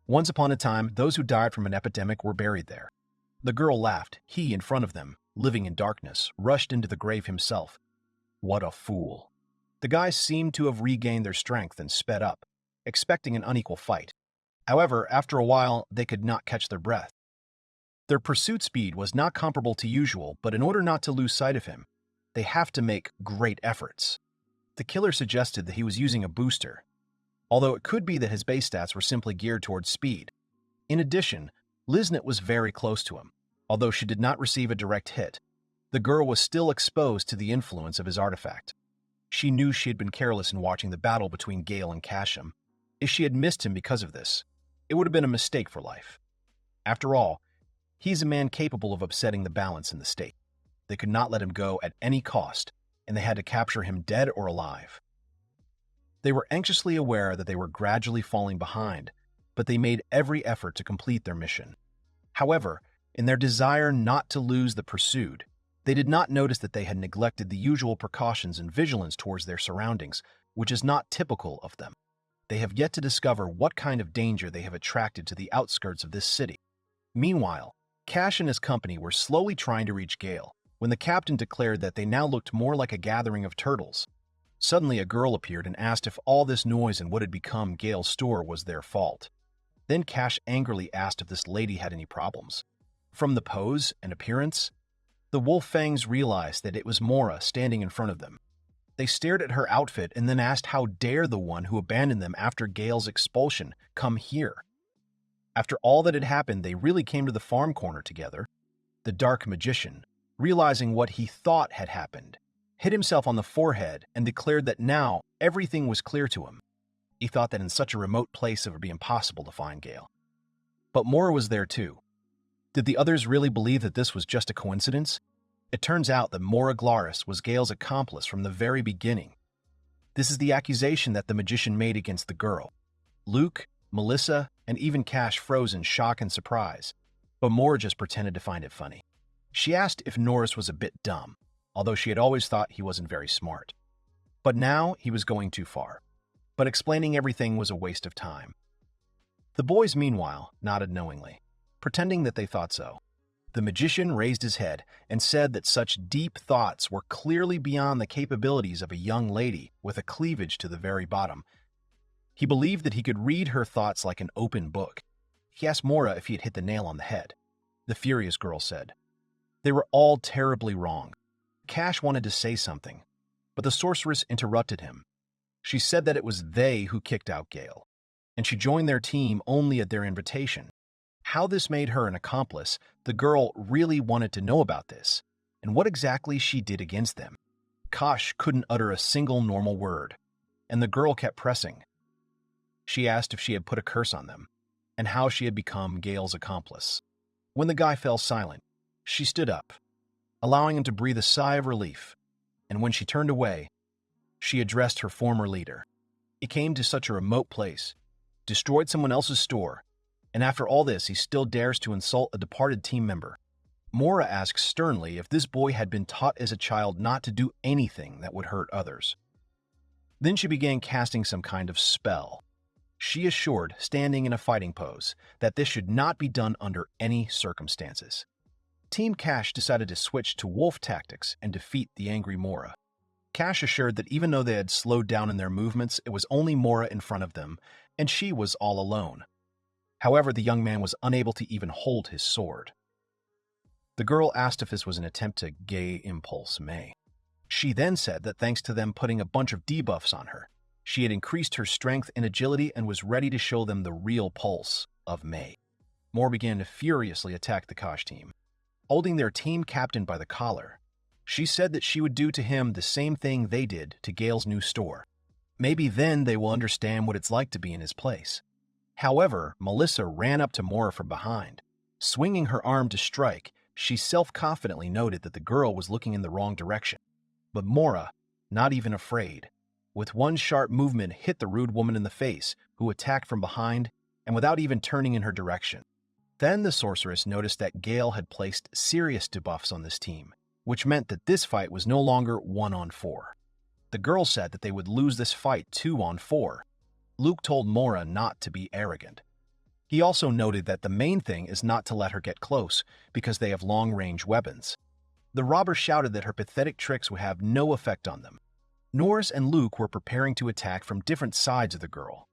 Once upon a time, those who died from an epidemic were buried there. The girl laughed. He, in front of them, living in darkness, rushed into the grave himself. What a fool. The guys seemed to have regained their strength and sped up, expecting an unequal fight. However, after a while, they could not catch their breath. Their pursuit speed was not comparable to usual, but in order not to lose sight of him, they have to make great efforts. The killer suggested that he was using a booster, although it could be that his base stats were simply geared towards speed. In addition, Liznet was very close to him. Although she did not receive a direct hit, the girl was still exposed to the influence of his artifact. She knew she had been careless in watching the battle between Gale and Casham. If she had missed him because of this, it would have been a mistake for life. After all, he's a man capable of upsetting the balance in the state. They could not let him go at any cost, and they had to capture him dead or alive. They were anxiously aware that they were gradually falling behind, but they made every effort to complete their mission. However, in their desire not to lose the pursued, they did not notice that they had neglected the usual precautions and vigilance towards their surroundings, which is not typical of them. They have yet to discover what kind of danger they have attracted to the outskirts of this city. Meanwhile, Cash and his company were slowly trying to reach Gale, when the captain declared that they now looked more like a gathering of turtles. Suddenly a girl appeared and asked if all this noise and what had become Gale's store was their fault. Then Cash angrily asked if this lady had any problems. From the pose and appearance, the Wolf Fangs realized that it was Mora standing in front of them. They stared at her outfit and then asked how dare the one who abandoned them after Gale's expulsion come here. After all that had happened, they really came to the farm corner together. The dark magician, realizing what he thought had happened, hit himself on the forehead and declared that now everything was clear to him. He thought that in such a remote place it would be impossible to find Gale. But Mora was there too. Did the others really believe that this was just a coincidence? It turns out that Mora Glaris was Gale's accomplice from the very beginning. This is the accusation that the magician made against the girl. Luke, Melissa, and even Cash froze in shock and surprise, but Mora just pretended to find it funny. She asked if Norris was a bit dumb, although she had always thought he wasn't very smart. But now he was going too far. But explaining everything was a waste of time. The boys, meanwhile, nodded knowingly, pretending that they thought so. The magician raised his head and said that such deep thoughts were clearly beyond the capabilities of a young lady with a cleavage to the very bottom. He believed that he could read her thoughts like an open book. He asked Mora if he had hit the nail on the head. The furious girl said. They were all terribly wrong. Cash wanted to say something, but the sorceress interrupted him. She said that it was they who kicked out Gale, and she joined their team only at their invitation. How this made her an accomplice, the girl really wanted to know about this, and what exactly she did against them. Cash couldn't utter a single normal word, and the girl kept pressing. She asked if she had put a curse on them, and how she had become Gale's accomplice. When the guy fell silent, she stood up, allowing him to breathe a sigh of relief, and when she turned away, she addressed her former leader. He came to such a remote place, destroyed someone else's store, and after all this, he still dares to insult a departed team member. Mora asks sternly if this boy had been taught as a child not to do anything that would hurt others. Then she began casting some kind of spell. She assured, standing in a fighting pose, that this should not be done under any circumstances. Team Cash decided to switch to wolf tactics and defeat the angry Mora. Cash assured that even though they had slowed down in their movements, it was only Mora in front of them, and she was all alone. However, the young man was unable to even hold his sword. The girl asked if this was an attempt to gay impulse May. She then said that thanks to them putting a bunch of debuffs on her, she had increased her strength and agility and was ready to show them the real pulse of May. Mora began to furiously attack the Kosh team. Holding their team captain by the collar, she said that she would do to him the same thing they did to Gale's new store. Maybe then they will understand what it's like to be in his place. However, Melissa ran up to Mora from behind. Swinging her arm to strike, she self-confidently noted that the girl was looking in the wrong direction. But Mora, not even afraid, with one sharp movement hit the rude woman in the face, who attacked from behind and without even turning in her direction. Then the sorceress noticed that Gale had placed serious debuffs on this team, which meant that this fight was no longer 1-on-4. The girl said that they would lose this fight 2-on-4. Luke told Mora not to be arrogant. He also noted that the main thing is not to let her get close, because they have long-range weapons. The robber shouted that her pathetic tricks would have no effect on them. Norris and Luke were preparing to attack from different sides of the girl.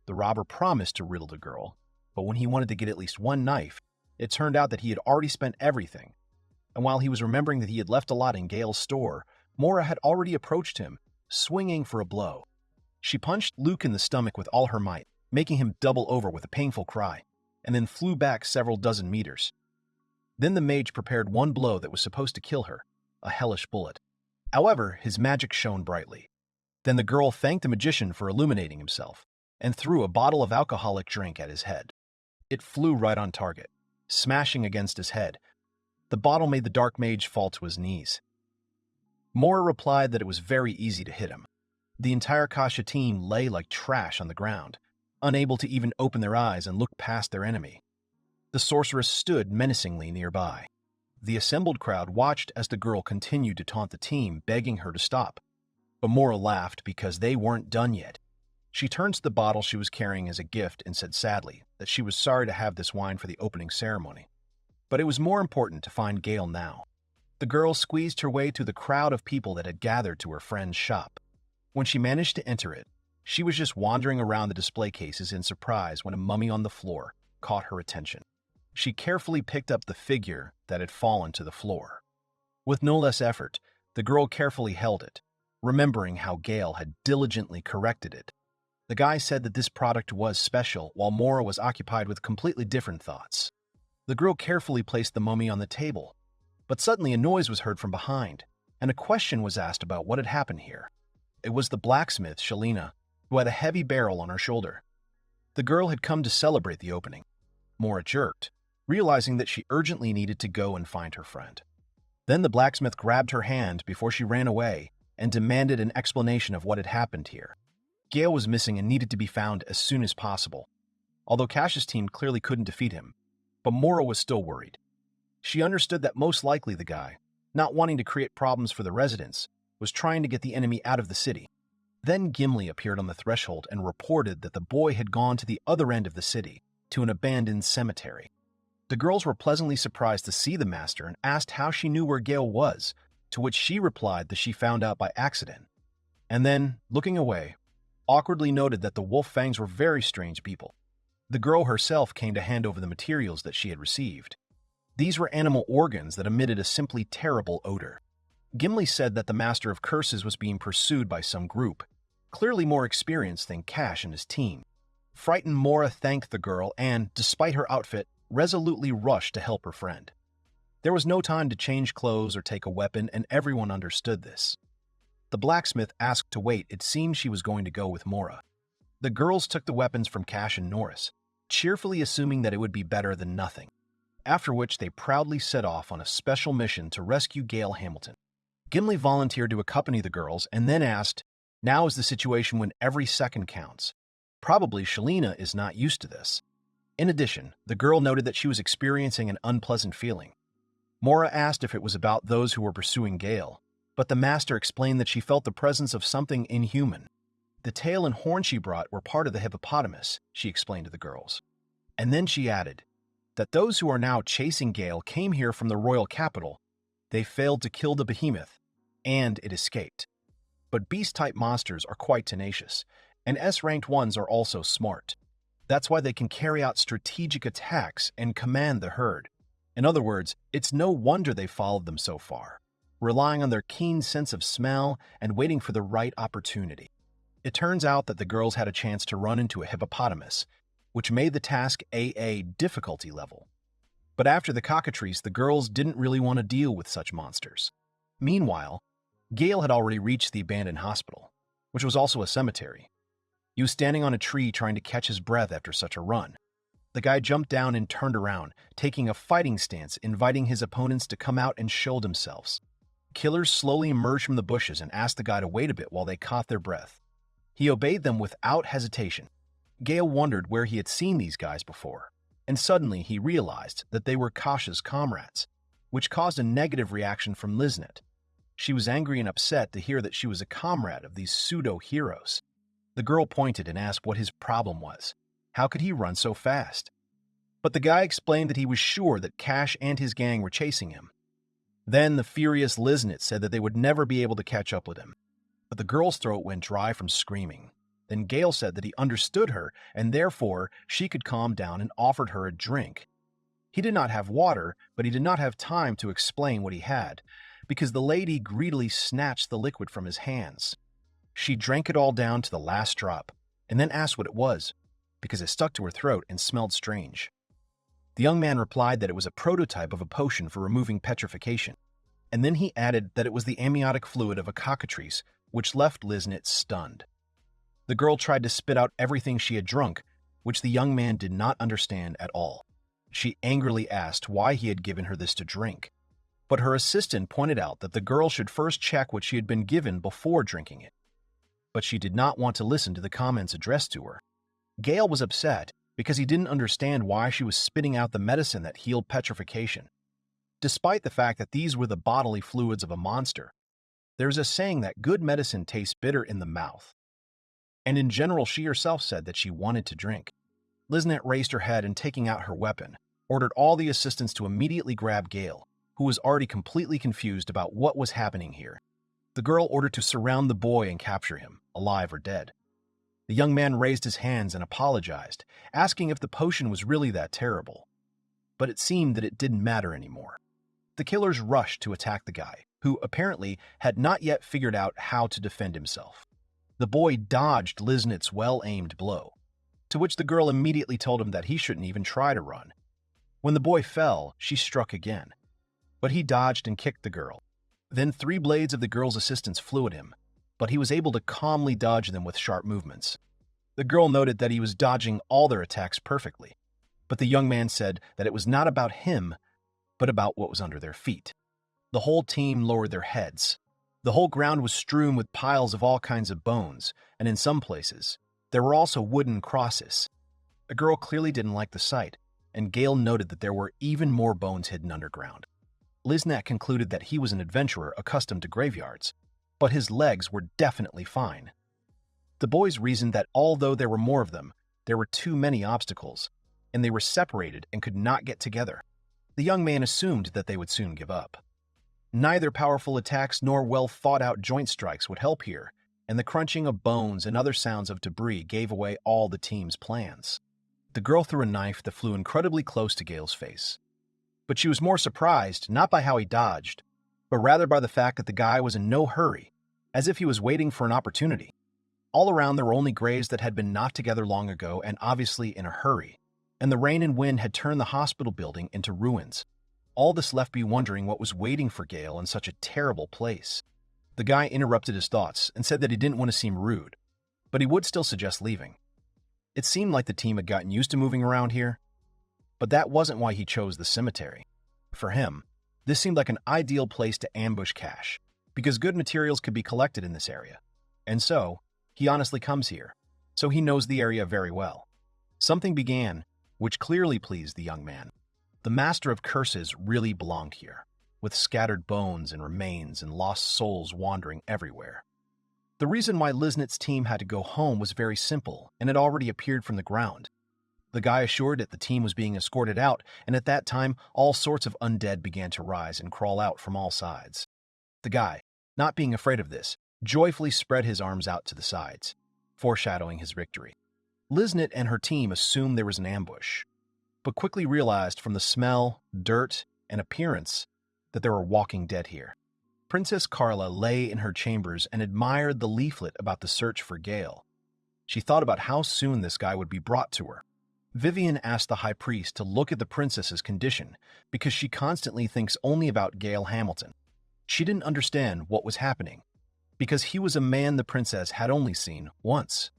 The robber promised to riddle the girl, but when he wanted to get at least one knife, it turned out that he had already spent everything. And while he was remembering that he had left a lot in Gale's store, Mora had already approached him, swinging for a blow. She punched Luke in the stomach with all her might, making him double over with a painful cry, and then flew back several dozen meters. Then the mage prepared one blow that was supposed to kill her, a hellish bullet. However, his magic shone brightly. Then the girl thanked the magician for illuminating himself, and threw a bottle of alcoholic drink at his head. It flew right on target, smashing against his head. The bottle made the dark mage fall to his knees. Mora replied that it was very easy to hit him. The entire Kasha team lay like trash on the ground, unable to even open their eyes and look past their enemy. The sorceress stood menacingly nearby. The assembled crowd watched as the girl continued to taunt the team, begging her to stop. But Mora laughed because they weren't done yet. She turned to the bottle she was carrying as a gift and said sadly that she was sorry to have this wine for the opening ceremony. But it was more important to find Gale now. The girl squeezed her way through the crowd of people that had gathered to her friend's shop. When she managed to enter it, she was just wandering around the display cases in surprise when a mummy on the floor caught her attention. She carefully picked up the figure that had fallen to the floor. With no less effort, the girl carefully held it, remembering how Gale had diligently corrected it. The guy said that this product was special, while Mora was occupied with completely different thoughts. The girl carefully placed the mummy on the table, but suddenly a noise was heard from behind, and a question was asked about what had happened here. It was the blacksmith, Shalina, who had a heavy barrel on her shoulder. The girl had come to celebrate the opening. Mora jerked, realizing that she urgently needed to go and find her friend. Then the blacksmith grabbed her hand before she ran away and demanded an explanation of what had happened here. Gale was missing and needed to be found as soon as possible, although Cash's team clearly couldn't defeat him, but Mora was still worried. She understood that most likely the guy, not wanting to create problems for the residents, was trying to get the enemy out of the city. Then Gimli appeared on the threshold and reported that the boy had gone to the other end of the city, to an abandoned cemetery. The girls were pleasantly surprised to see the master and asked how she knew where Gale was, to which she replied that she found out by accident. And then, looking away, awkwardly noted that the wolf fangs were very strange people. The girl herself came to hand over the materials that she had received. These were animal organs that emitted a simply terrible odor. Gimli said that the Master of Curses was being pursued by some group, clearly more experienced than Cash and his team. Frightened Mora thanked the girl and, despite her outfit, resolutely rushed to help her friend. There was no time to change clothes or take a weapon, and everyone understood this. The blacksmith asked to wait. It seemed she was going to go with Mora. The girls took the weapons from Cash and Norris, cheerfully assuming that it would be better than nothing, after which they proudly set off on a special mission to rescue Gale Hamilton. Gimli volunteered to accompany the girls and then asked, "Now is the situation when every second counts. Probably Shalina is not used to this." In addition, the girl noted that she was experiencing an unpleasant feeling. Mora asked if it was about those who were pursuing Gale, but the master explained that she felt the presence of something inhuman. The tail and horn she brought were part of the hippopotamus, she explained to the girls. And then she added that those who are now chasing Gale came here from the royal capital. They failed to kill the behemoth, and it escaped. But beast-type monsters are quite tenacious, and S-ranked ones are also smart. That's why they can carry out strategic attacks and command the herd. In other words, it's no wonder they followed them so far, relying on their keen sense of smell and waiting for the right opportunity. It turns out that the girls had a chance to run into a hippopotamus, which made the task AA difficulty level. But after the cockatrice, the girls didn't really want to deal with such monsters. Meanwhile, Gale had already reached the abandoned hospital, which was also a cemetery. He was standing on a tree trying to catch his breath after such a run. The guy jumped down and turned around, taking a fighting stance, inviting his opponents to come out and show themselves. Killers slowly emerged from the bushes and asked the guy to wait a bit while they caught their breath. He obeyed them without hesitation. Gale wondered where he had seen these guys before, and suddenly he realized that they were Kasha's comrades, which caused a negative reaction from Liznet. She was angry and upset to hear that she was a comrade of these pseudo-heroes. The girl pointed and asked what his problem was. How could he run so fast? But the guy explained that he was sure that Cash and his gang were chasing him. Then the furious Liznet said that they would never be able to catch up with him. But the girl's throat went dry from screaming. Then Gale said that he understood her, and therefore she could calm down, and offered her a drink. He did not have water, but he did not have time to explain what he had, because the lady greedily snatched the liquid from his hands. She drank it all down to the last drop, and then asked what it was, because it stuck to her throat and smelled strange. The young man replied that it was a prototype of a potion for removing petrification, and then he added that it was the amniotic fluid of a cockatrice, which left Liznet stunned. The girl tried to spit out everything she had drunk, which the young man did not understand at all. She angrily asked why he had given her this to drink, but her assistant pointed out that the girl should first check what she had been given before drinking it. But she did not want to listen to the comments addressed to her. Gale was upset because he didn't understand why she was spitting out the medicine that healed petrification. Despite the fact that these were the bodily fluids of a monster, there is a saying that good medicine tastes bitter in the mouth. And in general, she herself said that she wanted to drink. Liznet raised her head and, taking out her weapon, ordered all the assistants to immediately grab Gale, who was already completely confused about what was happening here. The girl ordered to surround the boy and capture him, alive or dead. The young man raised his hands and apologized, asking if the potion was really that terrible. But it seemed that it didn't matter anymore. The killers rushed to attack the guy, who apparently had not yet figured out how to defend himself. The boy dodged Liznet's well-aimed blow, to which the girl immediately told him that he shouldn't even try to run. When the boy fell, she struck again, but he dodged and kicked the girl. Then 3 blades of the girl's assistants flew at him, but he was able to calmly dodge them with sharp movements. The girl noted that he was dodging all their attacks perfectly. But the young man said that it was not about him, but about what was under their feet. The whole team lowered their heads. The whole ground was strewn with piles of all kinds of bones, and in some places, there were also wooden crosses. The girl clearly didn't like the sight, and Gale noted that there were even more bones hidden underground. Liznat concluded that he was an adventurer accustomed to graveyards, but his legs were definitely fine. The boys reasoned that although there were more of them, there were too many obstacles, and they were separated and could not get together. The young man assumed that they would soon give up. Neither powerful attacks nor well-thought-out joint strikes would help here, and the crunching of bones and other sounds of debris gave away all the team's plans. The girl threw a knife that flew incredibly close to Gale's face. But she was more surprised not by how he dodged, but rather by the fact that the guy was in no hurry, as if he was waiting for an opportunity. All around there were only graves that had been knocked together long ago and obviously in a hurry, and the rain and wind had turned the hospital building into ruins. All this left me wondering what was waiting for Gale in such a terrible place. The guy interrupted his thoughts and said that he didn't want to seem rude, but he would still suggest leaving. It seemed like the team had gotten used to moving around here, but that wasn't why he chose the cemetery. For him, this seemed like an ideal place to ambush cash, because good materials could be collected in this area. And so, he honestly comes here, so he knows the area very well. Something began, which clearly pleased the young man. The Master of Curses really belonged here, with scattered bones and remains and lost souls wandering everywhere. The reason why Liznat's team had to go home was very simple, and it already appeared from the ground. The guy assured that the team was being escorted out, and at that time, all sorts of undead began to rise and crawl out from all sides. The guy, not being afraid of this, joyfully spread his arms out to the sides, foreshadowing his victory. Liznat and her team assumed there was an ambush, but quickly realized from the smell, dirt, and appearance that there were walking dead here. Princess Carla lay in her chambers and admired the leaflet about the search for Gale. She thought about how soon this guy would be brought to her. Vivian asked the high priest to look at the princess's condition because she constantly thinks only about Gale Hamilton. She didn't understand what was happening because he was a man the princess had only seen once.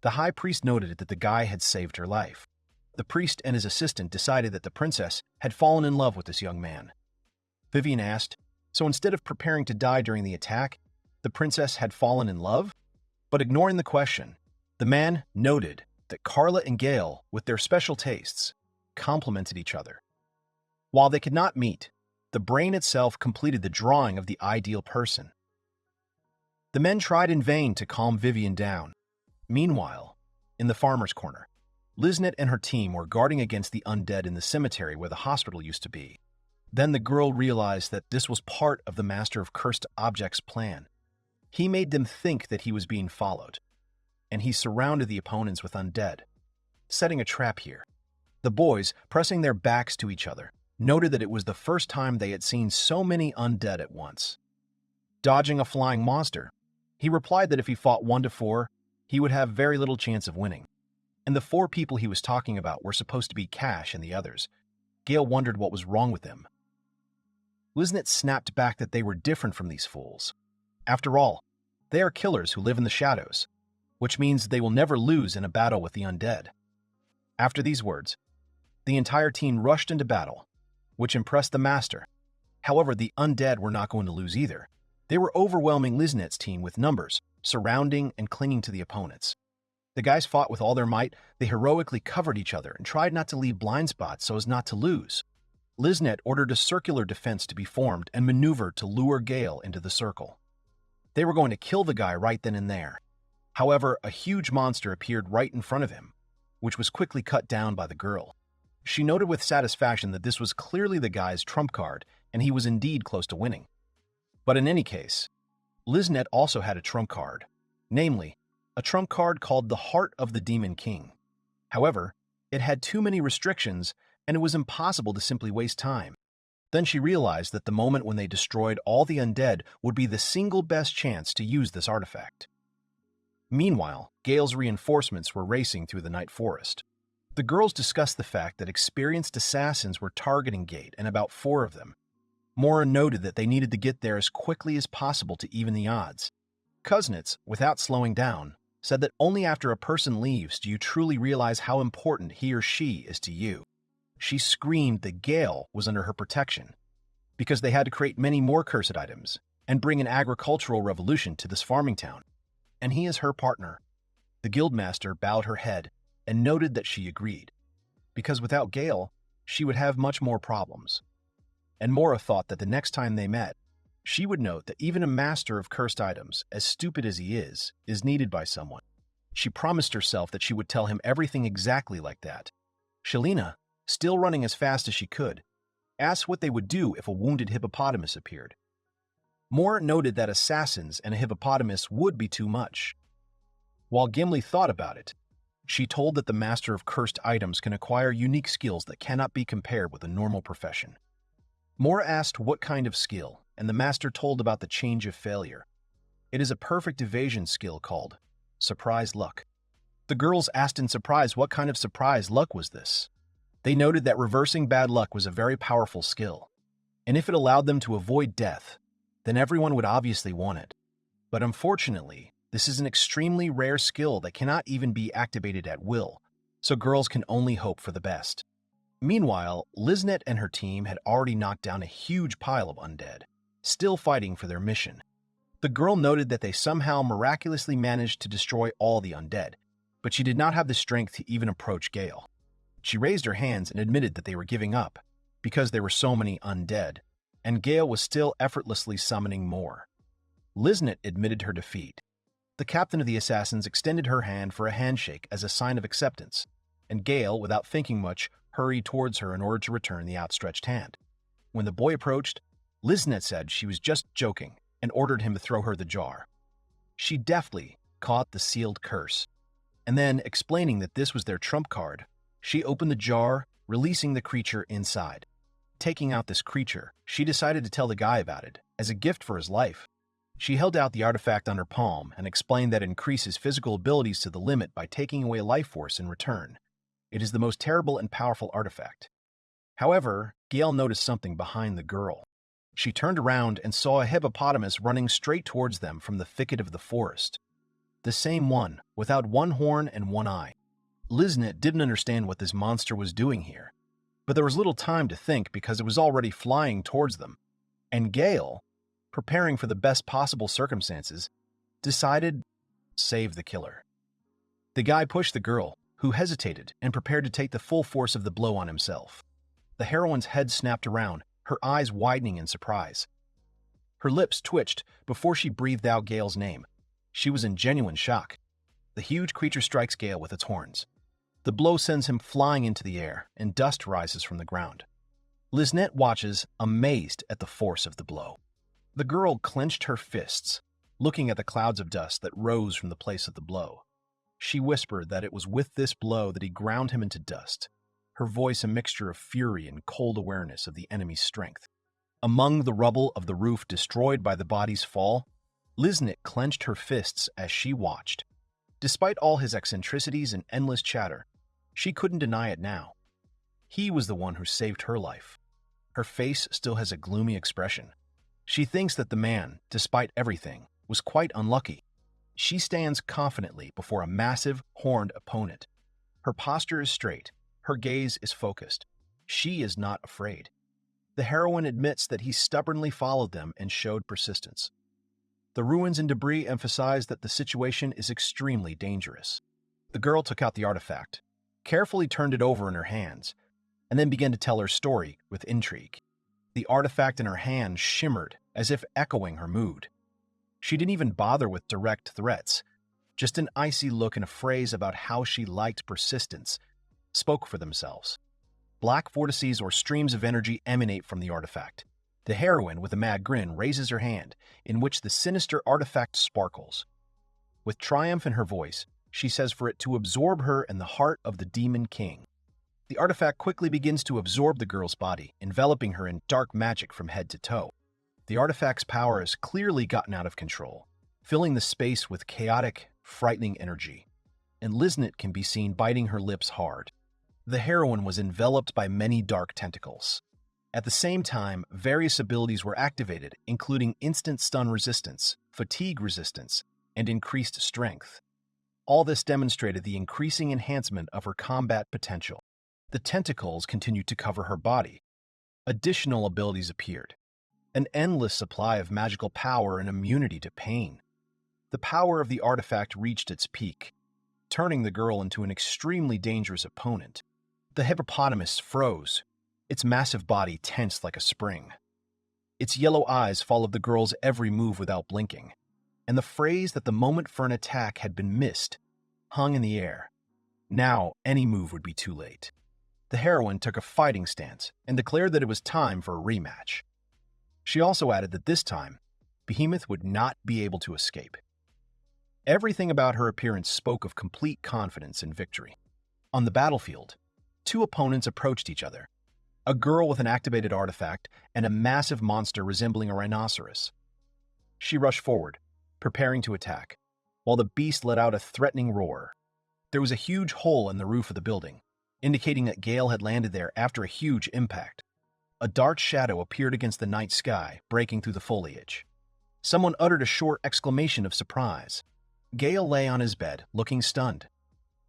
The high priest noted that the guy had saved her life. The priest and his assistant decided that the princess had fallen in love with this young man. Vivian asked, so instead of preparing to die during the attack, the princess had fallen in love? But ignoring the question, the man noted that Carla and Gale, with their special tastes, complemented each other. While they could not meet, the brain itself completed the drawing of the ideal person. The men tried in vain to calm Vivian down. Meanwhile, in the farmer's corner, Liznat and her team were guarding against the undead in the cemetery where the hospital used to be. Then the girl realized that this was part of the Master of Cursed Objects' plan. He made them think that he was being followed, and he surrounded the opponents with undead, setting a trap here. The boys, pressing their backs to each other, noted that it was the first time they had seen so many undead at once. Dodging a flying monster, he replied that if he fought 1 to 4, he would have very little chance of winning. And the 4 people he was talking about were supposed to be Cash and the others. Gale wondered what was wrong with them. Liznat snapped back that they were different from these fools. After all, they are killers who live in the shadows, which means they will never lose in a battle with the undead. After these words, the entire team rushed into battle, which impressed the master. However, the undead were not going to lose either. They were overwhelming Liznat's team with numbers, surrounding and clinging to the opponents. The guys fought with all their might. They heroically covered each other and tried not to leave blind spots so as not to lose. Liznat ordered a circular defense to be formed and maneuvered to lure Gale into the circle. They were going to kill the guy right then and there. However, a huge monster appeared right in front of him, which was quickly cut down by the girl. She noted with satisfaction that this was clearly the guy's trump card, and he was indeed close to winning. But in any case, Liznat also had a trump card, namely, a trump card called the Heart of the Demon King. However, it had too many restrictions, and it was impossible to simply waste time. Then she realized that the moment when they destroyed all the undead would be the single best chance to use this artifact. Meanwhile, Gale's reinforcements were racing through the night forest. The girls discussed the fact that experienced assassins were targeting Gate, and about 4 of them. Mora noted that they needed to get there as quickly as possible to even the odds. Kuznets, without slowing down, said that only after a person leaves do you truly realize how important he or she is to you. She screamed that Gale was under her protection because they had to create many more cursed items and bring an agricultural revolution to this farming town, and he is her partner. The guildmaster bowed her head and noted that she agreed, because without Gale, she would have much more problems. And Mora thought that the next time they met, she would note that even a master of cursed items, as stupid as he is needed by someone. She promised herself that she would tell him everything exactly like that. Shelina, still running as fast as she could, asked what they would do if a wounded hippopotamus appeared. Mora noted that assassins and a hippopotamus would be too much. While Gimli thought about it, she told that the master of cursed items can acquire unique skills that cannot be compared with a normal profession. Mora asked what kind of skill, and the master told about the change of failure. It is a perfect evasion skill called surprise luck. The girls asked in surprise what kind of surprise luck was this. They noted that reversing bad luck was a very powerful skill, and if it allowed them to avoid death, then everyone would obviously want it. But unfortunately, this is an extremely rare skill that cannot even be activated at will, so girls can only hope for the best. Meanwhile, Liznet and her team had already knocked down a huge pile of undead, still fighting for their mission. The girl noted that they somehow miraculously managed to destroy all the undead, but she did not have the strength to even approach Gale. She raised her hands and admitted that they were giving up, because there were so many undead, and Gale was still effortlessly summoning more. Liznet admitted her defeat. The captain of the assassins extended her hand for a handshake as a sign of acceptance, and Gale, without thinking much, hurried towards her in order to return the outstretched hand. When the boy approached, Liznet said she was just joking and ordered him to throw her the jar. She deftly caught the sealed curse, and then, explaining that this was their trump card, she opened the jar, releasing the creature inside. Taking out this creature, she decided to tell the guy about it, as a gift for his life. She held out the artifact on her palm and explained that it increases physical abilities to the limit by taking away life force in return. It is the most terrible and powerful artifact. However, Gale noticed something behind the girl. She turned around and saw a hippopotamus running straight towards them from the thicket of the forest. The same one, without one horn and one eye. Liznet didn't understand what this monster was doing here, but there was little time to think because it was already flying towards them, and Gale, preparing for the best possible circumstances, decided save the killer. The guy pushed the girl, who hesitated and prepared to take the full force of the blow on himself. The heroine's head snapped around, her eyes widening in surprise. Her lips twitched before she breathed out Gale's name. She was in genuine shock. The huge creature strikes Gale with its horns. The blow sends him flying into the air, and dust rises from the ground. Liznet watches, amazed at the force of the blow. The girl clenched her fists, looking at the clouds of dust that rose from the place of the blow. She whispered that it was with this blow that he ground him into dust, her voice a mixture of fury and cold awareness of the enemy's strength. Among the rubble of the roof destroyed by the body's fall, Liznet clenched her fists as she watched. Despite all his eccentricities and endless chatter, she couldn't deny it now. He was the one who saved her life. Her face still has a gloomy expression. She thinks that the man, despite everything, was quite unlucky. She stands confidently before a massive, horned opponent. Her posture is straight. Her gaze is focused. She is not afraid. The heroine admits that he stubbornly followed them and showed persistence. The ruins and debris emphasize that the situation is extremely dangerous. The girl took out the artifact, carefully turned it over in her hands, and then began to tell her story with intrigue. The artifact in her hand shimmered as if echoing her mood. She didn't even bother with direct threats. Just an icy look and a phrase about how she liked persistence spoke for themselves. Black vortices or streams of energy emanate from the artifact. The heroine, with a mad grin, raises her hand, in which the sinister artifact sparkles. With triumph in her voice, she says for it to absorb her in the heart of the Demon King. The artifact quickly begins to absorb the girl's body, enveloping her in dark magic from head to toe. The artifact's power has clearly gotten out of control, filling the space with chaotic, frightening energy, and Liznet can be seen biting her lips hard. The heroine was enveloped by many dark tentacles. At the same time, various abilities were activated, including instant stun resistance, fatigue resistance, and increased strength. All this demonstrated the increasing enhancement of her combat potential. The tentacles continued to cover her body. Additional abilities appeared. An endless supply of magical power and immunity to pain. The power of the artifact reached its peak, turning the girl into an extremely dangerous opponent. The hippopotamus froze, its massive body tensed like a spring. Its yellow eyes followed the girl's every move without blinking, and the phrase that the moment for an attack had been missed hung in the air. Now, any move would be too late. The heroine took a fighting stance and declared that it was time for a rematch. She also added that this time, Behemoth would not be able to escape. Everything about her appearance spoke of complete confidence in victory. On the battlefield, two opponents approached each other, a girl with an activated artifact and a massive monster resembling a rhinoceros. She rushed forward, preparing to attack, while the beast let out a threatening roar. There was a huge hole in the roof of the building, indicating that Gale had landed there after a huge impact. A dark shadow appeared against the night sky, breaking through the foliage. Someone uttered a short exclamation of surprise. Gale lay on his bed, looking stunned.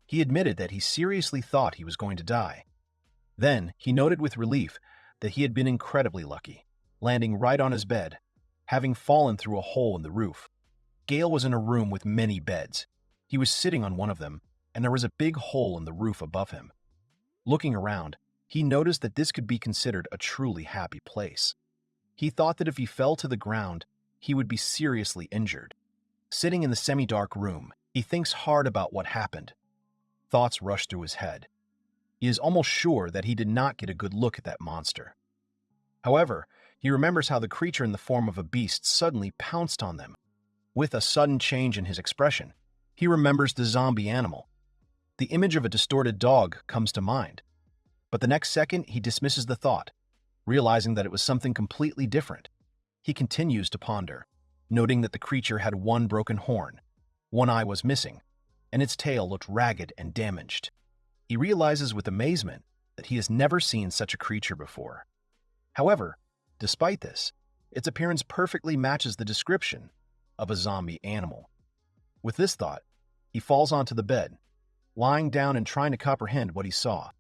He admitted that he seriously thought he was going to die. Then, he noted with relief that he had been incredibly lucky, landing right on his bed, having fallen through a hole in the roof. Gale was in a room with many beds. He was sitting on one of them, and there was a big hole in the roof above him. Looking around, he noticed that this could be considered a truly happy place. He thought that if he fell to the ground, he would be seriously injured. Sitting in the semi-dark room, he thinks hard about what happened. Thoughts rush through his head. He is almost sure that he did not get a good look at that monster. However, he remembers how the creature in the form of a beast suddenly pounced on them. With a sudden change in his expression, he remembers the zombie animal. The image of a distorted dog comes to mind. But the next second, he dismisses the thought, realizing that it was something completely different. He continues to ponder, noting that the creature had one broken horn, one eye was missing, and its tail looked ragged and damaged. He realizes with amazement that he has never seen such a creature before. However, despite this, its appearance perfectly matches the description of a zombie animal. With this thought, he falls onto the bed, lying down and trying to comprehend what he saw.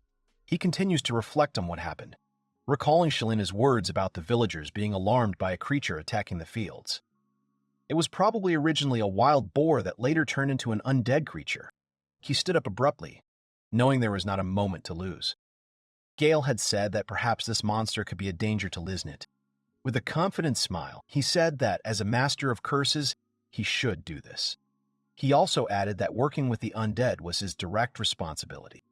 He continues to reflect on what happened, recalling Shalina's words about the villagers being alarmed by a creature attacking the fields. It was probably originally a wild boar that later turned into an undead creature. He stood up abruptly, knowing there was not a moment to lose. Gale had said that perhaps this monster could be a danger to Liznit. With a confident smile, he said that as a master of curses, he should do this. He also added that working with the undead was his direct responsibility.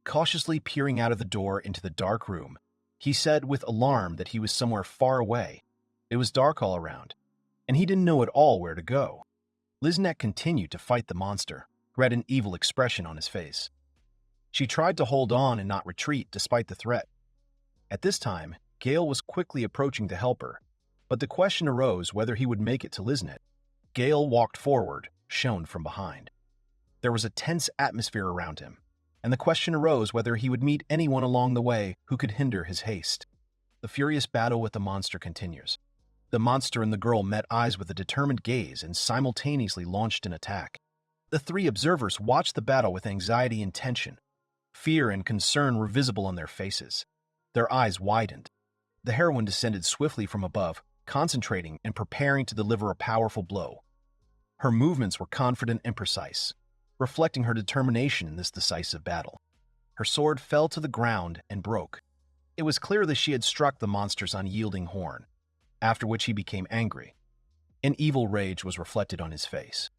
Cautiously peering out of the door into the dark room, he said with alarm that he was somewhere far away. It was dark all around, and he didn't know at all where to go. Liznit continued to fight the monster, who had an evil expression on his face. She tried to hold on and not retreat despite the threat. At this time, Gale was quickly approaching to help her, but the question arose whether he would make it to Liznit. Gale walked forward, shown from behind. There was a tense atmosphere around him, and the question arose whether he would meet anyone along the way who could hinder his haste. The furious battle with the monster continues. The monster and the girl met eyes with a determined gaze and simultaneously launched an attack. The three observers watched the battle with anxiety and tension. Fear and concern were visible on their faces. Their eyes widened. The heroine descended swiftly from above, concentrating and preparing to deliver a powerful blow. Her movements were confident and precise, reflecting her determination in this decisive battle. Her sword fell to the ground and broke. It was clear that she had struck the monster's unyielding horn, after which he became angry. An evil rage was reflected on his face.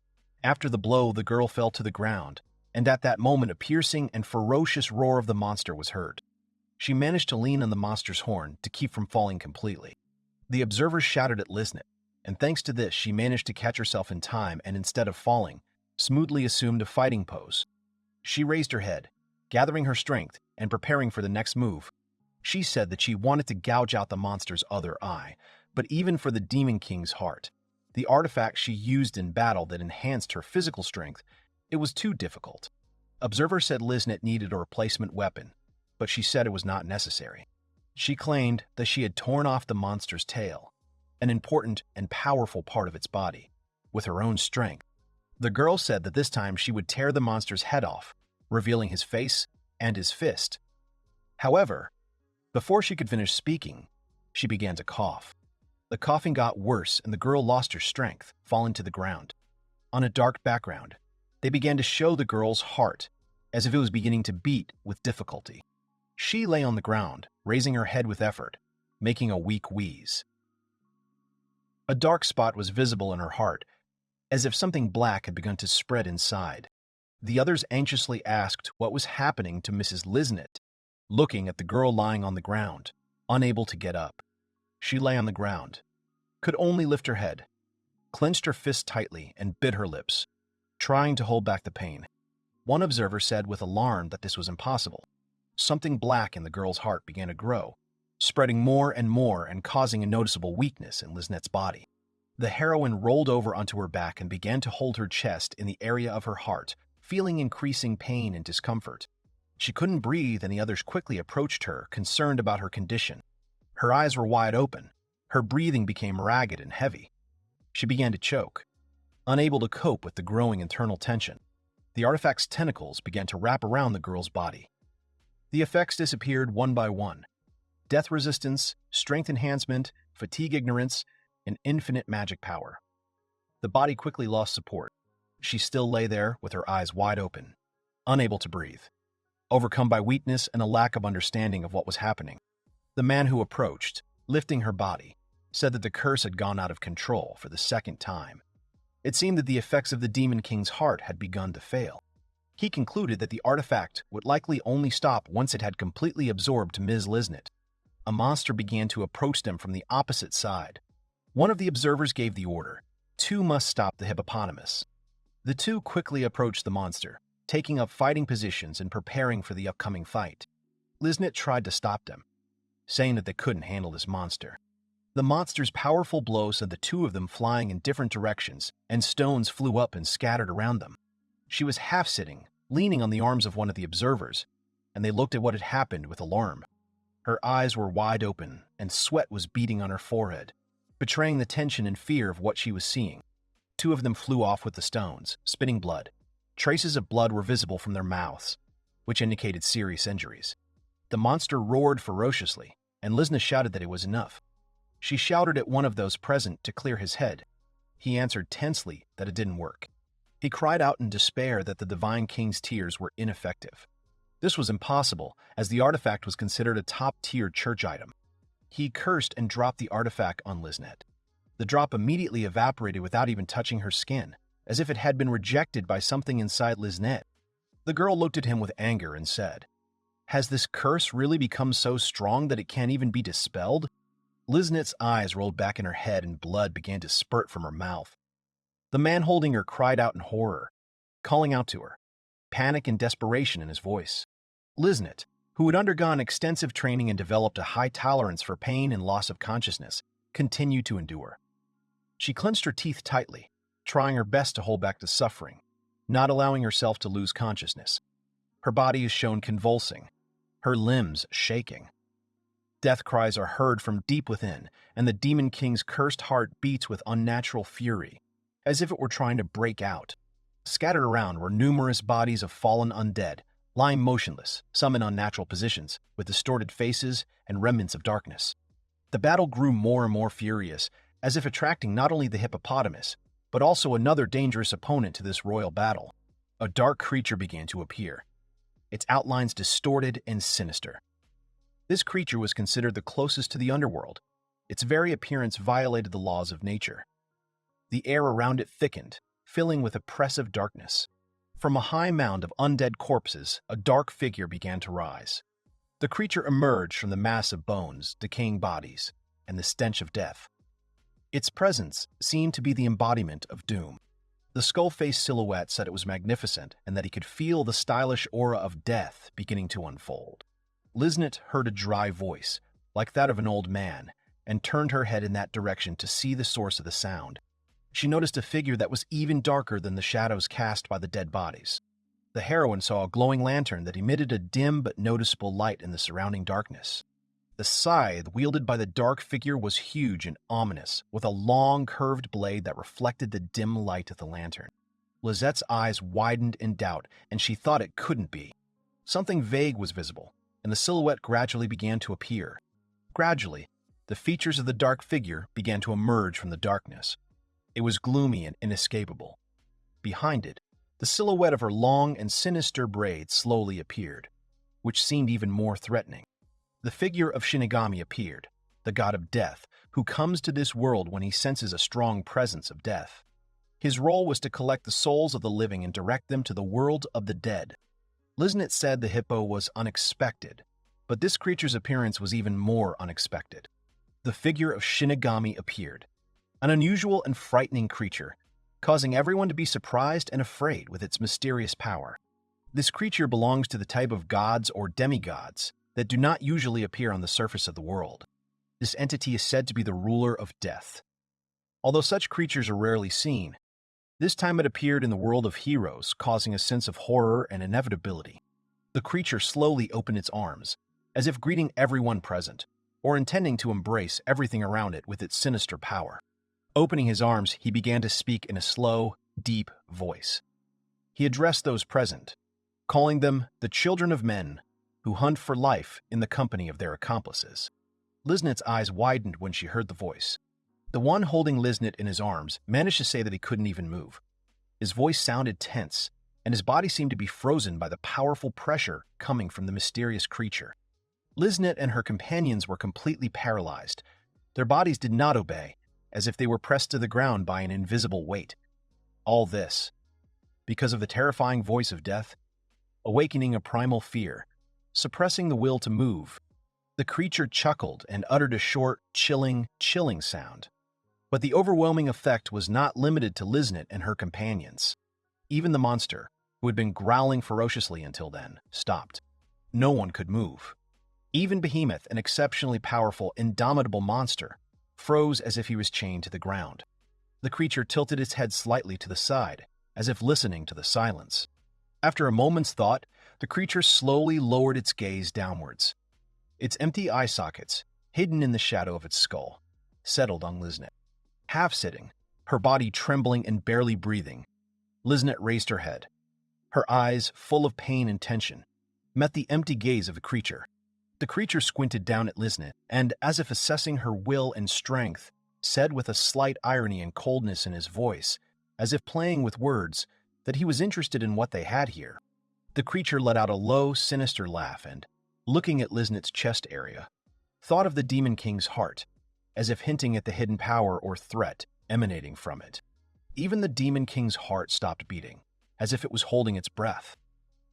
After the blow, the girl fell to the ground, and at that moment a piercing and ferocious roar of the monster was heard. She managed to lean on the monster's horn to keep from falling completely. The observers shouted at Liznit, and thanks to this she managed to catch herself in time and instead of falling, smoothly assumed a fighting pose. She raised her head, gathering her strength and preparing for the next move. She said that she wanted to gouge out the monster's other eye, but even for the Demon King's heart, the artifact she used in battle that enhanced her physical strength, it was too difficult. Observer said Liznit needed a replacement weapon, but she said it was not necessary. She claimed that she had torn off the monster's tail, an important and powerful part of its body, with her own strength. The girl said that this time she would tear the monster's head off, revealing his face and his fist. However, before she could finish speaking, she began to cough. The coughing got worse and the girl lost her strength, falling to the ground. On a dark background, they began to show the girl's heart, as if it was beginning to beat with difficulty. She lay on the ground, raising her head with effort, making a weak wheeze. A dark spot was visible in her heart, as if something black had begun to spread inside. The others anxiously asked what was happening to Mrs. Lisnet, looking at the girl lying on the ground, unable to get up. She lay on the ground, could only lift her head, clenched her fist tightly and bit her lips, trying to hold back the pain. One observer said with alarm that this was impossible. Something black in the girl's heart began to grow, spreading more and causing a noticeable weakness in Lisnet's body. The heroine rolled over onto her back and began to hold her chest in the area of her heart, feeling increasing pain and discomfort. She couldn't breathe and the others quickly approached her, concerned about her condition. Her eyes were wide open. Her breathing became ragged and heavy. She began to choke, unable to cope with the growing internal tension. The artifact's tentacles began to wrap around the girl's body. The effects disappeared one by one. Death resistance, strength enhancement, fatigue ignorance, and infinite magic power. The body quickly lost support. She still lay there with her eyes wide open, unable to breathe, overcome by weakness and a lack of understanding of what was happening. The man who approached, lifting her body, said that the curse had gone out of control for the second time. It seemed that the effects of the Demon King's heart had begun to fail. He concluded that the artifact would likely only stop once it had completely absorbed Ms. Lisnet. A monster began to approach them from the opposite side. One of the observers gave the order, "Two must stop the hippopotamus." The two quickly approached the monster, taking up fighting positions and preparing for the upcoming fight. Lisnet tried to stop them, saying that they couldn't handle this monster. The monster's powerful blow sent the two of them flying in different directions, and stones flew up and scattered around them. She was half-sitting, leaning on the arms of one of the observers, and they looked at what had happened with alarm. Her eyes were wide open, and sweat was beading on her forehead, betraying the tension and fear of what she was seeing. Two of them flew off with the stones, spitting blood. Traces of blood were visible from their mouths, which indicated serious injuries. The monster roared ferociously, and Lisna shouted that it was enough. She shouted at one of those present to clear his head. He answered tensely that it didn't work. He cried out in despair that the Divine King's tears were ineffective. This was impossible, as the artifact was considered a top-tier church item. He cursed and dropped the artifact on Lisnet. The drop immediately evaporated without even touching her skin, as if it had been rejected by something inside Lisnet. The girl looked at him with anger and said, "Has this curse really become so strong that it can't even be dispelled?" Lisnet's eyes rolled back in her head and blood began to spurt from her mouth. The man holding her cried out in horror, calling out to her, panic and desperation in his voice. Lisnet, who had undergone extensive training and developed a high tolerance for pain and loss of consciousness, continued to endure. She clenched her teeth tightly, trying her best to hold back the suffering, not allowing herself to lose consciousness. Her body is shown convulsing, her limbs shaking. Death cries are heard from deep within, and the Demon King's cursed heart beats with unnatural fury, as if it were trying to break out. Scattered around were numerous bodies of fallen undead, lying motionless, some in unnatural positions, with distorted faces and remnants of darkness. The battle grew more and more furious, as if attracting not only the hippopotamus, but also another dangerous opponent to this royal battle. A dark creature began to appear, its outlines distorted and sinister. This creature was considered the closest to the underworld. Its very appearance violated the laws of nature. The air around it thickened, filling with oppressive darkness. From a high mound of undead corpses, a dark figure began to rise. The creature emerged from the mass of bones, decaying bodies, and the stench of death. Its presence seemed to be the embodiment of doom. The skull-faced silhouette said it was magnificent and that he could feel the stylish aura of death beginning to unfold. Lisnet heard a dry voice, like that of an old man, and turned her head in that direction to see the source of the sound. She noticed a figure that was even darker than the shadows cast by the dead bodies. The heroine saw a glowing lantern that emitted a dim but noticeable light in the surrounding darkness. The scythe wielded by the dark figure was huge and ominous, with a long, curved blade that reflected the dim light of the lantern. Lizette's eyes widened in doubt, and she thought it couldn't be. Something vague was visible, and the silhouette gradually began to appear. Gradually, the features of the dark figure began to emerge from the darkness. It was gloomy and inescapable. Behind it, the silhouette of her long and sinister braids slowly appeared, which seemed even more threatening. The figure of Shinigami appeared, the god of death, who comes to this world when he senses a strong presence of death. His role was to collect the souls of the living and direct them to the world of the dead. Liznit said the hippo was unexpected, but this creature's appearance was even more unexpected. The figure of Shinigami appeared, an unusual and frightening creature, causing everyone to be surprised and afraid with its mysterious power. This creature belongs to the type of gods or demigods that do not usually appear on the surface of the world. This entity is said to be the ruler of death. Although such creatures are rarely seen, this time it appeared in the world of heroes, causing a sense of horror and inevitability. The creature slowly opened its arms, as if greeting everyone present, or intending to embrace everything around it with its sinister power. Opening his arms, he began to speak in a slow, deep voice. He addressed those present, calling them the children of men who hunt for life in the company of their accomplices. Liznit's eyes widened when she heard the voice. The one holding Liznit in his arms managed to say that he couldn't even move. His voice sounded tense, and his body seemed to be frozen by the powerful pressure coming from the mysterious creature. Liznit and her companions were completely paralyzed. Their bodies did not obey, as if they were pressed to the ground by an invisible weight. All this, because of the terrifying voice of death, awakening a primal fear, suppressing the will to move. The creature chuckled and uttered a short, chilling sound. But the overwhelming effect was not limited to Liznit and her companions. Even the monster, who had been growling ferociously until then, stopped. No one could move. Even Behemoth, an exceptionally powerful, indomitable monster, froze as if he was chained to the ground. The creature tilted its head slightly to the side, as if listening to the silence. After a moment's thought, the creature slowly lowered its gaze downwards. Its empty eye sockets, hidden in the shadow of its skull, settled on Liznit. Half-sitting, her body trembling and barely breathing, Liznit raised her head. Her eyes, full of pain and tension, met the empty gaze of the creature. The creature squinted down at Liznit and, as if assessing her will and strength, said with a slight irony and coldness in his voice, as if playing with words, that he was interested in what they had here. The creature let out a low, sinister laugh and, looking at Liznit's chest area, thought of the Demon King's heart, as if hinting at the hidden power or threat emanating from it. Even the Demon King's heart stopped beating, as if it was holding its breath.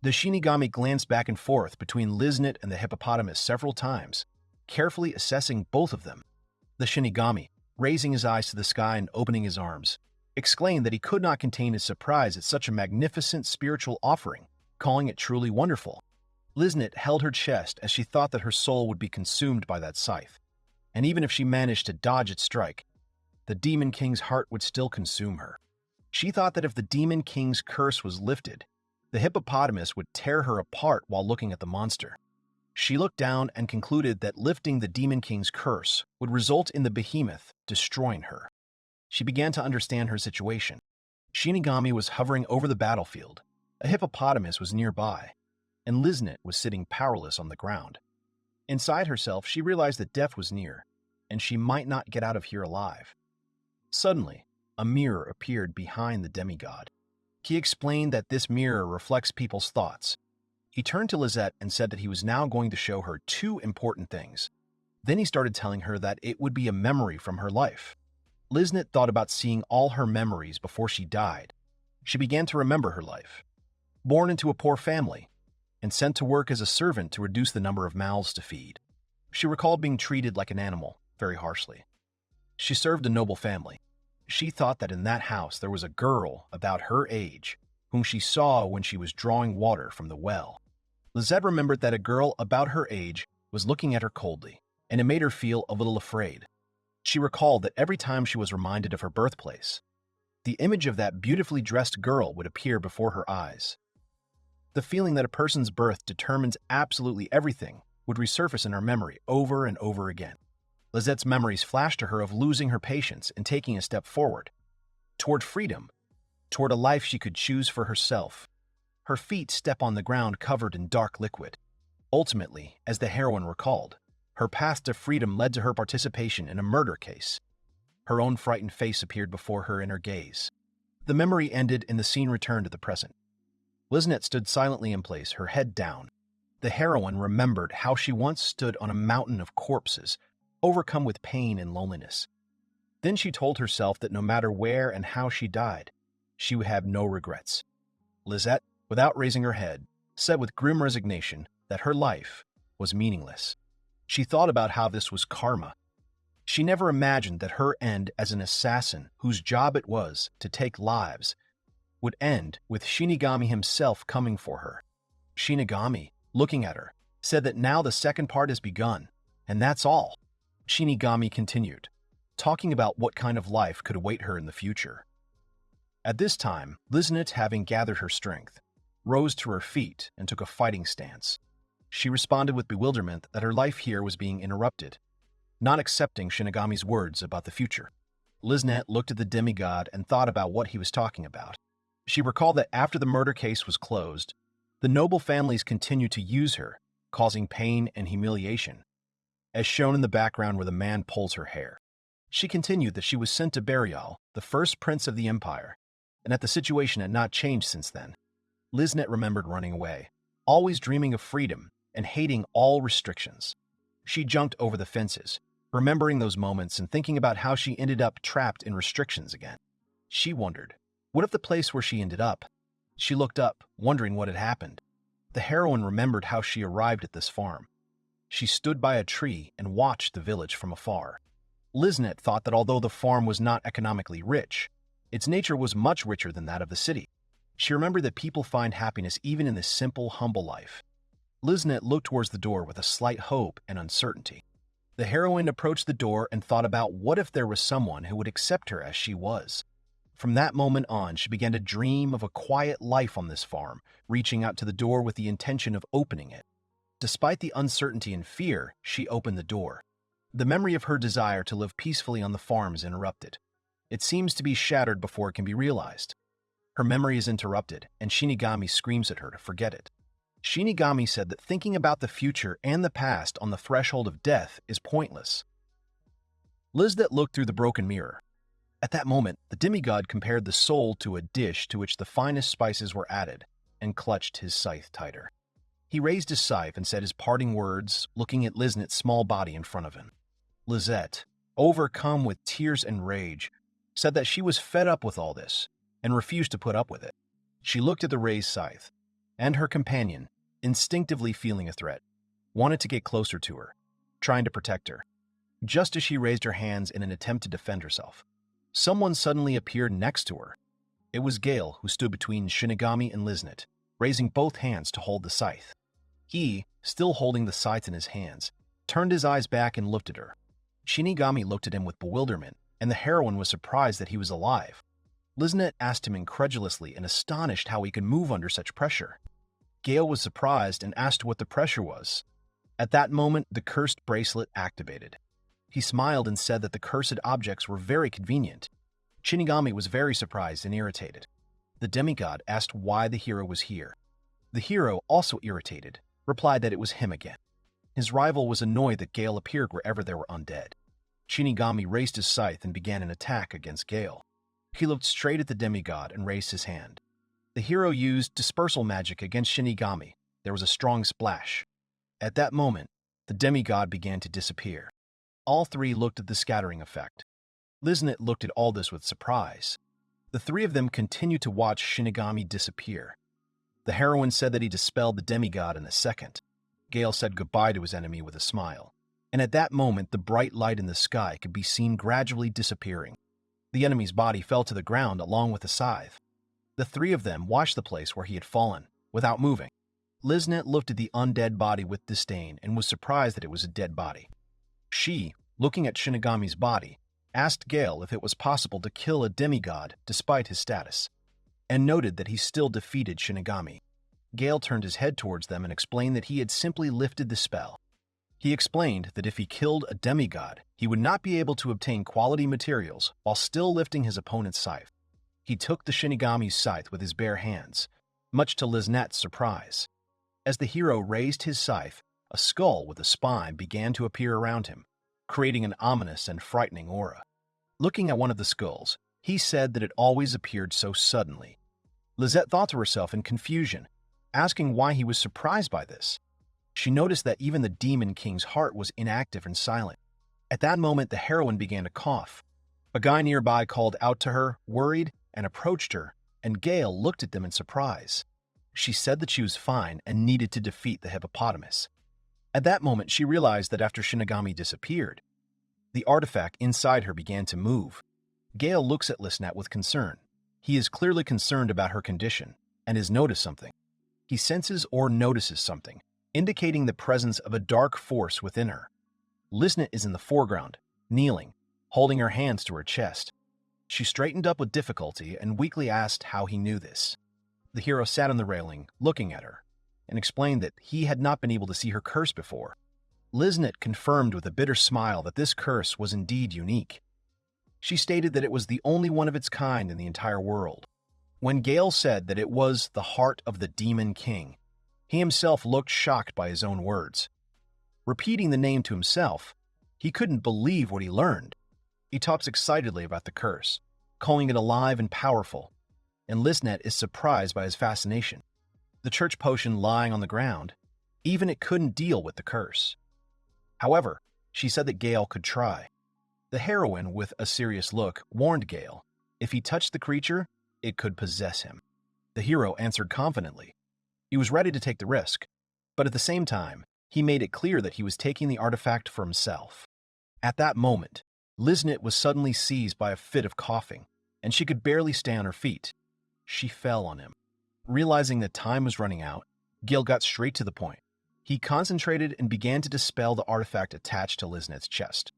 The Shinigami glanced back and forth between Liznit and the hippopotamus several times, carefully assessing both of them. The Shinigami, raising his eyes to the sky and opening his arms, exclaimed that he could not contain his surprise at such a magnificent spiritual offering, calling it truly wonderful. Liznit held her chest as she thought that her soul would be consumed by that scythe, and even if she managed to dodge its strike, the Demon King's heart would still consume her. She thought that if the Demon King's curse was lifted, the hippopotamus would tear her apart while looking at the monster. She looked down and concluded that lifting the Demon King's curse would result in the behemoth destroying her. She began to understand her situation. Shinigami was hovering over the battlefield, a hippopotamus was nearby, and Liznit was sitting powerless on the ground. Inside herself, she realized that death was near, and she might not get out of here alive. Suddenly, a mirror appeared behind the demigod. He explained that this mirror reflects people's thoughts. He turned to Lizette and said that he was now going to show her two important things. Then he started telling her that it would be a memory from her life. Liznit thought about seeing all her memories before she died. She began to remember her life. Born into a poor family, and sent to work as a servant to reduce the number of mouths to feed. She recalled being treated like an animal, very harshly. She served a noble family. She thought that in that house there was a girl about her age, whom she saw when she was drawing water from the well. Lizette remembered that a girl about her age was looking at her coldly, and it made her feel a little afraid. She recalled that every time she was reminded of her birthplace, the image of that beautifully dressed girl would appear before her eyes. The feeling that a person's birth determines absolutely everything would resurface in her memory over and over again. Lizette's memories flashed to her of losing her patience and taking a step forward, toward freedom, toward a life she could choose for herself. Her feet step on the ground covered in dark liquid. Ultimately, as the heroine recalled, her path to freedom led to her participation in a murder case. Her own frightened face appeared before her inner gaze. The memory ended and the scene returned to the present. Liznette stood silently in place, her head down. The heroine remembered how she once stood on a mountain of corpses, overcome with pain and loneliness. Then she told herself that no matter where and how she died, she would have no regrets. Liznette, without raising her head, said with grim resignation that her life was meaningless. She thought about how this was karma. She never imagined that her end as an assassin whose job it was to take lives would end with Shinigami himself coming for her. Shinigami, looking at her, said that now the second part has begun, and that's all. Shinigami continued, talking about what kind of life could await her in the future. At this time, Liznette, having gathered her strength, rose to her feet and took a fighting stance. She responded with bewilderment that her life here was being interrupted, not accepting Shinigami's words about the future. Liznette looked at the demigod and thought about what he was talking about. She recalled that after the murder case was closed, the noble families continued to use her, causing pain and humiliation, as shown in the background where the man pulls her hair. She continued that she was sent to Geyal, the first prince of the empire, and that the situation had not changed since then. Liznette remembered running away, always dreaming of freedom and hating all restrictions. She jumped over the fences, remembering those moments and thinking about how she ended up trapped in restrictions again. She wondered, what if the place where she ended up? She looked up, wondering what had happened. The heroine remembered how she arrived at this farm. She stood by a tree and watched the village from afar. Liznette thought that although the farm was not economically rich, its nature was much richer than that of the city. She remembered that people find happiness even in this simple, humble life. Liznette looked towards the door with a slight hope and uncertainty. The heroine approached the door and thought about what if there was someone who would accept her as she was. From that moment on, she began to dream of a quiet life on this farm, reaching out to the door with the intention of opening it. Despite the uncertainty and fear, she opened the door. The memory of her desire to live peacefully on the farm is interrupted. It seems to be shattered before it can be realized. Her memory is interrupted, and Shinigami screams at her to forget it. Shinigami said that thinking about the future and the past on the threshold of death is pointless. Liznette looked through the broken mirror. At that moment, the demigod compared the soul to a dish to which the finest spices were added, and clutched his scythe tighter. He raised his scythe and said his parting words, looking at Liznette's small body in front of him. Liznette, overcome with tears and rage, said that she was fed up with all this, and refused to put up with it. She looked at the raised scythe, and her companion, instinctively feeling a threat, wanted to get closer to her, trying to protect her. Just as she raised her hands in an attempt to defend herself, someone suddenly appeared next to her. It was Gale, who stood between Shinigami and Liznette, raising both hands to hold the scythe. He, still holding the scythe in his hands, turned his eyes back and looked at her. Shinigami looked at him with bewilderment, and the heroine was surprised that he was alive. Liznette asked him incredulously and astonished how he could move under such pressure. Gale was surprised and asked what the pressure was. At that moment, the cursed bracelet activated. He smiled and said that the cursed objects were very convenient. Shinigami was very surprised and irritated. The demigod asked why the hero was here. The hero, also irritated, replied that it was him again. His rival was annoyed that Gale appeared wherever there were undead. Shinigami raised his scythe and began an attack against Gale. He looked straight at the demigod and raised his hand. The hero used dispersal magic against Shinigami. There was a strong splash. At that moment, the demigod began to disappear. All three looked at the scattering effect. Liznette looked at all this with surprise. The three of them continued to watch Shinigami disappear. The heroine said that he dispelled the demigod in a second. Gale said goodbye to his enemy with a smile. And at that moment, the bright light in the sky could be seen gradually disappearing. The enemy's body fell to the ground along with the scythe. The three of them watched the place where he had fallen, without moving. Liznette looked at the undead body with disdain and was surprised that it was a dead body. She, looking at Shinigami's body, asked Gale if it was possible to kill a demigod despite his status, and noted that he still defeated Shinigami. Gale turned his head towards them and explained that he had simply lifted the spell. He explained that if he killed a demigod, he would not be able to obtain quality materials while still lifting his opponent's scythe. He took the Shinigami's scythe with his bare hands, much to Liznet's surprise. As the hero raised his scythe, a skull with a spine began to appear around him, creating an ominous and frightening aura. Looking at one of the skulls, he said that it always appeared so suddenly. Lizette thought to herself in confusion, asking why he was surprised by this. She noticed that even the Demon King's heart was inactive and silent. At that moment, the heroine began to cough. A guy nearby called out to her, worried, and approached her, and Gale looked at them in surprise. She said that she was fine and needed to defeat the hippopotamus. At that moment, she realized that after Shinigami disappeared, the artifact inside her began to move. Gale looks at Liznet with concern. He is clearly concerned about her condition and has noticed something. He senses or notices something, indicating the presence of a dark force within her. Liznet is in the foreground, kneeling, holding her hands to her chest. She straightened up with difficulty and weakly asked how he knew this. The hero sat on the railing, looking at her, and explained that he had not been able to see her curse before. Liznet confirmed with a bitter smile that this curse was indeed unique. She stated that it was the only one of its kind in the entire world. When Gale said that it was the heart of the Demon King, he himself looked shocked by his own words. Repeating the name to himself, he couldn't believe what he learned. He talks excitedly about the curse, calling it alive and powerful, and Liznet is surprised by his fascination. The church potion lying on the ground, even it couldn't deal with the curse. However, she said that Gale could try. The heroine, with a serious look, warned Gale, if he touched the creature, it could possess him. The hero answered confidently. He was ready to take the risk, but at the same time, he made it clear that he was taking the artifact for himself. At that moment, Liznet was suddenly seized by a fit of coughing, and she could barely stay on her feet. She fell on him. Realizing that time was running out, Gale got straight to the point. He concentrated and began to dispel the artifact attached to Liznet's chest.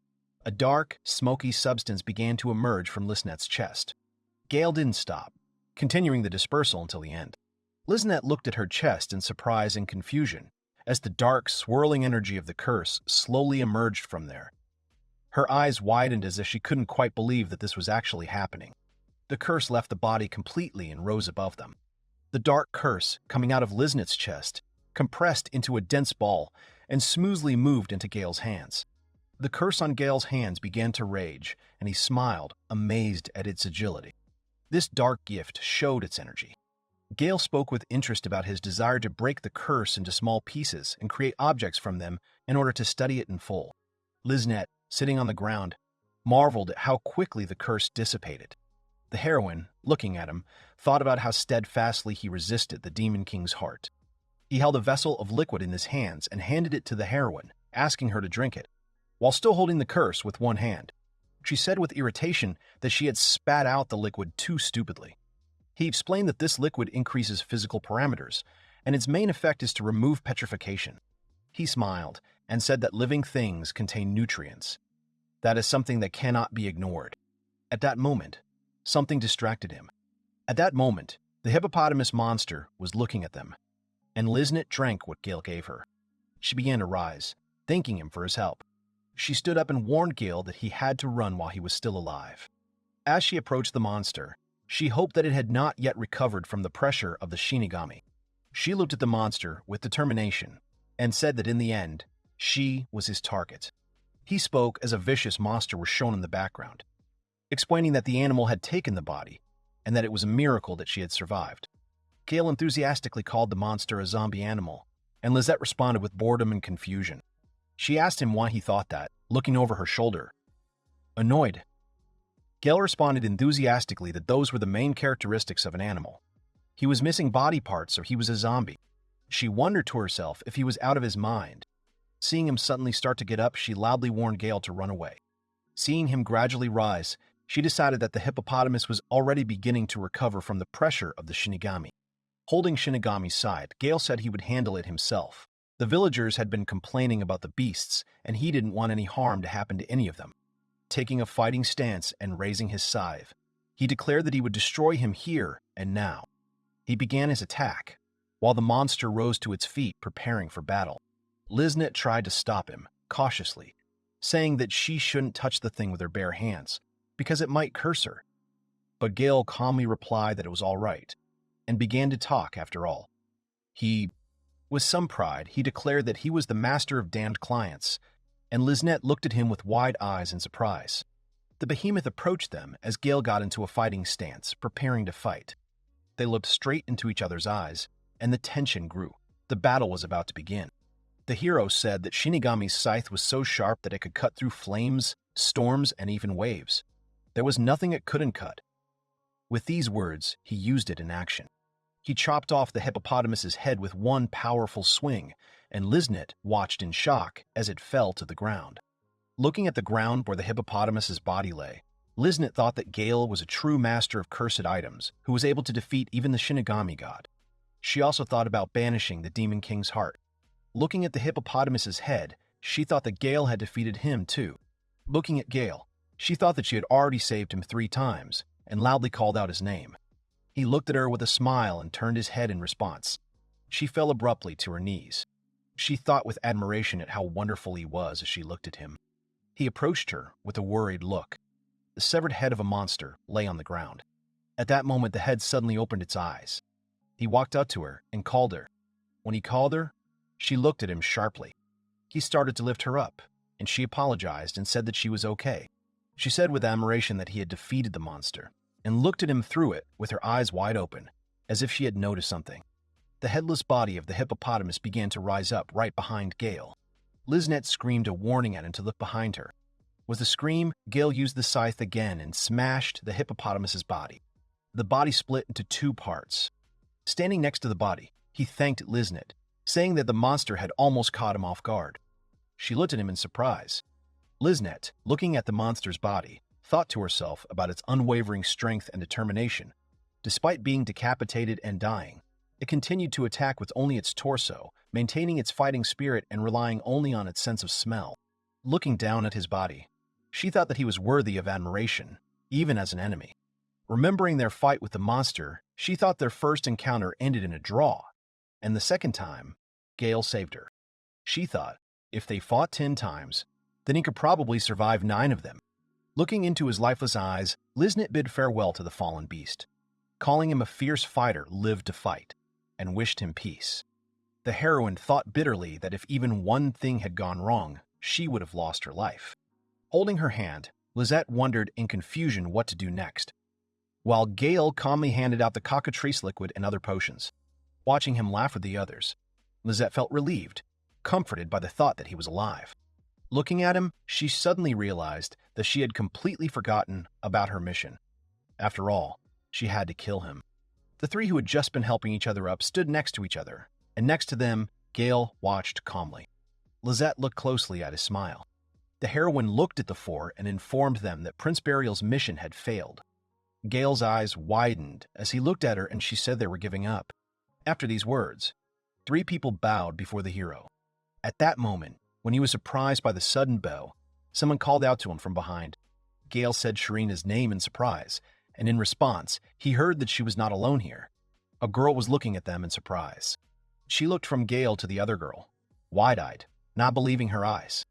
A dark, smoky substance began to emerge from Liznet's chest. Gale didn't stop, continuing the dispersal until the end. Liznet looked at her chest in surprise and confusion as the dark, swirling energy of the curse slowly emerged from there. Her eyes widened as if she couldn't quite believe that this was actually happening. The curse left the body completely and rose above them. The dark curse, coming out of Liznet's chest, compressed into a dense ball and smoothly moved into Gale's hands. The curse on Gale's hands began to rage, and he smiled, amazed at its agility. This dark gift showed its energy. Gale spoke with interest about his desire to break the curse into small pieces and create objects from them in order to study it in full. Liznet, sitting on the ground, marveled at how quickly the curse dissipated. The heroine, looking at him, thought about how steadfastly he resisted the Demon King's heart. He held a vessel of liquid in his hands and handed it to the heroine, asking her to drink it, while still holding the curse with one hand. She said with irritation that she had spat out the liquid too stupidly. He explained that this liquid increases physical parameters, and its main effect is to remove petrification. He smiled and said that living things contain nutrients. That is something that cannot be ignored. At that moment, something distracted him. At that moment, the hippopotamus monster was looking at them, and Liznet drank what Gale gave her. She began to rise, thanking him for his help. She stood up and warned Gale that he had to run while he was still alive. As she approached the monster, she hoped that it had not yet recovered from the pressure of the Shinigami. She looked at the monster with determination and said that in the end, she was his target. He spoke as a vicious monster was shown in the background, explaining that the animal had taken the body and that it was a miracle that she had survived. Gale enthusiastically called the monster a zombie animal, and Lizette responded with boredom and confusion. She asked him why he thought that, looking over her shoulder. Annoyed. Gale responded enthusiastically that those were the main characteristics of an animal. He was missing body parts or he was a zombie. She wondered to herself if he was out of his mind. Seeing him suddenly start to get up, she loudly warned Gale to run away. Seeing him gradually rise, she decided that the hippopotamus was already beginning to recover from the pressure of the Shinigami. Holding Shinigami's side, Gale said he would handle it himself. The villagers had been complaining about the beasts, and he didn't want any harm to happen to any of them. Taking a fighting stance and raising his scythe, he declared that he would destroy him here and now. He began his attack, while the monster rose to its feet, preparing for battle. Liznet tried to stop him, cautiously, saying that she shouldn't touch the thing with her bare hands, because it might curse her. but Gale calmly replied that it was all right, and began to talk after all. With some pride, he declared that he was the master of damned clients, and Liznette looked at him with wide eyes in surprise. The behemoth approached them as Gale got into a fighting stance, preparing to fight. They looked straight into each other's eyes, and the tension grew. The battle was about to begin. The hero said that Shinigami's scythe was so sharp that it could cut through flames, storms, and even waves. There was nothing it couldn't cut. With these words, he used it in action. He chopped off the hippopotamus's head with one powerful swing, and Liznette watched in shock as it fell to the ground. Looking at the ground where the hippopotamus's body lay, Liznette thought that Gale was a true master of cursed items who was able to defeat even the Shinigami god. She also thought about banishing the Demon King's heart. Looking at the hippopotamus's head, she thought that Gale had defeated him too. Looking at Gale, she thought that she had already saved him 3 times, and loudly called out his name. He looked at her with a smile and turned his head in response. She fell abruptly to her knees. She thought with admiration at how wonderful he was as she looked at him. He approached her with a worried look. The severed head of a monster lay on the ground. At that moment, the head suddenly opened its eyes. He walked up to her and called her. When he called her, she looked at him sharply. He started to lift her up, and she apologized and said that she was okay. She said with admiration that he had defeated the monster, and looked at him through it with her eyes wide open, as if she had noticed something. The headless body of the hippopotamus began to rise up right behind Gale. Liznette screamed a warning at him to look behind her. With a scream, Gale used the scythe again and smashed the hippopotamus's body. The body split into 2 parts. Standing next to the body, he thanked Liznette, saying that the monster had almost caught him off guard. She looked at him in surprise. Liznette, looking at the monster's body, thought to herself about its unwavering strength and determination. Despite being decapitated and dying, it continued to attack with only its torso, maintaining its fighting spirit and relying only on its sense of smell. Looking down at his body, she thought that he was worthy of admiration, even as an enemy. Remembering their fight with the monster, she thought their first encounter ended in a draw, and the second time, Gale saved her. She thought, if they fought 10 times, then he could probably survive 9 of them. Looking into his lifeless eyes, Liznette bid farewell to the fallen beast, calling him a fierce fighter lived to fight, and wished him peace. The heroine thought bitterly that if even one thing had gone wrong, she would have lost her life. Holding her hand, Liznette wondered in confusion what to do next, while Gale calmly handed out the cockatrice liquid and other potions. Watching him laugh with the others, Liznette felt relieved, comforted by the thought that he was alive. Looking at him, she suddenly realized that she had completely forgotten about her mission. After all, she had to kill him. The 3 who had just been helping each other up stood next to each other, and next to them, Gale watched calmly. Liznette looked closely at his smile. The heroine looked at the 4 and informed them that Prince Burial's mission had failed. Gale's eyes widened as he looked at her, and she said they were giving up. After these words, 3 people bowed before the hero. At that moment, when he was surprised by the sudden bow, someone called out to him from behind. Gale said Sharina's name in surprise, and in response, he heard that she was not alone here. A girl was looking at them in surprise. She looked from Gale to the other girl, wide-eyed, not believing her eyes.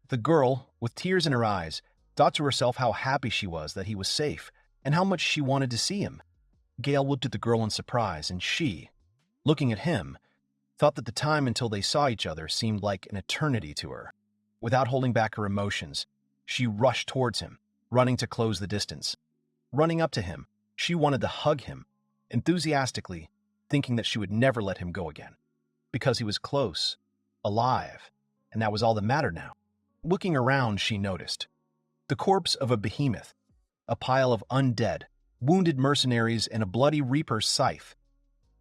The girl, with tears in her eyes, thought to herself how happy she was that he was safe, and how much she wanted to see him. Gale looked at the girl in surprise, and she, looking at him, thought that the time until they saw each other seemed like an eternity to her. Without holding back her emotions, she rushed towards him, running to close the distance. Running up to him, she wanted to hug him, enthusiastically, thinking that she would never let him go again, because he was close, alive, and that was all that mattered now. Looking around, she noticed the corpse of a behemoth, a pile of undead, wounded mercenaries, and a bloody reaper's scythe.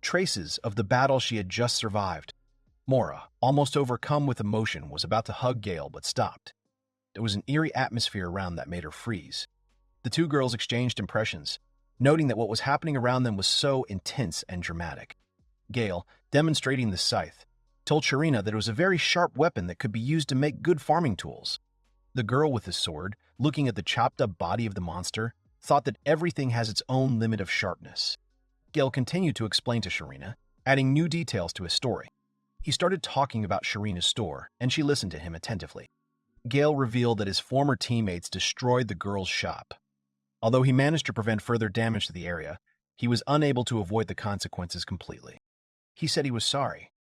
Traces of the battle she had just survived. Mora, almost overcome with emotion, was about to hug Gale but stopped. There was an eerie atmosphere around that made her freeze. The 2 girls exchanged impressions, noting that what was happening around them was so intense and dramatic. Gale, demonstrating the scythe, told Sharina that it was a very sharp weapon that could be used to make good farming tools. The girl with the sword, looking at the chopped-up body of the monster, thought that everything has its own limit of sharpness. Gale continued to explain to Sharina, adding new details to his story. He started talking about Sharina's store, and she listened to him attentively. Gale revealed that his former teammates destroyed the girl's shop. Although he managed to prevent further damage to the area, he was unable to avoid the consequences completely. He said he was sorry.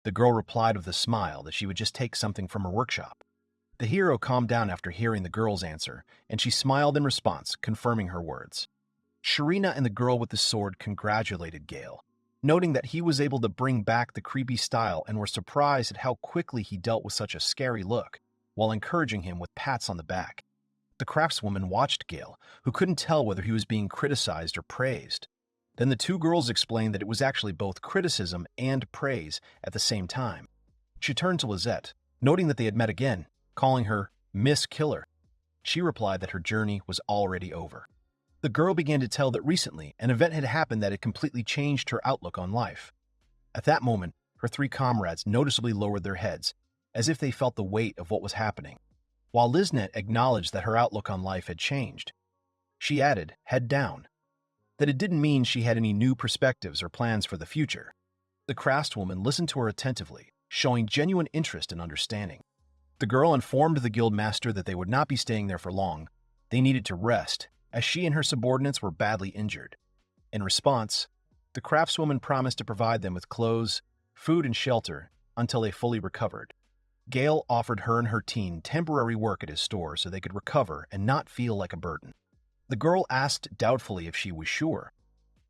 The girl replied with a smile that she would just take something from her workshop. The hero calmed down after hearing the girl's answer, and she smiled in response, confirming her words. Sharina and the girl with the sword congratulated Gale, noting that he was able to bring back the creepy style and were surprised at how quickly he dealt with such a scary look, while encouraging him with pats on the back. The craftswoman watched Gale, who couldn't tell whether he was being criticized or praised. Then the two girls explained that it was actually both criticism and praise at the same time. She turned to Lizette, noting that they had met again, calling her Miss Killer. She replied that her journey was already over. The girl began to tell that recently an event had happened that had completely changed her outlook on life. At that moment, her three comrades noticeably lowered their heads, as if they felt the weight of what was happening. While Lizette acknowledged that her outlook on life had changed, she added, head down, that it didn't mean she had any new perspectives or plans for the future. The craftswoman listened to her attentively, showing genuine interest and understanding. The girl informed the guild master that they would not be staying there for long. They needed to rest, as she and her subordinates were badly injured. In response, the craftswoman promised to provide them with clothes, food, and shelter until they fully recovered. Gale offered her and her team temporary work at his store so they could recover and not feel like a burden. The girl asked doubtfully if she was sure.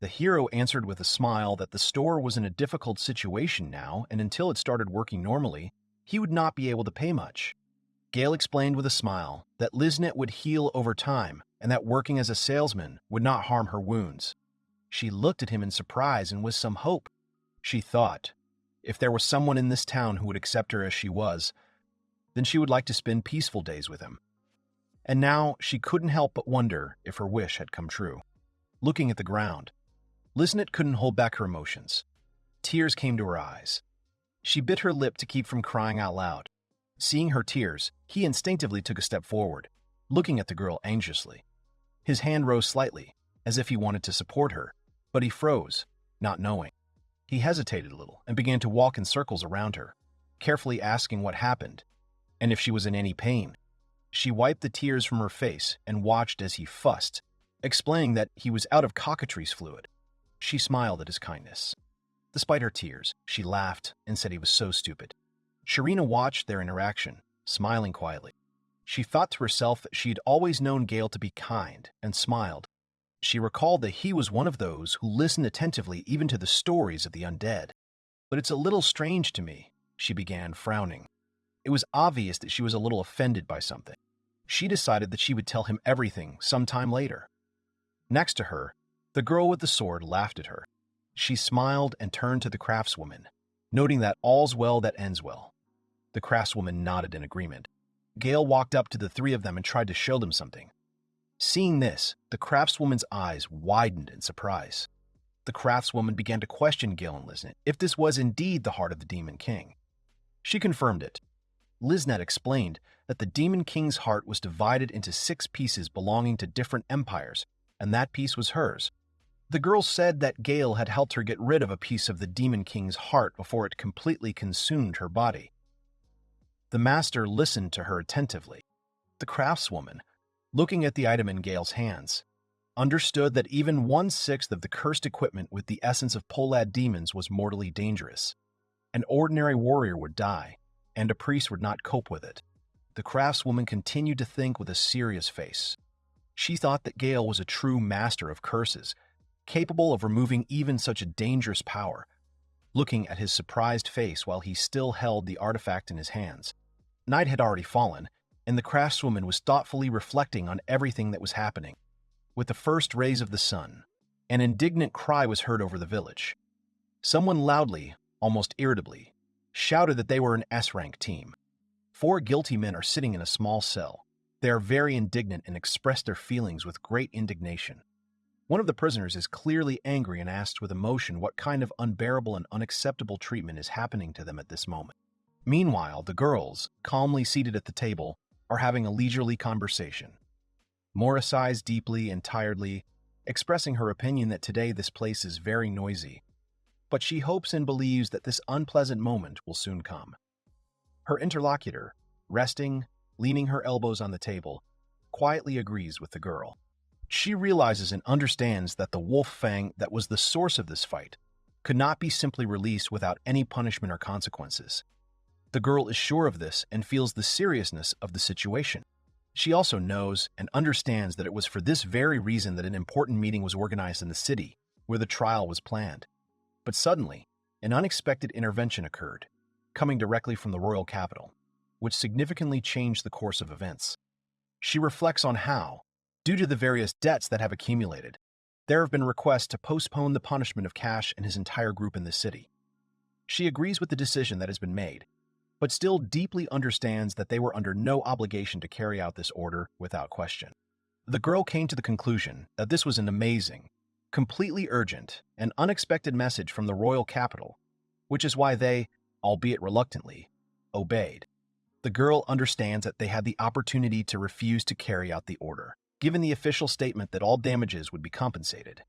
The hero answered with a smile that the store was in a difficult situation now, and until it started working normally, he would not be able to pay much. Gale explained with a smile that Lizette would heal over time and that working as a salesman would not harm her wounds. She looked at him in surprise and with some hope. She thought, if there was someone in this town who would accept her as she was, then she would like to spend peaceful days with him. And now she couldn't help but wonder if her wish had come true. Looking at the ground, Lizette couldn't hold back her emotions. Tears came to her eyes. She bit her lip to keep from crying out loud. Seeing her tears, he instinctively took a step forward, looking at the girl anxiously. His hand rose slightly, as if he wanted to support her, but he froze, not knowing. He hesitated a little and began to walk in circles around her, carefully asking what happened, and if she was in any pain. She wiped the tears from her face and watched as he fussed, explaining that he was out of cockatrice fluid. She smiled at his kindness. Despite her tears, she laughed and said he was so stupid. Sharina watched their interaction, smiling quietly. She thought to herself that she had always known Gale to be kind, and smiled. She recalled that he was one of those who listened attentively even to the stories of the undead. But it's a little strange to me, she began, frowning. It was obvious that she was a little offended by something. She decided that she would tell him everything sometime later. Next to her, the girl with the sword laughed at her. She smiled and turned to the craftswoman, noting that all's well that ends well. The craftswoman nodded in agreement. Gale walked up to the three of them and tried to show them something. Seeing this, the craftswoman's eyes widened in surprise. The craftswoman began to question Gale and Lizette if this was indeed the heart of the Demon King. She confirmed it. Lizette explained that the Demon King's heart was divided into 6 pieces belonging to different empires, and that piece was hers. The girl said that Gale had helped her get rid of a piece of the Demon King's heart before it completely consumed her body. The master listened to her attentively. The craftswoman, looking at the item in Gale's hands, understood that even 1/6 of the cursed equipment with the essence of Polad demons was mortally dangerous. An ordinary warrior would die, and a priest would not cope with it. The craftswoman continued to think with a serious face. She thought that Gale was a true master of curses, capable of removing even such a dangerous power. Looking at his surprised face while he still held the artifact in his hands. Night had already fallen, and the craftswoman was thoughtfully reflecting on everything that was happening. With the first rays of the sun, an indignant cry was heard over the village. Someone loudly, almost irritably, shouted that they were an S-rank team. 4 guilty men are sitting in a small cell. They are very indignant and express their feelings with great indignation. One of the prisoners is clearly angry and asks with emotion what kind of unbearable and unacceptable treatment is happening to them at this moment. Meanwhile, the girls, calmly seated at the table, are having a leisurely conversation. Mora sighs deeply and tiredly, expressing her opinion that today this place is very noisy, but she hopes and believes that this unpleasant moment will soon come. Her interlocutor, resting, leaning her elbows on the table, quietly agrees with the girl. She realizes and understands that the wolf fang that was the source of this fight could not be simply released without any punishment or consequences. The girl is sure of this and feels the seriousness of the situation. She also knows and understands that it was for this very reason that an important meeting was organized in the city where the trial was planned. But suddenly, an unexpected intervention occurred, coming directly from the royal capital, which significantly changed the course of events. She reflects on how, due to the various debts that have accumulated, there have been requests to postpone the punishment of Cash and his entire group in the city. She agrees with the decision that has been made, but still deeply understands that they were under no obligation to carry out this order without question. The girl came to the conclusion that this was an amazing, completely urgent, and unexpected message from the royal capital, which is why they, albeit reluctantly, obeyed. The girl understands that they had the opportunity to refuse to carry out the order, given the official statement that all damages would be compensated.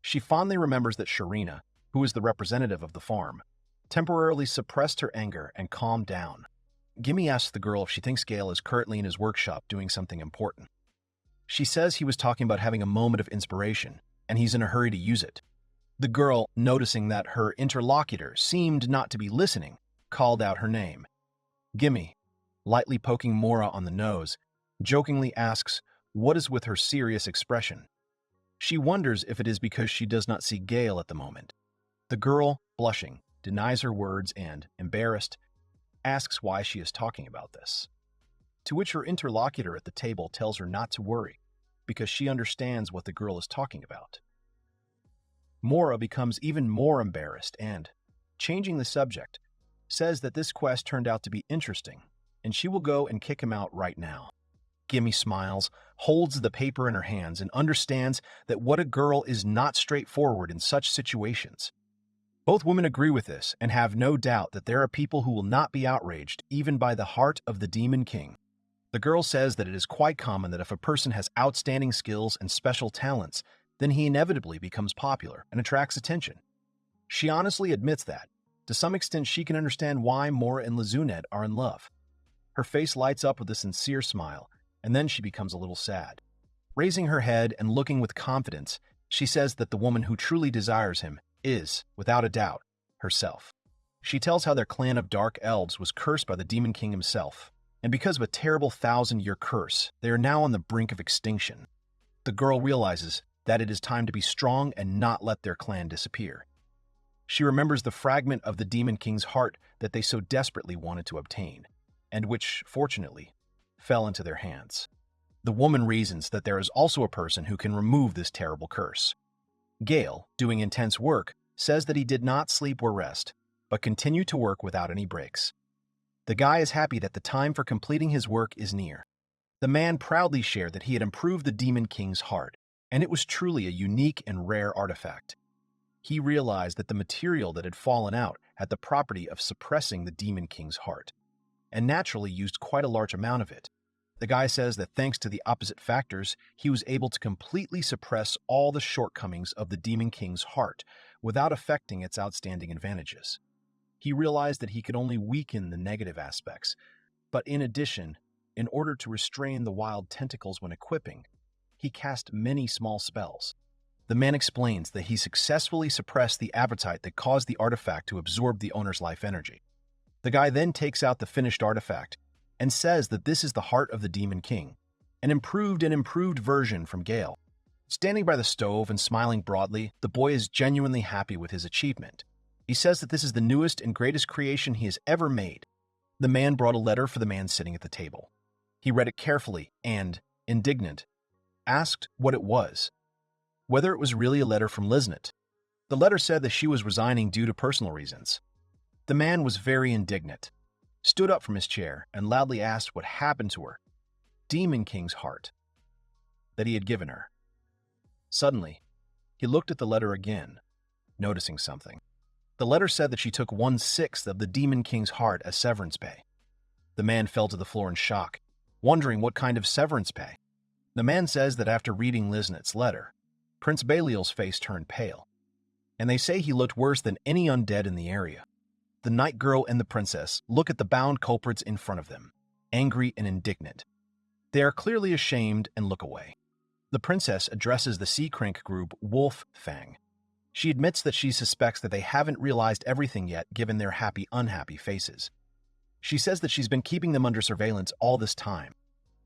She fondly remembers that Sharina, who is the representative of the farm, temporarily suppressed her anger and calmed down. Gimme asks the girl if she thinks Gale is currently in his workshop doing something important. She says he was talking about having a moment of inspiration, and he's in a hurry to use it. The girl, noticing that her interlocutor seemed not to be listening, called out her name. Gimme, lightly poking Mora on the nose, jokingly asks what is with her serious expression. She wonders if it is because she does not see Gale at the moment. The girl, blushing, denies her words and, embarrassed, asks why she is talking about this. To which her interlocutor at the table tells her not to worry, because she understands what the girl is talking about. Mora becomes even more embarrassed and, changing the subject, says that this quest turned out to be interesting, and she will go and kick him out right now. Gimme smiles, holds the paper in her hands, and understands that what a girl is not straightforward in such situations. Both women agree with this and have no doubt that there are people who will not be outraged even by the heart of the Demon King. The girl says that it is quite common that if a person has outstanding skills and special talents, then he inevitably becomes popular and attracts attention. She honestly admits that, to some extent, she can understand why Mora and Lazunet are in love. Her face lights up with a sincere smile, and then she becomes a little sad. Raising her head and looking with confidence, she says that the woman who truly desires him is, without a doubt, herself. She tells how their clan of dark elves was cursed by the Demon King himself, and because of a terrible 1,000-year curse, they are now on the brink of extinction. The girl realizes that it is time to be strong and not let their clan disappear. She remembers the fragment of the Demon King's heart that they so desperately wanted to obtain, and which, fortunately, fell into their hands. The woman reasons that there is also a person who can remove this terrible curse. Gale, doing intense work, says that he did not sleep or rest, but continued to work without any breaks. The guy is happy that the time for completing his work is near. The man proudly shared that he had improved the Demon King's heart, and it was truly a unique and rare artifact. He realized that the material that had fallen out had the property of suppressing the Demon King's heart, and naturally used quite a large amount of it. The guy says that thanks to the opposite factors, he was able to completely suppress all the shortcomings of the Demon King's heart without affecting its outstanding advantages. He realized that he could only weaken the negative aspects, but in addition, in order to restrain the wild tentacles when equipping, he cast many small spells. The man explains that he successfully suppressed the appetite that caused the artifact to absorb the owner's life energy. The guy then takes out the finished artifact and says that this is the heart of the Demon King, an improved version from Gale. Standing by the stove and smiling broadly, the boy is genuinely happy with his achievement. He says that this is the newest and greatest creation he has ever made. The man brought a letter for the man sitting at the table. He read it carefully and, indignant, asked what it was, whether it was really a letter from Liznit. The letter said that she was resigning due to personal reasons. The man was very indignant, stood up from his chair, and loudly asked what happened to her Demon King's heart that he had given her. Suddenly, he looked at the letter again, noticing something. The letter said that she took 1/6 of the Demon King's heart as severance pay. The man fell to the floor in shock, wondering what kind of severance pay. The man says that after reading Liznit's letter, Prince Belial's face turned pale, and they say he looked worse than any undead in the area. The night girl and the princess look at the bound culprits in front of them, angry and indignant. They are clearly ashamed and look away. The princess addresses the sea crank group Wolf Fang. She admits that she suspects that they haven't realized everything yet given their happy, unhappy faces. She says that she's been keeping them under surveillance all this time.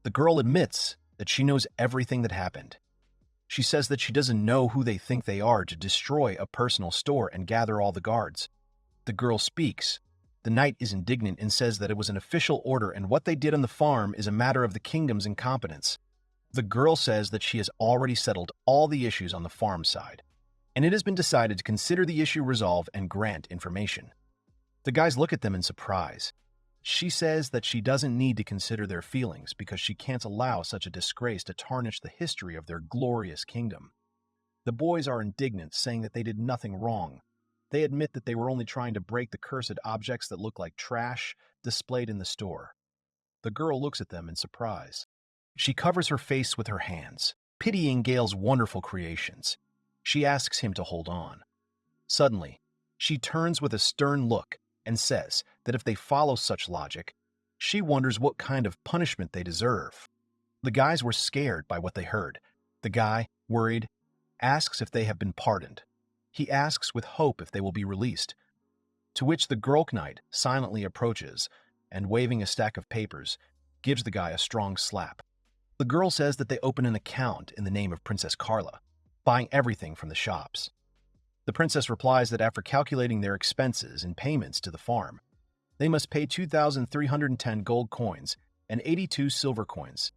The girl admits that she knows everything that happened. She says that she doesn't know who they think they are to destroy a personal store and gather all the guards. The girl speaks. The knight is indignant and says that it was an official order and what they did on the farm is a matter of the kingdom's incompetence. The girl says that she has already settled all the issues on the farm side, and it has been decided to consider the issue resolved and grant information. The guys look at them in surprise. She says that she doesn't need to consider their feelings because she can't allow such a disgrace to tarnish the history of their glorious kingdom. The boys are indignant, saying that they did nothing wrong. They admit that they were only trying to break the cursed objects that look like trash displayed in the store. The girl looks at them in surprise. She covers her face with her hands, pitying Gale's wonderful creations. She asks him to hold on. Suddenly, she turns with a stern look and says that if they follow such logic, she wonders what kind of punishment they deserve. The guys were scared by what they heard. The guy, worried, asks if they have been pardoned. He asks with hope if they will be released, to which the girl knight silently approaches and, waving a stack of papers, gives the guy a strong slap. The girl says that they open an account in the name of Princess Carla, buying everything from the shops. The princess replies that after calculating their expenses and payments to the farm, they must pay 2,310 gold coins and 82 silver coins.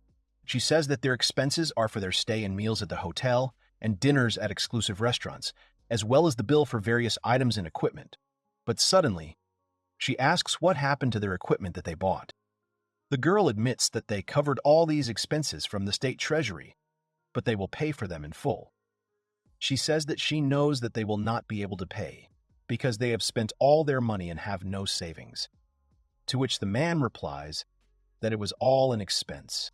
She says that their expenses are for their stay and meals at the hotel and dinners at exclusive restaurants, as well as the bill for various items and equipment. But suddenly, she asks what happened to their equipment that they bought. The girl admits that they covered all these expenses from the state treasury, but they will pay for them in full. She says that she knows that they will not be able to pay because they have spent all their money and have no savings. To which the man replies that it was all an expense.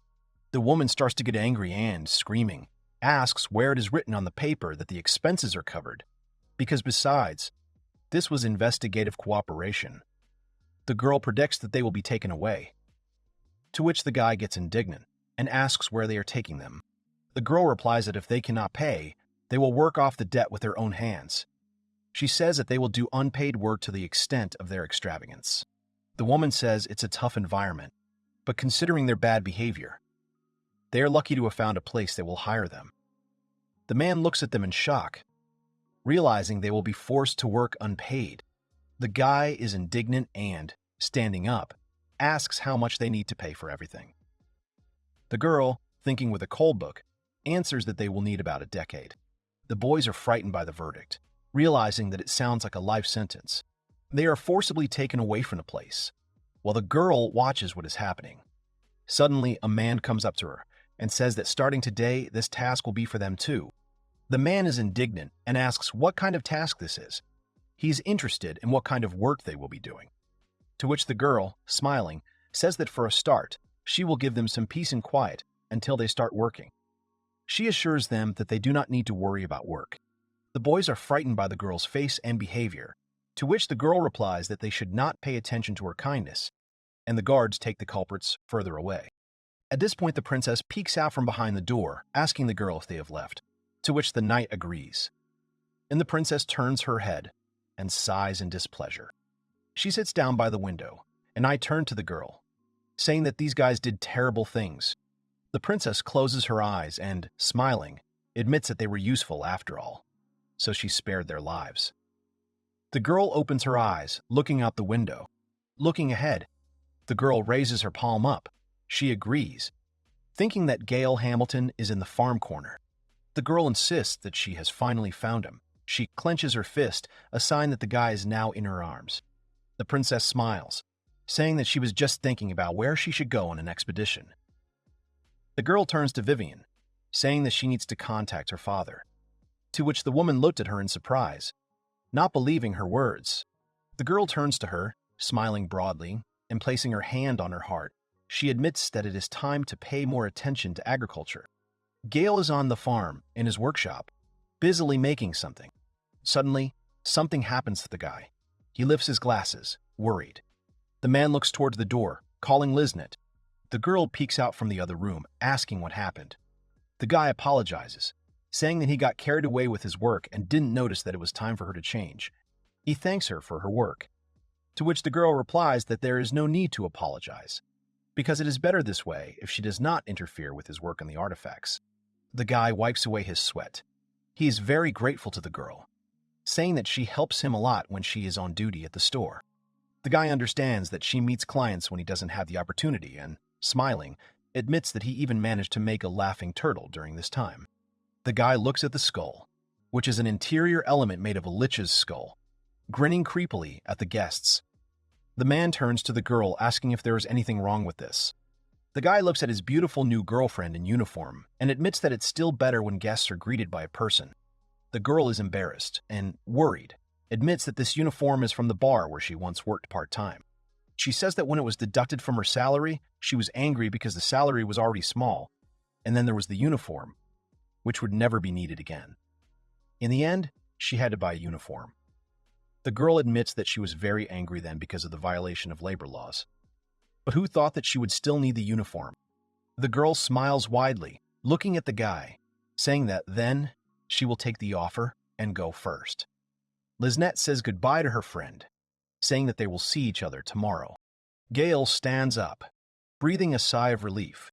The woman starts to get angry and, screaming, asks where it is written on the paper that the expenses are covered, because besides, this was investigative cooperation. The girl predicts that they will be taken away, to which the guy gets indignant and asks where they are taking them. The girl replies that if they cannot pay, they will work off the debt with their own hands. She says that they will do unpaid work to the extent of their extravagance. The woman says it's a tough environment, but considering their bad behavior, they are lucky to have found a place that will hire them. The man looks at them in shock, realizing they will be forced to work unpaid. The guy is indignant and, standing up, asks how much they need to pay for everything. The girl, thinking with a cold book, answers that they will need about a decade. The boys are frightened by the verdict, realizing that it sounds like a life sentence. They are forcibly taken away from the place, while the girl watches what is happening. Suddenly, a man comes up to her and says that starting today, this task will be for them too. The man is indignant and asks what kind of task this is. He is interested in what kind of work they will be doing. To which the girl, smiling, says that for a start, she will give them some peace and quiet until they start working. She assures them that they do not need to worry about work. The boys are frightened by the girl's face and behavior, to which the girl replies that they should not pay attention to her kindness, and the guards take the culprits further away. At this point, the princess peeks out from behind the door, asking the girl if they have left, to which the knight agrees. And the princess turns her head and sighs in displeasure. She sits down by the window, and I turn to the girl, saying that these guys did terrible things. The princess closes her eyes and, smiling, admits that they were useful after all, so she spared their lives. The girl opens her eyes, looking out the window. Looking ahead, the girl raises her palm up. She agrees, thinking that Gale Hamilton is in the farm corner. The girl insists that she has finally found him. She clenches her fist, a sign that the guy is now in her arms. The princess smiles, saying that she was just thinking about where she should go on an expedition. The girl turns to Vivian, saying that she needs to contact her father, to which the woman looked at her in surprise, not believing her words. The girl turns to her, smiling broadly, and placing her hand on her heart. She admits that it is time to pay more attention to agriculture. Gale is on the farm, in his workshop, busily making something. Suddenly, something happens to the guy. He lifts his glasses, worried. The man looks towards the door, calling Liznit. The girl peeks out from the other room, asking what happened. The guy apologizes, saying that he got carried away with his work and didn't notice that it was time for her to change. He thanks her for her work, to which the girl replies that there is no need to apologize, because it is better this way if she does not interfere with his work on the artifacts. The guy wipes away his sweat. He is very grateful to the girl, saying that she helps him a lot when she is on duty at the store. The guy understands that she meets clients when he doesn't have the opportunity and, smiling, admits that he even managed to make a laughing turtle during this time. The guy looks at the skull, which is an interior element made of a lich's skull, grinning creepily at the guests. The man turns to the girl asking if there is anything wrong with this. The guy looks at his beautiful new girlfriend in uniform and admits that it's still better when guests are greeted by a person. The girl is embarrassed and worried, admits that this uniform is from the bar where she once worked part-time. She says that when it was deducted from her salary, she was angry because the salary was already small, and then there was the uniform, which would never be needed again. In the end, she had to buy a uniform. The girl admits that she was very angry then because of the violation of labor laws. But who thought that she would still need the uniform? The girl smiles widely, looking at the guy, saying that then she will take the offer and go first. Liznette says goodbye to her friend, saying that they will see each other tomorrow. Gale stands up, breathing a sigh of relief.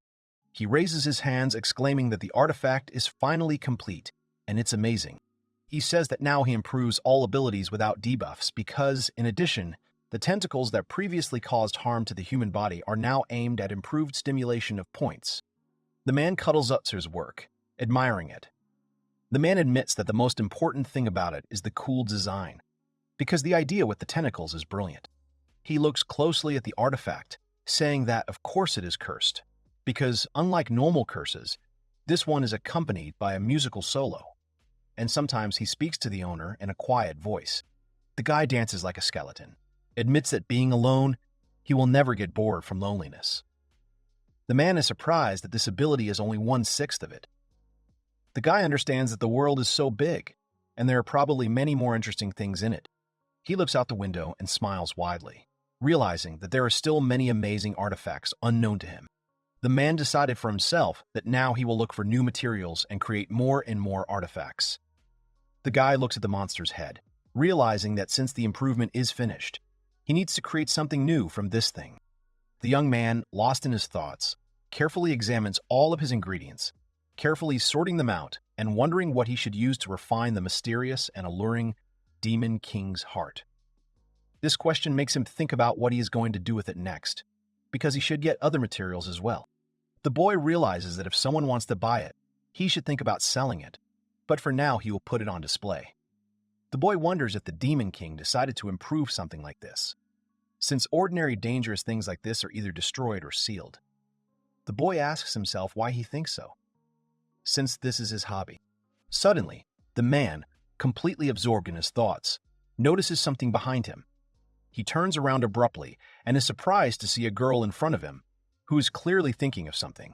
He raises his hands, exclaiming that the artifact is finally complete, and it's amazing. He says that now he improves all abilities without debuffs because, in addition, the tentacles that previously caused harm to the human body are now aimed at improved stimulation of points. The man cuddles up to his work, admiring it. The man admits that the most important thing about it is the cool design, because the idea with the tentacles is brilliant. He looks closely at the artifact, saying that of course it is cursed, because unlike normal curses, this one is accompanied by a musical solo, and sometimes he speaks to the owner in a quiet voice. The guy dances like a skeleton, admits that being alone, he will never get bored from loneliness. The man is surprised that this ability is only 1/6 of it. The guy understands that the world is so big, and there are probably many more interesting things in it. He looks out the window and smiles widely, realizing that there are still many amazing artifacts unknown to him. The man decided for himself that now he will look for new materials and create more and more artifacts. The guy looks at the monster's head, realizing that since the improvement is finished, he needs to create something new from this thing. The young man, lost in his thoughts, carefully examines all of his ingredients, carefully sorting them out and wondering what he should use to refine the mysterious and alluring Demon King's heart. This question makes him think about what he is going to do with it next, because he should get other materials as well. The boy realizes that if someone wants to buy it, he should think about selling it, but for now he will put it on display. The boy wonders if the Demon King decided to improve something like this, since ordinary dangerous things like this are either destroyed or sealed. The boy asks himself why he thinks so, since this is his hobby. Suddenly, the man, completely absorbed in his thoughts, notices something behind him. He turns around abruptly and is surprised to see a girl in front of him, who is clearly thinking of something.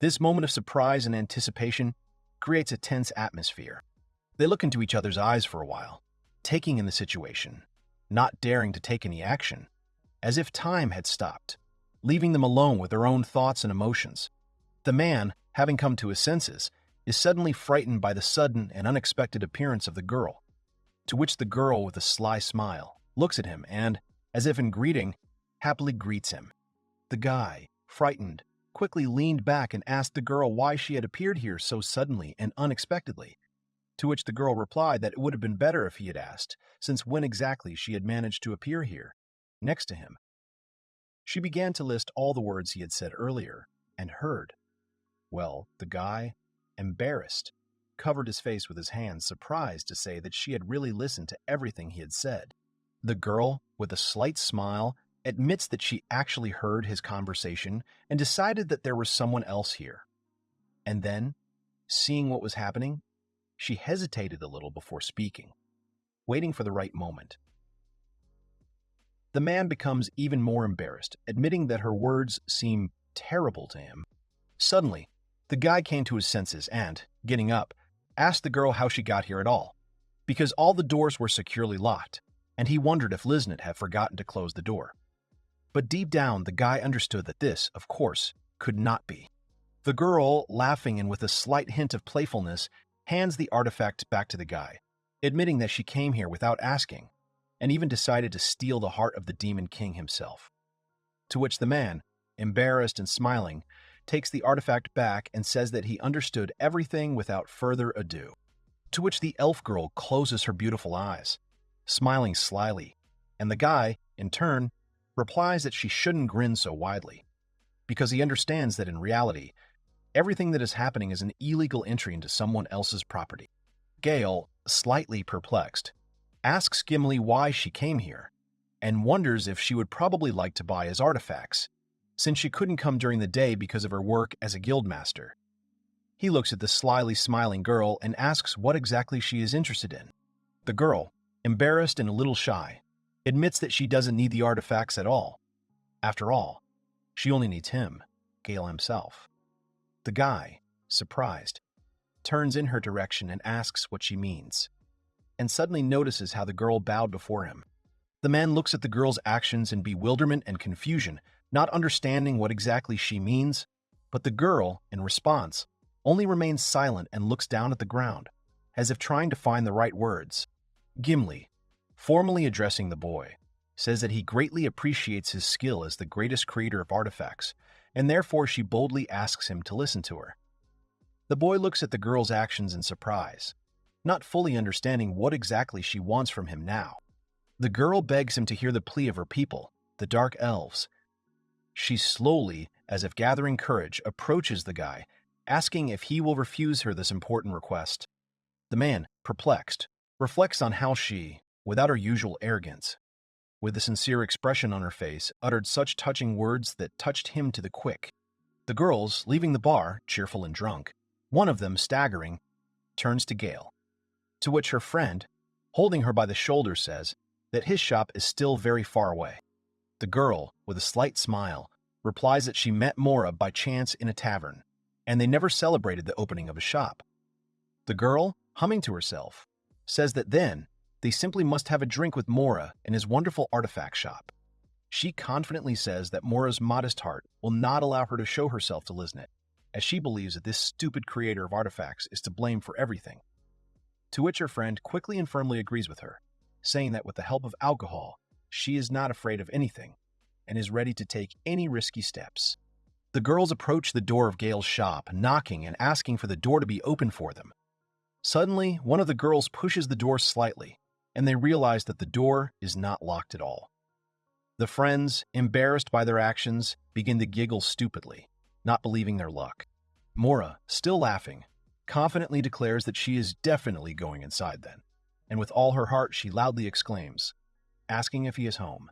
This moment of surprise and anticipation creates a tense atmosphere. They look into each other's eyes for a while, taking in the situation, not daring to take any action, as if time had stopped, leaving them alone with their own thoughts and emotions. The man, having come to his senses, is suddenly frightened by the sudden and unexpected appearance of the girl, to which the girl, with a sly smile, looks at him and, as if in greeting, happily greets him. The guy, frightened, quickly leaned back and asked the girl why she had appeared here so suddenly and unexpectedly, to which the girl replied that it would have been better if he had asked, since when exactly she had managed to appear here, next to him. She began to list all the words he had said earlier, and heard. Well, the guy, embarrassed, covered his face with his hands, surprised to say that she had really listened to everything he had said. The girl, with a slight smile, admits that she actually heard his conversation and decided that there was someone else here. And then, seeing what was happening, she hesitated a little before speaking, waiting for the right moment. The man becomes even more embarrassed, admitting that her words seem terrible to him. Suddenly, the guy came to his senses and, getting up, asked the girl how she got here at all, because all the doors were securely locked, and he wondered if Liznette had forgotten to close the door. But deep down, the guy understood that this, of course, could not be. The girl, laughing and with a slight hint of playfulness, hands the artifact back to the guy, admitting that she came here without asking, and even decided to steal the heart of the Demon King himself. To which the man, embarrassed and smiling, takes the artifact back and says that he understood everything without further ado. To which the elf girl closes her beautiful eyes, smiling slyly, and the guy, in turn, replies that she shouldn't grin so widely, because he understands that in reality, everything that is happening is an illegal entry into someone else's property. Gale, slightly perplexed, asks Gimli why she came here, and wonders if she would probably like to buy his artifacts, since she couldn't come during the day because of her work as a guildmaster. He looks at the slyly smiling girl and asks what exactly she is interested in. The girl, embarrassed and a little shy, admits that she doesn't need the artifacts at all. After all, she only needs him, Gale himself. The guy, surprised, turns in her direction and asks what she means, and suddenly notices how the girl bowed before him. The man looks at the girl's actions in bewilderment and confusion, not understanding what exactly she means, but the girl, in response, only remains silent and looks down at the ground, as if trying to find the right words. Gimli, formally addressing the boy, says that he greatly appreciates his skill as the greatest creator of artifacts, and therefore she boldly asks him to listen to her. The boy looks at the girl's actions in surprise, not fully understanding what exactly she wants from him now. The girl begs him to hear the plea of her people, the Dark Elves. She slowly, as if gathering courage, approaches the guy, asking if he will refuse her this important request. The man, perplexed, reflects on how she, without her usual arrogance, with a sincere expression on her face, uttered such touching words that touched him to the quick. The girls, leaving the bar, cheerful and drunk, one of them, staggering, turns to Gale, to which her friend, holding her by the shoulder, says that his shop is still very far away. The girl, with a slight smile, replies that she met Mora by chance in a tavern, and they never celebrated the opening of a shop. The girl, humming to herself, says that then they simply must have a drink with Mora in his wonderful artifact shop. She confidently says that Mora's modest heart will not allow her to show herself to Liznit, as she believes that this stupid creator of artifacts is to blame for everything. To which her friend quickly and firmly agrees with her, saying that with the help of alcohol, she is not afraid of anything and is ready to take any risky steps. The girls approach the door of Gale's shop, knocking and asking for the door to be opened for them. Suddenly, one of the girls pushes the door slightly, and they realize that the door is not locked at all. The friends, embarrassed by their actions, begin to giggle stupidly, not believing their luck. Mora, still laughing, confidently declares that she is definitely going inside then, and with all her heart she loudly exclaims, asking if he is home.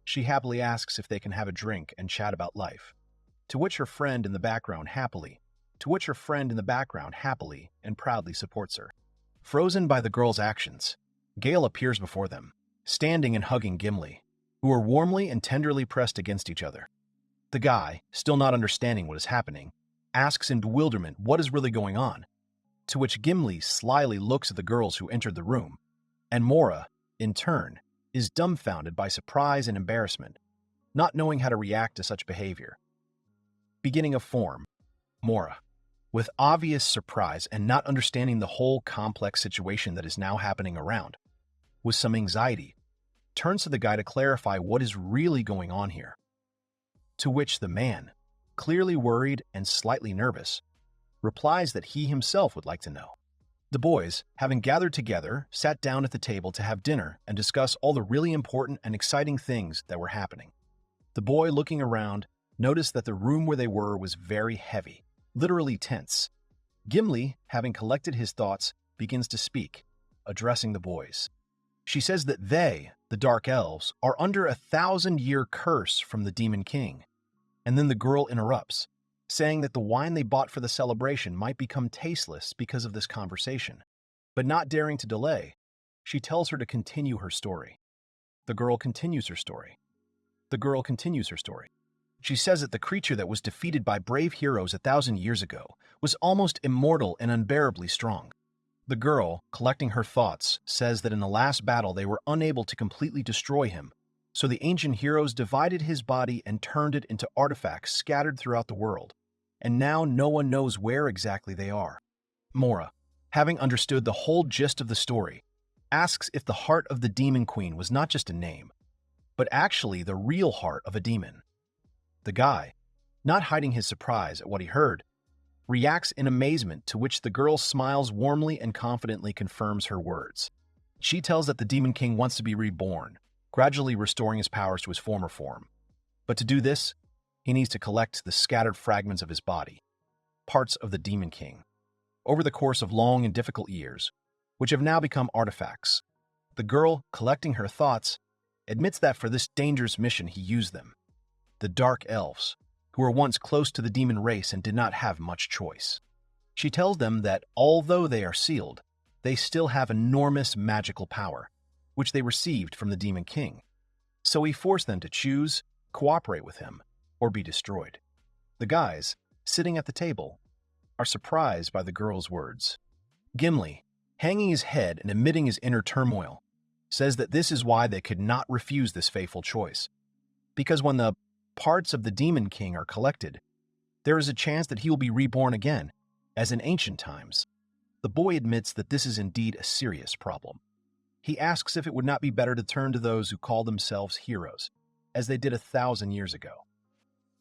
She happily asks if they can have a drink and chat about life, to which her friend in the background happily and proudly supports her. Frozen by the girl's actions, Gale appears before them, standing and hugging Gimli, who are warmly and tenderly pressed against each other. The guy, still not understanding what is happening, asks in bewilderment what is really going on, to which Gimli slyly looks at the girls who entered the room, and Mora, in turn, is dumbfounded by surprise and embarrassment, not knowing how to react to such behavior. Beginning of form, Mora, with obvious surprise and not understanding the whole complex situation that is now happening around, with some anxiety, turns to the guy to clarify what is really going on here. To which the man, clearly worried and slightly nervous, replies that he himself would like to know. The boys, having gathered together, sat down at the table to have dinner and discuss all the really important and exciting things that were happening. The boy, looking around, noticed that the room where they were was very heavy, literally tense. Gimli, having collected his thoughts, begins to speak, addressing the boys. She says that they, the Dark Elves, are under a 1,000-year curse from the Demon King. And then the girl interrupts, saying that the wine they bought for the celebration might become tasteless because of this conversation. But not daring to delay, she tells her to continue her story. The girl continues her story. She says that the creature that was defeated by brave heroes 1,000 years ago was almost immortal and unbearably strong. The girl, collecting her thoughts, says that in the last battle they were unable to completely destroy him, so the ancient heroes divided his body and turned it into artifacts scattered throughout the world, and now no one knows where exactly they are. Mora, having understood the whole gist of the story, asks if the heart of the Demon Queen was not just a name, but actually the real heart of a demon. The guy, not hiding his surprise at what he heard, reacts in amazement, to which the girl smiles warmly and confidently confirms her words. She tells that the Demon King wants to be reborn, gradually restoring his powers to his former form. But to do this, he needs to collect the scattered fragments of his body, parts of the Demon King, over the course of long and difficult years, which have now become artifacts. The girl, collecting her thoughts, admits that for this dangerous mission he used them, the Dark Elves, who were once close to the demon race and did not have much choice. She tells them that although they are sealed, they still have enormous magical power, which they received from the Demon King. So he forced them to choose, cooperate with him, or be destroyed. The guys, sitting at the table, are surprised by the girl's words. Gimli, hanging his head and admitting his inner turmoil, says that this is why they could not refuse this fateful choice. Because when the parts of the Demon King are collected, there is a chance that he will be reborn again, as in ancient times. The boy admits that this is indeed a serious problem. He asks if it would not be better to turn to those who call themselves heroes, as they did 1,000 years ago.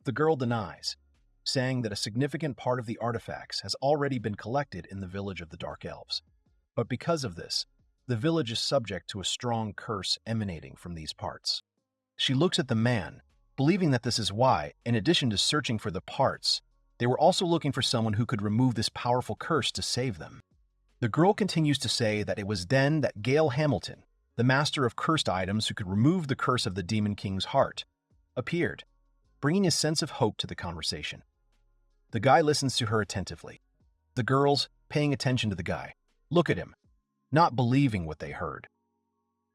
The girl denies, saying that a significant part of the artifacts has already been collected in the village of the Dark Elves. But because of this, the village is subject to a strong curse emanating from these parts. She looks at the man, believing that this is why, in addition to searching for the parts, they were also looking for someone who could remove this powerful curse to save them. The girl continues to say that it was then that Gale Hamilton, the master of cursed items who could remove the curse of the Demon King's heart, appeared, bringing a sense of hope to the conversation. The guy listens to her attentively. The girls, paying attention to the guy, look at him, not believing what they heard.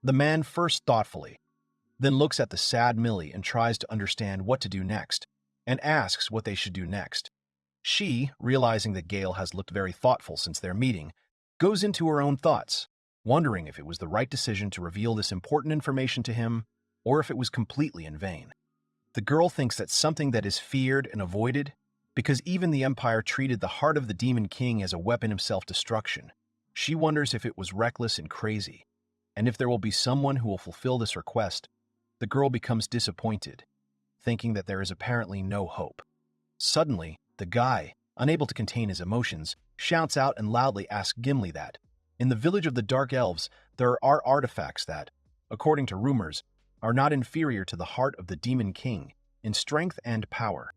The man first thoughtfully, then looks at the sad Millie and tries to understand what to do next, and asks what they should do next. She, realizing that Gale has looked very thoughtful since their meeting, goes into her own thoughts, wondering if it was the right decision to reveal this important information to him, or if it was completely in vain. The girl thinks that something that is feared and avoided, because even the Empire treated the heart of the Demon King as a weapon of self-destruction. She wonders if it was reckless and crazy, and if there will be someone who will fulfill this request. The girl becomes disappointed, thinking that there is apparently no hope. Suddenly, the guy, unable to contain his emotions, shouts out and loudly asks Gimli that, in the village of the Dark Elves, there are artifacts that, according to rumors, are not inferior to the heart of the Demon King in strength and power.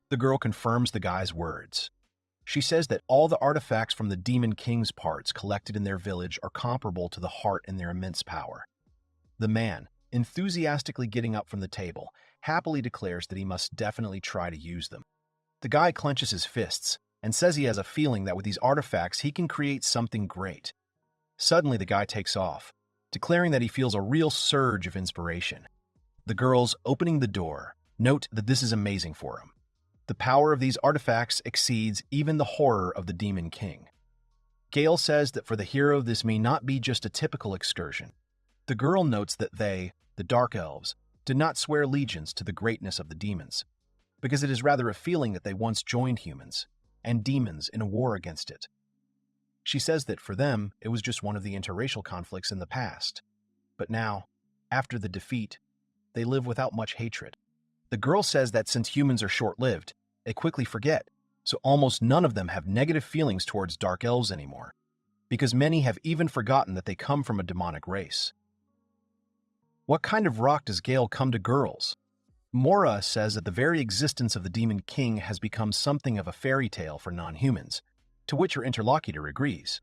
The girl confirms the guy's words. She says that all the artifacts from the Demon King's parts collected in their village are comparable to the heart in their immense power. The man, enthusiastically getting up from the table, happily declares that he must definitely try to use them. The guy clenches his fists and says he has a feeling that with these artifacts he can create something great. Suddenly the guy takes off, declaring that he feels a real surge of inspiration. The girls, opening the door, note that this is amazing for him. The power of these artifacts exceeds even the horror of the Demon King. Gale says that for the hero this may not be just a typical excursion. The girl notes that they, the Dark Elves, did not swear allegiance to the greatness of the demons, because it is rather a feeling that they once joined humans and demons in a war against it. She says that for them, it was just one of the interracial conflicts in the past. But now, after the defeat, they live without much hatred. The girl says that since humans are short-lived, they quickly forget, so almost none of them have negative feelings towards Dark Elves anymore, because many have even forgotten that they come from a demonic race. What kind of rock does Gale come to girls? Mora says that the very existence of the Demon King has become something of a fairy tale for non-humans, to which her interlocutor agrees.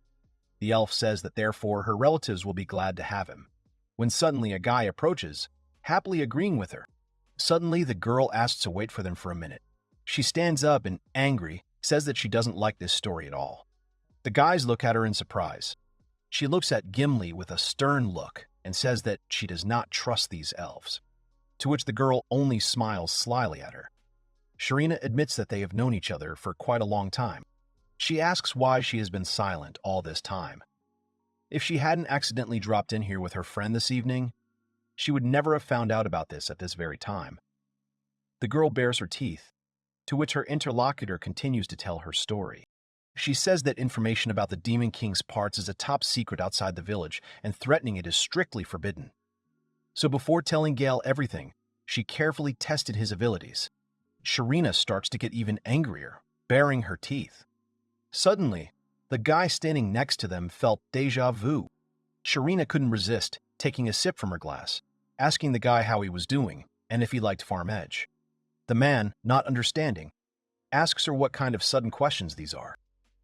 The elf says that therefore her relatives will be glad to have him, when suddenly a guy approaches, happily agreeing with her. Suddenly the girl asks to wait for them for a minute. She stands up and, angry, says that she doesn't like this story at all. The guys look at her in surprise. She looks at Gimli with a stern look and says that she does not trust these elves, to which the girl only smiles slyly at her. Sharina admits that they have known each other for quite a long time. She asks why she has been silent all this time. If she hadn't accidentally dropped in here with her friend this evening, she would never have found out about this at this very time. The girl bares her teeth, to which her interlocutor continues to tell her story. She says that information about the Demon King's parts is a top secret outside the village, and threatening it is strictly forbidden. So before telling Gale everything, she carefully tested his abilities. Sharina starts to get even angrier, baring her teeth. Suddenly, the guy standing next to them felt déjà vu. Sharina couldn't resist, taking a sip from her glass, asking the guy how he was doing and if he liked Farm Edge. The man, not understanding, asks her what kind of sudden questions these are.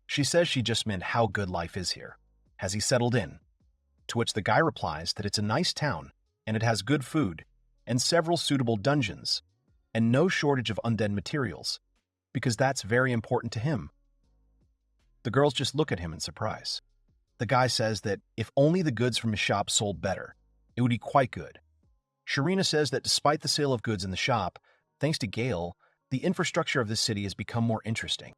She says she just meant how good life is here. Has he settled in? To which the guy replies that it's a nice town, and it has good food, and several suitable dungeons, and no shortage of undead materials, because that's very important to him. The girls just look at him in surprise. The guy says that if only the goods from his shop sold better, it would be quite good. Sharina says that despite the sale of goods in the shop, thanks to Gale, the infrastructure of this city has become more interesting.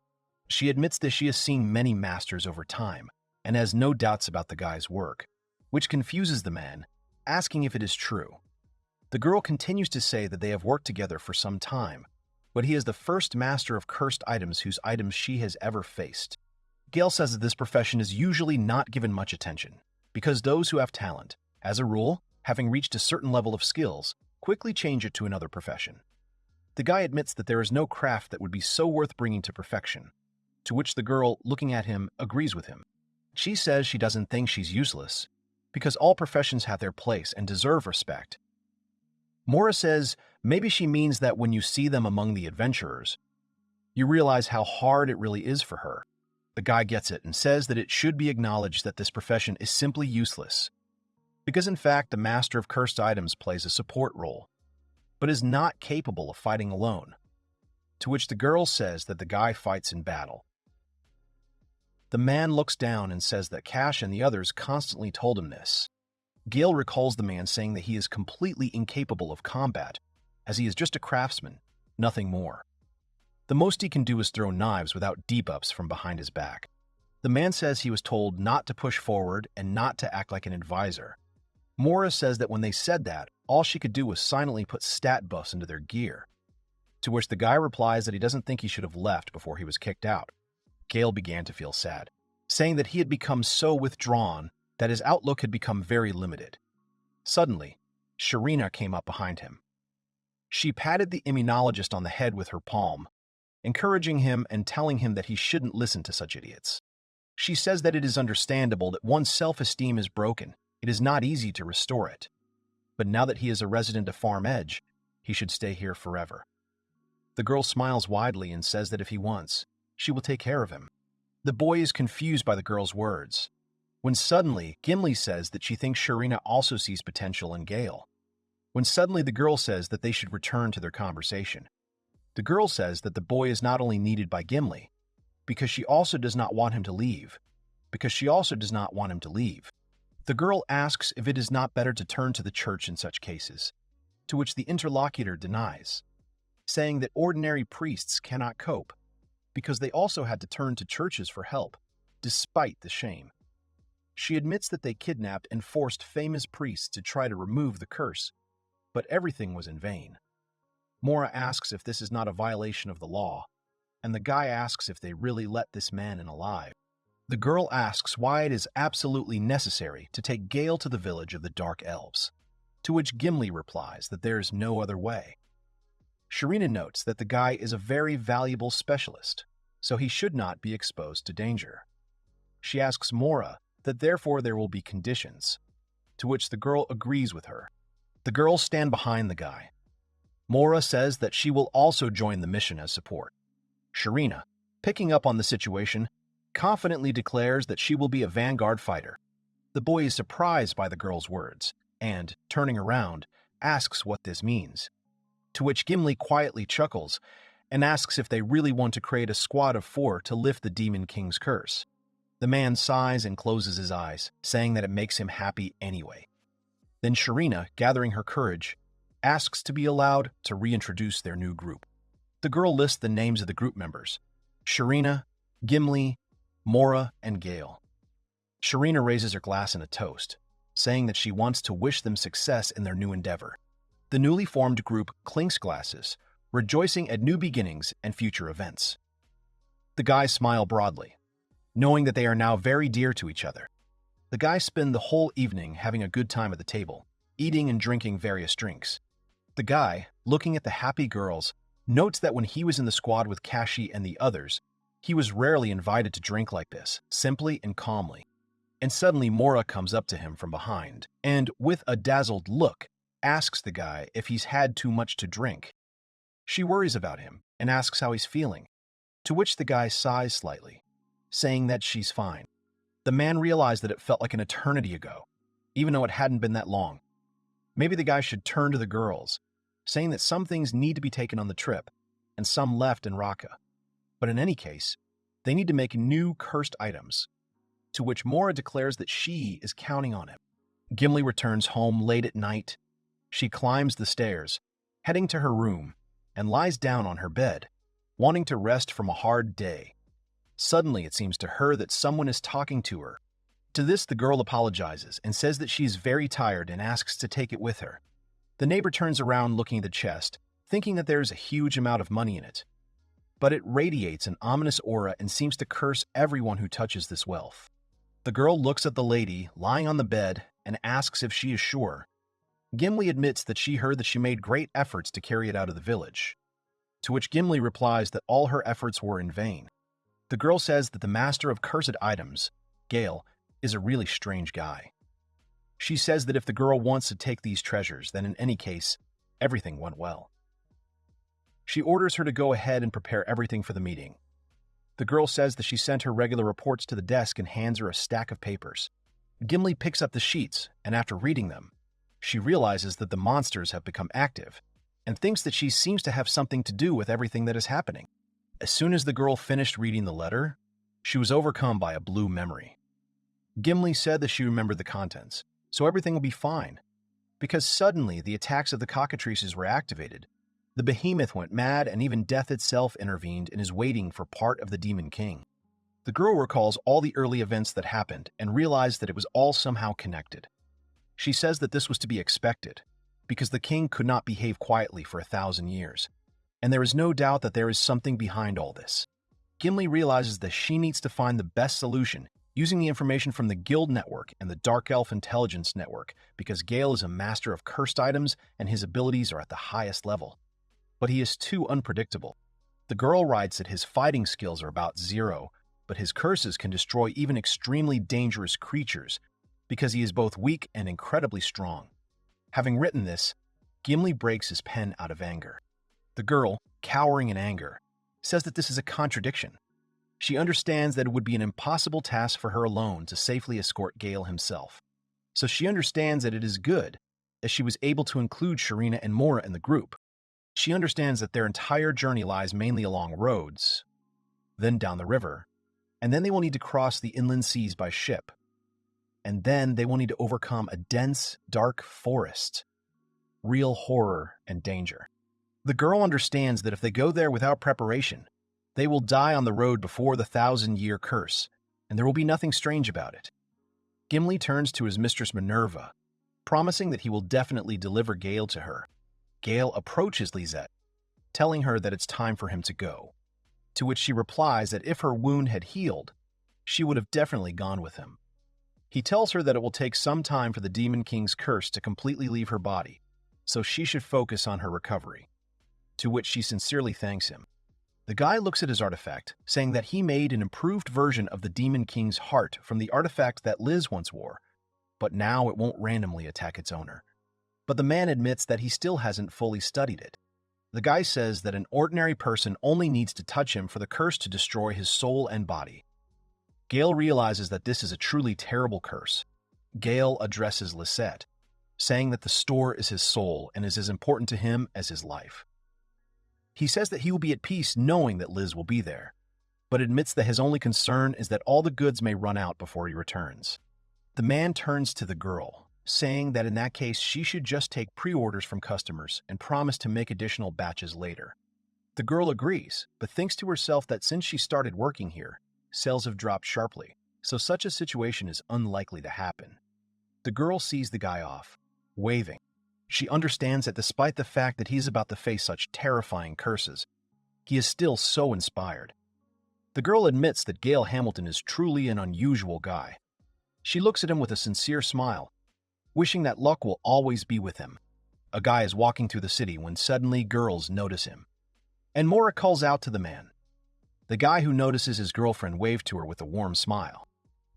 She admits that she has seen many masters over time, and has no doubts about the guy's work, which confuses the man, asking if it is true. The girl continues to say that they have worked together for some time, but he is the first master of cursed items whose items she has ever faced. Gale says that this profession is usually not given much attention, because those who have talent, as a rule, having reached a certain level of skills, quickly change it to another profession. The guy admits that there is no craft that would be so worth bringing to perfection, to which the girl, looking at him, agrees with him. She says she doesn't think she's useless, because all professions have their place and deserve respect. Mora says maybe she means that when you see them among the adventurers, you realize how hard it really is for her. The guy gets it and says that it should be acknowledged that this profession is simply useless, because in fact the master of cursed items plays a support role, but is not capable of fighting alone, to which the girl says that the guy fights in battle. The man looks down and says that Cash and the others constantly told him this. Gale recalls the man saying that he is completely incapable of combat, as he is just a craftsman, nothing more. The most he can do is throw knives without debuffs from behind his back. The man says he was told not to push forward and not to act like an advisor. Mora says that when they said that, all she could do was silently put stat buffs into their gear, to which the guy replies that he doesn't think he should have left before he was kicked out. Gale began to feel sad, saying that he had become so withdrawn that his outlook had become very limited. Suddenly, Sharina came up behind him. She patted the immunologist on the head with her palm, encouraging him and telling him that he shouldn't listen to such idiots. She says that it is understandable that one's self-esteem is broken. It is not easy to restore it. But now that he is a resident of Farm Edge, he should stay here forever. The girl smiles widely and says that if he wants, she will take care of him. The boy is confused by the girl's words, when suddenly Gimli says that she thinks Sharina also sees potential in Gale. When suddenly the girl says that they should return to their conversation. The girl says that the boy is not only needed by Gimli, because she also does not want him to leave, The girl asks if it is not better to turn to the church in such cases, to which the interlocutor denies, saying that ordinary priests cannot cope, because they also had to turn to churches for help, despite the shame. She admits that they kidnapped and forced famous priests to try to remove the curse, but everything was in vain. Mora asks if this is not a violation of the law, and the guy asks if they really let this man in alive. The girl asks why it is absolutely necessary to take Gale to the village of the Dark Elves, to which Gimli replies that there is no other way. Sharina notes that the guy is a very valuable specialist, so he should not be exposed to danger. She asks Mora that therefore there will be conditions, to which the girl agrees with her. The girls stand behind the guy. Mora says that she will also join the mission as support. Sharina, picking up on the situation, confidently declares that she will be a vanguard fighter. The boy is surprised by the girl's words and, turning around, asks what this means, to which Gimli quietly chuckles and asks if they really want to create a squad of 4 to lift the Demon King's curse. The man sighs and closes his eyes, saying that it makes him happy anyway. Then Sharina, gathering her courage, asks to be allowed to reintroduce their new group. The girl lists the names of the group members: Sharina, Gimli, Mora, and Gale. Sharina raises her glass in a toast, saying that she wants to wish them success in their new endeavor. The newly formed group clinks glasses, rejoicing at new beginnings and future events. The guys smile broadly, knowing that they are now very dear to each other. The guys spend the whole evening having a good time at the table, eating and drinking various drinks. The guy, looking at the happy girls, notes that when he was in the squad with Kashi and the others, he was rarely invited to drink like this, simply and calmly. And suddenly Mora comes up to him from behind, and, with a dazzled look, asks the guy if he's had too much to drink. She worries about him and asks how he's feeling, to which the guy sighs slightly, saying that she's fine. The man realized that it felt like an eternity ago, even though it hadn't been that long. Maybe the guy should turn to the girls, saying that some things need to be taken on the trip, and some left in Raqqa. But in any case, they need to make new cursed items, to which Mora declares that she is counting on him. Gimli returns home late at night. She climbs the stairs, heading to her room, and lies down on her bed, wanting to rest from a hard day. Suddenly, it seems to her that someone is talking to her. To this, the girl apologizes and says that she is very tired and asks to take it with her. The neighbor turns around looking at the chest, thinking that there is a huge amount of money in it. But it radiates an ominous aura and seems to curse everyone who touches this wealth. The girl looks at the lady lying on the bed and asks if she is sure. Gimli admits that she heard that she made great efforts to carry it out of the village, to which Gimli replies that all her efforts were in vain. The girl says that the master of cursed items, Gale, is a really strange guy. She says that if the girl wants to take these treasures, then in any case, everything went well. She orders her to go ahead and prepare everything for the meeting. The girl says that she sent her regular reports to the desk and hands her a stack of papers. Gimli picks up the sheets, and after reading them, she realizes that the monsters have become active, and thinks that she seems to have something to do with everything that is happening. As soon as the girl finished reading the letter, she was overcome by a blue memory. Gimli said that she remembered the contents, so everything will be fine. Because suddenly the attacks of the cockatrices were activated, the behemoth went mad and even death itself intervened and is waiting for part of the Demon King. The girl recalls all the early events that happened and realized that it was all somehow connected. She says that this was to be expected, because the king could not behave quietly for 1,000 years, and there is no doubt that there is something behind all this. Gimli realizes that she needs to find the best solution using the information from the Guild Network and the Dark Elf Intelligence Network, because Gale is a master of cursed items and his abilities are at the highest level. But he is too unpredictable. The girl writes that his fighting skills are about 0, but his curses can destroy even extremely dangerous creatures, because he is both weak and incredibly strong. Having written this, Gimli breaks his pen out of anger. The girl, cowering in anger, says that this is a contradiction. She understands that it would be an impossible task for her alone to safely escort Gale himself. So she understands that it is good that she was able to include Sharina and Mora in the group. She understands that their entire journey lies mainly along roads, then down the river, and then they will need to cross the inland seas by ship. And then they will need to overcome a dense, dark forest. Real horror and danger. The girl understands that if they go there without preparation, they will die on the road before the 1,000-year curse, and there will be nothing strange about it. Gimli turns to his mistress Minerva, promising that he will definitely deliver Gale to her. Gale approaches Lisette, telling her that it's time for him to go, to which she replies that if her wound had healed, she would have definitely gone with him. He tells her that it will take some time for the Demon King's curse to completely leave her body, so she should focus on her recovery, to which she sincerely thanks him. The guy looks at his artifact, saying that he made an improved version of the Demon King's heart from the artifact that Liz once wore, but now it won't randomly attack its owner. But the man admits that he still hasn't fully studied it. The guy says that an ordinary person only needs to touch him for the curse to destroy his soul and body. Gale realizes that this is a truly terrible curse. Gale addresses Lisette, saying that the store is his soul and is as important to him as his life. He says that he will be at peace knowing that Liz will be there, but admits that his only concern is that all the goods may run out before he returns. The man turns to the girl, saying that in that case she should just take pre-orders from customers and promise to make additional batches later. The girl agrees, but thinks to herself that since she started working here, sales have dropped sharply, so such a situation is unlikely to happen. The girl sees the guy off, waving. She understands that despite the fact that he's about to face such terrifying curses, he is still so inspired. The girl admits that Gale Hamilton is truly an unusual guy. She looks at him with a sincere smile, wishing that luck will always be with him. A guy is walking through the city when suddenly girls notice him. And Mora calls out to the man. The guy who notices his girlfriend waved to her with a warm smile.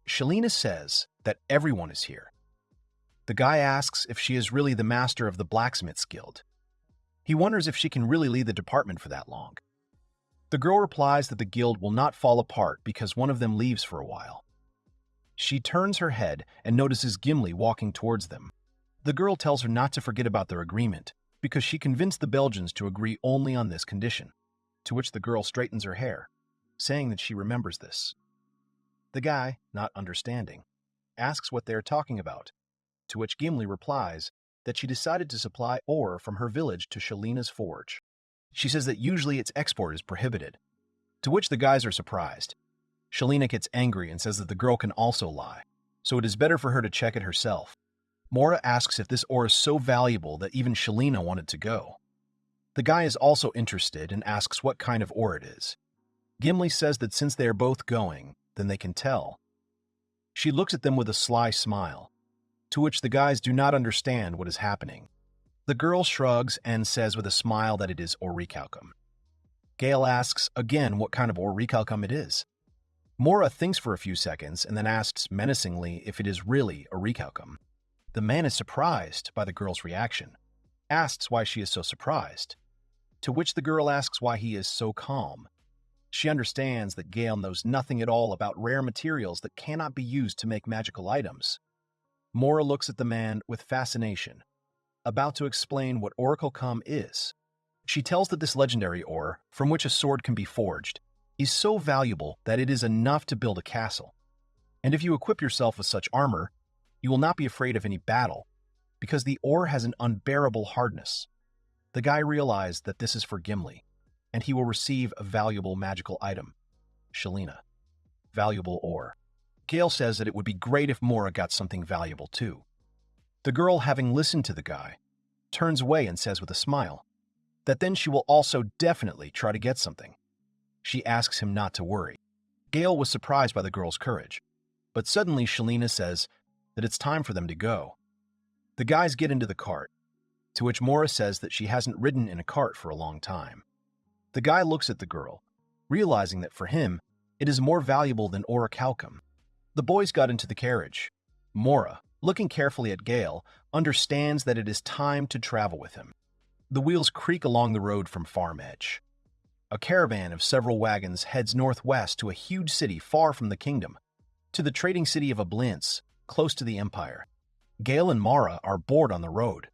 Shalina says that everyone is here. The guy asks if she is really the master of the blacksmith's guild. He wonders if she can really lead the department for that long. The girl replies that the guild will not fall apart because one of them leaves for a while. She turns her head and notices Gimli walking towards them. The girl tells her not to forget about their agreement because she convinced the Belgians to agree only on this condition, to which the girl straightens her hair, saying that she remembers this. The guy, not understanding, asks what they are talking about, to which Gimli replies that she decided to supply ore from her village to Shalina's forge. She says that usually its export is prohibited, to which the guys are surprised. Shalina gets angry and says that the girl can also lie, so it is better for her to check it herself. Mora asks if this ore is so valuable that even Shalina wanted to go. The guy is also interested and asks what kind of ore it is. Gimli says that since they are both going, then they can tell. She looks at them with a sly smile, to which the guys do not understand what is happening. The girl shrugs and says with a smile that it is orichalcum. Gale asks again what kind of orichalcum it is. Mora thinks for a few seconds and then asks menacingly if it is really orichalcum. The man is surprised by the girl's reaction, asks why she is so surprised, to which the girl asks why he is so calm. She understands that Gale knows nothing at all about rare materials that cannot be used to make magical items. Mora looks at the man with fascination, about to explain what orichalcum is. She tells that this legendary ore, from which a sword can be forged, is so valuable that it is enough to build a castle. And if you equip yourself with such armor, you will not be afraid of any battle, because the ore has an unbearable hardness. The guy realized that this is for Gimli, and he will receive a valuable magical item. Shalina. Valuable ore. Gale says that it would be great if Mora got something valuable too. The girl, having listened to the guy, turns away and says with a smile that then she will also definitely try to get something. She asks him not to worry. Gale was surprised by the girl's courage, but suddenly Shalina says that it's time for them to go. The guys get into the cart, to which Mora says that she hasn't ridden in a cart for a long time. The guy looks at the girl, realizing that for him, it is more valuable than orichalcum. The boys got into the carriage. Mora, looking carefully at Gale, understands that it is time to travel with him. The wheels creak along the road from Farm Edge. A caravan of several wagons heads northwest to a huge city far from the kingdom, to the trading city of Ablince, close to the Empire. Gale and Mara are bored on the road.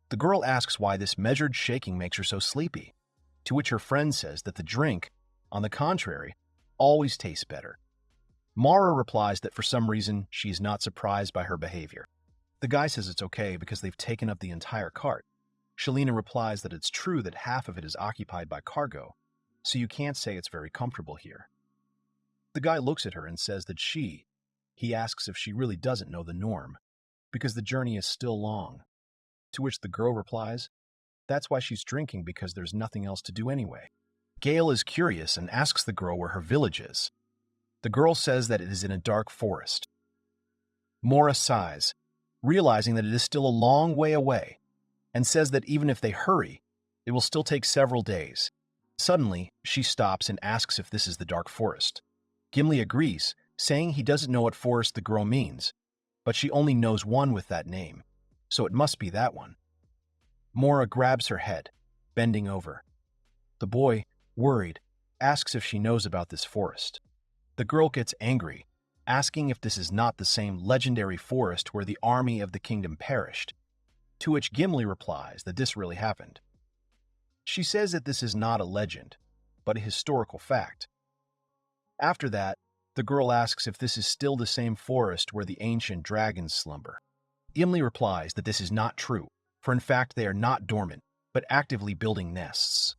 The girl asks why this measured shaking makes her so sleepy, to which her friend says that the drink, on the contrary, always tastes better. Mara replies that for some reason she is not surprised by her behavior. The guy says it's okay because they've taken up the entire cart. Shalina replies that it's true that half of it is occupied by cargo, so you can't say it's very comfortable here. The guy looks at her and says that he asks if she really doesn't know the norm, because the journey is still long, to which the girl replies, that's why she's drinking because there's nothing else to do anyway. Gale is curious and asks the girl where her village is. The girl says that it is in a dark forest. Mora sighs, realizing that it is still a long way away, and says that even if they hurry, it will still take several days. Suddenly, she stops and asks if this is the dark forest. Gimli agrees, saying he doesn't know what forest the girl means, but she only knows one with that name, so it must be that one. Mora grabs her head, bending over. The boy, worried, asks if she knows about this forest. The girl gets angry, asking if this is not the same legendary forest where the army of the kingdom perished, to which Gimli replies that this really happened. She says that this is not a legend, but a historical fact. After that, the girl asks if this is still the same forest where the ancient dragons slumber. Gimli replies that this is not true, for in fact they are not dormant, but actively building nests.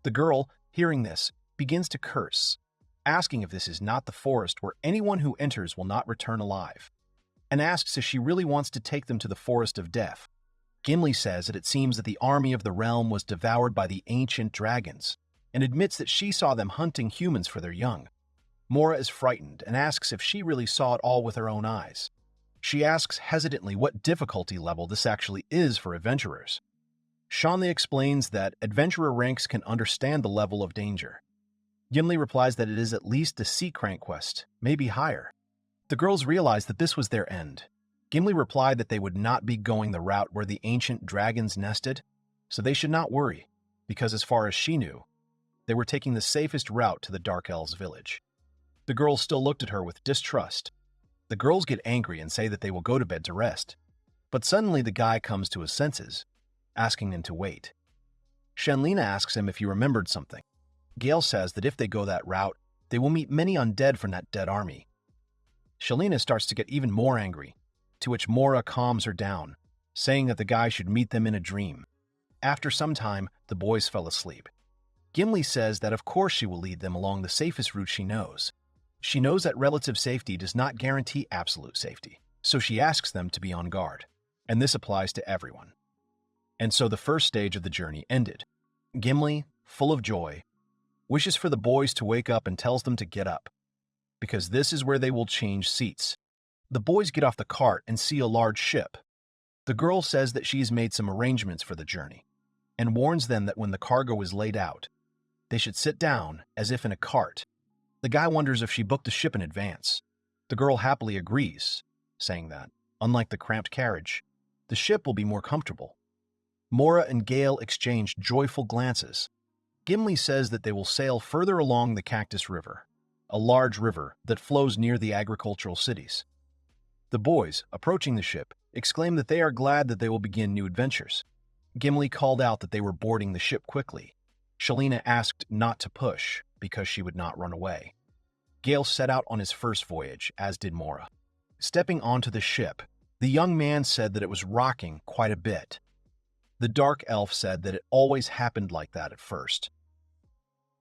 The girl, hearing this, begins to curse, asking if this is not the forest where anyone who enters will not return alive, and asks if she really wants to take them to the forest of death. Gimli says that it seems that the army of the realm was devoured by the ancient dragons, and admits that she saw them hunting humans for their young. Mora is frightened and asks if she really saw it all with her own eyes. She asks hesitantly what difficulty level this actually is for adventurers. Shanli explains that adventurer ranks can understand the level of danger. Gimli replies that it is at least a sea crank quest, maybe higher. The girls realize that this was their end. Gimli replied that they would not be going the route where the ancient dragons nested, so they should not worry, because as far as she knew, they were taking the safest route to the Dark Elves' village. The girls still looked at her with distrust. The girls get angry and say that they will go to bed to rest, but suddenly the guy comes to his senses, asking them to wait. Shenlina asks him if he remembered something. Gale says that if they go that route, they will meet many undead from that dead army. Shelina starts to get even more angry, to which Mora calms her down, saying that the guy should meet them in a dream. After some time, the boys fell asleep. Gimli says that of course she will lead them along the safest route she knows. She knows that relative safety does not guarantee absolute safety, so she asks them to be on guard, and this applies to everyone. And so the first stage of the journey ended. Gimli, full of joy, wishes for the boys to wake up and tells them to get up, because this is where they will change seats. The boys get off the cart and see a large ship. The girl says that she's made some arrangements for the journey, and warns them that when the cargo is laid out, they should sit down as if in a cart. The guy wonders if she booked a ship in advance. The girl happily agrees, saying that, unlike the cramped carriage, the ship will be more comfortable. Mora and Gale exchange joyful glances. Gimli says that they will sail further along the Cactus River, a large river that flows near the agricultural cities. The boys, approaching the ship, exclaim that they are glad that they will begin new adventures. Gimli called out that they were boarding the ship quickly. Shelina asked not to push, because she would not run away. Gale set out on his first voyage, as did Mora. Stepping onto the ship, the young man said that it was rocking quite a bit. The dark elf said that it always happened like that at first.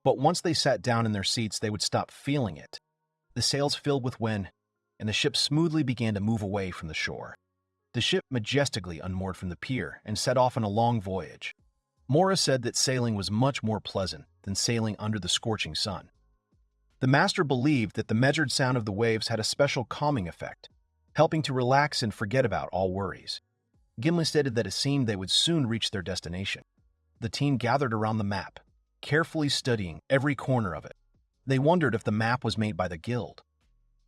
But once they sat down in their seats, they would stop feeling it. The sails filled with wind, and the ship smoothly began to move away from the shore. The ship majestically unmoored from the pier and set off on a long voyage. Mora said that sailing was much more pleasant than sailing under the scorching sun. The master believed that the measured sound of the waves had a special calming effect, helping to relax and forget about all worries. Gimli stated that it seemed they would soon reach their destination. The team gathered around the map, carefully studying every corner of it. They wondered if the map was made by the guild.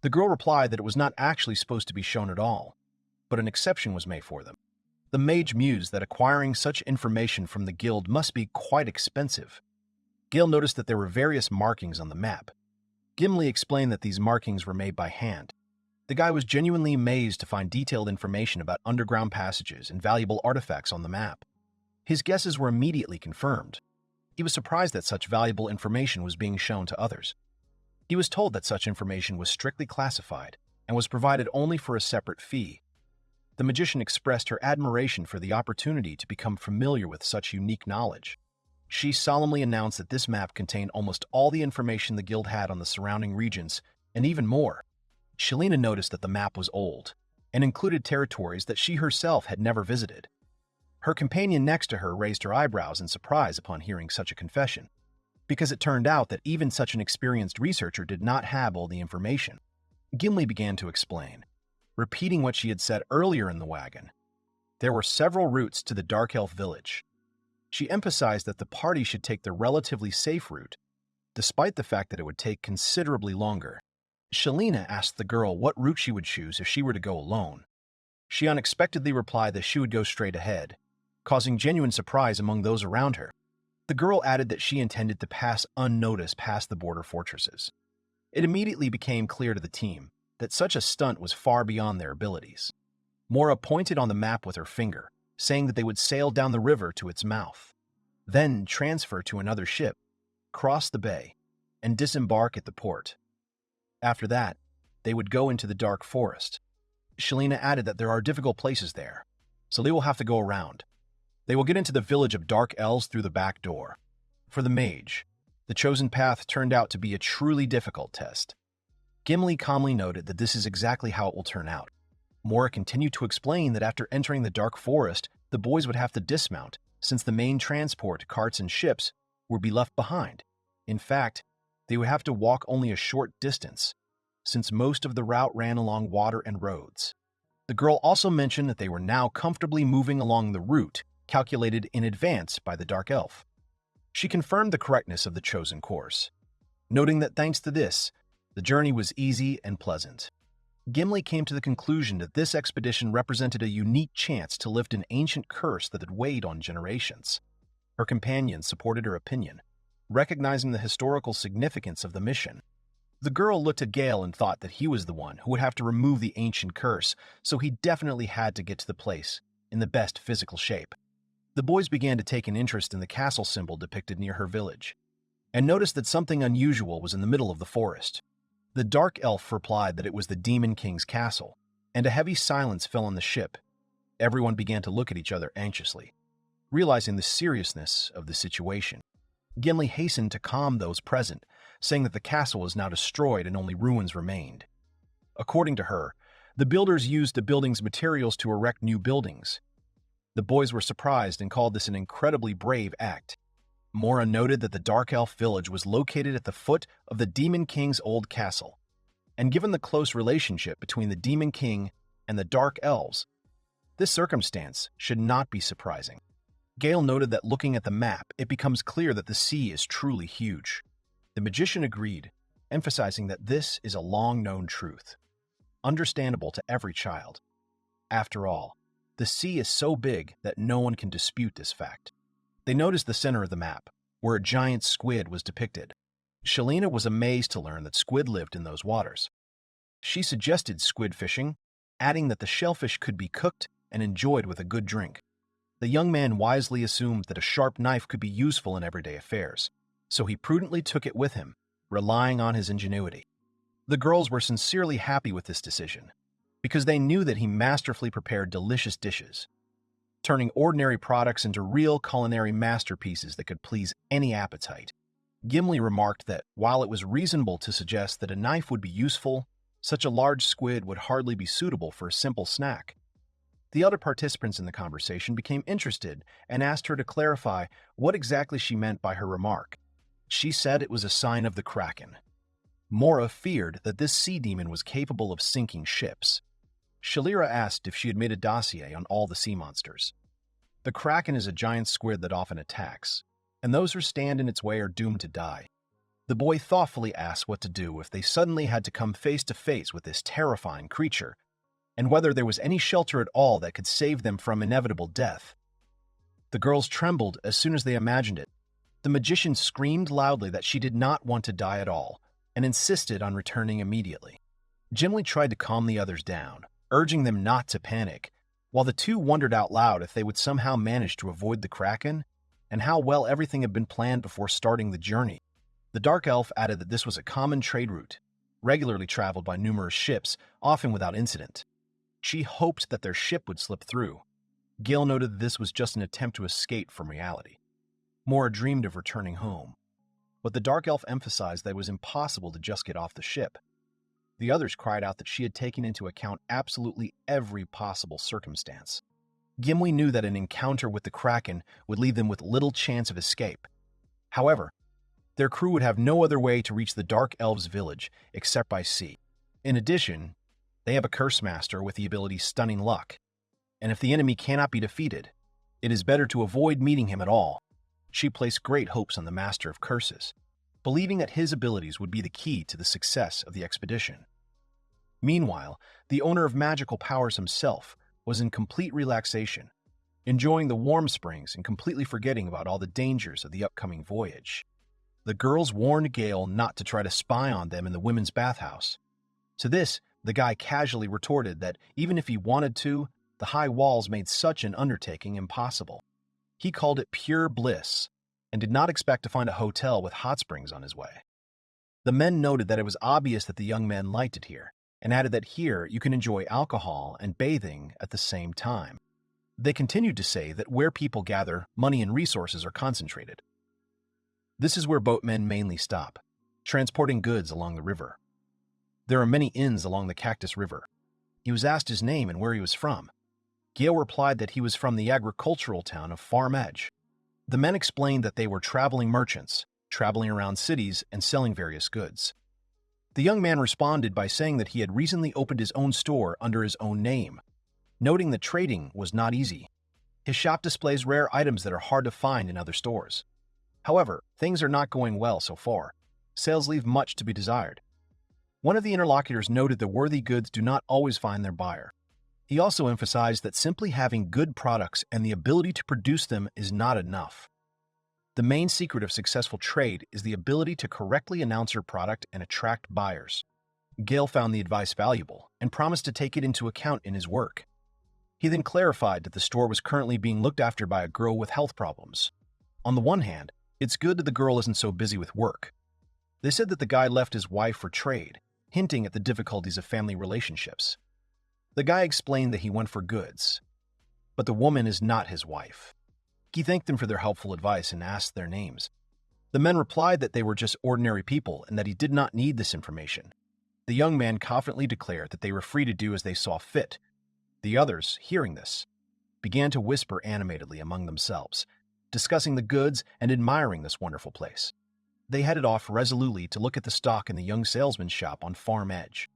The girl replied that it was not actually supposed to be shown at all, but an exception was made for them. The mage mused that acquiring such information from the guild must be quite expensive. Gale noticed that there were various markings on the map. Gimli explained that these markings were made by hand. The guy was genuinely amazed to find detailed information about underground passages and valuable artifacts on the map. His guesses were immediately confirmed. He was surprised that such valuable information was being shown to others. He was told that such information was strictly classified and was provided only for a separate fee. The magician expressed her admiration for the opportunity to become familiar with such unique knowledge. She solemnly announced that this map contained almost all the information the guild had on the surrounding regions, and even more. Shelina noticed that the map was old and included territories that she herself had never visited. Her companion next to her raised her eyebrows in surprise upon hearing such a confession, because it turned out that even such an experienced researcher did not have all the information. Gimli began to explain, repeating what she had said earlier in the wagon. There were several routes to the Dark Elf village. She emphasized that the party should take the relatively safe route, despite the fact that it would take considerably longer. Shelina asked the girl what route she would choose if she were to go alone. She unexpectedly replied that she would go straight ahead, causing genuine surprise among those around her. The girl added that she intended to pass unnoticed past the border fortresses. It immediately became clear to the team that such a stunt was far beyond their abilities. Mora pointed on the map with her finger, saying that they would sail down the river to its mouth, then transfer to another ship, cross the bay, and disembark at the port. After that, they would go into the dark forest. Shelina added that there are difficult places there, so they will have to go around. They will get into the village of Dark Elves through the back door. For the mage, the chosen path turned out to be a truly difficult test. Gimli calmly noted that this is exactly how it will turn out. Mora continued to explain that after entering the dark forest, The boys would have to dismount, since the main transport, carts and ships, would be left behind. In fact, they would have to walk only a short distance, since most of the route ran along water and roads. The girl also mentioned that they were now comfortably moving along the route calculated in advance by the Dark Elf. She confirmed the correctness of the chosen course, noting that thanks to this, the journey was easy and pleasant. Gimli came to the conclusion that this expedition represented a unique chance to lift an ancient curse that had weighed on generations. Her companions supported her opinion, recognizing the historical significance of the mission. The girl looked at Gale and thought that he was the one who would have to remove the ancient curse, so he definitely had to get to the place in the best physical shape. The boys began to take an interest in the castle symbol depicted near her village, and noticed that something unusual was in the middle of the forest. The Dark Elf replied that it was the Demon King's castle, and a heavy silence fell on the ship. Everyone began to look at each other anxiously, realizing the seriousness of the situation. Gimli hastened to calm those present, saying that the castle was now destroyed and only ruins remained. According to her, the builders used the building's materials to erect new buildings. The boys were surprised and called this an incredibly brave act. Mora noted that the Dark Elf village was located at the foot of the Demon King's old castle, and given the close relationship between the Demon King and the Dark Elves, this circumstance should not be surprising. Gale noted that looking at the map, it becomes clear that the sea is truly huge. The magician agreed, emphasizing that this is a long-known truth, understandable to every child. After all, the sea is so big that no one can dispute this fact. They noticed the center of the map, where a giant squid was depicted. Shalina was amazed to learn that squid lived in those waters. She suggested squid fishing, adding that the shellfish could be cooked and enjoyed with a good drink. The young man wisely assumed that a sharp knife could be useful in everyday affairs, so he prudently took it with him, relying on his ingenuity. The girls were sincerely happy with this decision, because they knew that he masterfully prepared delicious dishes, turning ordinary products into real culinary masterpieces that could please any appetite. Gimli remarked that, while it was reasonable to suggest that a knife would be useful, such a large squid would hardly be suitable for a simple snack. The other participants in the conversation became interested and asked her to clarify what exactly she meant by her remark. She said it was a sign of the Kraken. Mora feared that this sea demon was capable of sinking ships. Shalira asked if she had made a dossier on all the sea monsters. The Kraken is a giant squid that often attacks, and those who stand in its way are doomed to die. The boy thoughtfully asked what to do if they suddenly had to come face to face with this terrifying creature, and whether there was any shelter at all that could save them from inevitable death. The girls trembled as soon as they imagined it. The magician screamed loudly that she did not want to die at all, and insisted on returning immediately. Gimli tried to calm the others down, urging them not to panic, while the two wondered out loud if they would somehow manage to avoid the Kraken, and how well everything had been planned before starting the journey. The Dark Elf added that this was a common trade route, regularly traveled by numerous ships, often without incident. She hoped that their ship would slip through. Gale noted that this was just an attempt to escape from reality. Mora dreamed of returning home, but the Dark Elf emphasized that it was impossible to just get off the ship. The others cried out that she had taken into account absolutely every possible circumstance. Gimli knew that an encounter with the Kraken would leave them with little chance of escape. However, their crew would have no other way to reach the Dark Elves' village except by sea. In addition, they have a curse master with the ability Stunning Luck, and if the enemy cannot be defeated, it is better to avoid meeting him at all. She placed great hopes on the Master of Curses, believing that his abilities would be the key to the success of the expedition. Meanwhile, the owner of magical powers himself was in complete relaxation, enjoying the warm springs and completely forgetting about all the dangers of the upcoming voyage. The girls warned Gale not to try to spy on them in the women's bathhouse. To this, the guy casually retorted that even if he wanted to, the high walls made such an undertaking impossible. He called it pure bliss and did not expect to find a hotel with hot springs on his way. The men noted that it was obvious that the young men liked it here, and added that here you can enjoy alcohol and bathing at the same time. They continued to say that where people gather, money and resources are concentrated. This is where boatmen mainly stop, transporting goods along the river. There are many inns along the Cactus River. He was asked his name and where he was from. Gale replied that he was from the agricultural town of Farm Edge. The men explained that they were traveling merchants, traveling around cities and selling various goods. The young man responded by saying that he had recently opened his own store under his own name, noting that trading was not easy. His shop displays rare items that are hard to find in other stores. However, things are not going well so far. Sales leave much to be desired. One of the interlocutors noted that worthy goods do not always find their buyer. He also emphasized that simply having good products and the ability to produce them is not enough. The main secret of successful trade is the ability to correctly announce your product and attract buyers. Gale found the advice valuable and promised to take it into account in his work. He then clarified that the store was currently being looked after by a girl with health problems. On the one hand, it's good that the girl isn't so busy with work. They said that the guy left his wife for trade, hinting at the difficulties of family relationships. The guy explained that he went for goods, but the woman is not his wife. He thanked them for their helpful advice and asked their names. The men replied that they were just ordinary people and that he did not need this information. The young man confidently declared that they were free to do as they saw fit. The others, hearing this, began to whisper animatedly among themselves, discussing the goods and admiring this wonderful place. They headed off resolutely to look at the stock in the young salesman's shop on Farm Edge.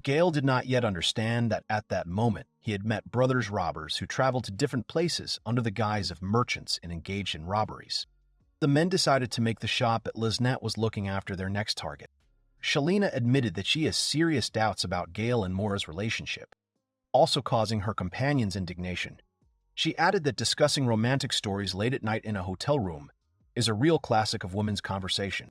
Gale did not yet understand that at that moment he had met brothers robbers who traveled to different places under the guise of merchants and engaged in robberies. The men decided to make the shop that Liznette was looking after their next target. Shalina admitted that she has serious doubts about Gale and Mora's relationship, also causing her companions indignation. She added that discussing romantic stories late at night in a hotel room is a real classic of women's conversation.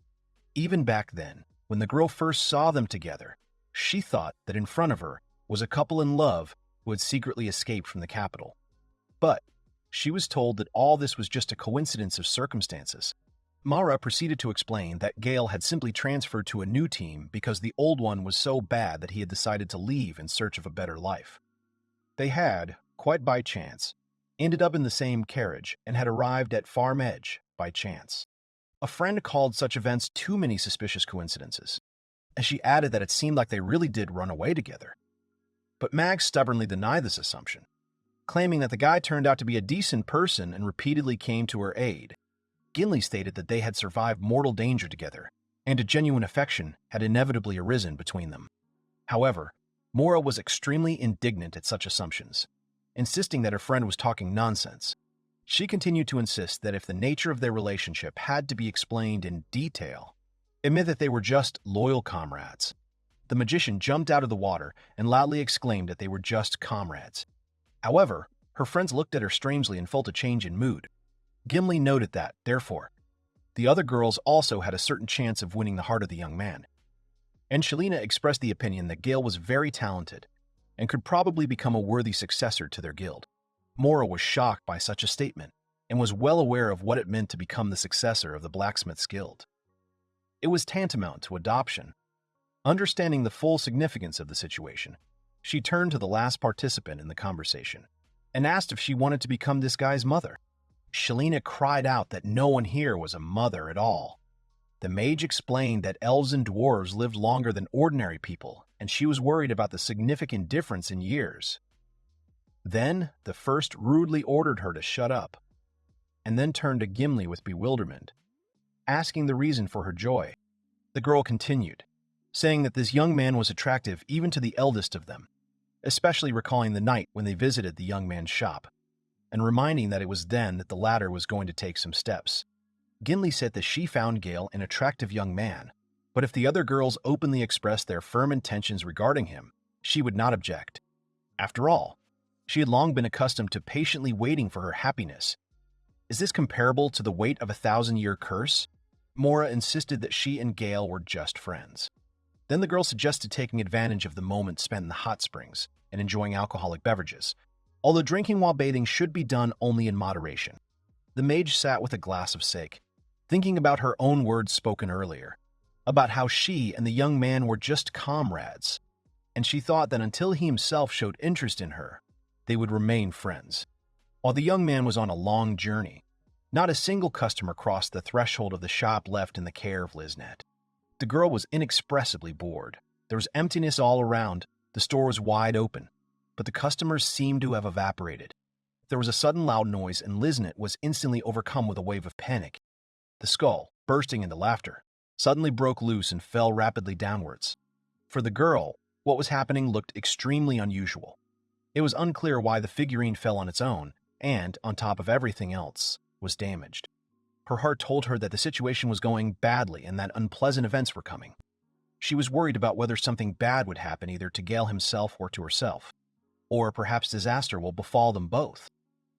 Even back then, when the girl first saw them together, she thought that in front of her was a couple in love who had secretly escaped from the capital. But she was told that all this was just a coincidence of circumstances. Mara proceeded to explain that Gale had simply transferred to a new team because the old one was so bad that he had decided to leave in search of a better life. They had, quite by chance, ended up in the same carriage and had arrived at Farm Edge by chance. A friend called such events too many suspicious coincidences, and she added that it seemed like they really did run away together. But Mag stubbornly denied this assumption, claiming that the guy turned out to be a decent person and repeatedly came to her aid. Gimli stated that they had survived mortal danger together, and a genuine affection had inevitably arisen between them. However, Mora was extremely indignant at such assumptions, insisting that her friend was talking nonsense. She continued to insist that if the nature of their relationship had to be explained in detail, it meant that they were just loyal comrades. The magician jumped out of the water and loudly exclaimed that they were just comrades. However, her friends looked at her strangely and felt a change in mood. Gimli noted that, therefore, the other girls also had a certain chance of winning the heart of the young man. And Shalina expressed the opinion that Gale was very talented and could probably become a worthy successor to their guild. Mora was shocked by such a statement and was well aware of what it meant to become the successor of the Blacksmith's Guild. It was tantamount to adoption. Understanding the full significance of the situation, she turned to the last participant in the conversation and asked if she wanted to become this guy's mother. Shalina cried out that no one here was a mother at all. The mage explained that elves and dwarves lived longer than ordinary people, and she was worried about the significant difference in years. Then the first rudely ordered her to shut up, and then turned to Gimli with bewilderment, asking the reason for her joy. The girl continued, saying that this young man was attractive even to the eldest of them, especially recalling the night when they visited the young man's shop, and reminding that it was then that the latter was going to take some steps. Gimli said that she found Gale an attractive young man, but if the other girls openly expressed their firm intentions regarding him, she would not object. After all, she had long been accustomed to patiently waiting for her happiness. Is this comparable to the weight of a 1,000-year curse? Mora insisted that she and Gale were just friends. Then the girl suggested taking advantage of the moment spent in the hot springs and enjoying alcoholic beverages, although drinking while bathing should be done only in moderation. The mage sat with a glass of sake, thinking about her own words spoken earlier, about how she and the young man were just comrades, and she thought that until he himself showed interest in her, they would remain friends. While the young man was on a long journey, not a single customer crossed the threshold of the shop left in the care of Liznette. The girl was inexpressibly bored. There was emptiness all around, the store was wide open, but the customers seemed to have evaporated. There was a sudden loud noise, and Liznit was instantly overcome with a wave of panic. The skull, bursting into laughter, suddenly broke loose and fell rapidly downwards. For the girl, what was happening looked extremely unusual. It was unclear why the figurine fell on its own, and, on top of everything else, was damaged. Her heart told her that the situation was going badly and that unpleasant events were coming. She was worried about whether something bad would happen either to Gale himself or to herself, or perhaps disaster will befall them both.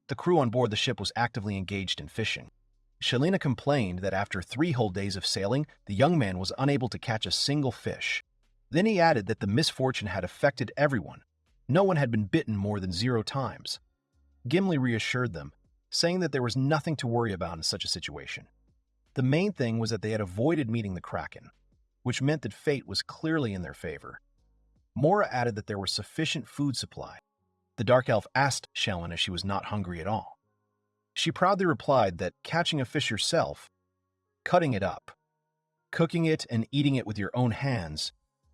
The crew on board the ship was actively engaged in fishing. Shalina complained that after 3 whole days of sailing, the young man was unable to catch a single fish. Then he added that the misfortune had affected everyone. No one had been bitten more than 0 times. Gimli reassured them, saying that there was nothing to worry about in such a situation. The main thing was that they had avoided meeting the Kraken, which meant that fate was clearly in their favor. Mora added that there was sufficient food supply. The Dark Elf asked Shalin if she was not hungry at all. She proudly replied that catching a fish yourself, cutting it up, cooking it and eating it with your own hands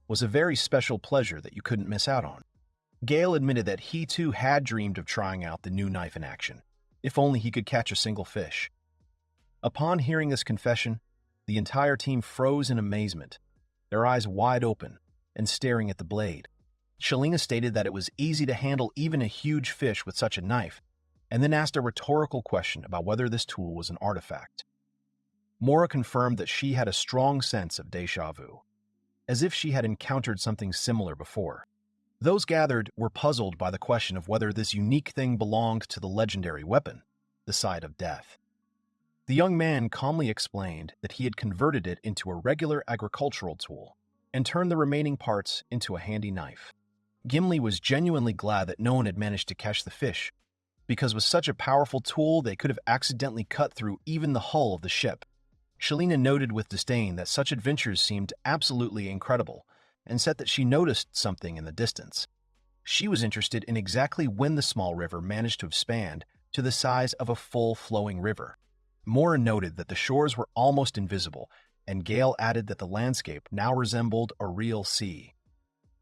was a very special pleasure that you couldn't miss out on. Gale admitted that he too had dreamed of trying out the new knife in action, if only he could catch a single fish. Upon hearing this confession, the entire team froze in amazement, their eyes wide open and staring at the blade. Shalina stated that it was easy to handle even a huge fish with such a knife, and then asked a rhetorical question about whether this tool was an artifact. Mora confirmed that she had a strong sense of déjà vu, as if she had encountered something similar before. Those gathered were puzzled by the question of whether this unique thing belonged to the legendary weapon, the Side of Death. The young man calmly explained that he had converted it into a regular agricultural tool and turned the remaining parts into a handy knife. Gimli was genuinely glad that no one had managed to catch the fish, because with such a powerful tool they could have accidentally cut through even the hull of the ship. Shalina noted with disdain that such adventures seemed absolutely incredible, and said that she noticed something in the distance. She was interested in exactly when the small river managed to expand to the size of a full flowing river. Mora noted that the shores were almost invisible, and Gale added that the landscape now resembled a real sea.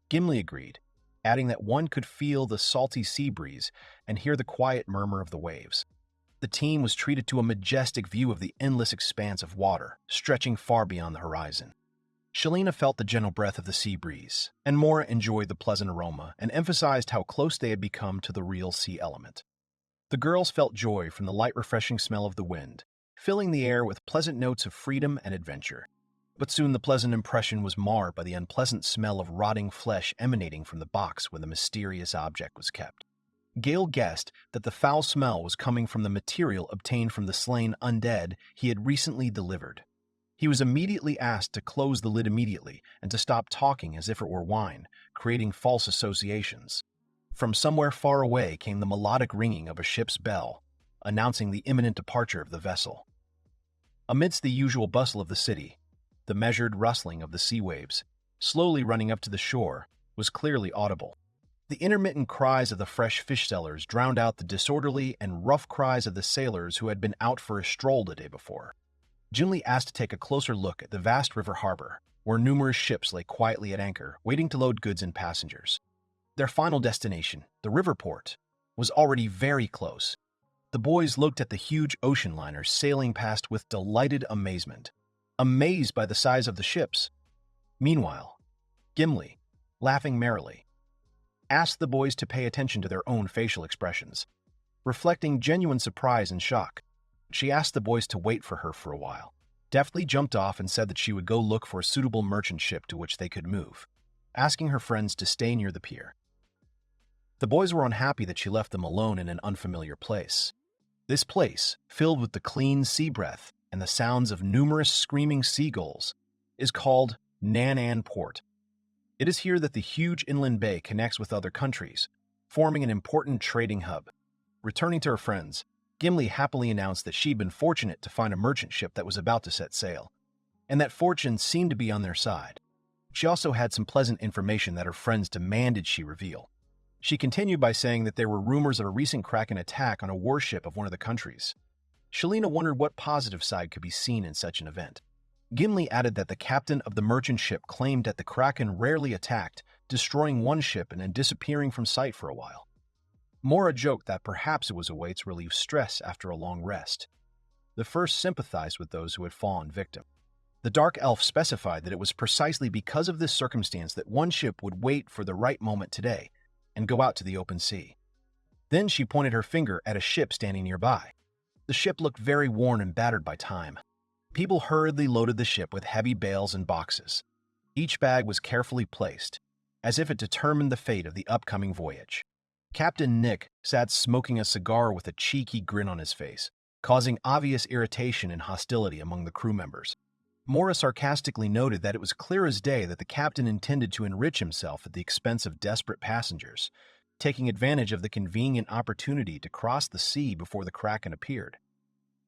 Gimli agreed, adding that one could feel the salty sea breeze and hear the quiet murmur of the waves. The team was treated to a majestic view of the endless expanse of water, stretching far beyond the horizon. Shalina felt the gentle breath of the sea breeze, and Mora enjoyed the pleasant aroma and emphasized how close they had become to the real sea element. The girls felt joy from the light, refreshing smell of the wind, filling the air with pleasant notes of freedom and adventure. But soon the pleasant impression was marred by the unpleasant smell of rotting flesh emanating from the box where the mysterious object was kept. Gale guessed that the foul smell was coming from the material obtained from the slain undead he had recently delivered. He was immediately asked to close the lid immediately and to stop talking as if it were wine, creating false associations. From somewhere far away came the melodic ringing of a ship's bell, announcing the imminent departure of the vessel. Amidst the usual bustle of the city, the measured rustling of the sea waves, slowly running up to the shore, was clearly audible. The intermittent cries of the fresh fish sellers drowned out the disorderly and rough cries of the sailors who had been out for a stroll the day before. Gimli asked to take a closer look at the vast river harbor, where numerous ships lay quietly at anchor, waiting to load goods and passengers. Their final destination, the river port, was already very close. The boys looked at the huge ocean liners sailing past with delighted amazement, amazed by the size of the ships. Meanwhile, Gimli, laughing merrily, asked the boys to pay attention to their own facial expressions, reflecting genuine surprise and shock. She asked the boys to wait for her for a while, deftly jumped off and said that she would go look for a suitable merchant ship to which they could move, asking her friends to stay near the pier. The boys were unhappy that she left them alone in an unfamiliar place. This place, filled with the clean sea breath and the sounds of numerous screaming seagulls, is called Nan Port. It is here that the huge inland bay connects with other countries, forming an important trading hub. Returning to her friends, Gimli happily announced that she'd been fortunate to find a merchant ship that was about to set sail, and that fortune seemed to be on their side. She also had some pleasant information that her friends demanded she reveal. She continued by saying that there were rumors of a recent Kraken attack on a warship of one of the countries. Shalina wondered what positive side could be seen in such an event. Gimli added that the captain of the merchant ship claimed that the Kraken rarely attacked, destroying one ship and then disappearing from sight for a while. Mora joked that perhaps it was a way to relieve stress after a long rest. The first sympathized with those who had fallen victim. The Dark Elf specified that it was precisely because of this circumstance that one ship would wait for the right moment today and go out to the open sea. Then she pointed her finger at a ship standing nearby. The ship looked very worn and battered by time. People hurriedly loaded the ship with heavy bales and boxes. Each bag was carefully placed, as if it determined the fate of the upcoming voyage. Captain Nick sat smoking a cigar with a cheeky grin on his face, causing obvious irritation and hostility among the crew members. Mora sarcastically noted that it was clear as day that the captain intended to enrich himself at the expense of desperate passengers, taking advantage of the convenient opportunity to cross the sea before the Kraken appeared.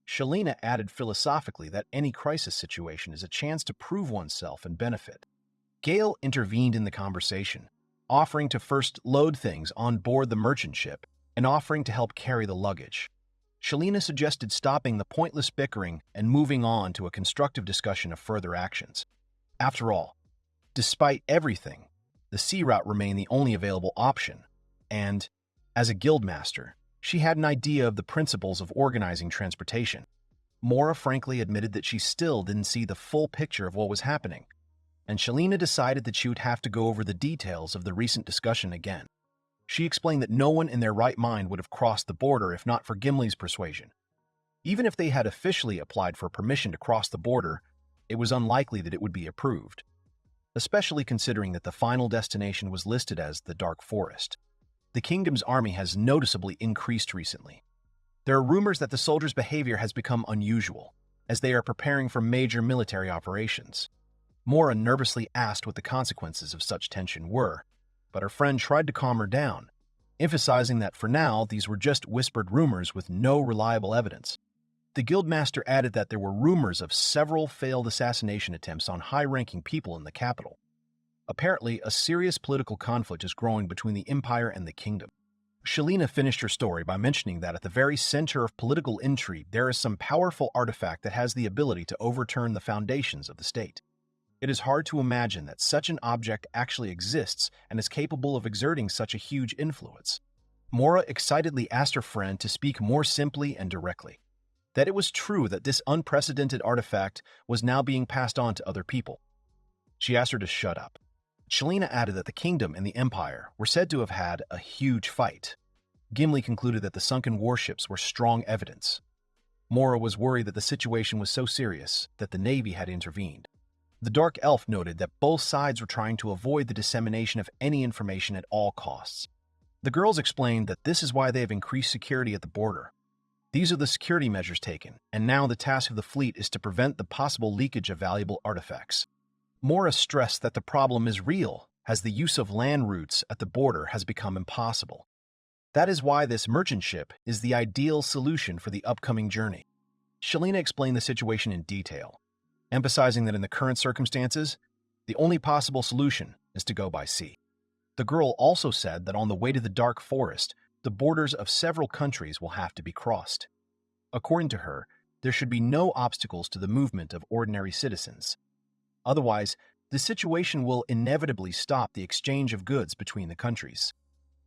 Shalina added philosophically that any crisis situation is a chance to prove oneself and benefit. Gale intervened in the conversation, offering to first load things on board the merchant ship and offering to help carry the luggage. Shalina suggested stopping the pointless bickering and moving on to a constructive discussion of further actions. After all, despite everything, the sea route remained the only available option, and, as a guildmaster, she had an idea of the principles of organizing transportation. Mora frankly admitted that she still didn't see the full picture of what was happening, and Shalina decided that she would have to go over the details of the recent discussion again. She explained that no one in their right mind would have crossed the border if not for Gimli's persuasion. Even if they had officially applied for permission to cross the border, it was unlikely that it would be approved, especially considering that the final destination was listed as the Dark Forest. The kingdom's army has noticeably increased recently. There are rumors that the soldiers' behavior has become unusual, as they are preparing for major military operations. Mora nervously asked what the consequences of such tension were, but her friend tried to calm her down, emphasizing that for now these were just whispered rumors with no reliable evidence. The guildmaster added that there were rumors of several failed assassination attempts on high-ranking people in the capital. Apparently, a serious political conflict is growing between the Empire and the kingdom. Shalina finished her story by mentioning that at the very center of political intrigue there is some powerful artifact that has the ability to overturn the foundations of the state. It is hard to imagine that such an object actually exists and is capable of exerting such a huge influence. Mora excitedly asked her friend to speak more simply and directly. That it was true that this unprecedented artifact was now being passed on to other people. She asked her to shut up. Shalina added that the kingdom and the empire were said to have had a huge fight. Gimli concluded that the sunken warships were strong evidence. Mora was worried that the situation was so serious that the navy had intervened. The Dark Elf noted that both sides were trying to avoid the dissemination of any information at all costs. The girls explained that this is why they have increased security at the border. These are the security measures taken, and now the task of the fleet is to prevent the possible leakage of valuable artifacts. Mora stressed that the problem is real, as the use of land routes at the border has become impossible. That is why this merchant ship is the ideal solution for the upcoming journey. Shalina explained the situation in detail, emphasizing that in the current circumstances, the only possible solution is to go by sea. The girl also said that on the way to the Dark Forest, the borders of several countries will have to be crossed. According to her, there should be no obstacles to the movement of ordinary citizens. Otherwise, the situation will inevitably stop the exchange of goods between the countries.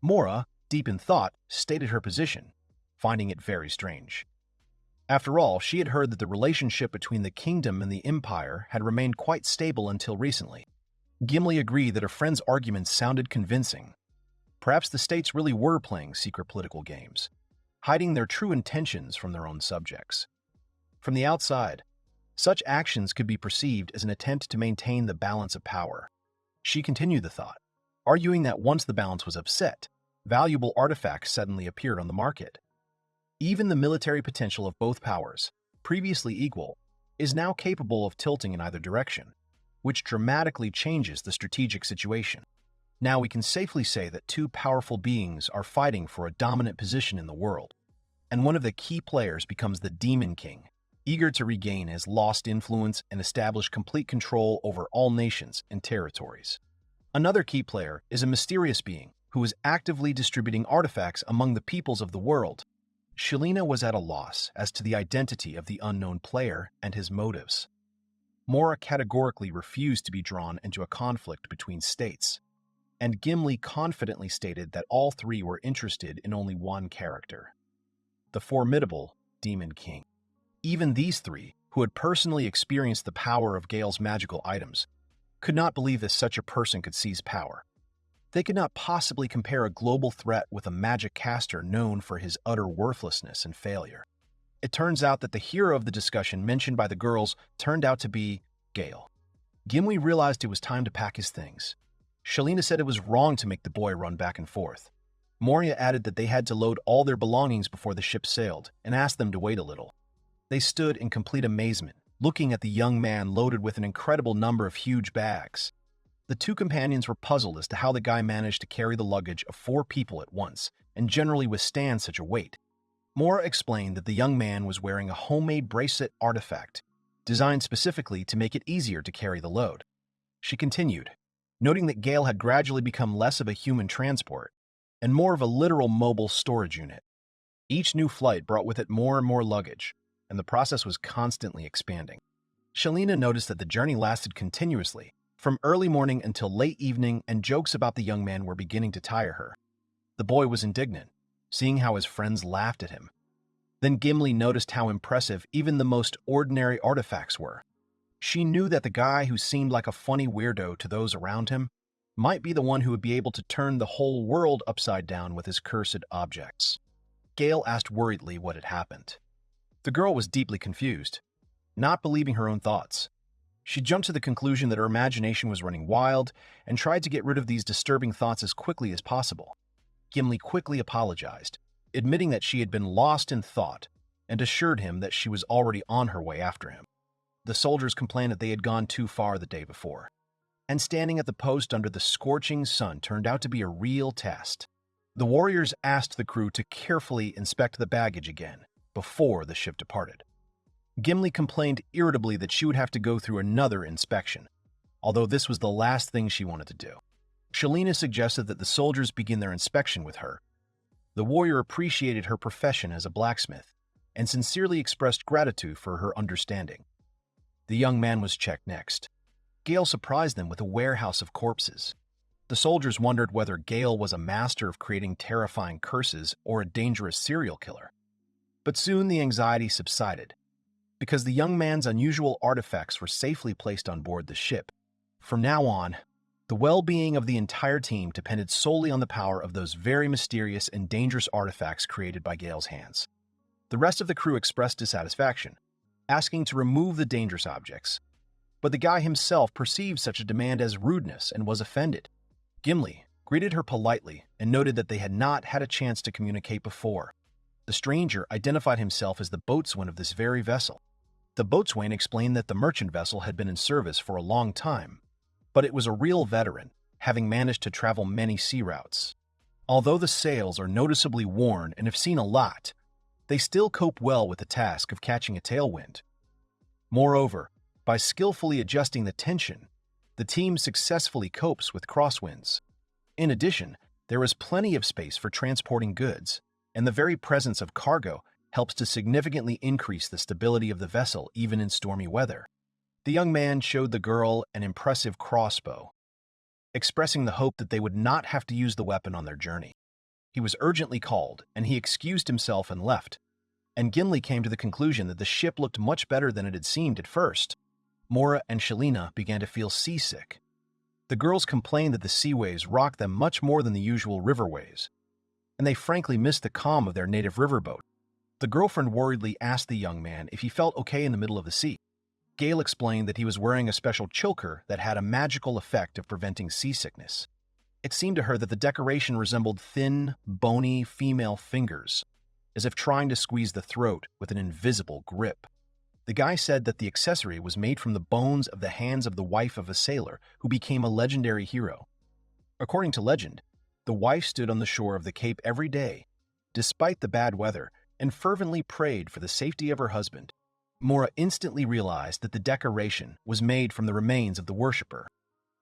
Mora, deep in thought, stated her position, finding it very strange. After all, she had heard that the relationship between the kingdom and the empire had remained quite stable until recently. Gimli agreed that her friend's arguments sounded convincing. Perhaps the states really were playing secret political games, hiding their true intentions from their own subjects. From the outside, such actions could be perceived as an attempt to maintain the balance of power. She continued the thought, arguing that once the balance was upset, valuable artifacts suddenly appeared on the market. Even the military potential of both powers, previously equal, is now capable of tilting in either direction, which dramatically changes the strategic situation. Now we can safely say that two powerful beings are fighting for a dominant position in the world, and one of the key players becomes the Demon King, eager to regain his lost influence and establish complete control over all nations and territories. Another key player is a mysterious being who is actively distributing artifacts among the peoples of the world. Shalina was at a loss as to the identity of the unknown player and his motives. Mora categorically refused to be drawn into a conflict between states. and Gimli confidently stated that all three were interested in only one character, the formidable Demon King. Even these three, who had personally experienced the power of Gale's magical items, could not believe that such a person could seize power. They could not possibly compare a global threat with a magic caster known for his utter worthlessness and failure. It turns out that the hero of the discussion mentioned by the girls turned out to be Gale. Gimli realized it was time to pack his things. Shalina said it was wrong to make the boy run back and forth. Moria added that they had to load all their belongings before the ship sailed and asked them to wait a little. They stood in complete amazement, looking at the young man loaded with an incredible number of huge bags. The two companions were puzzled as to how the guy managed to carry the luggage of 4 people at once and generally withstand such a weight. Mora explained that the young man was wearing a homemade bracelet artifact, designed specifically to make it easier to carry the load. She continued, noting that Gale had gradually become less of a human transport and more of a literal mobile storage unit. Each new flight brought with it more and more luggage, and the process was constantly expanding. Shalina noticed that the journey lasted continuously, from early morning until late evening, and jokes about the young man were beginning to tire her. The boy was indignant, seeing how his friends laughed at him. Then Gimli noticed how impressive even the most ordinary artifacts were. She knew that the guy who seemed like a funny weirdo to those around him might be the one who would be able to turn the whole world upside down with his cursed objects. Gale asked worriedly what had happened. The girl was deeply confused, not believing her own thoughts. She jumped to the conclusion that her imagination was running wild and tried to get rid of these disturbing thoughts as quickly as possible. Gimli quickly apologized, admitting that she had been lost in thought, and assured him that she was already on her way after him. The soldiers complained that they had gone too far the day before, and standing at the post under the scorching sun turned out to be a real test. The warriors asked the crew to carefully inspect the baggage again before the ship departed. Gimli complained irritably that she would have to go through another inspection, although this was the last thing she wanted to do. Shalina suggested that the soldiers begin their inspection with her. The warrior appreciated her profession as a blacksmith and sincerely expressed gratitude for her understanding. The young man was checked next. Gale surprised them with a warehouse of corpses. The soldiers wondered whether Gale was a master of creating terrifying curses or a dangerous serial killer. But soon the anxiety subsided, because the young man's unusual artifacts were safely placed on board the ship. From now on, the well-being of the entire team depended solely on the power of those very mysterious and dangerous artifacts created by Gale's hands. The rest of the crew expressed dissatisfaction, asking to remove the dangerous objects. But the guy himself perceived such a demand as rudeness and was offended. Gimli greeted her politely and noted that they had not had a chance to communicate before. The stranger identified himself as the boatswain of this very vessel. The boatswain explained that the merchant vessel had been in service for a long time, but it was a real veteran, having managed to travel many sea routes. Although the sails are noticeably worn and have seen a lot, they still cope well with the task of catching a tailwind. Moreover, by skillfully adjusting the tension, the team successfully copes with crosswinds. In addition, there is plenty of space for transporting goods, and the very presence of cargo helps to significantly increase the stability of the vessel even in stormy weather. The young man showed the girl an impressive crossbow, expressing the hope that they would not have to use the weapon on their journey. He was urgently called, and he excused himself and left, and Gimli came to the conclusion that the ship looked much better than it had seemed at first. Mora and Shalina began to feel seasick. The girls complained that the seaways rocked them much more than the usual riverways, and they frankly missed the calm of their native riverboat. The girlfriend worriedly asked the young man if he felt okay in the middle of the sea. Gale explained that he was wearing a special choker that had a magical effect of preventing seasickness. It seemed to her that the decoration resembled thin, bony female fingers, as if trying to squeeze the throat with an invisible grip. The guy said that the accessory was made from the bones of the hands of the wife of a sailor who became a legendary hero. According to legend, the wife stood on the shore of the Cape every day, despite the bad weather, and fervently prayed for the safety of her husband. Mora instantly realized that the decoration was made from the remains of the worshipper.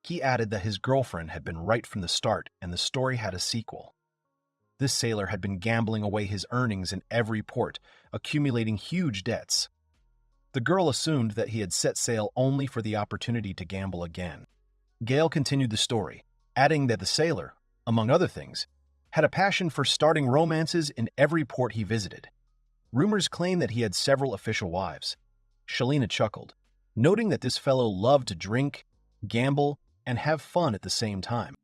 He added that his girlfriend had been right from the start and the story had a sequel. This sailor had been gambling away his earnings in every port, accumulating huge debts. The girl assumed that he had set sail only for the opportunity to gamble again. Gale continued the story, adding that the sailor, among other things, had a passion for starting romances in every port he visited. Rumors claim that he had several official wives. Shalina chuckled, noting that this fellow loved to drink, gamble, and have fun at the same time.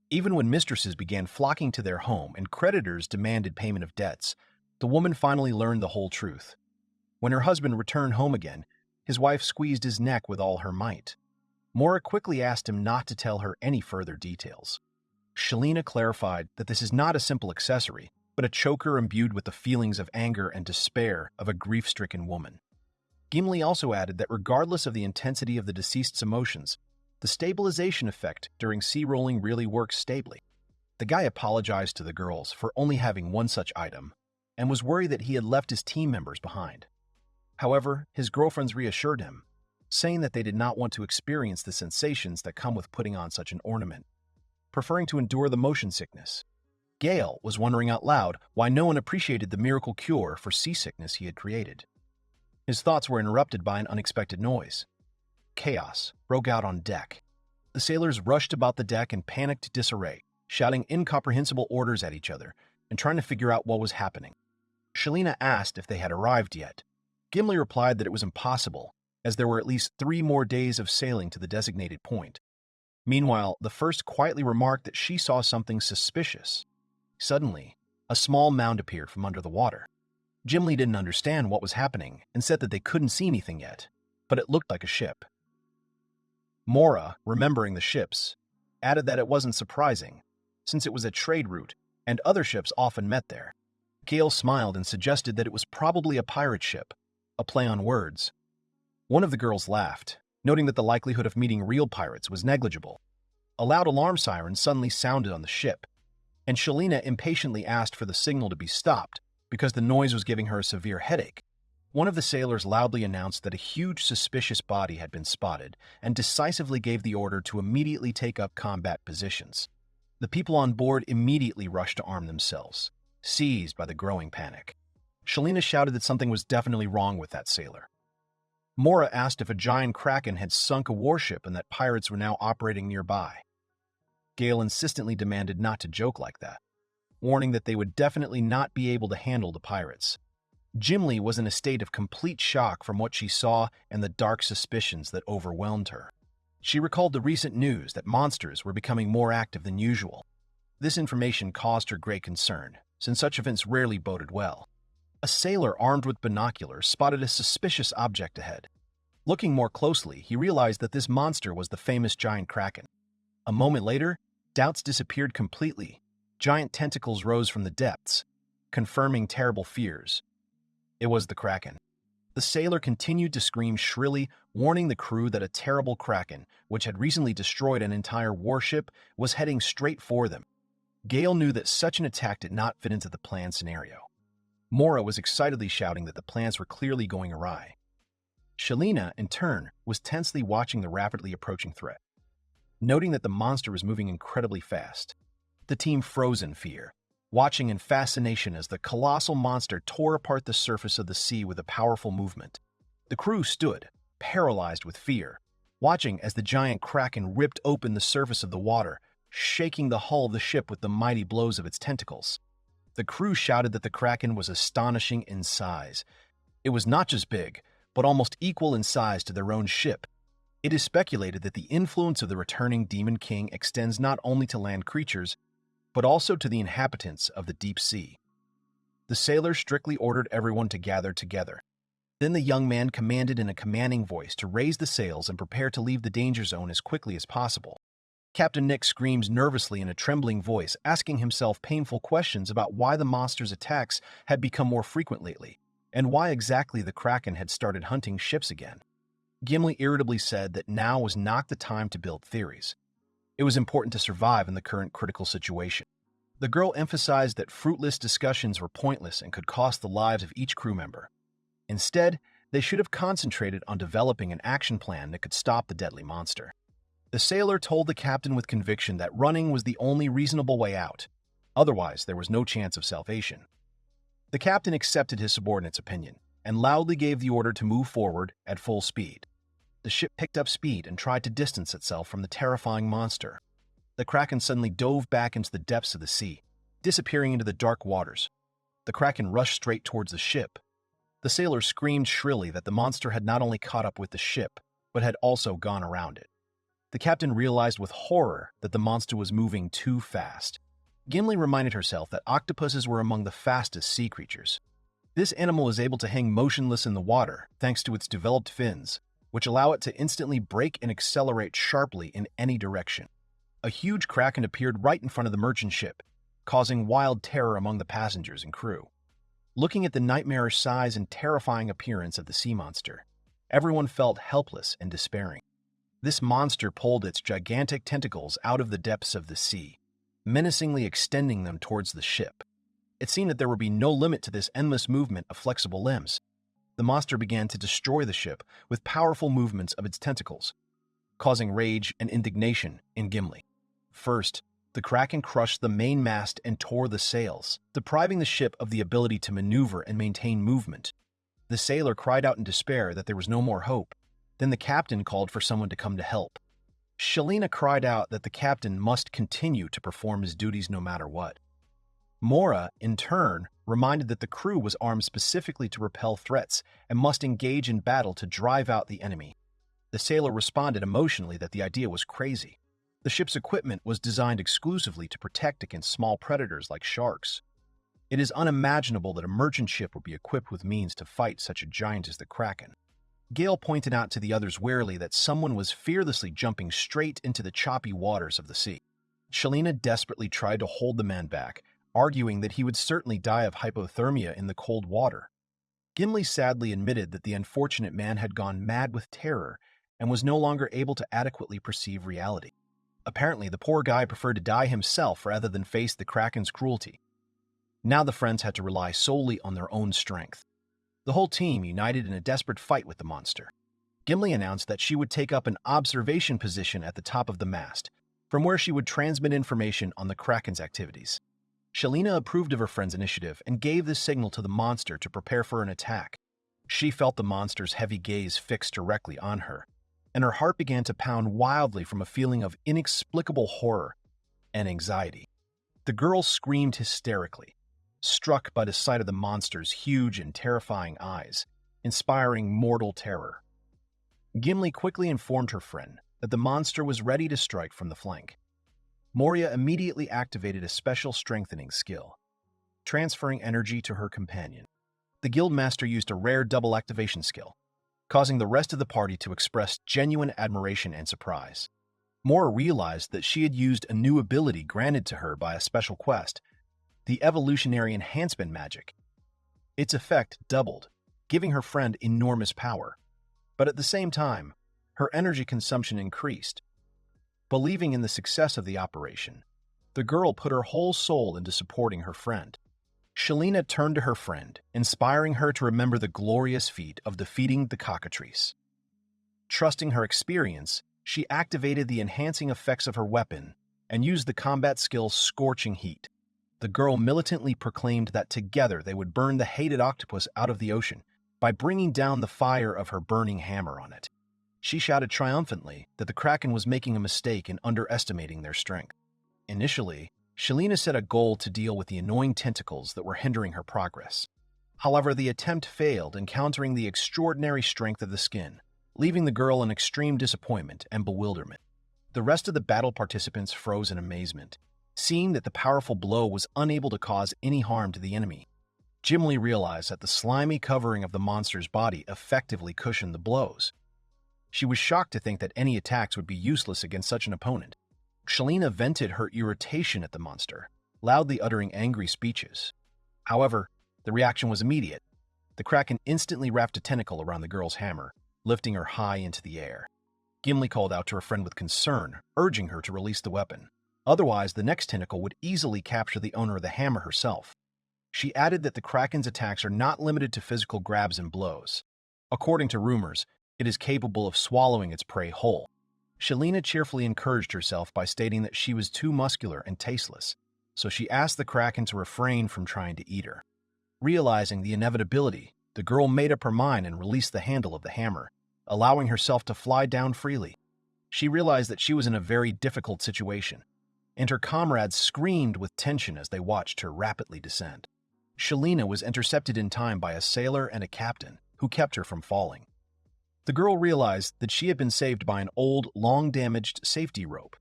Even when mistresses began flocking to their home and creditors demanded payment of debts, the woman finally learned the whole truth. When her husband returned home again, his wife squeezed his neck with all her might. Mora quickly asked him not to tell her any further details. Shalina clarified that this is not a simple accessory, but a choker imbued with the feelings of anger and despair of a grief-stricken woman. Gimli also added that regardless of the intensity of the deceased's emotions, the stabilization effect during sea rolling really works stably. The guy apologized to the girls for only having one such item and was worried that he had left his team members behind. However, his girlfriends reassured him, saying that they did not want to experience the sensations that come with putting on such an ornament, preferring to endure the motion sickness. Gale was wondering out loud why no one appreciated the miracle cure for seasickness he had created. His thoughts were interrupted by an unexpected noise. Chaos broke out on deck. The sailors rushed about the deck in panicked disarray, shouting incomprehensible orders at each other and trying to figure out what was happening. Shalina asked if they had arrived yet. Gimli replied that it was impossible, as there were at least 3 more days of sailing to the designated point. Meanwhile, the first quietly remarked that she saw something suspicious. Suddenly, a small mound appeared from under the water. Gimli didn't understand what was happening and said that they couldn't see anything yet, but it looked like a ship. Mora, remembering the ships, added that it wasn't surprising, since it was a trade route and other ships often met there. Gale smiled and suggested that it was probably a pirate ship, a play on words. One of the girls laughed, noting that the likelihood of meeting real pirates was negligible. A loud alarm siren suddenly sounded on the ship, and Shalina impatiently asked for the signal to be stopped because the noise was giving her a severe headache. One of the sailors loudly announced that a huge suspicious body had been spotted and decisively gave the order to immediately take up combat positions. The people on board immediately rushed to arm themselves, seized by the growing panic. Shalina shouted that something was definitely wrong with that sailor. Mora asked if a giant kraken had sunk a warship and that pirates were now operating nearby. Gale insistently demanded not to joke like that, warning that they would definitely not be able to handle the pirates. Gimli was in a state of complete shock from what she saw and the dark suspicions that overwhelmed her. She recalled the recent news that monsters were becoming more active than usual. This information caused her great concern, since such events rarely boded well. A sailor armed with binoculars spotted a suspicious object ahead. Looking more closely, he realized that this monster was the famous giant kraken. A moment later, doubts disappeared completely. Giant tentacles rose from the depths, confirming terrible fears. It was the kraken. The sailor continued to scream shrilly, warning the crew that a terrible kraken, which had recently destroyed an entire warship, was heading straight for them. Gale knew that such an attack did not fit into the planned scenario. Mora was excitedly shouting that the plans were clearly going awry. Shalina, in turn, was tensely watching the rapidly approaching threat. Noting that the monster was moving incredibly fast, the team froze in fear, watching in fascination as the colossal monster tore apart the surface of the sea with a powerful movement. The crew stood, paralyzed with fear, watching as the giant kraken ripped open the surface of the water, shaking the hull of the ship with the mighty blows of its tentacles. The crew shouted that the kraken was astonishing in size. It was not just big, but almost equal in size to their own ship. It is speculated that the influence of the returning Demon King extends not only to land creatures, but also to the inhabitants of the deep sea. The sailor strictly ordered everyone to gather together. Then the young man commanded in a commanding voice to raise the sails and prepare to leave the danger zone as quickly as possible. Captain Nick screams nervously in a trembling voice, asking himself painful questions about why the monster's attacks had become more frequent lately, and why exactly the kraken had started hunting ships again. Gimli irritably said that now was not the time to build theories. It was important to survive in the current critical situation. The girl emphasized that fruitless discussions were pointless and could cost the lives of each crew member. Instead, they should have concentrated on developing an action plan that could stop the deadly monster. The sailor told the captain with conviction that running was the only reasonable way out. Otherwise, there was no chance of salvation. The captain accepted his subordinate's opinion and loudly gave the order to move forward at full speed. The ship picked up speed and tried to distance itself from the terrifying monster. The Kraken suddenly dove back into the depths of the sea, disappearing into the dark waters. The Kraken rushed straight towards the ship. The sailor screamed shrilly that the monster had not only caught up with the ship, but had also gone around it. The captain realized with horror that the monster was moving too fast. Gimli reminded herself that octopuses were among the fastest sea creatures. This animal is able to hang motionless in the water thanks to its developed fins, which allow it to instantly brake and accelerate sharply in any direction. A huge kraken appeared right in front of the merchant ship, causing wild terror among the passengers and crew. Looking at the nightmarish size and terrifying appearance of the sea monster, everyone felt helpless and despairing. This monster pulled its gigantic tentacles out of the depths of the sea, menacingly extending them towards the ship. It seemed that there would be no limit to this endless movement of flexible limbs. The monster began to destroy the ship with powerful movements of its tentacles, causing rage and indignation in Gimli. First, the Kraken crushed the mainmast and tore the sails, depriving the ship of the ability to maneuver and maintain movement. The sailor cried out in despair that there was no more hope. Then the captain called for someone to come to help. Shalina cried out that the captain must continue to perform his duties no matter what. Mora, in turn, reminded that the crew was armed specifically to repel threats and must engage in battle to drive out the enemy. The sailor responded emotionally that the idea was crazy. The ship's equipment was designed exclusively to protect against small predators like sharks. It is unimaginable that a merchant ship would be equipped with means to fight such a giant as the Kraken. Gale pointed out to the others warily that someone was fearlessly jumping straight into the choppy waters of the sea. Shalina desperately tried to hold the man back, arguing that he would certainly die of hypothermia in the cold water. Gimli sadly admitted that the unfortunate man had gone mad with terror and was no longer able to adequately perceive reality. Apparently, the poor guy preferred to die himself rather than face the Kraken's cruelty. Now the friends had to rely solely on their own strength. The whole team united in a desperate fight with the monster. Gimli announced that she would take up an observation position at the top of the mast, from where she would transmit information on the Kraken's activities. Shalina approved of her friend's initiative and gave the signal to the monster to prepare for an attack. She felt the monster's heavy gaze fixed directly on her, and her heart began to pound wildly from a feeling of inexplicable horror and anxiety. The girl screamed hysterically, struck by the sight of the monster's huge and terrifying eyes, inspiring mortal terror. Gimli quickly informed her friend that the monster was ready to strike from the flank. Moria immediately activated a special strengthening skill, transferring energy to her companion. The guildmaster used a rare double activation skill, causing the rest of the party to express genuine admiration and surprise. Mora realized that she had used a new ability granted to her by a special quest, the evolutionary enhancement magic. Its effect doubled, giving her friend enormous power. But at the same time, her energy consumption increased. Believing in the success of the operation, the girl put her whole soul into supporting her friend. Shalina turned to her friend, inspiring her to remember the glorious feat of defeating the cockatrice. Trusting her experience, she activated the enhancing effects of her weapon and used the combat skill Scorching Heat. The girl militantly proclaimed that together they would burn the hated octopus out of the ocean by bringing down the fire of her burning hammer on it. She shouted triumphantly that the Kraken was making a mistake in underestimating their strength. Initially, Shalina set a goal to deal with the annoying tentacles that were hindering her progress. However, the attempt failed, encountering the extraordinary strength of the skin, leaving the girl in extreme disappointment and bewilderment. The rest of the battle participants froze in amazement, seeing that the powerful blow was unable to cause any harm to the enemy. Gimli realized that the slimy covering of the monster's body effectively cushioned the blows. She was shocked to think that any attacks would be useless against such an opponent. Shalina vented her irritation at the monster, loudly uttering angry speeches. However, the reaction was immediate. The Kraken instantly wrapped a tentacle around the girl's hammer, lifting her high into the air. Gimli called out to her friend with concern, urging her to release the weapon. Otherwise, the next tentacle would easily capture the owner of the hammer herself. She added that the Kraken's attacks are not limited to physical grabs and blows. According to rumors, it is capable of swallowing its prey whole. Shalina cheerfully encouraged herself by stating that she was too muscular and tasteless, so she asked the Kraken to refrain from trying to eat her. Realizing the inevitability, the girl made up her mind and released the handle of the hammer, allowing herself to fly down freely. She realized that she was in a very difficult situation. and her comrades screamed with tension as they watched her rapidly descend. Shalina was intercepted in time by a sailor and a captain who kept her from falling. The girl realized that she had been saved by an old, long-damaged safety rope.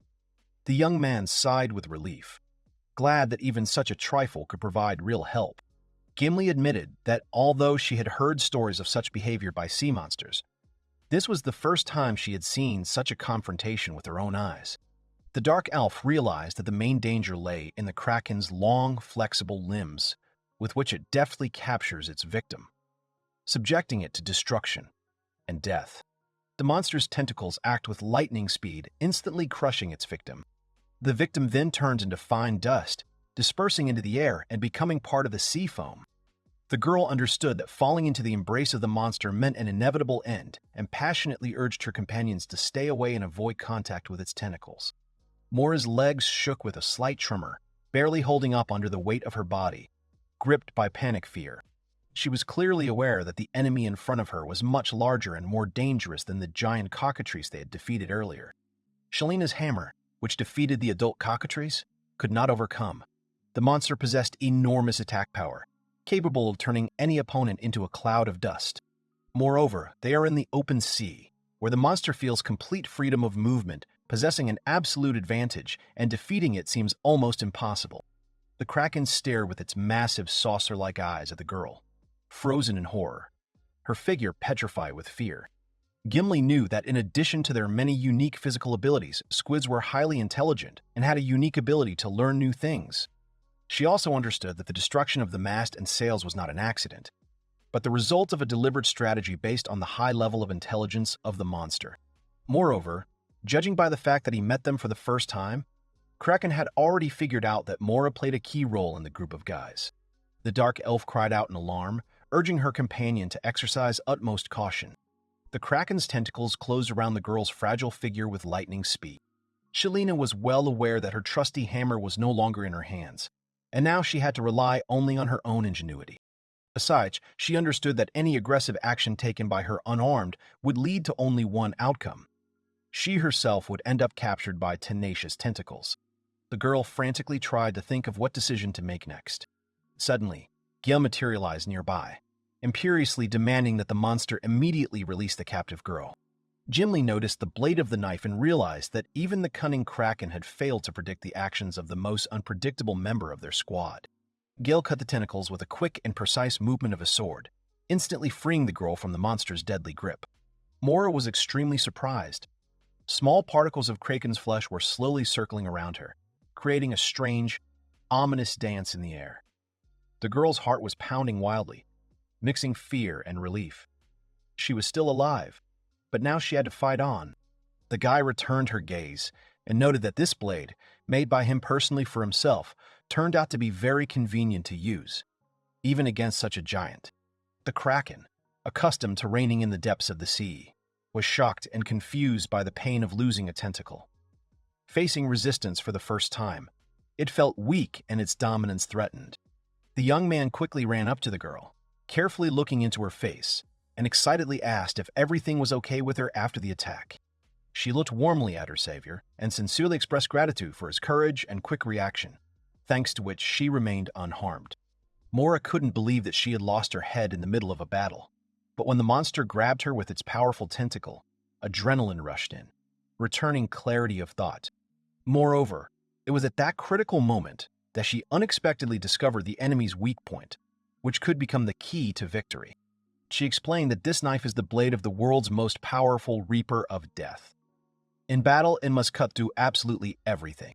The young man sighed with relief, glad that even such a trifle could provide real help. Gimli admitted that although she had heard stories of such behavior by sea monsters, this was the first time she had seen such a confrontation with her own eyes. The dark elf realized that the main danger lay in the kraken's long, flexible limbs, with which it deftly captures its victim, subjecting it to destruction and death. The monster's tentacles act with lightning speed, instantly crushing its victim. The victim then turns into fine dust, dispersing into the air and becoming part of the sea foam. The girl understood that falling into the embrace of the monster meant an inevitable end and passionately urged her companions to stay away and avoid contact with its tentacles. Mora's legs shook with a slight tremor, barely holding up under the weight of her body, gripped by panic fear. She was clearly aware that the enemy in front of her was much larger and more dangerous than the giant cockatrice they had defeated earlier. Shalina's hammer, which defeated the adult cockatrice, could not overcome. The monster possessed enormous attack power, capable of turning any opponent into a cloud of dust. Moreover, they are in the open sea, where the monster feels complete freedom of movement, possessing an absolute advantage, and defeating it seems almost impossible. The kraken stared with its massive saucer-like eyes at the girl, frozen in horror, her figure petrified with fear. Gimli knew that in addition to their many unique physical abilities, squids were highly intelligent and had a unique ability to learn new things. She also understood that the destruction of the mast and sails was not an accident, but the result of a deliberate strategy based on the high level of intelligence of the monster. Moreover, judging by the fact that he met them for the first time, Kraken had already figured out that Mora played a key role in the group of guys. The dark elf cried out in alarm, urging her companion to exercise utmost caution. The Kraken's tentacles closed around the girl's fragile figure with lightning speed. Shalina was well aware that her trusty hammer was no longer in her hands, and now she had to rely only on her own ingenuity. Besides, she understood that any aggressive action taken by her unarmed would lead to only one outcome. She herself would end up captured by tenacious tentacles. The girl frantically tried to think of what decision to make next. Suddenly, Gale materialized nearby, imperiously demanding that the monster immediately release the captive girl. Gimli noticed the blade of the knife and realized that even the cunning Kraken had failed to predict the actions of the most unpredictable member of their squad. Gale cut the tentacles with a quick and precise movement of his sword, instantly freeing the girl from the monster's deadly grip. Mora was extremely surprised. Small particles of Kraken's flesh were slowly circling around her, creating a strange, ominous dance in the air. The girl's heart was pounding wildly, mixing fear and relief. She was still alive, but now she had to fight on. The guy returned her gaze and noted that this blade, made by him personally for himself, turned out to be very convenient to use, even against such a giant. The Kraken, accustomed to reigning in the depths of the sea, was shocked and confused by the pain of losing a tentacle. Facing resistance for the first time, it felt weak and its dominance threatened. The young man quickly ran up to the girl, carefully looking into her face, and excitedly asked if everything was okay with her after the attack. She looked warmly at her savior and sincerely expressed gratitude for his courage and quick reaction, thanks to which she remained unharmed. Mora couldn't believe that she had lost her head in the middle of a battle, but when the monster grabbed her with its powerful tentacle, adrenaline rushed in, returning clarity of thought. Moreover, it was at that critical moment that she unexpectedly discovered the enemy's weak point, which could become the key to victory. She explained that this knife is the blade of the world's most powerful Reaper of Death. In battle, it must cut through absolutely everything,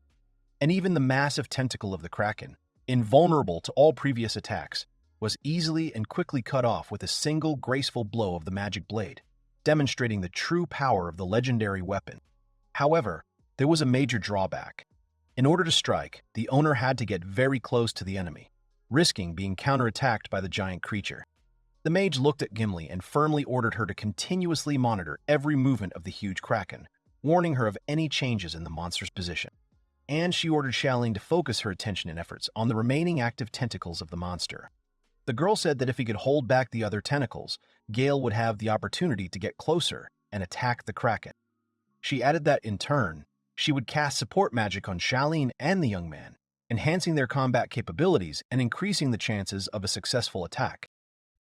and even the massive tentacle of the Kraken, invulnerable to all previous attacks, was easily and quickly cut off with a single graceful blow of the magic blade, demonstrating the true power of the legendary weapon. However, there was a major drawback. In order to strike, the owner had to get very close to the enemy, risking being counterattacked by the giant creature. The mage looked at Gimli and firmly ordered her to continuously monitor every movement of the huge Kraken, warning her of any changes in the monster's position. And she ordered Shaolin to focus her attention and efforts on the remaining active tentacles of the monster. The girl said that if he could hold back the other tentacles, Gale would have the opportunity to get closer and attack the Kraken. She added that, in turn, She would cast support magic on Shaolin and the young man, enhancing their combat capabilities and increasing the chances of a successful attack.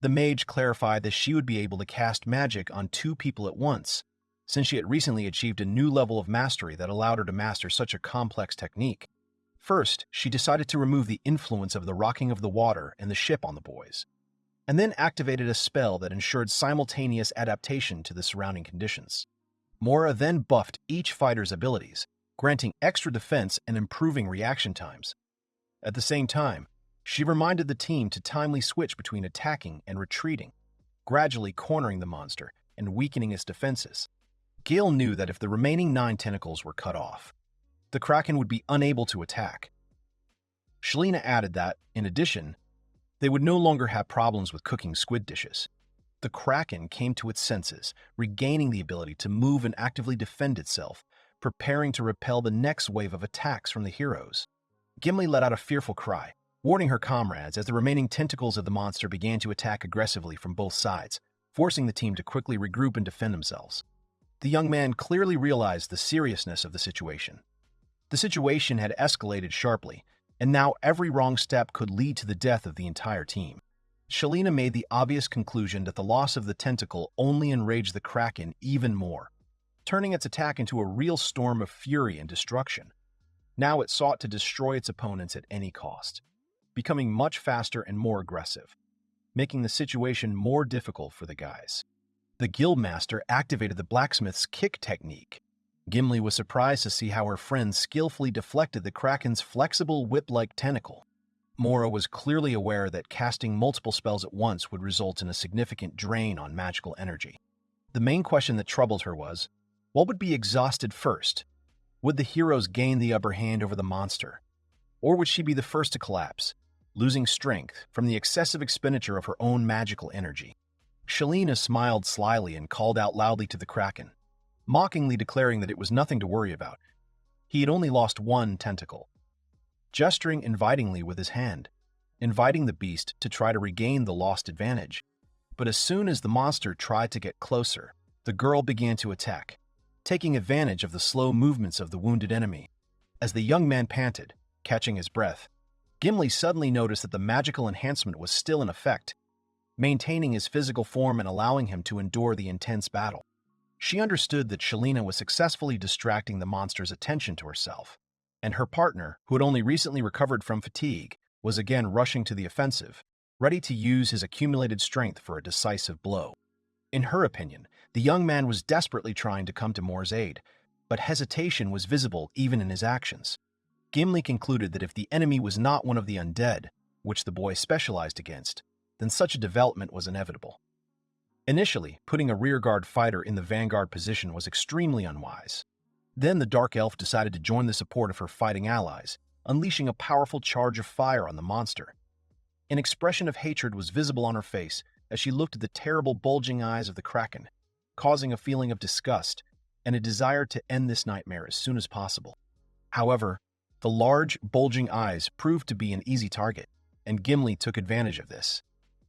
The mage clarified that she would be able to cast magic on 2 people at once, since she had recently achieved a new level of mastery that allowed her to master such a complex technique. First, she decided to remove the influence of the rocking of the water and the ship on the boys, and then activated a spell that ensured simultaneous adaptation to the surrounding conditions. Mora then buffed each fighter's abilities, granting extra defense and improving reaction times. At the same time, she reminded the team to timely switch between attacking and retreating, gradually cornering the monster and weakening its defenses. Gale knew that if the remaining 9 tentacles were cut off, the Kraken would be unable to attack. Shalina added that, in addition, they would no longer have problems with cooking squid dishes. The Kraken came to its senses, regaining the ability to move and actively defend itself, preparing to repel the next wave of attacks from the heroes. Gimli let out a fearful cry, warning her comrades as the remaining tentacles of the monster began to attack aggressively from both sides, forcing the team to quickly regroup and defend themselves. The young man clearly realized the seriousness of the situation. The situation had escalated sharply, and now every wrong step could lead to the death of the entire team. Shalina made the obvious conclusion that the loss of the tentacle only enraged the Kraken even more, turning its attack into a real storm of fury and destruction. Now it sought to destroy its opponents at any cost, becoming much faster and more aggressive, making the situation more difficult for the guys. The guildmaster activated the blacksmith's kick technique. Gimli was surprised to see how her friend skillfully deflected the Kraken's flexible whip-like tentacle. Mora was clearly aware that casting multiple spells at once would result in a significant drain on magical energy. The main question that troubled her was, what would be exhausted first? Would the heroes gain the upper hand over the monster? Or would she be the first to collapse, losing strength from the excessive expenditure of her own magical energy? Shalina smiled slyly and called out loudly to the Kraken, mockingly declaring that it was nothing to worry about. He had only lost 1 tentacle. Gesturing invitingly with his hand, inviting the beast to try to regain the lost advantage. But as soon as the monster tried to get closer, the girl began to attack, taking advantage of the slow movements of the wounded enemy. As the young man panted, catching his breath, Gimli suddenly noticed that the magical enhancement was still in effect, maintaining his physical form and allowing him to endure the intense battle. She understood that Shalina was successfully distracting the monster's attention to herself, and her partner, who had only recently recovered from fatigue, was again rushing to the offensive, ready to use his accumulated strength for a decisive blow. In her opinion, the young man was desperately trying to come to Mora's aid, but hesitation was visible even in his actions. Gimli concluded that if the enemy was not one of the undead, which the boy specialized against, then such a development was inevitable. Initially, putting a rearguard fighter in the vanguard position was extremely unwise. Then the Dark Elf decided to join the support of her fighting allies, unleashing a powerful charge of fire on the monster. An expression of hatred was visible on her face as she looked at the terrible bulging eyes of the Kraken, causing a feeling of disgust and a desire to end this nightmare as soon as possible. However, the large, bulging eyes proved to be an easy target, and Gimli took advantage of this,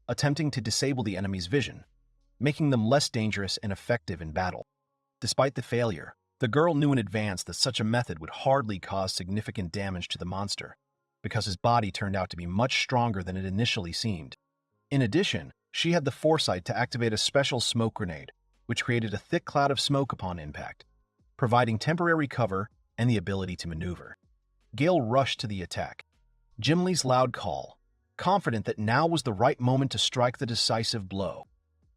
attempting to disable the enemy's vision, making them less dangerous and effective in battle. Despite the failure, the girl knew in advance that such a method would hardly cause significant damage to the monster, because his body turned out to be much stronger than it initially seemed. In addition, she had the foresight to activate a special smoke grenade, which created a thick cloud of smoke upon impact, providing temporary cover and the ability to maneuver. Gale rushed to the attack. Gimli's loud call, confident that now was the right moment to strike the decisive blow.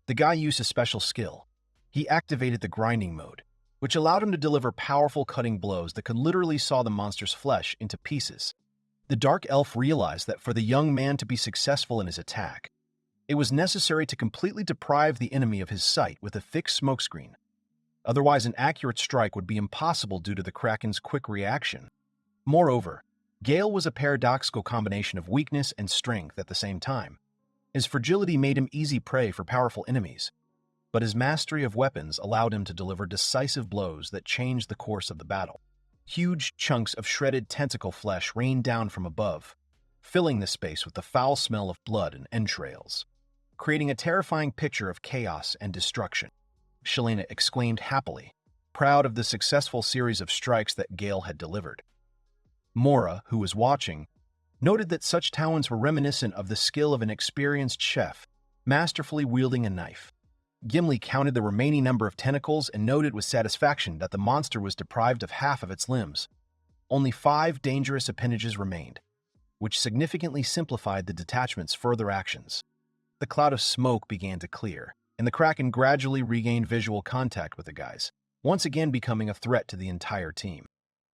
The guy used a special skill. He activated the grinding mode, which allowed him to deliver powerful cutting blows that could literally saw the monster's flesh into pieces. The Dark Elf realized that for the young man to be successful in his attack, it was necessary to completely deprive the enemy of his sight with a fixed smokescreen. Otherwise, an accurate strike would be impossible due to the Kraken's quick reaction. Moreover, Gale was a paradoxical combination of weakness and strength at the same time. His fragility made him easy prey for powerful enemies, but his mastery of weapons allowed him to deliver decisive blows that changed the course of the battle. Huge chunks of shredded tentacle flesh rained down from above, filling the space with the foul smell of blood and entrails, creating a terrifying picture of chaos and destruction. Shalina exclaimed happily, proud of the successful series of strikes that Gale had delivered. Mora, who was watching, noted that such talons were reminiscent of the skill of an experienced chef, masterfully wielding a knife. Gimli counted the remaining number of tentacles and noted with satisfaction that the monster was deprived of half of its limbs. Only 5 dangerous appendages remained, which significantly simplified the detachment's further actions. The cloud of smoke began to clear, and the Kraken gradually regained visual contact with the guys, once again becoming a threat to the entire team.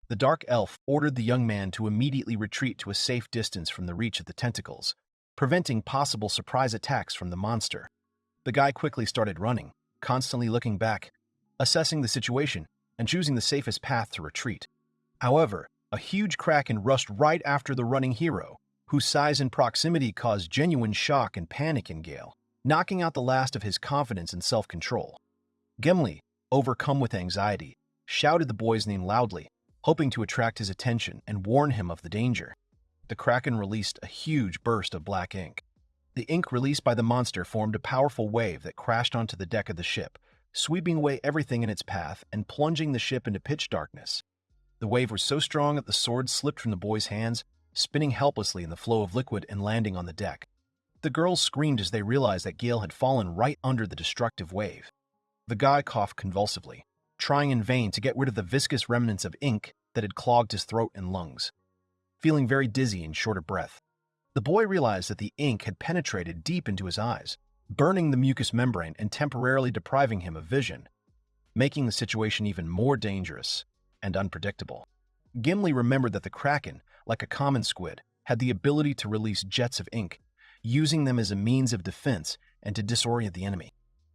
The Dark Elf ordered the young man to immediately retreat to a safe distance from the reach of the tentacles, preventing possible surprise attacks from the monster. The guy quickly started running, constantly looking back, assessing the situation, and choosing the safest path to retreat. However, a huge Kraken rushed right after the running hero, whose size and proximity caused genuine shock and panic in Gale, knocking out the last of his confidence and self-control. Gimli, overcome with anxiety, shouted the boy's name loudly, hoping to attract his attention and warn him of the danger. The Kraken released a huge burst of black ink. The ink released by the monster formed a powerful wave that crashed onto the deck of the ship, sweeping away everything in its path and plunging the ship into pitch darkness. The wave was so strong that the sword slipped from the boy's hands, spinning helplessly in the flow of liquid and landing on the deck. The girls screamed as they realized that Gale had fallen right under the destructive wave. The guy coughed convulsively, trying in vain to get rid of the viscous remnants of ink that had clogged his throat and lungs. Feeling very dizzy and short of breath, the boy realized that the ink had penetrated deep into his eyes, burning the mucous membrane and temporarily depriving him of vision, making the situation even more dangerous and unpredictable. Gimli remembered that the Kraken, like a common squid, had the ability to release jets of ink, using them as a means of defense and to disorient the enemy.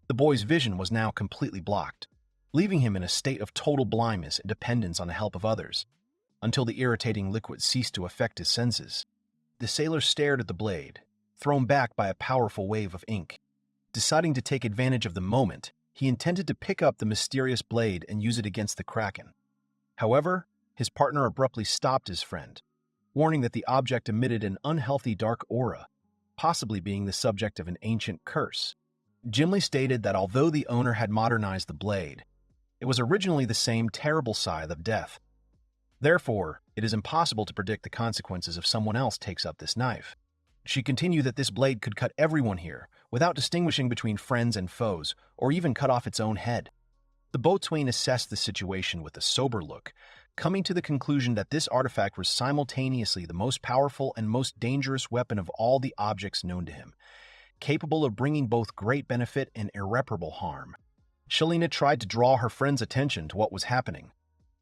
The boy's vision was now completely blocked, leaving him in a state of total blindness and dependence on the help of others, until the irritating liquid ceased to affect his senses. The sailor stared at the blade, thrown back by a powerful wave of ink. Deciding to take advantage of the moment, he intended to pick up the mysterious blade and use it against the Kraken. However, his partner abruptly stopped his friend, warning that the object emitted an unhealthy dark aura, possibly being the subject of an ancient curse. Gimli stated that although the owner had modernized the blade, it was originally the same terrible scythe of death. Therefore, it is impossible to predict the consequences if someone else takes up this knife. She continued that this blade could cut everyone here, without distinguishing between friends and foes, or even cut off its own head. The boatswain assessed the situation with a sober look, coming to the conclusion that this artifact was simultaneously the most powerful and most dangerous weapon of all the objects known to him, capable of bringing both great benefit and irreparable harm. Shalina tried to draw her friend's attention to what was happening,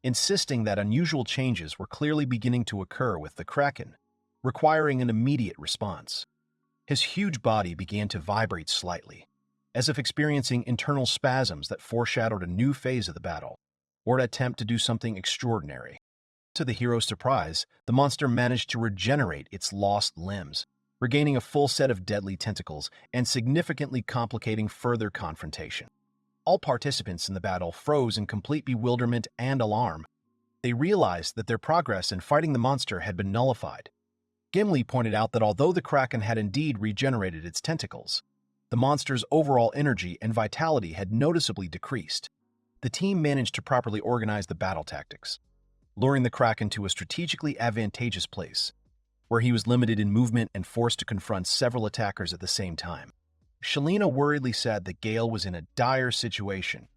insisting that unusual changes were clearly beginning to occur with the Kraken, requiring an immediate response. His huge body began to vibrate slightly, as if experiencing internal spasms that foreshadowed a new phase of the battle, or an attempt to do something extraordinary. To the hero's surprise, the monster managed to regenerate its lost limbs, regaining a full set of deadly tentacles and significantly complicating further confrontation. All participants in the battle froze in complete bewilderment and alarm. They realized that their progress in fighting the monster had been nullified. Gimli pointed out that although the Kraken had indeed regenerated its tentacles, the monster's overall energy and vitality had noticeably decreased. The team managed to properly organize the battle tactics, luring the Kraken to a strategically advantageous place, where he was limited in movement and forced to confront several attackers at the same time. Shalina worriedly said that Gale was in a dire situation,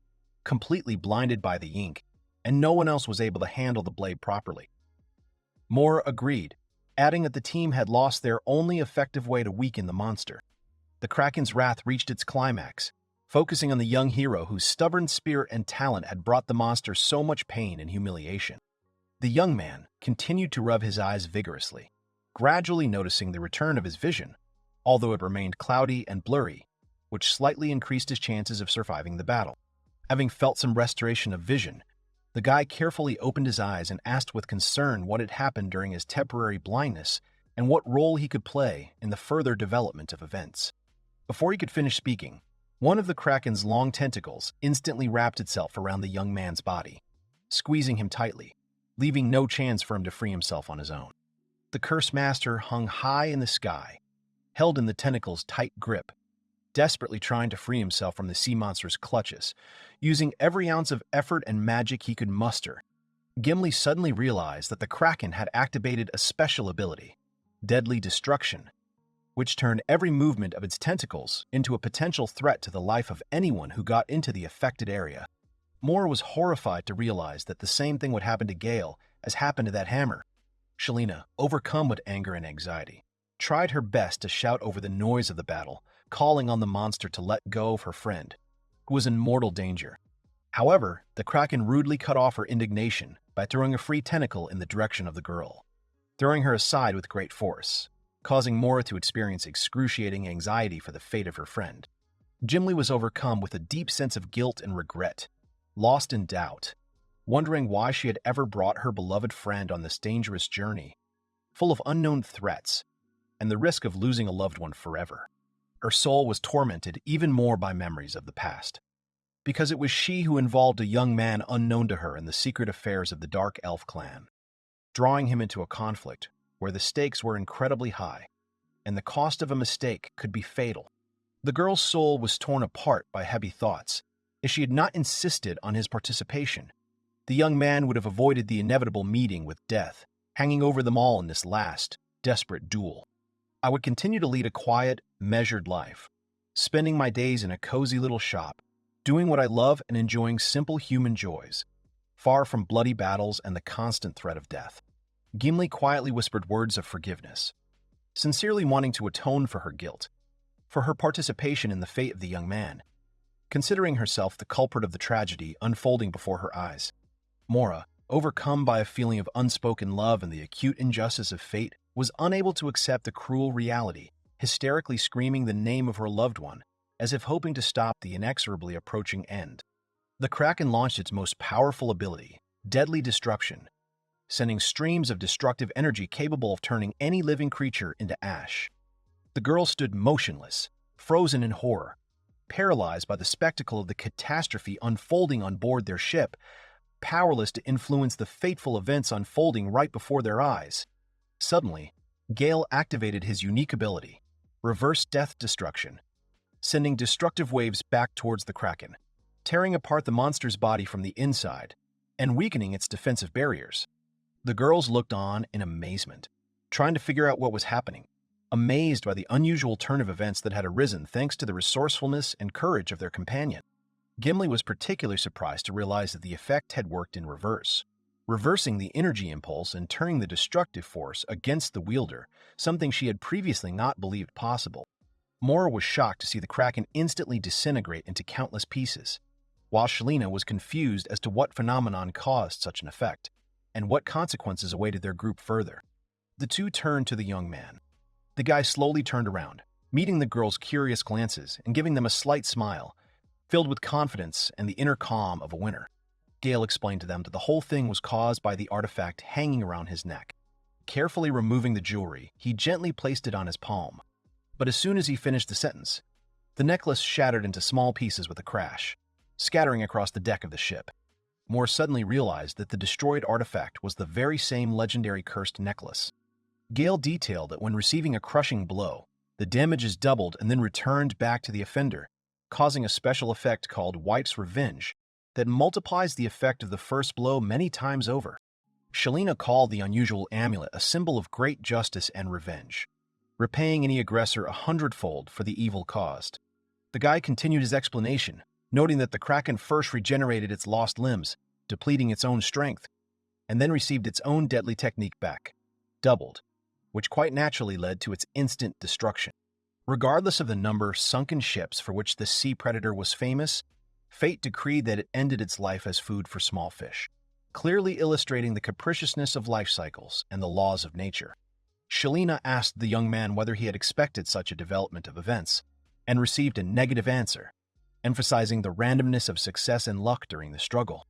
completely blinded by the ink, and no one else was able to handle the blade properly. Mora agreed, adding that the team had lost their only effective way to weaken the monster. The Kraken's wrath reached its climax, focusing on the young hero whose stubborn spirit and talent had brought the monster so much pain and humiliation. The young man continued to rub his eyes vigorously, gradually noticing the return of his vision, although it remained cloudy and blurry, which slightly increased his chances of surviving the battle. Having felt some restoration of vision, the guy carefully opened his eyes and asked with concern what had happened during his temporary blindness and what role he could play in the further development of events. Before he could finish speaking, one of the Kraken's long tentacles instantly wrapped itself around the young man's body, squeezing him tightly, leaving no chance for him to free himself on his own. The Curse Master hung high in the sky, held in the tentacle's tight grip, desperately trying to free himself from the sea monster's clutches, using every ounce of effort and magic he could muster. Gimli suddenly realized that the Kraken had activated a special ability, deadly destruction, which turned every movement of its tentacles into a potential threat to the life of anyone who got into the affected area. Mora was horrified to realize that the same thing would happen to Gale as happened to that hammer. Shalina, overcome with anger and anxiety, tried her best to shout over the noise of the battle, calling on the monster to let go of her friend, who was in mortal danger. However, the Kraken rudely cut off her indignation by throwing a free tentacle in the direction of the girl, throwing her aside with great force, causing Mora to experience excruciating anxiety for the fate of her friend. Gimli was overcome with a deep sense of guilt and regret, lost in doubt, wondering why she had ever brought her beloved friend on this dangerous journey, full of unknown threats and the risk of losing a loved one forever. Her soul was tormented even more by memories of the past, because it was she who involved a young man unknown to her in the secret affairs of the Dark Elf clan, drawing him into a conflict where the stakes were incredibly high, and the cost of a mistake could be fatal. The girl's soul was torn apart by heavy thoughts. If she had not insisted on his participation, the young man would have avoided the inevitable meeting with death, hanging over them all in this last, desperate duel. I would continue to lead a quiet, measured life, spending my days in a cozy little shop, doing what I love and enjoying simple human joys, far from bloody battles and the constant threat of death. Gimli quietly whispered words of forgiveness, sincerely wanting to atone for her guilt, for her participation in the fate of the young man, considering herself the culprit of the tragedy unfolding before her eyes. Mora, overcome by a feeling of unspoken love and the acute injustice of fate, was unable to accept the cruel reality, hysterically screaming the name of her loved one, as if hoping to stop the inexorably approaching end. The Kraken launched its most powerful ability, deadly destruction, sending streams of destructive energy capable of turning any living creature into ash. The girl stood motionless, frozen in horror, paralyzed by the spectacle of the catastrophe unfolding on board their ship, powerless to influence the fateful events unfolding right before their eyes. Suddenly, Gale activated his unique ability, reverse death destruction, sending destructive waves back towards the Kraken, tearing apart the monster's body from the inside and weakening its defensive barriers. The girls looked on in amazement, trying to figure out what was happening, amazed by the unusual turn of events that had arisen thanks to the resourcefulness and courage of their companion. Gimli was particularly surprised to realize that the effect had worked in reverse, reversing the energy impulse and turning the destructive force against the wielder, something she had previously not believed possible. Mora was shocked to see the Kraken instantly disintegrate into countless pieces, while Shalina was confused as to what phenomenon caused such an effect, and what consequences awaited their group further. The two turned to the young man. The guy slowly turned around, meeting the girls' curious glances and giving them a slight smile, filled with confidence and the inner calm of a winner. Gale explained to them that the whole thing was caused by the artifact hanging around his neck. Carefully removing the jewelry, he gently placed it on his palm. But as soon as he finished the sentence, the necklace shattered into small pieces with a crash, scattering across the deck of the ship. Moore suddenly realized that the destroyed artifact was the very same legendary cursed necklace. Gale detailed that when receiving a crushing blow, the damage is doubled and then returned back to the offender, causing a special effect called White's Revenge that multiplies the effect of the first blow many times over. Shalina called the unusual amulet a symbol of great justice and revenge, repaying any aggressor 100-fold for the evil caused. The guy continued his explanation, noting that the Kraken first regenerated its lost limbs, depleting its own strength, and then received its own deadly technique back, doubled, which quite naturally led to its instant destruction. Regardless of the number of sunken ships for which this sea predator was famous, fate decreed that it ended its life as food for small fish, clearly illustrating the capriciousness of life cycles and the laws of nature. Shalina asked the young man whether he had expected such a development of events, and received a negative answer, emphasizing the randomness of success and luck during the struggle.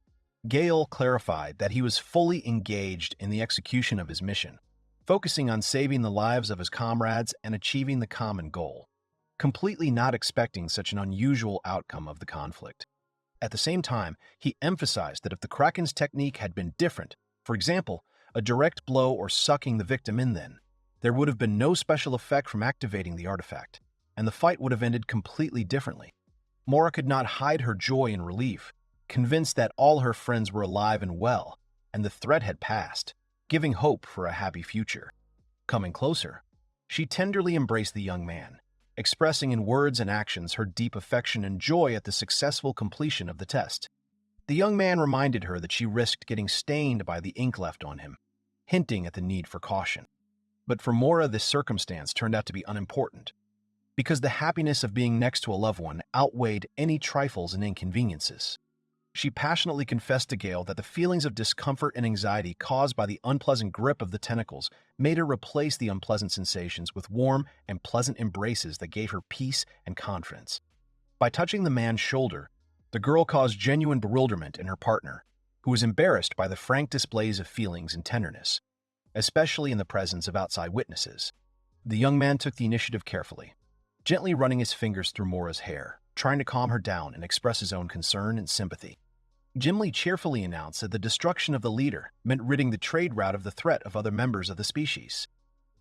Gale clarified that he was fully engaged in the execution of his mission, focusing on saving the lives of his comrades and achieving the common goal, completely not expecting such an unusual outcome of the conflict. At the same time, he emphasized that if the Kraken's technique had been different, for example, a direct blow or sucking the victim in, then there would have been no special effect from activating the artifact. and the fight would have ended completely differently. Mora could not hide her joy and relief, convinced that all her friends were alive and well, and the threat had passed, giving hope for a happy future. Coming closer, she tenderly embraced the young man, expressing in words and actions her deep affection and joy at the successful completion of the test. The young man reminded her that she risked getting stained by the ink left on him, hinting at the need for caution. But for Mora, this circumstance turned out to be unimportant, because the happiness of being next to a loved one outweighed any trifles and inconveniences. She passionately confessed to Gale that the feelings of discomfort and anxiety caused by the unpleasant grip of the tentacles made her replace the unpleasant sensations with warm and pleasant embraces that gave her peace and confidence. By touching the man's shoulder, the girl caused genuine bewilderment in her partner, who was embarrassed by the frank displays of feelings and tenderness, especially in the presence of outside witnesses. The young man took the initiative carefully, gently running his fingers through Mora's hair, trying to calm her down and express his own concern and sympathy. Gimli cheerfully announced that the destruction of the leader meant ridding the trade route of the threat of other members of the species.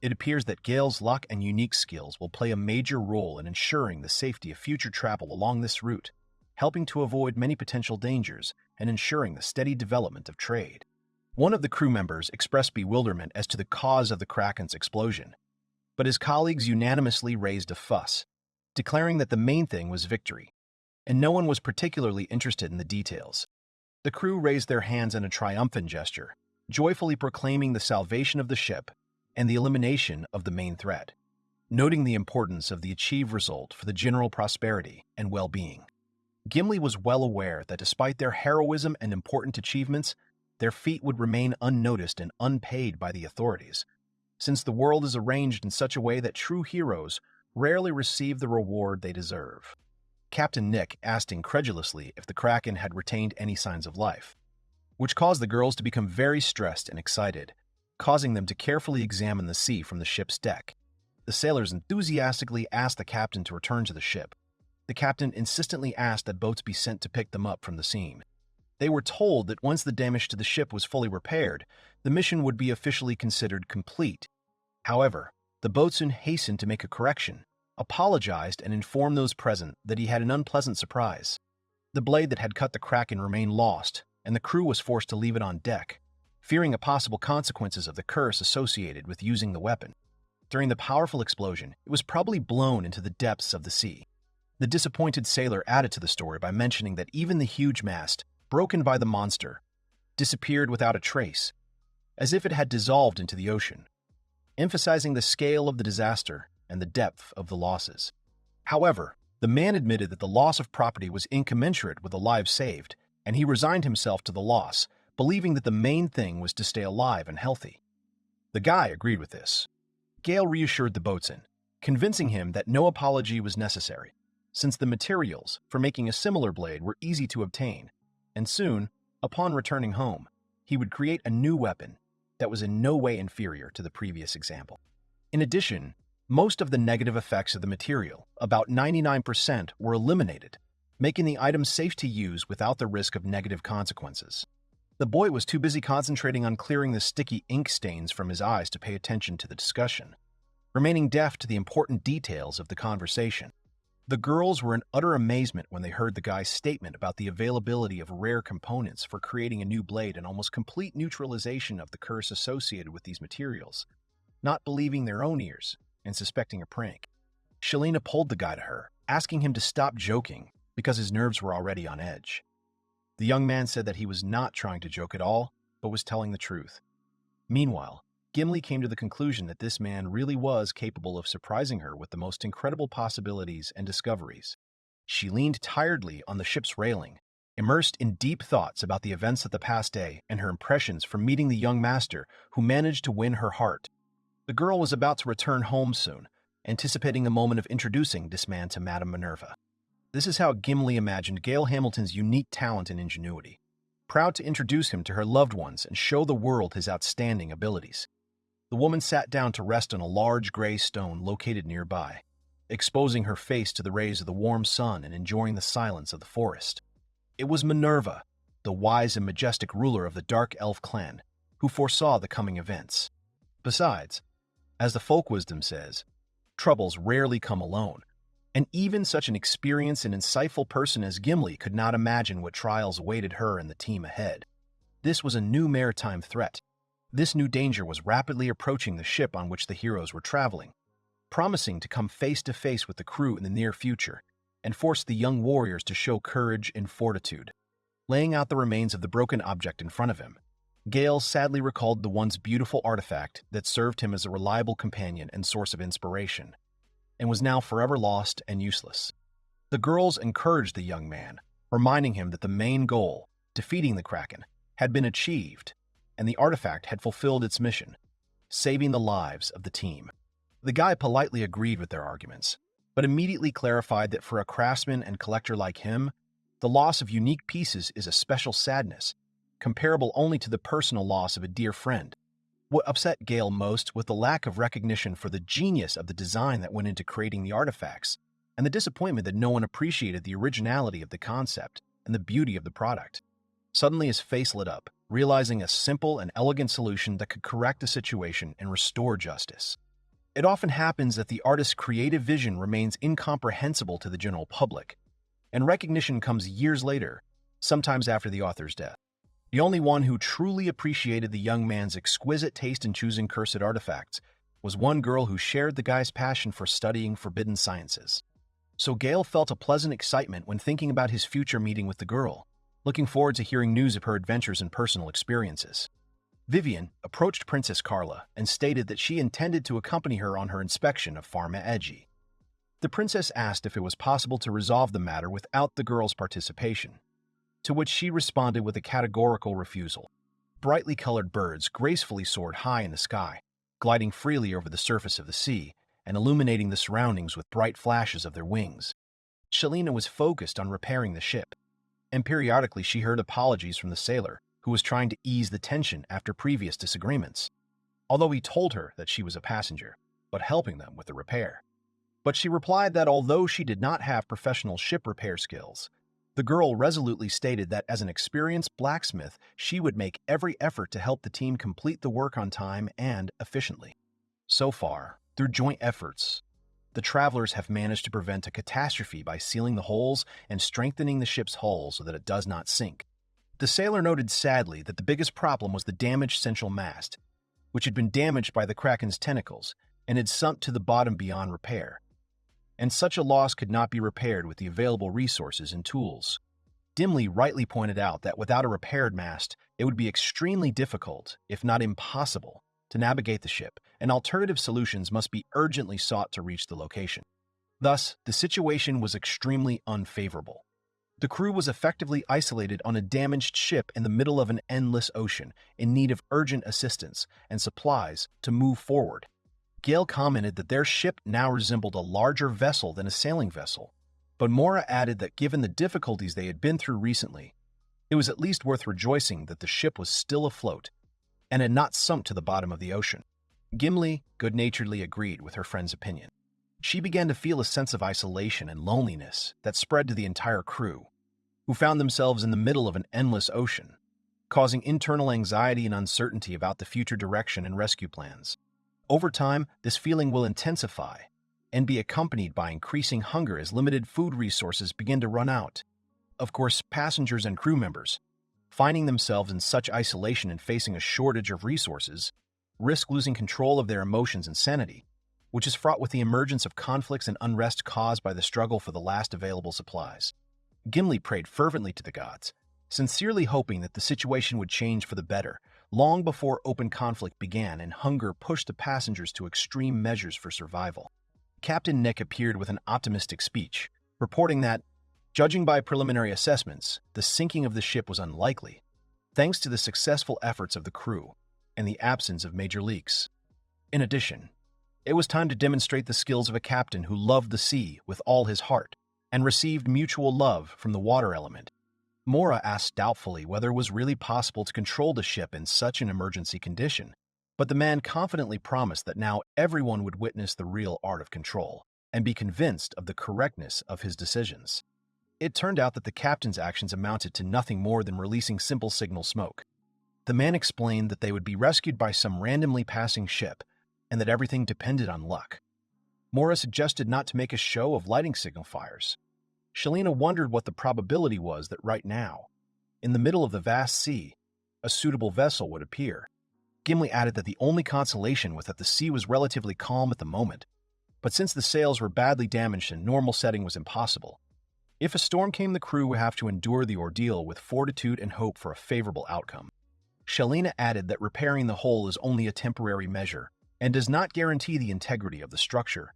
It appears that Gale's luck and unique skills will play a major role in ensuring the safety of future travel along this route, helping to avoid many potential dangers and ensuring the steady development of trade. One of the crew members expressed bewilderment as to the cause of the Kraken's explosion, but his colleagues unanimously raised a fuss, declaring that the main thing was victory, and no one was particularly interested in the details. The crew raised their hands in a triumphant gesture, joyfully proclaiming the salvation of the ship and the elimination of the main threat, noting the importance of the achieved result for the general prosperity and well-being. Gimli was well aware that despite their heroism and important achievements, their feat would remain unnoticed and unpaid by the authorities, since the world is arranged in such a way that true heroes rarely receive the reward they deserve. Captain Nick asked incredulously if the Kraken had retained any signs of life, which caused the girls to become very stressed and excited, causing them to carefully examine the sea from the ship's deck. The sailors enthusiastically asked the captain to return to the ship. The captain insistently asked that boats be sent to pick them up from the scene. They were told that once the damage to the ship was fully repaired, the mission would be officially considered complete. However, the boatswain hastened to make a correction, apologized, and informed those present that he had an unpleasant surprise. The blade that had cut the Kraken remained lost, and the crew was forced to leave it on deck, fearing the possible consequences of the curse associated with using the weapon. During the powerful explosion, it was probably blown into the depths of the sea. The disappointed sailor added to the story by mentioning that even the huge mast, broken by the monster, disappeared without a trace, as if it had dissolved into the ocean, emphasizing the scale of the disaster and the depth of the losses. However, the man admitted that the loss of property was incommensurate with the lives saved, and he resigned himself to the loss, believing that the main thing was to stay alive and healthy. The guy agreed with this. Gale reassured the boatswain, convincing him that no apology was necessary, since the materials for making a similar blade were easy to obtain, and soon, upon returning home, he would create a new weapon that was in no way inferior to the previous example. In addition, most of the negative effects of the material, about 99%, were eliminated, making the item safe to use without the risk of negative consequences. The boy was too busy concentrating on clearing the sticky ink stains from his eyes to pay attention to the discussion, remaining deaf to the important details of the conversation. The girls were in utter amazement when they heard the guy's statement about the availability of rare components for creating a new blade and almost complete neutralization of the curse associated with these materials, not believing their own ears and suspecting a prank. Shalina pulled the guy to her, asking him to stop joking because his nerves were already on edge. The young man said that he was not trying to joke at all, but was telling the truth. Meanwhile, Gimli came to the conclusion that this man really was capable of surprising her with the most incredible possibilities and discoveries. She leaned tiredly on the ship's railing, immersed in deep thoughts about the events of the past day and her impressions from meeting the young master who managed to win her heart. The girl was about to return home soon, anticipating the moment of introducing this man to Madame Minerva. This is how Gimli imagined Gale Hamilton's unique talent and ingenuity, proud to introduce him to her loved ones and show the world his outstanding abilities. The woman sat down to rest on a large gray stone located nearby, exposing her face to the rays of the warm sun and enjoying the silence of the forest. It was Minerva, the wise and majestic ruler of the Dark Elf clan, who foresaw the coming events. Besides, as the folk wisdom says, troubles rarely come alone, And even such an experienced and insightful person as Gimli could not imagine what trials awaited her and the team ahead. This was a new maritime threat. This new danger was rapidly approaching the ship on which the heroes were traveling, promising to come face to face with the crew in the near future and force the young warriors to show courage and fortitude. Laying out the remains of the broken object in front of him, Gale sadly recalled the once beautiful artifact that served him as a reliable companion and source of inspiration, and was now forever lost and useless. The girls encouraged the young man, reminding him that the main goal, defeating the Kraken, had been achieved, and the artifact had fulfilled its mission, saving the lives of the team. The guy politely agreed with their arguments, but immediately clarified that for a craftsman and collector like him, the loss of unique pieces is a special sadness, comparable only to the personal loss of a dear friend. What upset Gale most was the lack of recognition for the genius of the design that went into creating the artifacts, and the disappointment that no one appreciated the originality of the concept and the beauty of the product. Suddenly his face lit up, realizing a simple and elegant solution that could correct a situation and restore justice. It often happens that the artist's creative vision remains incomprehensible to the general public, and recognition comes years later, sometimes after the author's death. The only one who truly appreciated the young man's exquisite taste in choosing cursed artifacts was one girl who shared the guy's passion for studying forbidden sciences. So Gale felt a pleasant excitement when thinking about his future meeting with the girl, looking forward to hearing news of her adventures and personal experiences. Vivian approached Princess Carla and stated that she intended to accompany her on her inspection of Pharma Edgy. The princess asked if it was possible to resolve the matter without the girl's participation, to which she responded with a categorical refusal. Brightly colored birds gracefully soared high in the sky, gliding freely over the surface of the sea and illuminating the surroundings with bright flashes of their wings. Shelina was focused on repairing the ship, and periodically she heard apologies from the sailor, who was trying to ease the tension after previous disagreements, although he told her that she was a passenger, but helping them with the repair. But she replied that although she did not have professional ship repair skills, the girl resolutely stated that as an experienced blacksmith, she would make every effort to help the team complete the work on time and efficiently. So far, through joint efforts, the travelers have managed to prevent a catastrophe by sealing the holes and strengthening the ship's hull so that it does not sink. The sailor noted sadly that the biggest problem was the damaged central mast, which had been damaged by the Kraken's tentacles and had sunk to the bottom beyond repair, and such a loss could not be repaired with the available resources and tools. Dimly rightly pointed out that without a repaired mast, it would be extremely difficult, if not impossible, to navigate the ship, and alternative solutions must be urgently sought to reach the location. Thus, the situation was extremely unfavorable. The crew was effectively isolated on a damaged ship in the middle of an endless ocean, in need of urgent assistance and supplies to move forward. Gale commented that their ship now resembled a larger vessel than a sailing vessel, but Mora added that given the difficulties they had been through recently, it was at least worth rejoicing that the ship was still afloat and had not sunk to the bottom of the ocean. Gimli good-naturedly agreed with her friend's opinion. She began to feel a sense of isolation and loneliness that spread to the entire crew, who found themselves in the middle of an endless ocean, causing internal anxiety and uncertainty about the future direction and rescue plans. Over time, this feeling will intensify and be accompanied by increasing hunger as limited food resources begin to run out. Of course, passengers and crew members, finding themselves in such isolation and facing a shortage of resources, risk losing control of their emotions and sanity, which is fraught with the emergence of conflicts and unrest caused by the struggle for the last available supplies. Gimli prayed fervently to the gods, sincerely hoping that the situation would change for the better, long before open conflict began and hunger pushed the passengers to extreme measures for survival. Captain Nick appeared with an optimistic speech, reporting that, judging by preliminary assessments, the sinking of the ship was unlikely, thanks to the successful efforts of the crew and the absence of major leaks. In addition, it was time to demonstrate the skills of a captain who loved the sea with all his heart and received mutual love from the water element. Mora asked doubtfully whether it was really possible to control the ship in such an emergency condition, but the man confidently promised that now everyone would witness the real art of control and be convinced of the correctness of his decisions. It turned out that the captain's actions amounted to nothing more than releasing simple signal smoke. The man explained that they would be rescued by some randomly passing ship and that everything depended on luck. Mora suggested not to make a show of lighting signal fires. Shalina wondered what the probability was that right now, in the middle of the vast sea, a suitable vessel would appear. Gimli added that the only consolation was that the sea was relatively calm at the moment, but since the sails were badly damaged and normal setting was impossible, if a storm came the crew would have to endure the ordeal with fortitude and hope for a favorable outcome. Shalina added that repairing the hull is only a temporary measure and does not guarantee the integrity of the structure.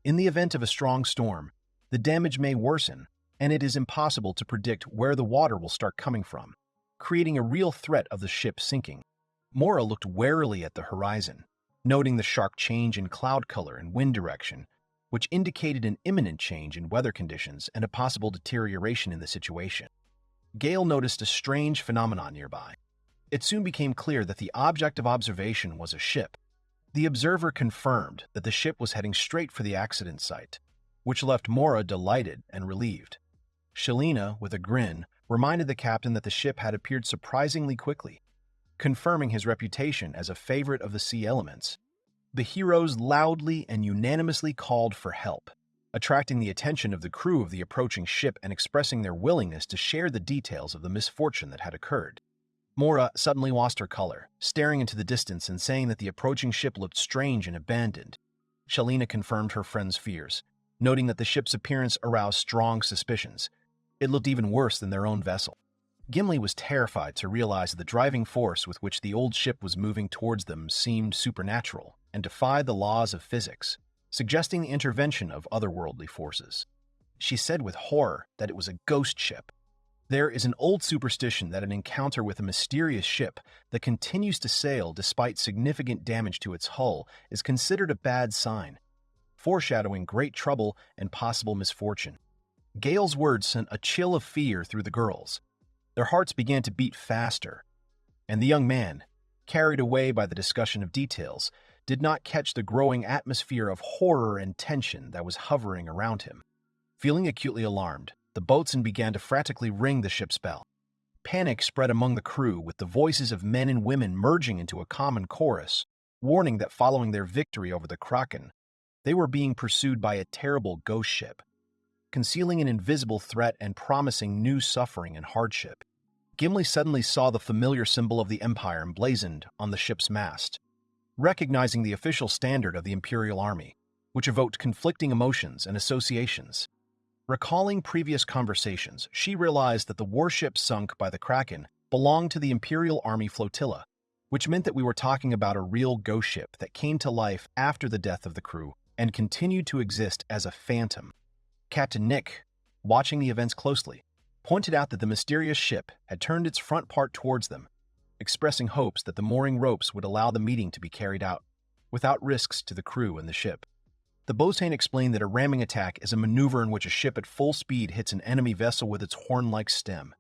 In the event of a strong storm, the damage may worsen, and it is impossible to predict where the water will start coming from, creating a real threat of the ship sinking. Mora looked warily at the horizon, noting the sharp change in cloud color and wind direction, which indicated an imminent change in weather conditions and a possible deterioration in the situation. Gale noticed a strange phenomenon nearby. It soon became clear that the object of observation was a ship. The observer confirmed that the ship was heading straight for the accident site, which left Mora delighted and relieved. Shalina, with a grin, reminded the captain that the ship had appeared surprisingly quickly, confirming his reputation as a favorite of the sea elements. The heroes loudly and unanimously called for help, attracting the attention of the crew of the approaching ship and expressing their willingness to share the details of the misfortune that had occurred. Mora suddenly lost her color, staring into the distance and saying that the approaching ship looked strange and abandoned. Shalina confirmed her friend's fears, noting that the ship's appearance aroused strong suspicions. It looked even worse than their own vessel. Gimli was terrified to realize that the driving force with which the old ship was moving towards them seemed supernatural and defied the laws of physics, suggesting the intervention of otherworldly forces. She said with horror that it was a ghost ship. There is an old superstition that an encounter with a mysterious ship that continues to sail despite significant damage to its hull is considered a bad sign, foreshadowing great trouble and possible misfortune. Gale's words sent a chill of fear through the girls. Their hearts began to beat faster, and the young man, carried away by the discussion of details, did not catch the growing atmosphere of horror and tension that was hovering around him. Feeling acutely alarmed, the boatswain began to frantically ring the ship's bell. Panic spread among the crew, with the voices of men and women merging into a common chorus, warning that following their victory over the Kraken, they were being pursued by a terrible ghost ship, concealing an invisible threat and promising new suffering and hardship. Gimli suddenly saw the familiar symbol of the Empire emblazoned on the ship's mast, recognizing the official standard of the Imperial Army, which evoked conflicting emotions and associations. Recalling previous conversations, she realized that the warship sunk by the Kraken belonged to the Imperial Army flotilla, which meant that we were talking about a real ghost ship that came to life after the death of the crew and continued to exist as a phantom. Captain Nick, watching the events closely, pointed out that the mysterious ship had turned its front part towards them, expressing hopes that the mooring ropes would allow the meeting to be carried out, without risks to the crew and the ship. The boatswain explained that a ramming attack is a maneuver in which a ship at full speed hits an enemy vessel with its horn-like stem.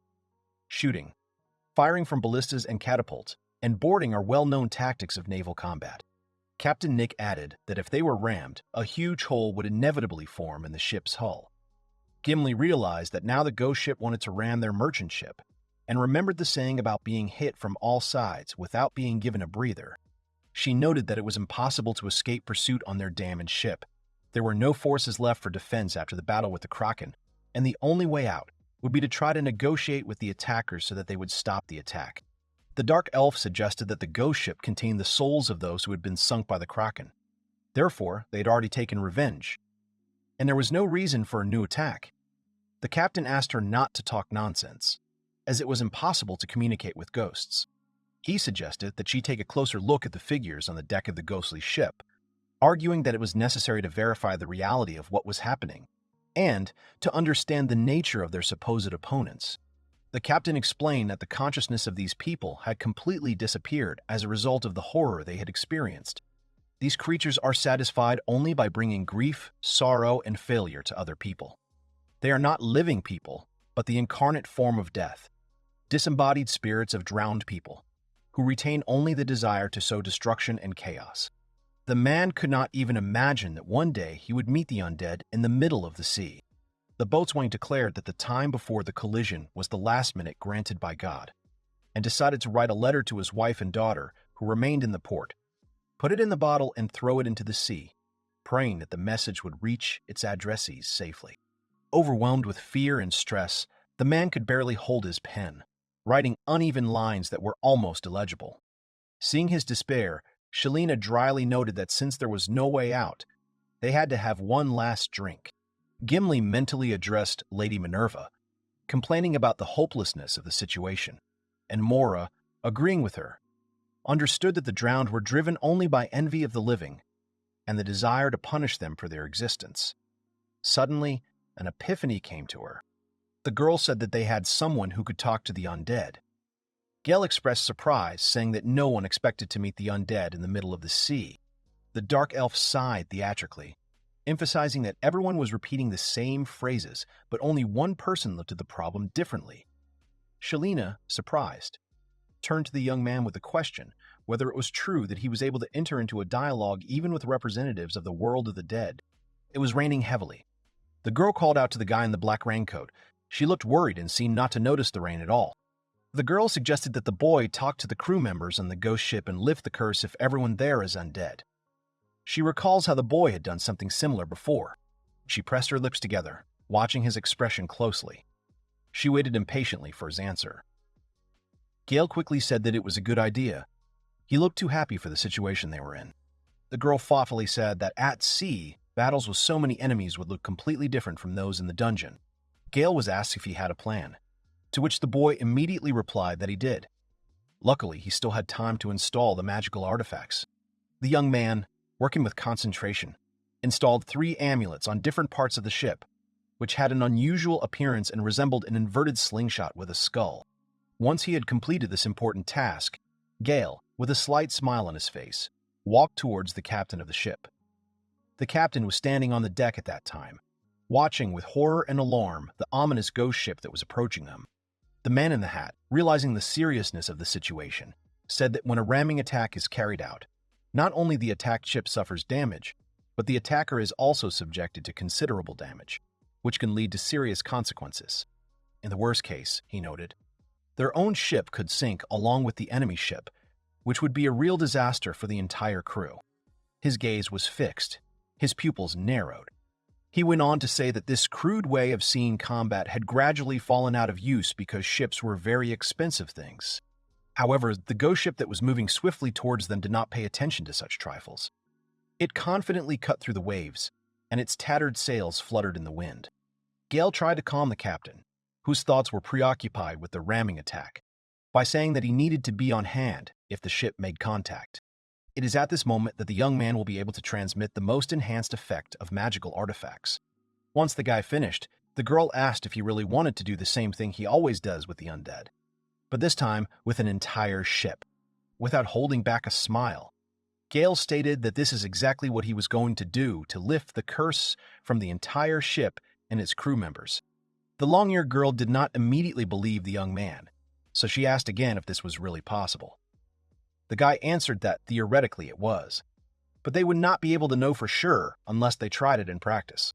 Shooting, firing from ballistas and catapults, and boarding are well-known tactics of naval combat. Captain Nick added that if they were rammed, a huge hole would inevitably form in the ship's hull. Gimli realized that now the ghost ship wanted to ram their merchant ship, and remembered the saying about being hit from all sides without being given a breather. She noted that it was impossible to escape pursuit on their damaged ship. There were no forces left for defense after the battle with the Kraken, and the only way out would be to try to negotiate with the attackers so that they would stop the attack. The Dark Elf suggested that the ghost ship contained the souls of those who had been sunk by the Kraken. Therefore, they had already taken revenge, and there was no reason for a new attack. The captain asked her not to talk nonsense, as it was impossible to communicate with ghosts. He suggested that she take a closer look at the figures on the deck of the ghostly ship, arguing that it was necessary to verify the reality of what was happening, and to understand the nature of their supposed opponents. The captain explained that the consciousness of these people had completely disappeared as a result of the horror they had experienced. These creatures are satisfied only by bringing grief, sorrow, and failure to other people. They are not living people, but the incarnate form of death, disembodied spirits of drowned people, who retain only the desire to sow destruction and chaos. The man could not even imagine that one day he would meet the undead in the middle of the sea. The boatswain declared that the time before the collision was the last minute granted by God, and decided to write a letter to his wife and daughter, who remained in the port, put it in the bottle and throw it into the sea, praying that the message would reach its addressees safely. Overwhelmed with fear and stress, the man could barely hold his pen, writing uneven lines that were almost illegible. Seeing his despair, Shalina dryly noted that since there was no way out, they had to have one last drink. Gimli mentally addressed Lady Minerva, complaining about the hopelessness of the situation, and Mora, agreeing with her, understood that the drowned were driven only by envy of the living and the desire to punish them for their existence. Suddenly, an epiphany came to her. The girl said that they had someone who could talk to the undead. Gale expressed surprise, saying that no one expected to meet the undead in the middle of the sea. The dark elf sighed theatrically, emphasizing that everyone was repeating the same phrases, but only one person looked at the problem differently. Shalina, surprised, turned to the young man with the question whether it was true that he was able to enter into a dialogue even with representatives of the world of the dead. It was raining heavily. The girl called out to the guy in the black raincoat. She looked worried and seemed not to notice the rain at all. The girl suggested that the boy talk to the crew members on the ghost ship and lift the curse if everyone there is undead. She recalls how the boy had done something similar before. She pressed her lips together, watching his expression closely. She waited impatiently for his answer. Gale quickly said that it was a good idea. He looked too happy for the situation they were in. The girl thoughtfully said that at sea, battles with so many enemies would look completely different from those in the dungeon. Gale was asked if he had a plan, to which the boy immediately replied that he did. Luckily, he still had time to install the magical artifacts. The young man, working with concentration, installed 3 amulets on different parts of the ship, which had an unusual appearance and resembled an inverted slingshot with a skull. Once he had completed this important task, Gale, with a slight smile on his face, walked towards the captain of the ship. The captain was standing on the deck at that time, watching with horror and alarm the ominous ghost ship that was approaching them. The man in the hat, realizing the seriousness of the situation, said that when a ramming attack is carried out, not only the attacked ship suffers damage, but the attacker is also subjected to considerable damage, which can lead to serious consequences. In the worst case, he noted, their own ship could sink along with the enemy ship, which would be a real disaster for the entire crew. His gaze was fixed, his pupils narrowed. He went on to say that this crude way of seeing combat had gradually fallen out of use because ships were very expensive things. However, the ghost ship that was moving swiftly towards them did not pay attention to such trifles. It confidently cut through the waves, and its tattered sails fluttered in the wind. Gale tried to calm the captain, whose thoughts were preoccupied with the ramming attack, by saying that he needed to be on hand if the ship made contact. It is at this moment that the young man will be able to transmit the most enhanced effect of magical artifacts. Once the guy finished, the girl asked if he really wanted to do the same thing he always does with the undead, but this time with an entire ship. Without holding back a smile, Gale stated that this is exactly what he was going to do to lift the curse from the entire ship and its crew members. The long-eared girl did not immediately believe the young man, so she asked again if this was really possible. The guy answered that theoretically it was, but they would not be able to know for sure unless they tried it in practice.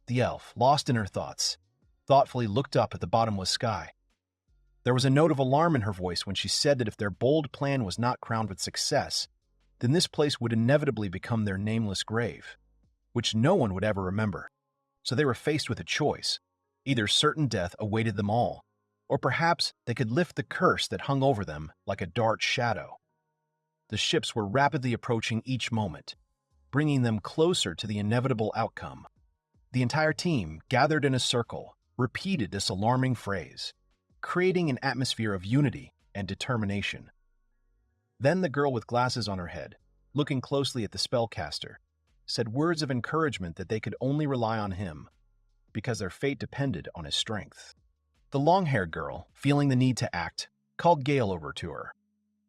The elf, lost in her thoughts, thoughtfully looked up at the bottomless sky. There was a note of alarm in her voice when she said that if their bold plan was not crowned with success, then this place would inevitably become their nameless grave, which no one would ever remember. So they were faced with a choice. Either certain death awaited them all, or perhaps they could lift the curse that hung over them like a dark shadow. The ships were rapidly approaching each moment, bringing them closer to the inevitable outcome. The entire team, gathered in a circle, repeated this alarming phrase, creating an atmosphere of unity and determination. Then the girl with glasses on her head, looking closely at the spellcaster, said words of encouragement that they could only rely on him, because their fate depended on his strength. The long-haired girl, feeling the need to act, called Gale over to her.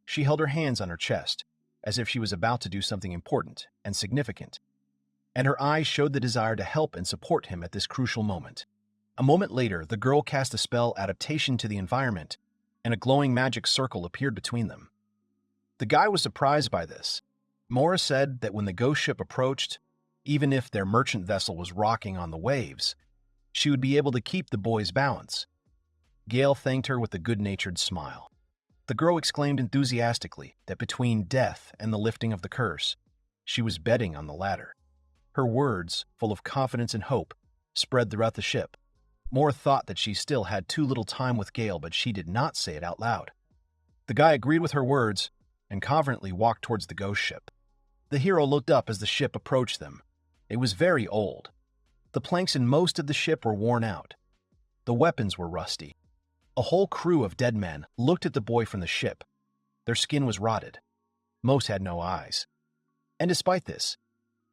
She held her hands on her chest, as if she was about to do something important and significant, and her eyes showed the desire to help and support him at this crucial moment. A moment later, the girl cast a spell adaptation to the environment, and a glowing magic circle appeared between them. The guy was surprised by this. Mora said that when the ghost ship approached, even if their merchant vessel was rocking on the waves, she would be able to keep the boy's balance. Gale thanked her with a good-natured smile. The girl exclaimed enthusiastically that between death and the lifting of the curse, she was betting on the latter. Her words, full of confidence and hope, spread throughout the ship. Mora thought that she still had too little time with Gale, but she did not say it out loud. The guy agreed with her words and confidently walked towards the ghost ship. The hero looked up as the ship approached them. It was very old. The planks in most of the ship were worn out. The weapons were rusty. A whole crew of dead men looked at the boy from the ship. Their skin was rotted. Most had no eyes. And despite this,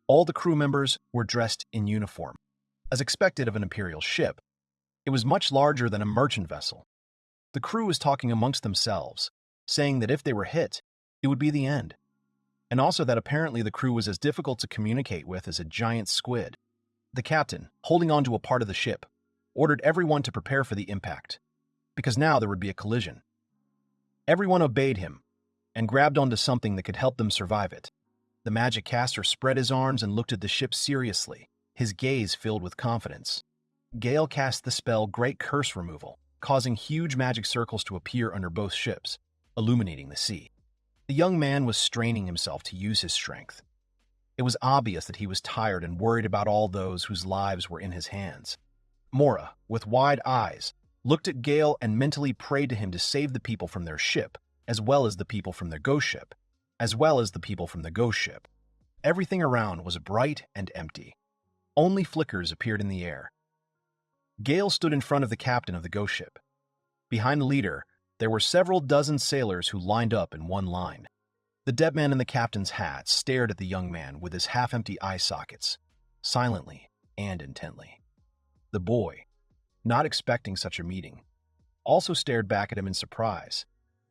all the crew members were dressed in uniform. As expected of an imperial ship, it was much larger than a merchant vessel. The crew was talking amongst themselves, saying that if they were hit, it would be the end. And also that apparently the crew was as difficult to communicate with as a giant squid. The captain, holding on to a part of the ship, ordered everyone to prepare for the impact, because now there would be a collision. Everyone obeyed him and grabbed onto something that could help them survive it. The magic caster spread his arms and looked at the ship seriously, his gaze filled with confidence. Gale cast the spell Great Curse Removal, causing huge magic circles to appear under both ships, illuminating the sea. The young man was straining himself to use his strength. It was obvious that he was tired and worried about all those whose lives were in his hands. Mora, with wide eyes, looked at Gale and mentally prayed to him to save the people from their ship, as well as the people from their ghost ship, Everything around was bright and empty. Only flickers appeared in the air. Gale stood in front of the captain of the ghost ship. Behind the leader, there were several dozen sailors who lined up in one line. The dead man in the captain's hat stared at the young man with his half-empty eye sockets, silently and intently. The boy, not expecting such a meeting, also stared back at him in surprise,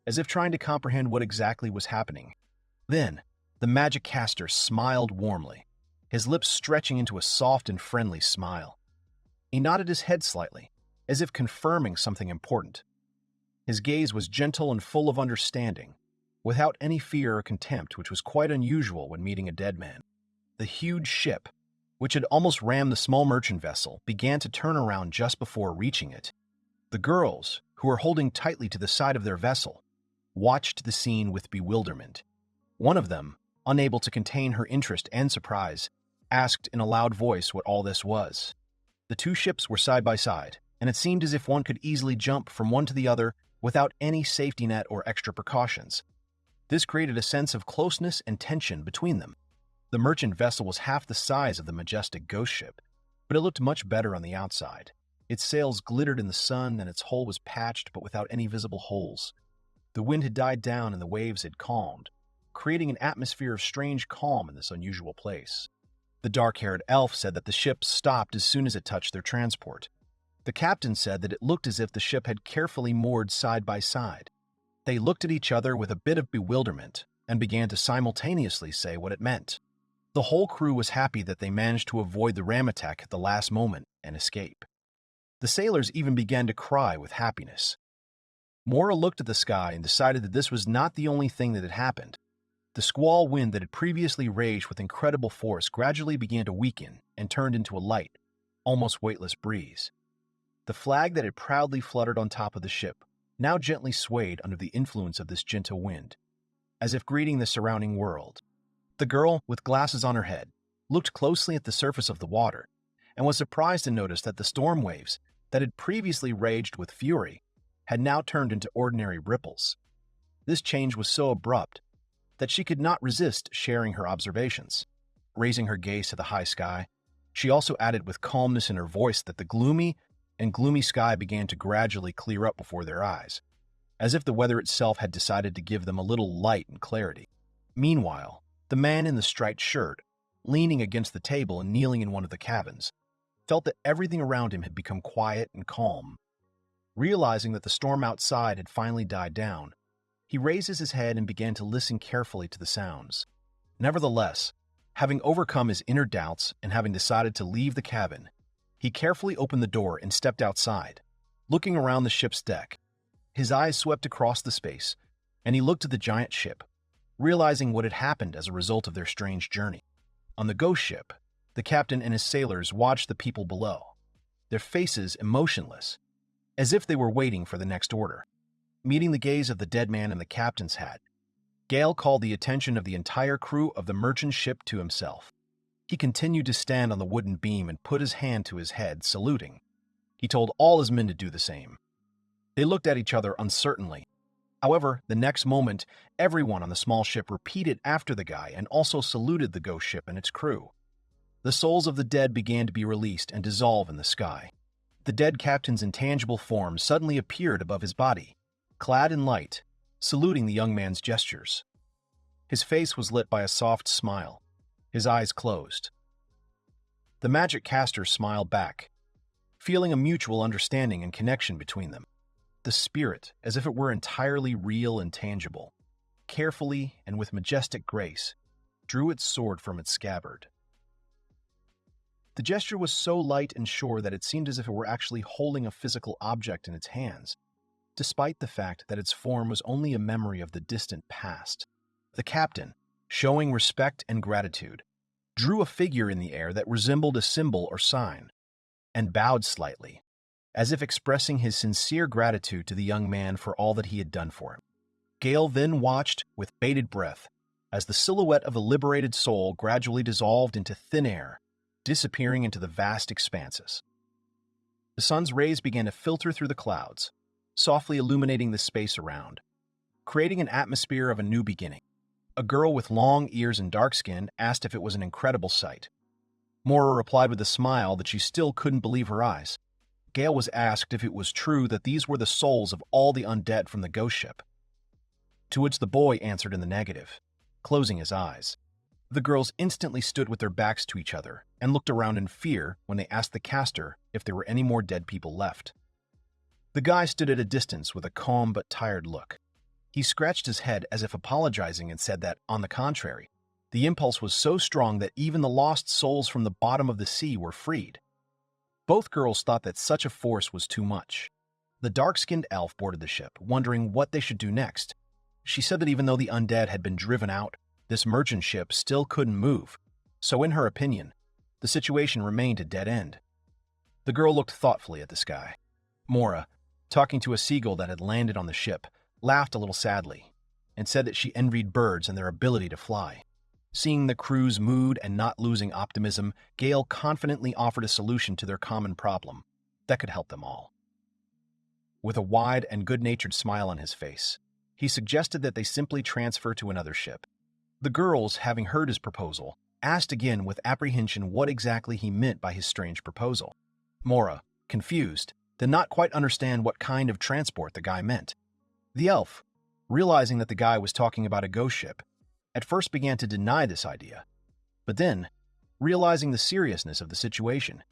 as if trying to comprehend what exactly was happening. Then, the magic caster smiled warmly, his lips stretching into a soft and friendly smile. He nodded his head slightly, as if confirming something important. His gaze was gentle and full of understanding, without any fear or contempt, which was quite unusual when meeting a dead man. The huge ship, which had almost rammed the small merchant vessel, began to turn around just before reaching it. The girls, who were holding tightly to the side of their vessel, watched the scene with bewilderment. One of them, unable to contain her interest and surprise, asked in a loud voice what all this was. The two ships were side by side, and it seemed as if one could easily jump from one to the other without any safety net or extra precautions. This created a sense of closeness and tension between them. The merchant vessel was half the size of the majestic ghost ship, but it looked much better on the outside. Its sails glittered in the sun, and its hull was patched but without any visible holes. The wind had died down and the waves had calmed, creating an atmosphere of strange calm in this unusual place. The dark-haired elf said that the ship stopped as soon as it touched their transport. The captain said that it looked as if the ship had carefully moored side by side. They looked at each other with a bit of bewilderment and began to simultaneously say what it meant. The whole crew was happy that they managed to avoid the ram attack at the last moment and escape. The sailors even began to cry with happiness. Mora looked at the sky and decided that this was not the only thing that had happened. The squall wind that had previously raged with incredible force gradually began to weaken and turned into a light, almost weightless breeze. The flag that had proudly fluttered on top of the ship now gently swayed under the influence of this gentle wind, as if greeting the surrounding world. The girl, with glasses on her head, looked closely at the surface of the water and was surprised to notice that the storm waves that had previously raged with fury had now turned into ordinary ripples. This change was so abrupt that she could not resist sharing her observations. Raising her gaze to the high sky, she also added with calmness in her voice that the gloomy sky began to gradually clear up before their eyes, as if the weather itself had decided to give them a little light and clarity. Meanwhile, the man in the striped shirt, leaning against the table and kneeling in one of the cabins, felt that everything around him had become quiet and calm. Realizing that the storm outside had finally died down, he raises his head and began to listen carefully to the sounds. Nevertheless, having overcome his inner doubts and having decided to leave the cabin, he carefully opened the door and stepped outside, looking around the ship's deck. His eyes swept across the space, and he looked at the giant ship, realizing what had happened as a result of their strange journey. On the ghost ship, the captain and his sailors watched the people below, their faces emotionless, as if they were waiting for the next order. Meeting the gaze of the dead man in the captain's hat, Gale called the attention of the entire crew of the merchant ship to himself. He continued to stand on the wooden beam and put his hand to his head, saluting. He told all his men to do the same. They looked at each other uncertainly. However, the next moment, everyone on the small ship repeated after the guy and also saluted the ghost ship and its crew. The souls of the dead began to be released and dissolve in the sky. The dead captain's intangible form suddenly appeared above his body, clad in light, saluting the young man's gestures. His face was lit by a soft smile, his eyes closed. The magic caster smiled back, feeling a mutual understanding and connection between them. The spirit, as if it were entirely real and tangible, carefully and with majestic grace, drew its sword from its scabbard. The gesture was so light and sure that it seemed as if it were actually holding a physical object in its hands, despite the fact that its form was only a memory of the distant past. The captain, showing respect and gratitude, drew a figure in the air that resembled a symbol or sign, and bowed slightly, as if expressing his sincere gratitude to the young man for all that he had done for him. Gale then watched with bated breath as the silhouette of a liberated soul gradually dissolved into thin air, disappearing into the vast expanses. The sun's rays began to filter through the clouds, softly illuminating the space around, creating an atmosphere of a new beginning. A girl with long ears and dark skin asked if it was an incredible sight. Mora replied with a smile that she still couldn't believe her eyes. Gale was asked if it was true that these were the souls of all the undead from the ghost ship, to which the boy answered in the negative, closing his eyes. The girls instantly stood with their backs to each other and looked around in fear when they asked the caster if there were any more dead people left. The guy stood at a distance with a calm but tired look. He scratched his head as if apologizing and said that, on the contrary, the impulse was so strong that even the lost souls from the bottom of the sea were freed. Both girls thought that such a force was too much. The dark-skinned elf boarded the ship, wondering what they should do next. She said that even though the undead had been driven out, this merchant ship still couldn't move, so in her opinion, the situation remained a dead end. The girl looked thoughtfully at the sky. Mora, talking to a seagull that had landed on the ship, laughed a little sadly, and said that she envied birds and their ability to fly. Seeing the crew's mood and not losing optimism, Gale confidently offered a solution to their common problem that could help them all. With a wide and good-natured smile on his face, he suggested that they simply transfer to another ship. The girls, having heard his proposal, asked again with apprehension what exactly he meant by his strange proposal. Mora, confused, did not quite understand what kind of transport the guy meant. The elf, realizing that the guy was talking about a ghost ship, at first began to deny this idea, but then, realizing the seriousness of the situation,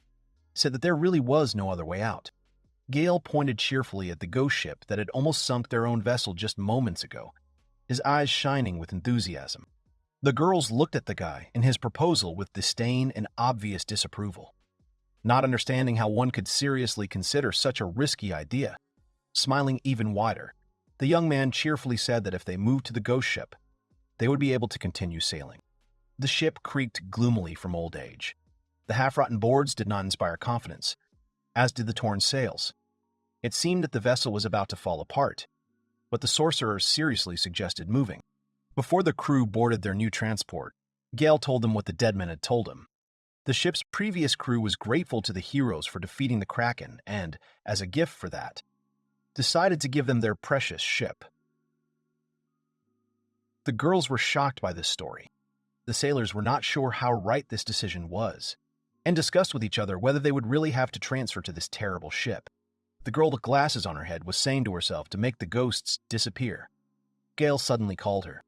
said that there really was no other way out. Gale pointed cheerfully at the ghost ship that had almost sunk their own vessel just moments ago, his eyes shining with enthusiasm. The girls looked at the guy and his proposal with disdain and obvious disapproval, not understanding how one could seriously consider such a risky idea. Smiling even wider, the young man cheerfully said that if they moved to the ghost ship, they would be able to continue sailing. The ship creaked gloomily from old age. The half-rotten boards did not inspire confidence, as did the torn sails. It seemed that the vessel was about to fall apart, but the sorcerer seriously suggested moving. Before the crew boarded their new transport, Gale told them what the dead men had told him. The ship's previous crew was grateful to the heroes for defeating the Kraken and, as a gift for that, decided to give them their precious ship. The girls were shocked by this story. The sailors were not sure how right this decision was, and discussed with each other whether they would really have to transfer to this terrible ship. The girl with glasses on her head was saying to herself to make the ghosts disappear. Gale suddenly called her.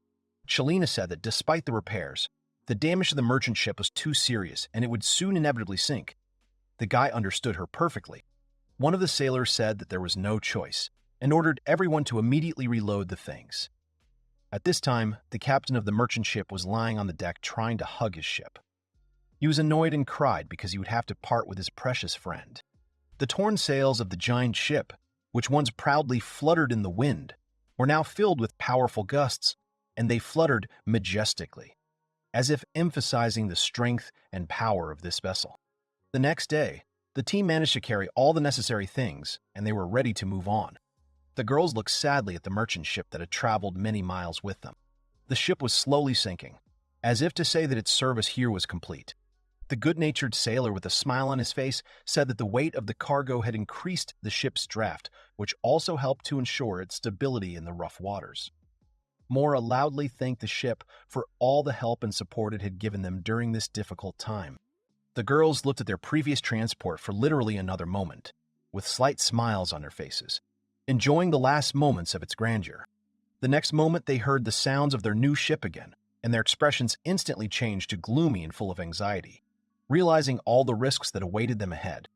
Shalina said that despite the repairs, the damage to the merchant ship was too serious and it would soon inevitably sink. The guy understood her perfectly. One of the sailors said that there was no choice and ordered everyone to immediately reload the things. At this time, the captain of the merchant ship was lying on the deck trying to hug his ship. He was annoyed and cried because he would have to part with his precious friend. The torn sails of the giant ship, which once proudly fluttered in the wind, were now filled with powerful gusts, and they fluttered majestically, as if emphasizing the strength and power of this vessel. The next day, the team managed to carry all the necessary things, and they were ready to move on. The girls looked sadly at the merchant ship that had traveled many miles with them. The ship was slowly sinking, as if to say that its service here was complete. The good-natured sailor with a smile on his face said that the weight of the cargo had increased the ship's draft, which also helped to ensure its stability in the rough waters. Mora loudly thanked the ship for all the help and support it had given them during this difficult time. The girls looked at their previous transport for literally another moment, with slight smiles on their faces, enjoying the last moments of its grandeur. The next moment they heard the sounds of their new ship again, and their expressions instantly changed to gloomy and full of anxiety. Realizing all the risks that awaited them ahead,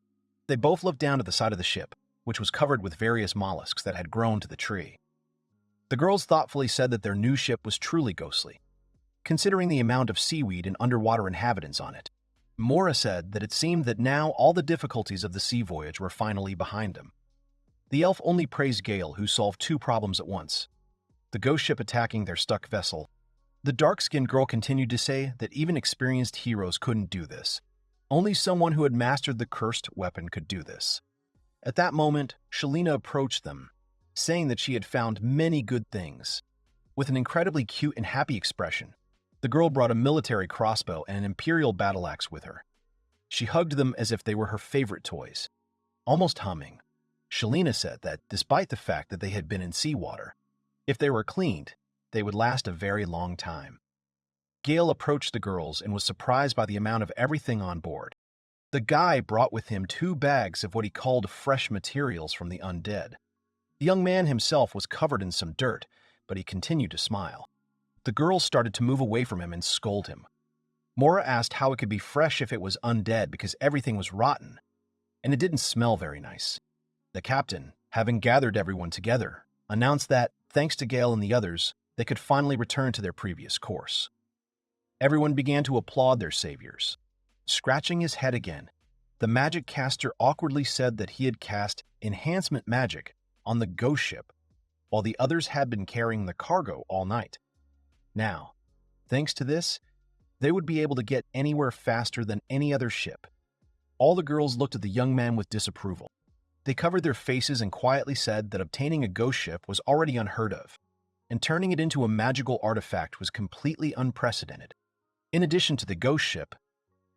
they both looked down at the side of the ship, which was covered with various mollusks that had grown to the tree. The girls thoughtfully said that their new ship was truly ghostly, considering the amount of seaweed and underwater inhabitants on it. Mora said that it seemed that now all the difficulties of the sea voyage were finally behind them. The elf only praised Gale, who solved two problems at once: the ghost ship attacking their stuck vessel. The dark-skinned girl continued to say that even experienced heroes couldn't do this. Only someone who had mastered the cursed weapon could do this. At that moment, Shalina approached them, saying that she had found many good things. With an incredibly cute and happy expression, the girl brought a military crossbow and an imperial battle axe with her. She hugged them as if they were her favorite toys. Almost humming, Shalina said that despite the fact that they had been in seawater, if they were cleaned, they would last a very long time. Gale approached the girls and was surprised by the amount of everything on board. The guy brought with him 2 bags of what he called fresh materials from the undead. The young man himself was covered in some dirt, but he continued to smile. The girls started to move away from him and scold him. Mora asked how it could be fresh if it was undead because everything was rotten, and it didn't smell very nice. The captain, having gathered everyone together, announced that, thanks to Gale and the others, they could finally return to their previous course. Everyone began to applaud their saviors. Scratching his head again, the magic caster awkwardly said that he had cast enhancement magic on the ghost ship, while the others had been carrying the cargo all night. Now, thanks to this, they would be able to get anywhere faster than any other ship. All the girls looked at the young man with disapproval. They covered their faces and quietly said that obtaining a ghost ship was already unheard of, and turning it into a magical artifact was completely unprecedented. In addition to the ghost ship,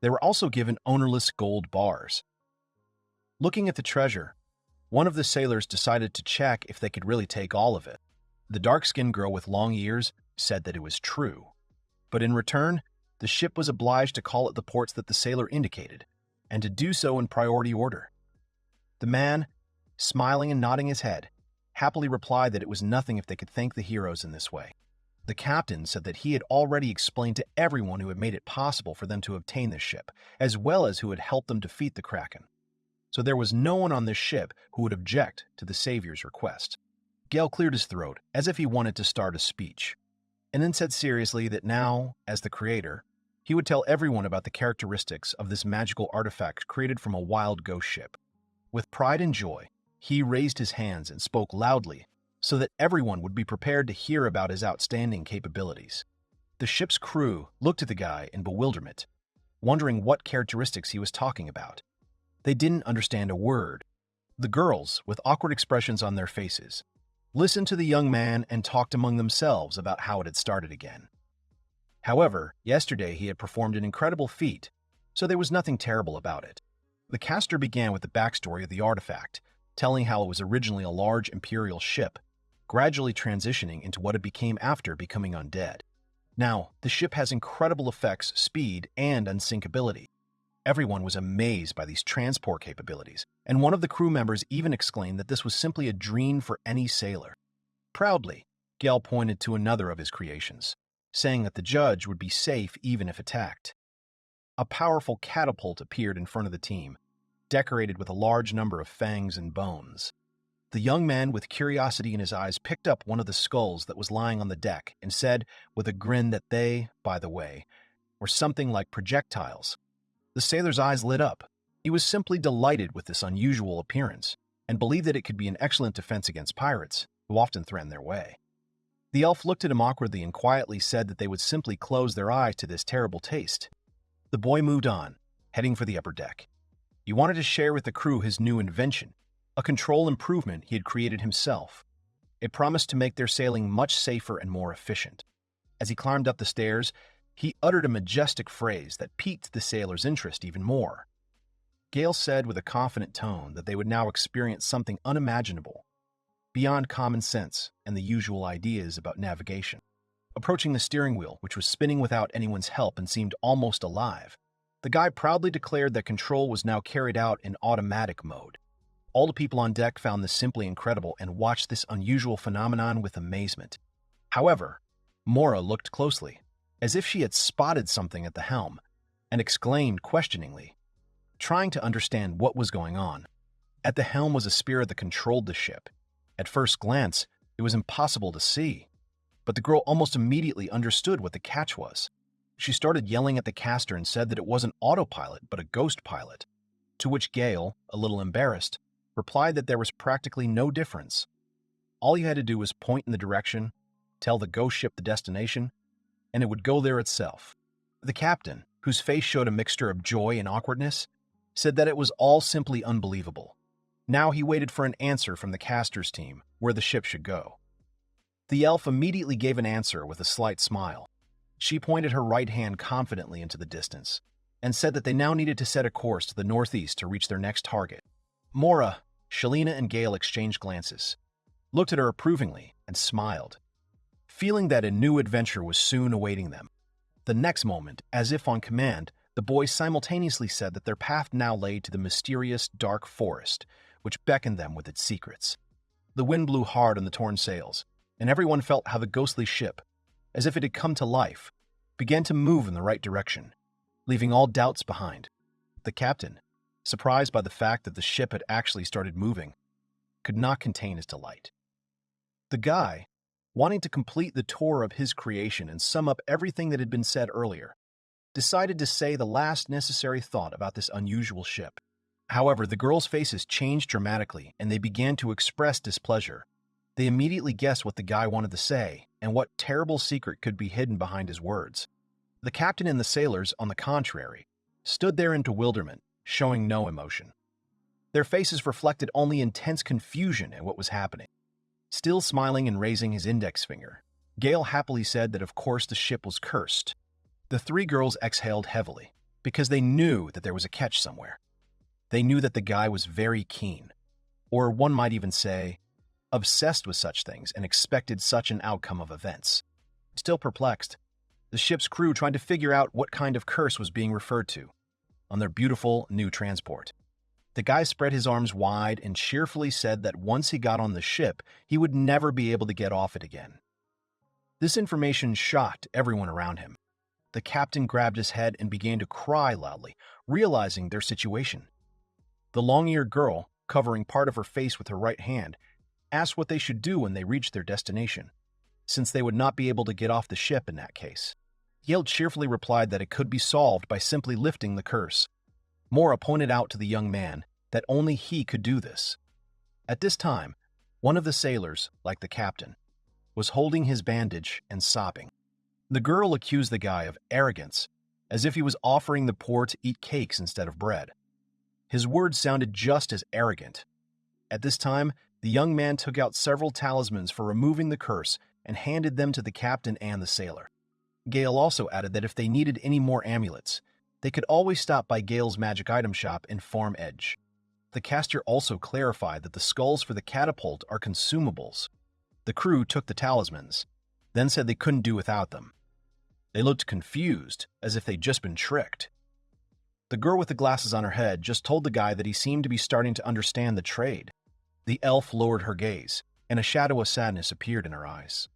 they were also given ownerless gold bars. Looking at the treasure, one of the sailors decided to check if they could really take all of it. The dark-skinned girl with long ears said that it was true, but in return, the ship was obliged to call at the ports that the sailor indicated, and to do so in priority order. The man, smiling and nodding his head, happily replied that it was nothing if they could thank the heroes in this way. The captain said that he had already explained to everyone who had made it possible for them to obtain this ship, as well as who had helped them defeat the Kraken. So there was no one on this ship who would object to the Savior's request. Gale cleared his throat, as if he wanted to start a speech, and then said seriously that now, as the creator, he would tell everyone about the characteristics of this magical artifact created from a wild ghost ship. With pride and joy, he raised his hands and spoke loudly so that everyone would be prepared to hear about his outstanding capabilities. The ship's crew looked at the guy in bewilderment, wondering what characteristics he was talking about. They didn't understand a word. The girls, with awkward expressions on their faces, listened to the young man and talked among themselves about how it had started again. However, yesterday he had performed an incredible feat, so there was nothing terrible about it. The caster began with the backstory of the artifact, telling how it was originally a large imperial ship, gradually transitioning into what it became after becoming undead. Now, the ship has incredible effects, speed, and unsinkability. Everyone was amazed by these transport capabilities, and one of the crew members even exclaimed that this was simply a dream for any sailor. Proudly, Gale pointed to another of his creations, saying that the judge would be safe even if attacked. A powerful catapult appeared in front of the team, decorated with a large number of fangs and bones. The young man with curiosity in his eyes picked up one of the skulls that was lying on the deck and said with a grin that they, by the way, were something like projectiles. The sailor's eyes lit up. He was simply delighted with this unusual appearance and believed that it could be an excellent defense against pirates, who often threatened their way. The elf looked at him awkwardly and quietly said that they would simply close their eyes to this terrible taste. The boy moved on, heading for the upper deck. He wanted to share with the crew his new invention, a control improvement he had created himself. It promised to make their sailing much safer and more efficient. As he climbed up the stairs, He uttered a majestic phrase that piqued the sailors' interest even more. Gale said with a confident tone that they would now experience something unimaginable, beyond common sense and the usual ideas about navigation. Approaching the steering wheel, which was spinning without anyone's help and seemed almost alive, the guy proudly declared that control was now carried out in automatic mode. All the people on deck found this simply incredible and watched this unusual phenomenon with amazement. However, Mora looked closely, as if she had spotted something at the helm, and exclaimed questioningly, trying to understand what was going on. At the helm was a spirit that controlled the ship. At first glance, it was impossible to see, but the girl almost immediately understood what the catch was. She started yelling at the caster and said that it wasn't autopilot, but a ghost pilot, to which Gale, a little embarrassed, replied that there was practically no difference. All you had to do was point in the direction, tell the ghost ship the destination, and it would go there itself. The captain, whose face showed a mixture of joy and awkwardness, said that it was all simply unbelievable. Now he waited for an answer from the caster's team where the ship should go. The elf immediately gave an answer with a slight smile. She pointed her right hand confidently into the distance and said that they now needed to set a course to the northeast to reach their next target. Mora, Shalina, and Gale exchanged glances, looked at her approvingly, and smiled, feeling that a new adventure was soon awaiting them. The next moment, as if on command, the boys simultaneously said that their path now lay to the mysterious, dark forest, which beckoned them with its secrets. The wind blew hard on the torn sails, and everyone felt how the ghostly ship, as if it had come to life, began to move in the right direction, leaving all doubts behind. The captain, surprised by the fact that the ship had actually started moving, could not contain his delight. The guy, wanting to complete the tour of his creation and sum up everything that had been said earlier, decided to say the last necessary thought about this unusual ship. However, the girls' faces changed dramatically, and they began to express displeasure. They immediately guessed what the guy wanted to say and what terrible secret could be hidden behind his words. The captain and the sailors, on the contrary, stood there in bewilderment, showing no emotion. Their faces reflected only intense confusion at what was happening. Still smiling and raising his index finger, Gale happily said that of course the ship was cursed. The three girls exhaled heavily, because they knew that there was a catch somewhere. They knew that the guy was very keen, or one might even say, obsessed with such things and expected such an outcome of events. Still perplexed, the ship's crew tried to figure out what kind of curse was being referred to on their beautiful new transport. The guy spread his arms wide and cheerfully said that once he got on the ship, he would never be able to get off it again. This information shocked everyone around him. The captain grabbed his head and began to cry loudly, realizing their situation. The long-eared girl, covering part of her face with her right hand, asked what they should do when they reached their destination, since they would not be able to get off the ship in that case. Gale cheerfully replied that it could be solved by simply lifting the curse. Mora pointed out to the young man that only he could do this. At this time, one of the sailors, like the captain, was holding his bandage and sobbing. The girl accused the guy of arrogance, as if he was offering the poor to eat cakes instead of bread. His words sounded just as arrogant. At this time, the young man took out several talismans for removing the curse and handed them to the captain and the sailor. Gale also added that if they needed any more amulets, they could always stop by Gale's magic item shop in Farm Edge. The caster also clarified that the skulls for the catapult are consumables. The crew took the talismans, then said they couldn't do without them. They looked confused, as if they'd just been tricked. The girl with the glasses on her head just told the guy that he seemed to be starting to understand the trade. The elf lowered her gaze, and a shadow of sadness appeared in her eyes.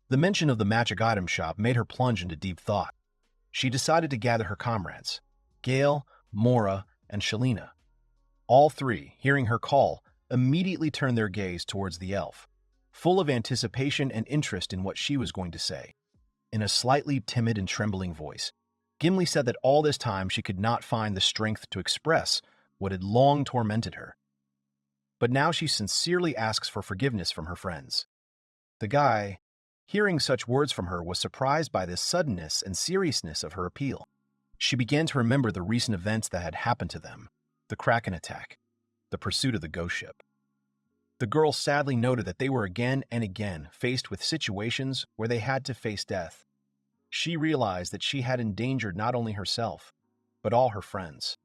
The mention of the magic item shop made her plunge into deep thought. She decided to gather her comrades, Gale, Mora, and Shalina. All three, hearing her call, immediately turned their gaze towards the elf, full of anticipation and interest in what she was going to say. In a slightly timid and trembling voice, Gimli said that all this time she could not find the strength to express what had long tormented her. But now she sincerely asks for forgiveness from her friends. The guy, hearing such words from her, was surprised by the suddenness and seriousness of her appeal. She began to remember the recent events that had happened to them, the Kraken attack, the pursuit of the ghost ship. The girl sadly noted that they were again and again faced with situations where they had to face death. She realized that she had endangered not only herself, but all her friends.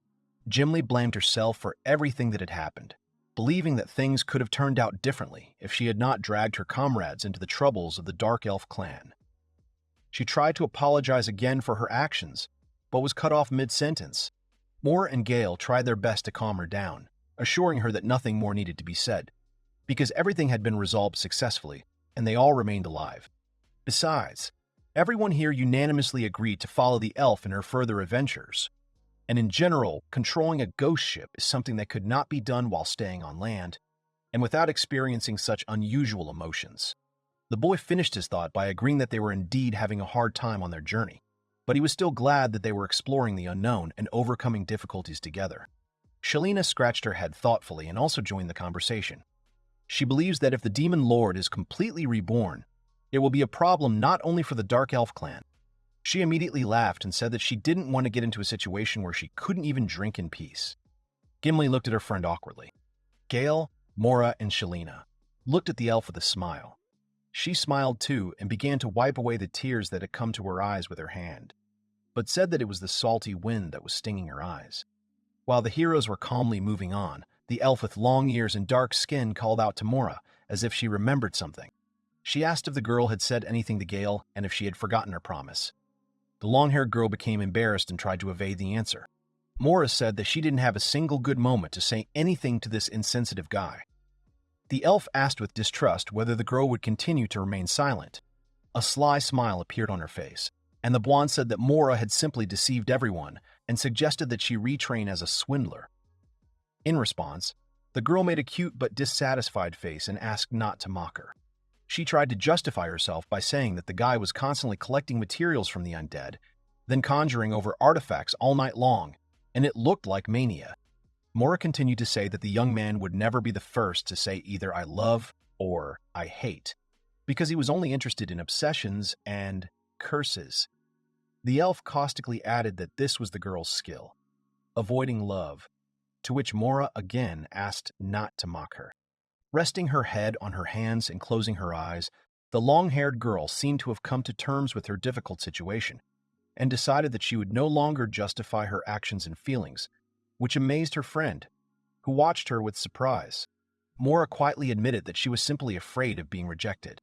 Gimli blamed herself for everything that had happened, believing that things could have turned out differently if she had not dragged her comrades into the troubles of the Dark Elf clan. She tried to apologize again for her actions, but was cut off mid-sentence. Moore and Gale tried their best to calm her down, assuring her that nothing more needed to be said, because everything had been resolved successfully, and they all remained alive. Besides, everyone here unanimously agreed to follow the elf in her further adventures, and in general, controlling a ghost ship is something that could not be done while staying on land, and without experiencing such unusual emotions. The boy finished his thought by agreeing that they were indeed having a hard time on their journey, but he was still glad that they were exploring the unknown and overcoming difficulties together. Shalina scratched her head thoughtfully and also joined the conversation. She believes that if the Demon Lord is completely reborn, it will be a problem not only for the Dark Elf clan. She immediately laughed and said that she didn't want to get into a situation where she couldn't even drink in peace. Gimli looked at her friend awkwardly. Gale, Mora, and Shalina looked at the elf with a smile. She smiled too and began to wipe away the tears that had come to her eyes with her hand, but said that it was the salty wind that was stinging her eyes. While the heroes were calmly moving on, the elf with long ears and dark skin called out to Mora as if she remembered something. She asked if the girl had said anything to Gale and if she had forgotten her promise. The long-haired girl became embarrassed and tried to evade the answer. Mora said that she didn't have a single good moment to say anything to this insensitive guy. The elf asked with distrust whether the girl would continue to remain silent. A sly smile appeared on her face, and the blonde said that Mora had simply deceived everyone and suggested that she retrain as a swindler. In response, the girl made a cute but dissatisfied face and asked not to mock her. She tried to justify herself by saying that the guy was constantly collecting materials from the undead, then conjuring over artifacts all night long, and it looked like mania. Mora continued to say that the young man would never be the first to say either "I love" or "I hate," because he was only interested in obsessions and curses. The elf caustically added that this was the girl's skill, avoiding love, to which Mora again asked not to mock her. Resting her head on her hands and closing her eyes, the long-haired girl seemed to have come to terms with her difficult situation and decided that she would no longer justify her actions and feelings, which amazed her friend, who watched her with surprise. Mora quietly admitted that she was simply afraid of being rejected.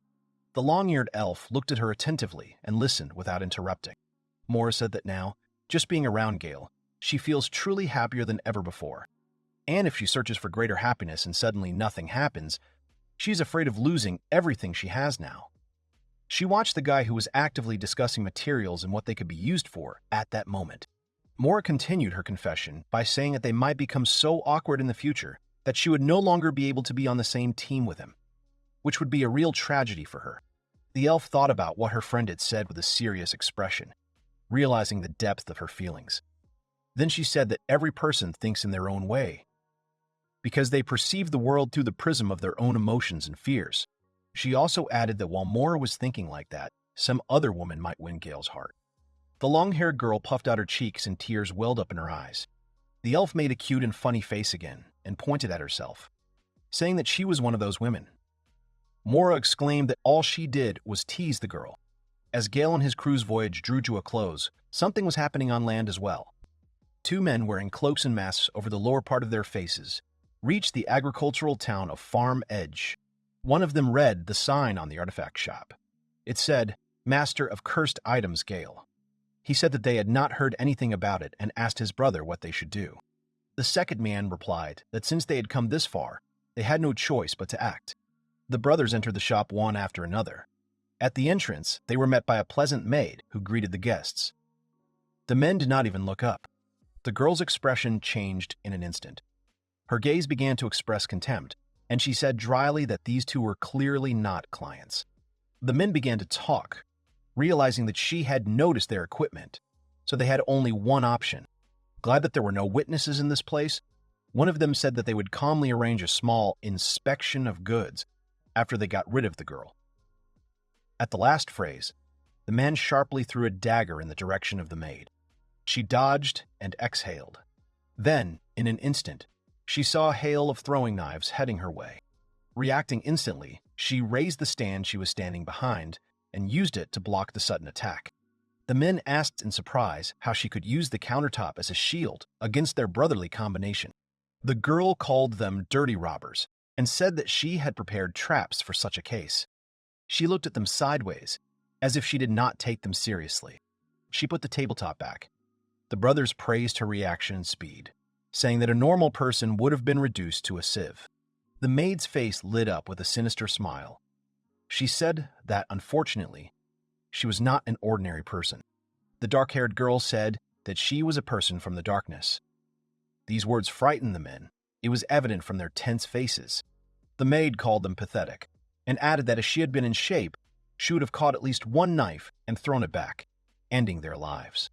The long-eared elf looked at her attentively and listened without interrupting. Mora said that now, just being around Gale, she feels truly happier than ever before. And if she searches for greater happiness and suddenly nothing happens, she's afraid of losing everything she has now. She watched the guy who was actively discussing materials and what they could be used for at that moment. Mora continued her confession by saying that they might become so awkward in the future that she would no longer be able to be on the same team with him, which would be a real tragedy for her. The elf thought about what her friend had said with a serious expression, realizing the depth of her feelings. Then she said that every person thinks in their own way, because they perceive the world through the prism of their own emotions and fears. She also added that while Mora was thinking like that, some other woman might win Gale's heart. The long-haired girl puffed out her cheeks and tears welled up in her eyes. The elf made a cute and funny face again and pointed at herself, saying that she was one of those women. Mora exclaimed that all she did was tease the girl. As Gale and his cruise voyage drew to a close, something was happening on land as well. Two men wearing cloaks and masks over the lower part of their faces reached the agricultural town of Farm Edge. One of them read the sign on the artifact shop. It said, "Master of Cursed Items, Gale." He said that they had not heard anything about it and asked his brother what they should do. The second man replied that since they had come this far, they had no choice but to act. The brothers entered the shop one after another. At the entrance, they were met by a pleasant maid who greeted the guests. The men did not even look up. The girl's expression changed in an instant. Her gaze began to express contempt, and she said dryly that these two were clearly not clients. The men began to talk, realizing that she had noticed their equipment, so they had only one option. Glad that there were no witnesses in this place, one of them said that they would calmly arrange a small inspection of goods after they got rid of the girl. At the last phrase, the man sharply threw a dagger in the direction of the maid. She dodged and exhaled. Then, in an instant, she saw a hail of throwing knives heading her way. Reacting instantly, she raised the stand she was standing behind and used it to block the sudden attack. The men asked in surprise how she could use the countertop as a shield against their brotherly combination. The girl called them dirty robbers and said that she had prepared traps for such a case. She looked at them sideways, as if she did not take them seriously. She put the tabletop back. The brothers praised her reaction and speed, saying that a normal person would have been reduced to a sieve. The maid's face lit up with a sinister smile. She said that, unfortunately, she was not an ordinary person. The dark-haired girl said that she was a person from the darkness. These words frightened the men. It was evident from their tense faces. The maid called them pathetic, and added that if she had been in shape, she would have caught at least one knife and thrown it back, ending their lives.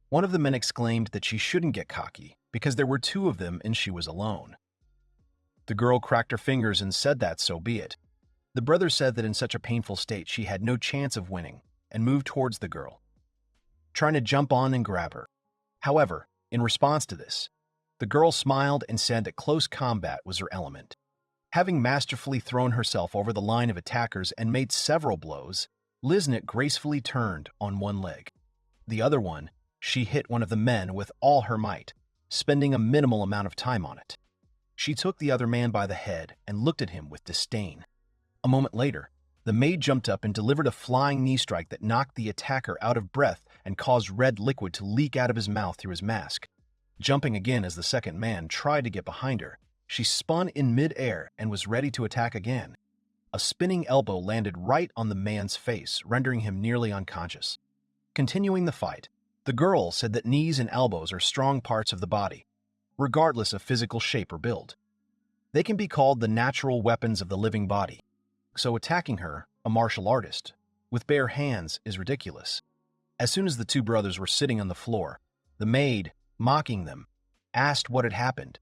One of the men exclaimed that she shouldn't get cocky because there were two of them and she was alone. The girl cracked her fingers and said that so be it. The brother said that in such a painful state she had no chance of winning and moved towards the girl, trying to jump on and grab her. However, in response to this, the girl smiled and said that close combat was her element. Having masterfully thrown herself over the line of attackers and made several blows, Liznit gracefully turned on one leg. The other one, she hit one of the men with all her might, spending a minimal amount of time on it. She took the other man by the head and looked at him with disdain. A moment later, the maid jumped up and delivered a flying knee strike that knocked the attacker out of breath and caused red liquid to leak out of his mouth through his mask. Jumping again as the second man tried to get behind her, she spun in mid-air and was ready to attack again. A spinning elbow landed right on the man's face, rendering him nearly unconscious. Continuing the fight, the girl said that knees and elbows are strong parts of the body, regardless of physical shape or build. They can be called the natural weapons of the living body. So attacking her, a martial artist, with bare hands is ridiculous. As soon as the two brothers were sitting on the floor, the maid, mocking them, asked what had happened.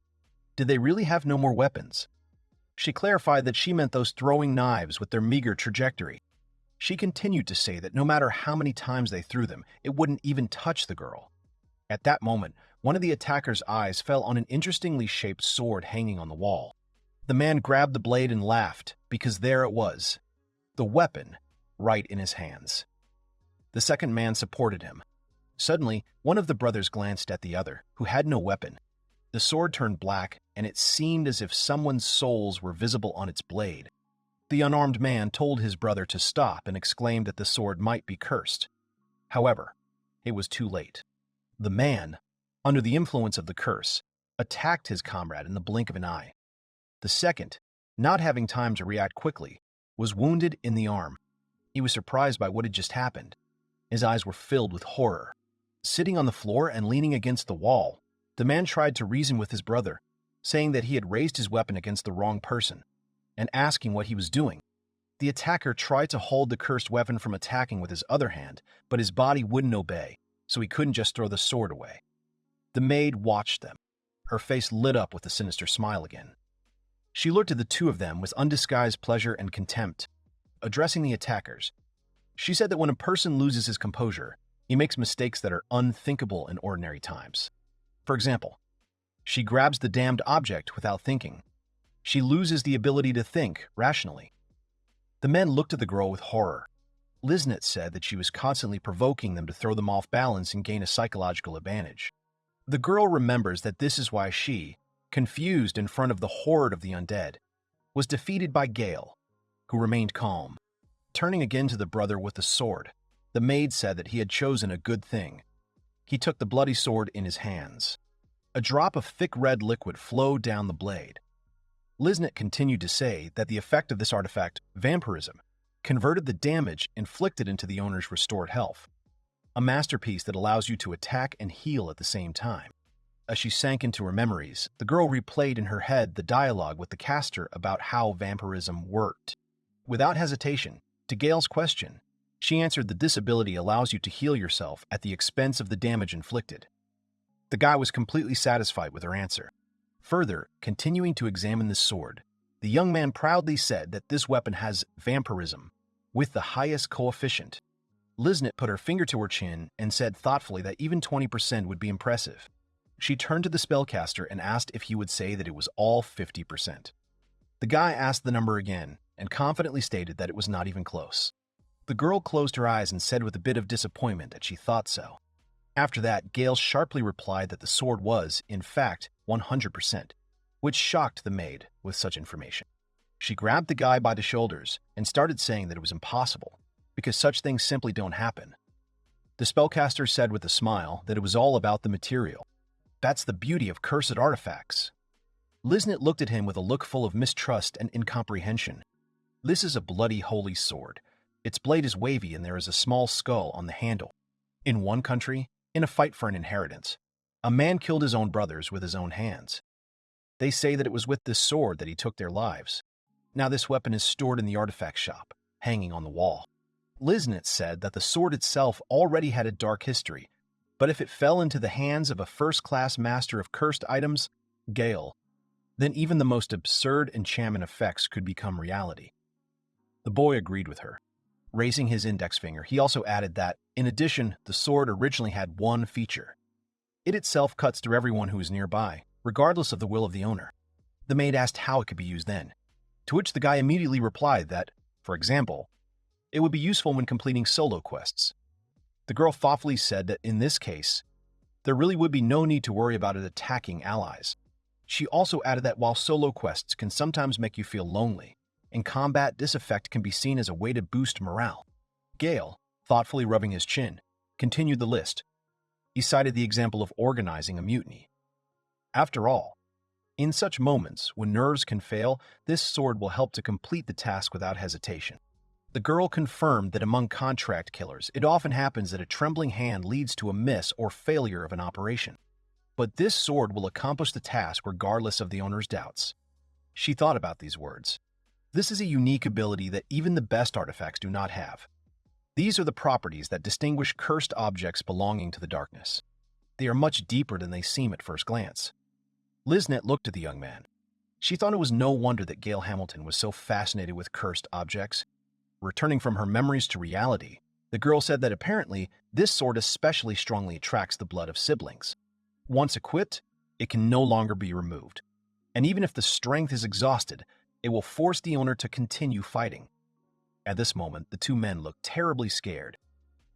Did they really have no more weapons? She clarified that she meant those throwing knives with their meager trajectory. She continued to say that no matter how many times they threw them, it wouldn't even touch the girl. At that moment, one of the attacker's eyes fell on an interestingly shaped sword hanging on the wall. The man grabbed the blade and laughed, because there it was, the weapon, right in his hands. The second man supported him. Suddenly, one of the brothers glanced at the other, who had no weapon. The sword turned black, and it seemed as if someone's souls were visible on its blade. The unarmed man told his brother to stop and exclaimed that the sword might be cursed. However, it was too late. The man, under the influence of the curse, attacked his comrade in the blink of an eye. The second, not having time to react quickly, was wounded in the arm. He was surprised by what had just happened. His eyes were filled with horror. Sitting on the floor and leaning against the wall, the man tried to reason with his brother, saying that he had raised his weapon against the wrong person, and asking what he was doing. The attacker tried to hold the cursed weapon from attacking with his other hand, but his body wouldn't obey, so he couldn't just throw the sword away. The maid watched them. Her face lit up with a sinister smile again. She looked at the two of them with undisguised pleasure and contempt. Addressing the attackers, she said that when a person loses his composure, he makes mistakes that are unthinkable in ordinary times. For example, she grabs the damned object without thinking. She loses the ability to think rationally. The men looked at the girl with horror. Liznit said that she was constantly provoking them to throw them off balance and gain a psychological advantage. The girl remembers that this is why she, confused in front of the horde of the undead, was defeated by Gale, who remained calm. Turning again to the brother with the sword, the maid said that he had chosen a good thing. He took the bloody sword in his hands. A drop of thick red liquid flowed down the blade. Liznit continued to say that the effect of this artifact, vampirism, converted the damage inflicted into the owner's restored health. A masterpiece that allows you to attack and heal at the same time. As she sank into her memories, the girl replayed in her head the dialogue with the caster about how vampirism worked. Without hesitation, to Gale's question, she answered that this ability allows you to heal yourself at the expense of the damage inflicted. The guy was completely satisfied with her answer. Further, continuing to examine the sword, the young man proudly said that this weapon has vampirism, with the highest coefficient. Liznit put her finger to her chin and said thoughtfully that even 20% would be impressive. She turned to the spellcaster and asked if he would say that it was all 50%. The guy asked the number again and confidently stated that it was not even close. The girl closed her eyes and said with a bit of disappointment that she thought so. After that, Gale sharply replied that the sword was, in fact, 100%, which shocked the maid with such information. She grabbed the guy by the shoulders and started saying that it was impossible, because such things simply don't happen. The spellcaster said with a smile that it was all about the material. That's the beauty of cursed artifacts. Liznit looked at him with a look full of mistrust and incomprehension. This is a bloody holy sword. Its blade is wavy and there is a small skull on the handle. In one country, in a fight for an inheritance, a man killed his own brothers with his own hands. They say that it was with this sword that he took their lives. Now this weapon is stored in the artifact shop, hanging on the wall. Liznit said that the sword itself already had a dark history, but if it fell into the hands of a first-class master of cursed items, Gale, then even the most absurd enchantment effects could become reality. The boy agreed with her. Raising his index finger, he also added that, in addition, the sword originally had one feature. It itself cuts through everyone who is nearby, regardless of the will of the owner. The maid asked how it could be used then, to which the guy immediately replied that, for example, it would be useful when completing solo quests. The girl thoughtfully said that in this case, there really would be no need to worry about it attacking allies. She also added that while solo quests can sometimes make you feel lonely, in combat this effect can be seen as a way to boost morale. Gale, thoughtfully rubbing his chin, continued the list. He cited the example of organizing a mutiny. After all, in such moments, when nerves can fail, this sword will help to complete the task without hesitation. The girl confirmed that among contract killers, it often happens that a trembling hand leads to a miss or failure of an operation. But this sword will accomplish the task regardless of the owner's doubts. She thought about these words. This is a unique ability that even the best artifacts do not have. These are the properties that distinguish cursed objects belonging to the darkness. They are much deeper than they seem at first glance. Liznit looked at the young man. She thought it was no wonder that Gale Hamilton was so fascinated with cursed objects. Returning from her memories to reality, the girl said that apparently this sword especially strongly attracts the blood of siblings. Once equipped, it can no longer be removed. And even if the strength is exhausted, it will force the owner to continue fighting. At this moment, the two men looked terribly scared.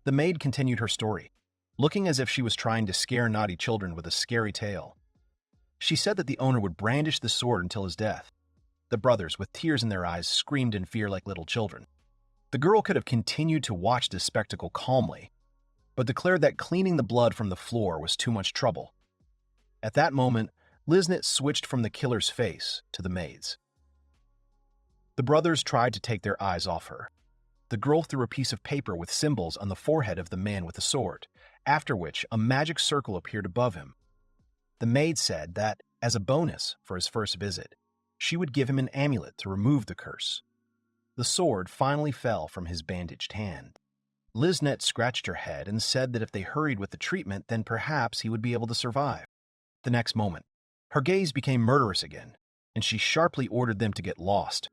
The maid continued her story, looking as if she was trying to scare naughty children with a scary tale. She said that the owner would brandish the sword until his death. The brothers, with tears in their eyes, screamed in fear like little children. The girl could have continued to watch this spectacle calmly, but declared that cleaning the blood from the floor was too much trouble. At that moment, Liznit switched from the killer's face to the maid's. The brothers tried to take their eyes off her. The girl threw a piece of paper with symbols on the forehead of the man with the sword, after which a magic circle appeared above him. The maid said that, as a bonus for his first visit, she would give him an amulet to remove the curse. The sword finally fell from his bandaged hand. Liznit scratched her head and said that if they hurried with the treatment, then perhaps he would be able to survive. The next moment, her gaze became murderous again, and she sharply ordered them to get lost.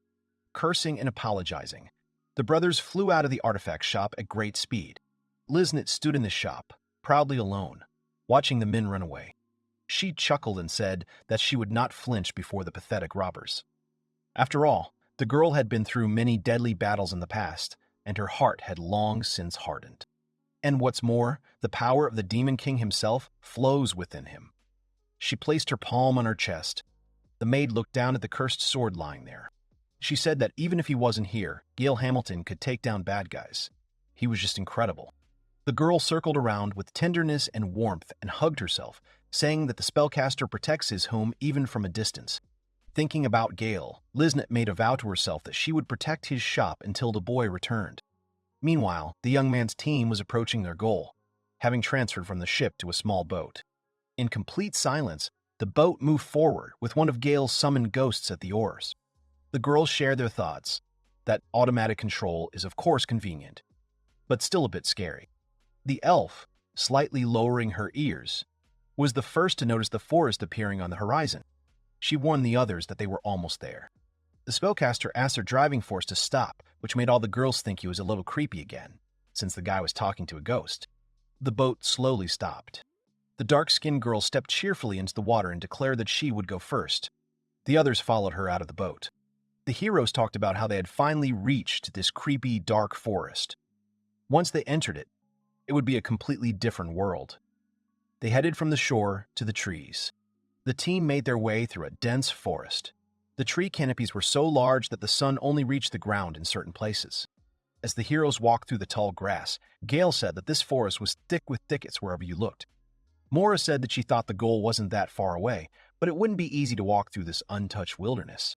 Cursing and apologizing, the brothers flew out of the artifact shop at great speed. Liznit stood in the shop, proudly alone, watching the men run away. She chuckled and said that she would not flinch before the pathetic robbers. After all, the girl had been through many deadly battles in the past, and her heart had long since hardened. And what's more, the power of the Demon King himself flows within him. She placed her palm on her chest. The maid looked down at the cursed sword lying there. She said that even if he wasn't here, Gale Hamilton could take down bad guys. He was just incredible. The girl circled around with tenderness and warmth and hugged herself, saying that the spellcaster protects his home even from a distance. Thinking about Gale, Liznit made a vow to herself that she would protect his shop until the boy returned. Meanwhile, the young man's team was approaching their goal, having transferred from the ship to a small boat. In complete silence, the boat moved forward with one of Gale's summoned ghosts at the oars. The girls shared their thoughts. That automatic control is of course convenient, but still a bit scary. The elf, slightly lowering her ears, was the first to notice the forest appearing on the horizon. She warned the others that they were almost there. The spellcaster asked their driving force to stop, which made all the girls think he was a little creepy again, since the guy was talking to a ghost. The boat slowly stopped. The dark-skinned girl stepped cheerfully into the water and declared that she would go first. The others followed her out of the boat. The heroes talked about how they had finally reached this creepy, dark forest. Once they entered it, it would be a completely different world. They headed from the shore to the trees. The team made their way through a dense forest. The tree canopies were so large that the sun only reached the ground in certain places. As the heroes walked through the tall grass, Gale said that this forest was thick with thickets wherever you looked. Mora said that she thought the goal wasn't that far away, but it wouldn't be easy to walk through this untouched wilderness.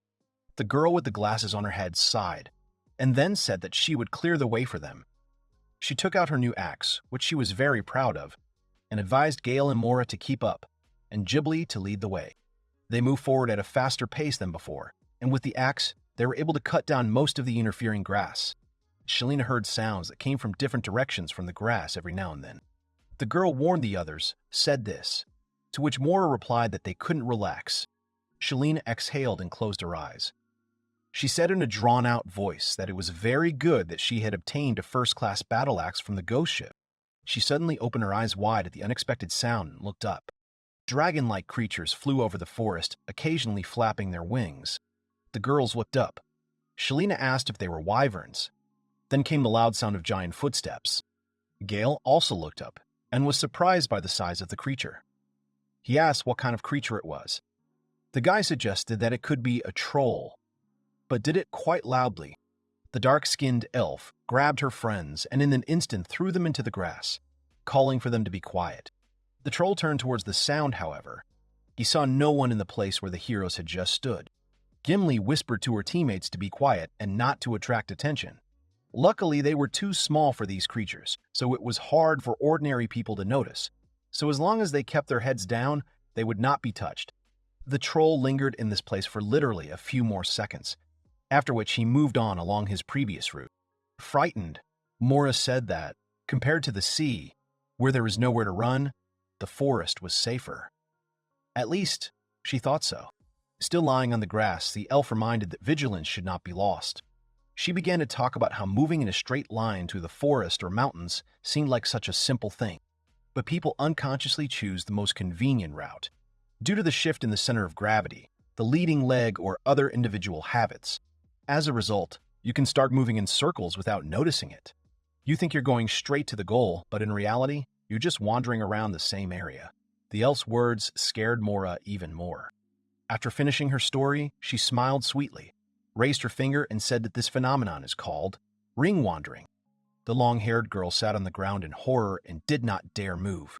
The girl with the glasses on her head sighed, and then said that she would clear the way for them. She took out her new axe, which she was very proud of, and advised Gale and Mora to keep up, and Ghibli to lead the way. They moved forward at a faster pace than before, and with the axe, they were able to cut down most of the interfering grass. Shalina heard sounds that came from different directions from the grass every now and then. The girl warned the others, said this, to which Mora replied that they couldn't relax. Shalina exhaled and closed her eyes. She said in a drawn-out voice that it was very good that she had obtained a first-class battle axe from the ghost ship. She suddenly opened her eyes wide at the unexpected sound and looked up. Dragon-like creatures flew over the forest, occasionally flapping their wings. The girls looked up. Shalina asked if they were wyverns. Then came the loud sound of giant footsteps. Gale also looked up and was surprised by the size of the creature. He asked what kind of creature it was. The guy suggested that it could be a troll, but did it quite loudly. The dark-skinned elf grabbed her friends and in an instant threw them into the grass, calling for them to be quiet. The troll turned towards the sound, however. He saw no one in the place where the heroes had just stood. Gimli whispered to her teammates to be quiet and not to attract attention. Luckily, they were too small for these creatures, so it was hard for ordinary people to notice. So as long as they kept their heads down, they would not be touched. The troll lingered in this place for literally a few more seconds, after which he moved on along his previous route. Frightened, Mora said that, compared to the sea, where there was nowhere to run, the forest was safer. At least, she thought so. Still lying on the grass, the elf reminded that vigilance should not be lost. She began to talk about how moving in a straight line through the forest or mountains seemed like such a simple thing, but people unconsciously choose the most convenient route. Due to the shift in the center of gravity, the leading leg, or other individual habits. As a result, you can start moving in circles without noticing it. You think you're going straight to the goal, but in reality, you're just wandering around the same area. The elf's words scared Mora even more. After finishing her story, she smiled sweetly, raised her finger, and said that this phenomenon is called ring wandering. The long-haired girl sat on the ground in horror and did not dare move.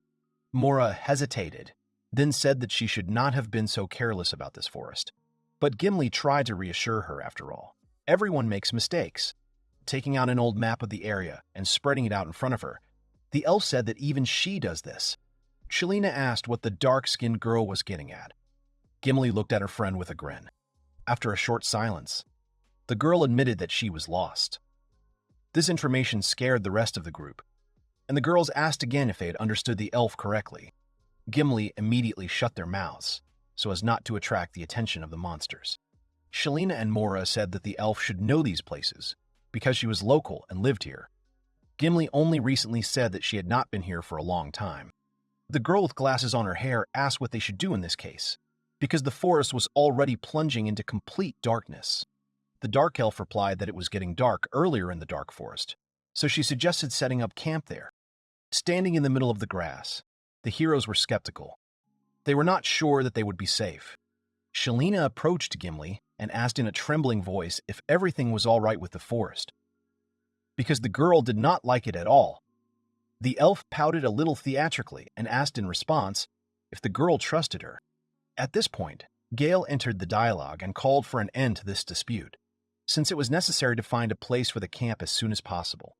Mora hesitated, then said that she should not have been so careless about this forest. But Gimli tried to reassure her after all. Everyone makes mistakes. Taking out an old map of the area and spreading it out in front of her, the elf said that even she does this. Shalina asked what the dark-skinned girl was getting at. Gimli looked at her friend with a grin. After a short silence, the girl admitted that she was lost. This information scared the rest of the group, and the girls asked again if they had understood the elf correctly. Gimli immediately shut their mouths, so as not to attract the attention of the monsters. Shalina and Mora said that the elf should know these places, because she was local and lived here. Gimli only recently said that she had not been here for a long time. The girl with glasses on her hair asked what they should do in this case, because the forest was already plunging into complete darkness. The dark elf replied that it was getting dark earlier in the dark forest, so she suggested setting up camp there. Standing in the middle of the grass, the heroes were skeptical. They were not sure that they would be safe. Shalina approached Gimli and asked in a trembling voice if everything was all right with the forest. Because the girl did not like it at all. The elf pouted a little theatrically and asked in response if the girl trusted her. At this point, Gale entered the dialogue and called for an end to this dispute, since it was necessary to find a place for the camp as soon as possible.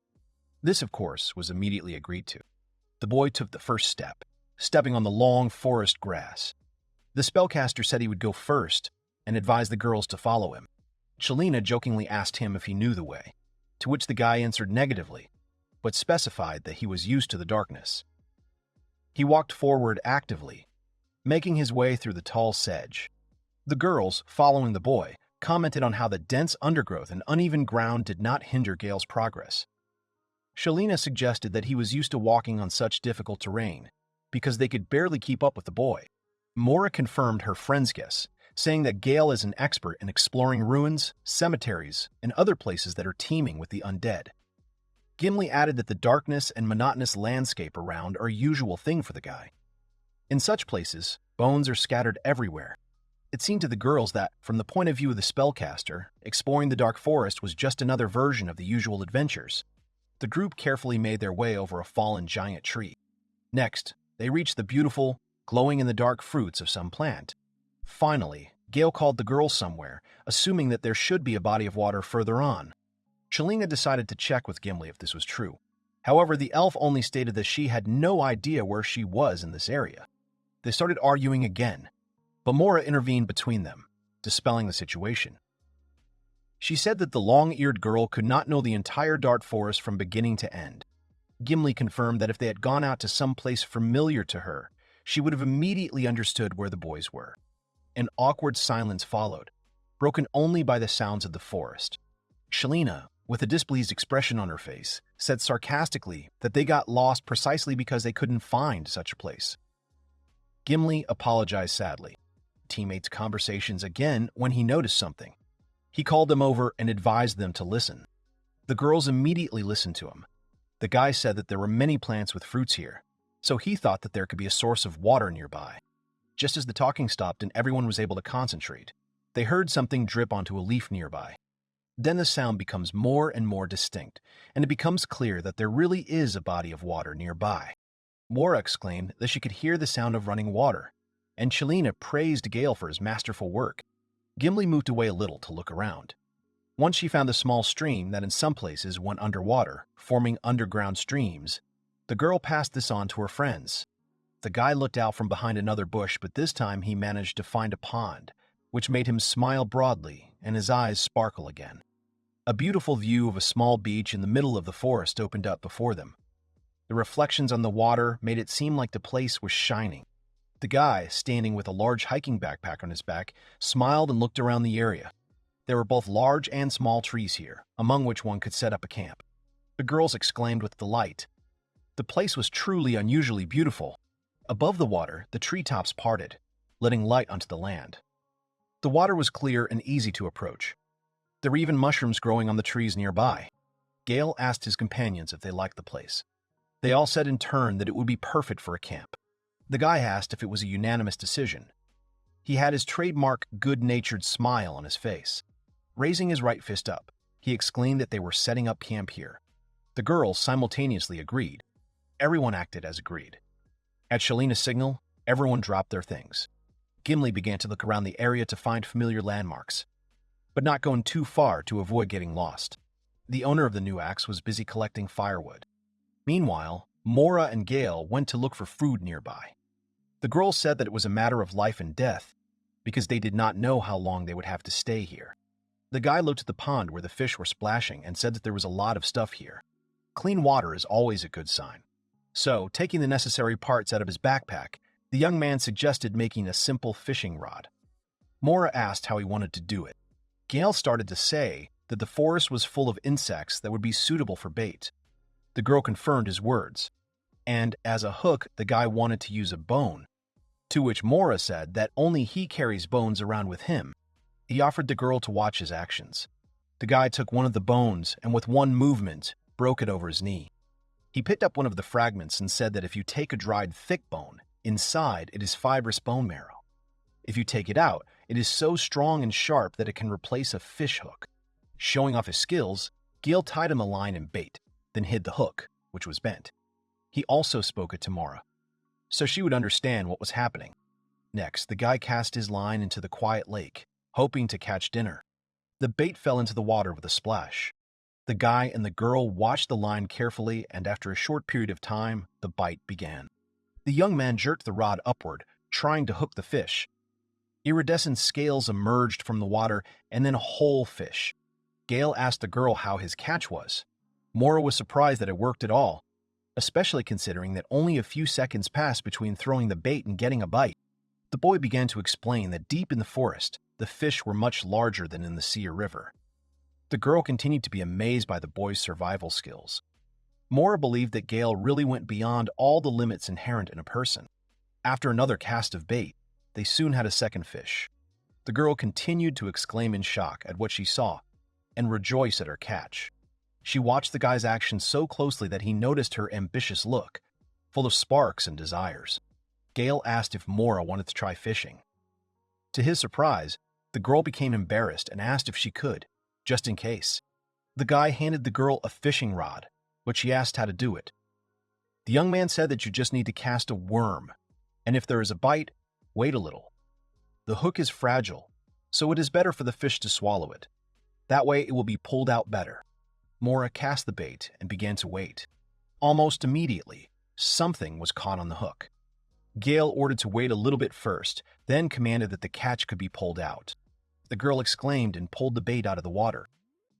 This, of course, was immediately agreed to. The boy took the first step, stepping on the long forest grass. The spellcaster said he would go first and advised the girls to follow him. Shalina jokingly asked him if he knew the way, to which the guy answered negatively, but specified that he was used to the darkness. He walked forward actively, making his way through the tall sedge. The girls, following the boy, commented on how the dense undergrowth and uneven ground did not hinder Gale's progress. Shalina suggested that he was used to walking on such difficult terrain, because they could barely keep up with the boy. Mora confirmed her friend's guess, saying that Gale is an expert in exploring ruins, cemeteries, and other places that are teeming with the undead. Gimli added that the darkness and monotonous landscape around are a usual thing for the guy. In such places, bones are scattered everywhere. It seemed to the girls that, from the point of view of the spellcaster, exploring the dark forest was just another version of the usual adventures. The group carefully made their way over a fallen giant tree. Next, they reached the beautiful, glowing-in-the-dark fruits of some plant. Finally, Gale called the girls somewhere, assuming that there should be a body of water further on. Shalina decided to check with Gimli if this was true. However, the elf only stated that she had no idea where she was in this area. They started arguing again, but Mora intervened between them, dispelling the situation. She said that the long-eared girl could not know the entire dark forest from beginning to end. Gimli confirmed that if they had gone out to some place familiar to her, she would have immediately understood where the boys were. An awkward silence followed, broken only by the sounds of the forest. Shalina, with a displeased expression on her face, said sarcastically that they got lost precisely because they couldn't find such a place. Gimli apologized sadly. Teammates' conversations again when he noticed something. He called them over and advised them to listen. The girls immediately listened to him. The guy said that there were many plants with fruits here, so he thought that there could be a source of water nearby. Just as the talking stopped and everyone was able to concentrate, they heard something drip onto a leaf nearby. Then the sound becomes more and more distinct, and it becomes clear that there really is a body of water nearby. Mora exclaimed that she could hear the sound of running water, and Shalina praised Gale for his masterful work. Gimli moved away a little to look around. Once she found a small stream that in some places went underwater, forming underground streams, the girl passed this on to her friends. The guy looked out from behind another bush, but this time he managed to find a pond, which made him smile broadly and his eyes sparkle again. A beautiful view of a small beach in the middle of the forest opened up before them. The reflections on the water made it seem like the place was shining. The guy, standing with a large hiking backpack on his back, smiled and looked around the area. There were both large and small trees here, among which one could set up a camp. The girls exclaimed with delight. The place was truly unusually beautiful. Above the water, the treetops parted, letting light onto the land. The water was clear and easy to approach. There were even mushrooms growing on the trees nearby. Gale asked his companions if they liked the place. They all said in turn that it would be perfect for a camp. The guy asked if it was a unanimous decision. He had his trademark good-natured smile on his face. Raising his right fist up, he exclaimed that they were setting up camp here. The girls simultaneously agreed. Everyone acted as agreed. At Shalina's signal, everyone dropped their things. Gimli began to look around the area to find familiar landmarks, but not going too far to avoid getting lost. The owner of the new axe was busy collecting firewood. Meanwhile, Mora and Gale went to look for food nearby. The girls said that it was a matter of life and death, because they did not know how long they would have to stay here. The guy looked at the pond where the fish were splashing and said that there was a lot of stuff here. Clean water is always a good sign. So, taking the necessary parts out of his backpack, the young man suggested making a simple fishing rod. Mora asked how he wanted to do it. Gale started to say that the forest was full of insects that would be suitable for bait. The girl confirmed his words, and as a hook, the guy wanted to use a bone, to which Mora said that only he carries bones around with him. He offered the girl to watch his actions. The guy took one of the bones and with one movement, broke it over his knee. He picked up one of the fragments and said that if you take a dried thick bone, inside it is fibrous bone marrow. If you take it out, it is so strong and sharp that it can replace a fish hook. Showing off his skills, Gale tied him a line and bait, then hid the hook, which was bent. He also spoke it to Mora, so she would understand what was happening. Next, the guy cast his line into the quiet lake, hoping to catch dinner. The bait fell into the water with a splash. The guy and the girl watched the line carefully, and after a short period of time, the bite began. The young man jerked the rod upward, trying to hook the fish. Iridescent scales emerged from the water, and then a whole fish. Gale asked the girl how his catch was. Mora was surprised that it worked at all, especially considering that only a few seconds passed between throwing the bait and getting a bite. The boy began to explain that deep in the forest, the fish were much larger than in the sea or river. The girl continued to be amazed by the boy's survival skills. Mora believed that Gale really went beyond all the limits inherent in a person. After another cast of bait, they soon had a second fish. The girl continued to exclaim in shock at what she saw and rejoice at her catch. She watched the guy's actions so closely that he noticed her ambitious look, full of sparks and desires. Gale asked if Mora wanted to try fishing. To his surprise, the girl became embarrassed and asked if she could, just in case. The guy handed the girl a fishing rod, but she asked how to do it. The young man said that you just need to cast a worm, and if there is a bite, wait a little. The hook is fragile, so it is better for the fish to swallow it. That way it will be pulled out better. Mora cast the bait and began to wait. Almost immediately, something was caught on the hook. Gale ordered to wait a little bit first, then commanded that the catch could be pulled out. The girl exclaimed and pulled the bait out of the water.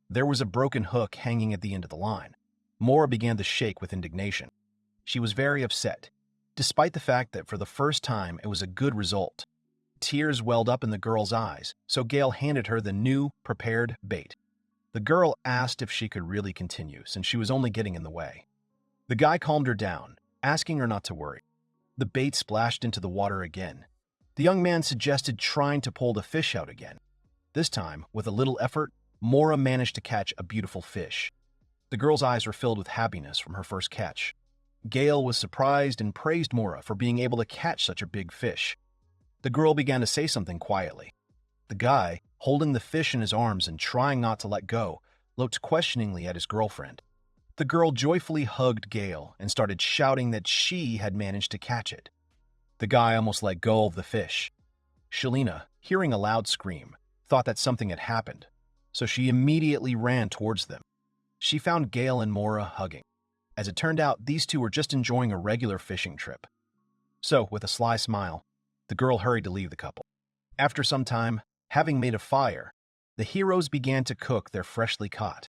There was a broken hook hanging at the end of the line. Mora began to shake with indignation. She was very upset, despite the fact that for the first time it was a good result. Tears welled up in the girl's eyes, so Gale handed her the new, prepared bait. The girl asked if she could really continue, since she was only getting in the way. The guy calmed her down, asking her not to worry. The bait splashed into the water again. The young man suggested trying to pull the fish out again. This time, with a little effort, Mora managed to catch a beautiful fish. The girl's eyes were filled with happiness from her first catch. Gale was surprised and praised Mora for being able to catch such a big fish. The girl began to say something quietly. The guy, holding the fish in his arms and trying not to let go, looked questioningly at his girlfriend. The girl joyfully hugged Gale and started shouting that she had managed to catch it. The guy almost let go of the fish. Shelina, hearing a loud scream, thought that something had happened, so she immediately ran towards them. She found Gale and Mora hugging. As it turned out, these two were just enjoying a regular fishing trip. So, with a sly smile, the girl hurried to leave the couple. After some time, having made a fire, the heroes began to cook their freshly caught.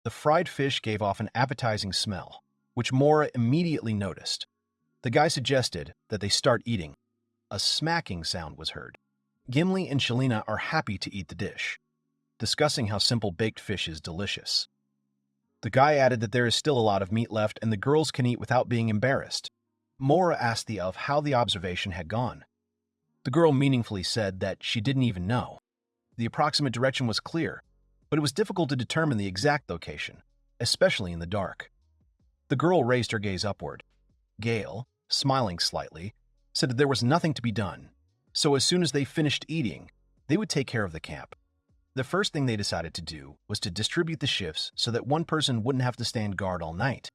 The fried fish gave off an appetizing smell, which Mora immediately noticed. The guy suggested that they start eating. A smacking sound was heard. Gimli and Shelina are happy to eat the dish, discussing how simple baked fish is delicious. The guy added that there is still a lot of meat left and the girls can eat without being embarrassed. Mora asked the elf how the observation had gone. The girl meaningfully said that she didn't even know. The approximate direction was clear, but it was difficult to determine the exact location, especially in the dark. The girl raised her gaze upward. Gale, smiling slightly, said that there was nothing to be done, so as soon as they finished eating, they would take care of the camp. The first thing they decided to do was to distribute the shifts so that one person wouldn't have to stand guard all night.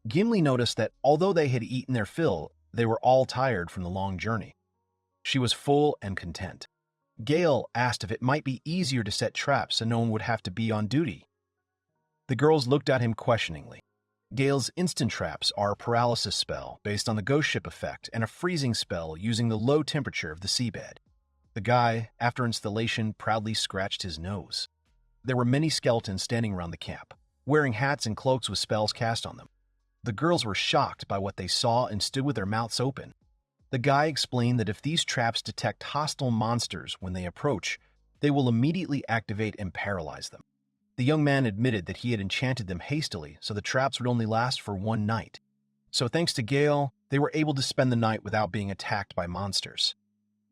Gimli noticed that although they had eaten their fill, they were all tired from the long journey. She was full and content. Gale asked if it might be easier to set traps so no one would have to be on duty. The girls looked at him questioningly. Gale's instant traps are a paralysis spell based on the ghost ship effect and a freezing spell using the low temperature of the seabed. The guy, after installation, proudly scratched his nose. There were many skeletons standing around the camp, wearing hats and cloaks with spells cast on them. The girls were shocked by what they saw and stood with their mouths open. The guy explained that if these traps detect hostile monsters when they approach, they will immediately activate and paralyze them. The young man admitted that he had enchanted them hastily so the traps would only last for one night. So thanks to Gale, they were able to spend the night without being attacked by monsters.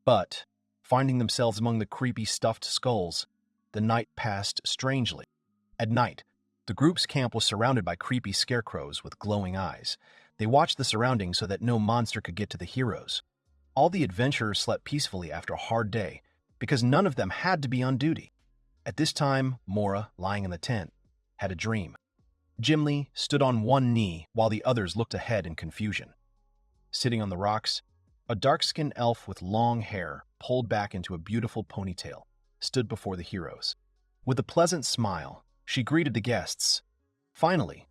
But, finding themselves among the creepy stuffed skulls, the night passed strangely. At night, the group's camp was surrounded by creepy scarecrows with glowing eyes. They watched the surroundings so that no monster could get to the heroes. All the adventurers slept peacefully after a hard day, because none of them had to be on duty. At this time, Mora, lying in the tent, had a dream. Gimli stood on one knee while the others looked ahead in confusion. Sitting on the rocks, a dark-skinned elf with long hair, pulled back into a beautiful ponytail, stood before the heroes. With a pleasant smile, she greeted the guests. Finally,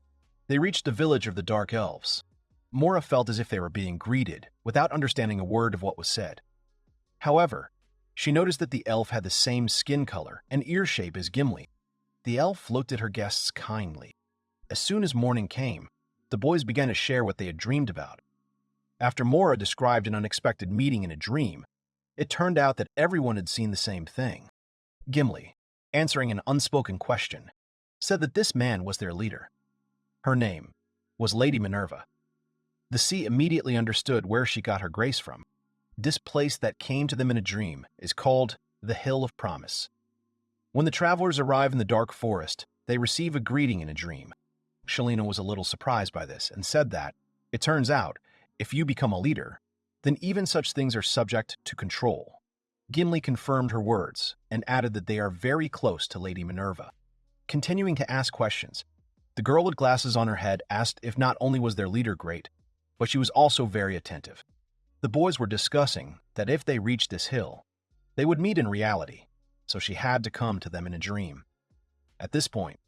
they reached the village of the Dark Elves. Mora felt as if they were being greeted, without understanding a word of what was said. However, she noticed that the elf had the same skin color and ear shape as Gimli. The elf looked at her guests kindly. As soon as morning came, the boys began to share what they had dreamed about. After Mora described an unexpected meeting in a dream, it turned out that everyone had seen the same thing. Gimli, answering an unspoken question, said that this man was their leader. Her name was Lady Minerva. The sea immediately understood where she got her grace from. This place that came to them in a dream is called the Hill of Promise. When the travelers arrive in the dark forest, they receive a greeting in a dream. Shalina was a little surprised by this and said that, it turns out, if you become a leader, then even such things are subject to control. Gimli confirmed her words and added that they are very close to Lady Minerva. Continuing to ask questions, the girl with glasses on her head asked if not only was their leader great, but she was also very attentive. The boys were discussing that if they reached this hill, they would meet in reality, so she had to come to them in a dream. At this point,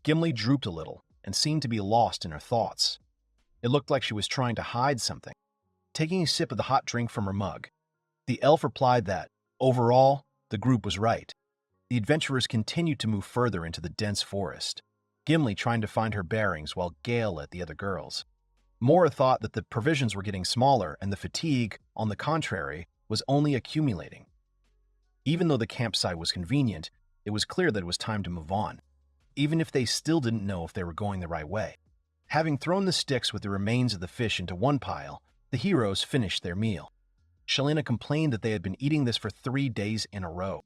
Gimli drooped a little and seemed to be lost in her thoughts. It looked like she was trying to hide something. Taking a sip of the hot drink from her mug, the elf replied that, overall, the group was right. The adventurers continued to move further into the dense forest, Gimli trying to find her bearings while Gale led the other girls. Mora thought that the provisions were getting smaller and the fatigue, on the contrary, was only accumulating. Even though the campsite was convenient, it was clear that it was time to move on, even if they still didn't know if they were going the right way. Having thrown the sticks with the remains of the fish into one pile, the heroes finished their meal. Shalina complained that they had been eating this for 3 days in a row.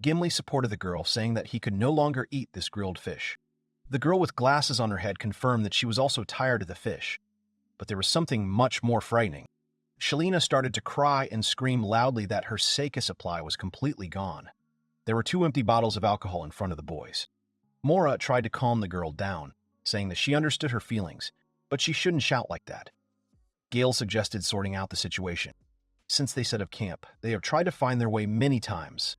Gimli supported the girl, saying that he could no longer eat this grilled fish. The girl with glasses on her head confirmed that she was also tired of the fish. But there was something much more frightening. Shalina started to cry and scream loudly that her sake supply was completely gone. There were 2 empty bottles of alcohol in front of the boys. Mora tried to calm the girl down, saying that she understood her feelings, but she shouldn't shout like that. Gale suggested sorting out the situation. Since they set up camp, they have tried to find their way many times.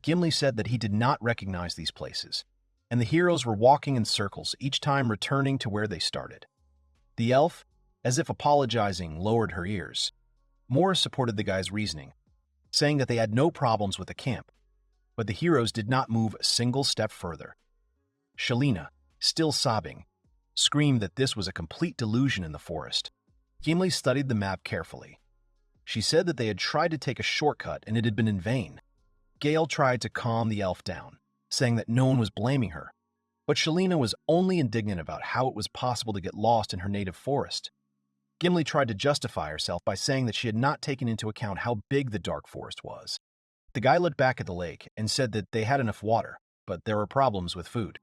Gimli said that he did not recognize these places, and the heroes were walking in circles, each time returning to where they started. The elf, as if apologizing, lowered her ears. Mora supported the guy's reasoning, saying that they had no problems with the camp, but the heroes did not move a single step further. Shalina, still sobbing, screamed that this was a complete delusion in the forest. Gimli studied the map carefully. She said that they had tried to take a shortcut and it had been in vain. Gale tried to calm the elf down, saying that no one was blaming her, but Shalina was only indignant about how it was possible to get lost in her native forest. Gimli tried to justify herself by saying that she had not taken into account how big the dark forest was. The guy looked back at the lake and said that they had enough water, but there were problems with food.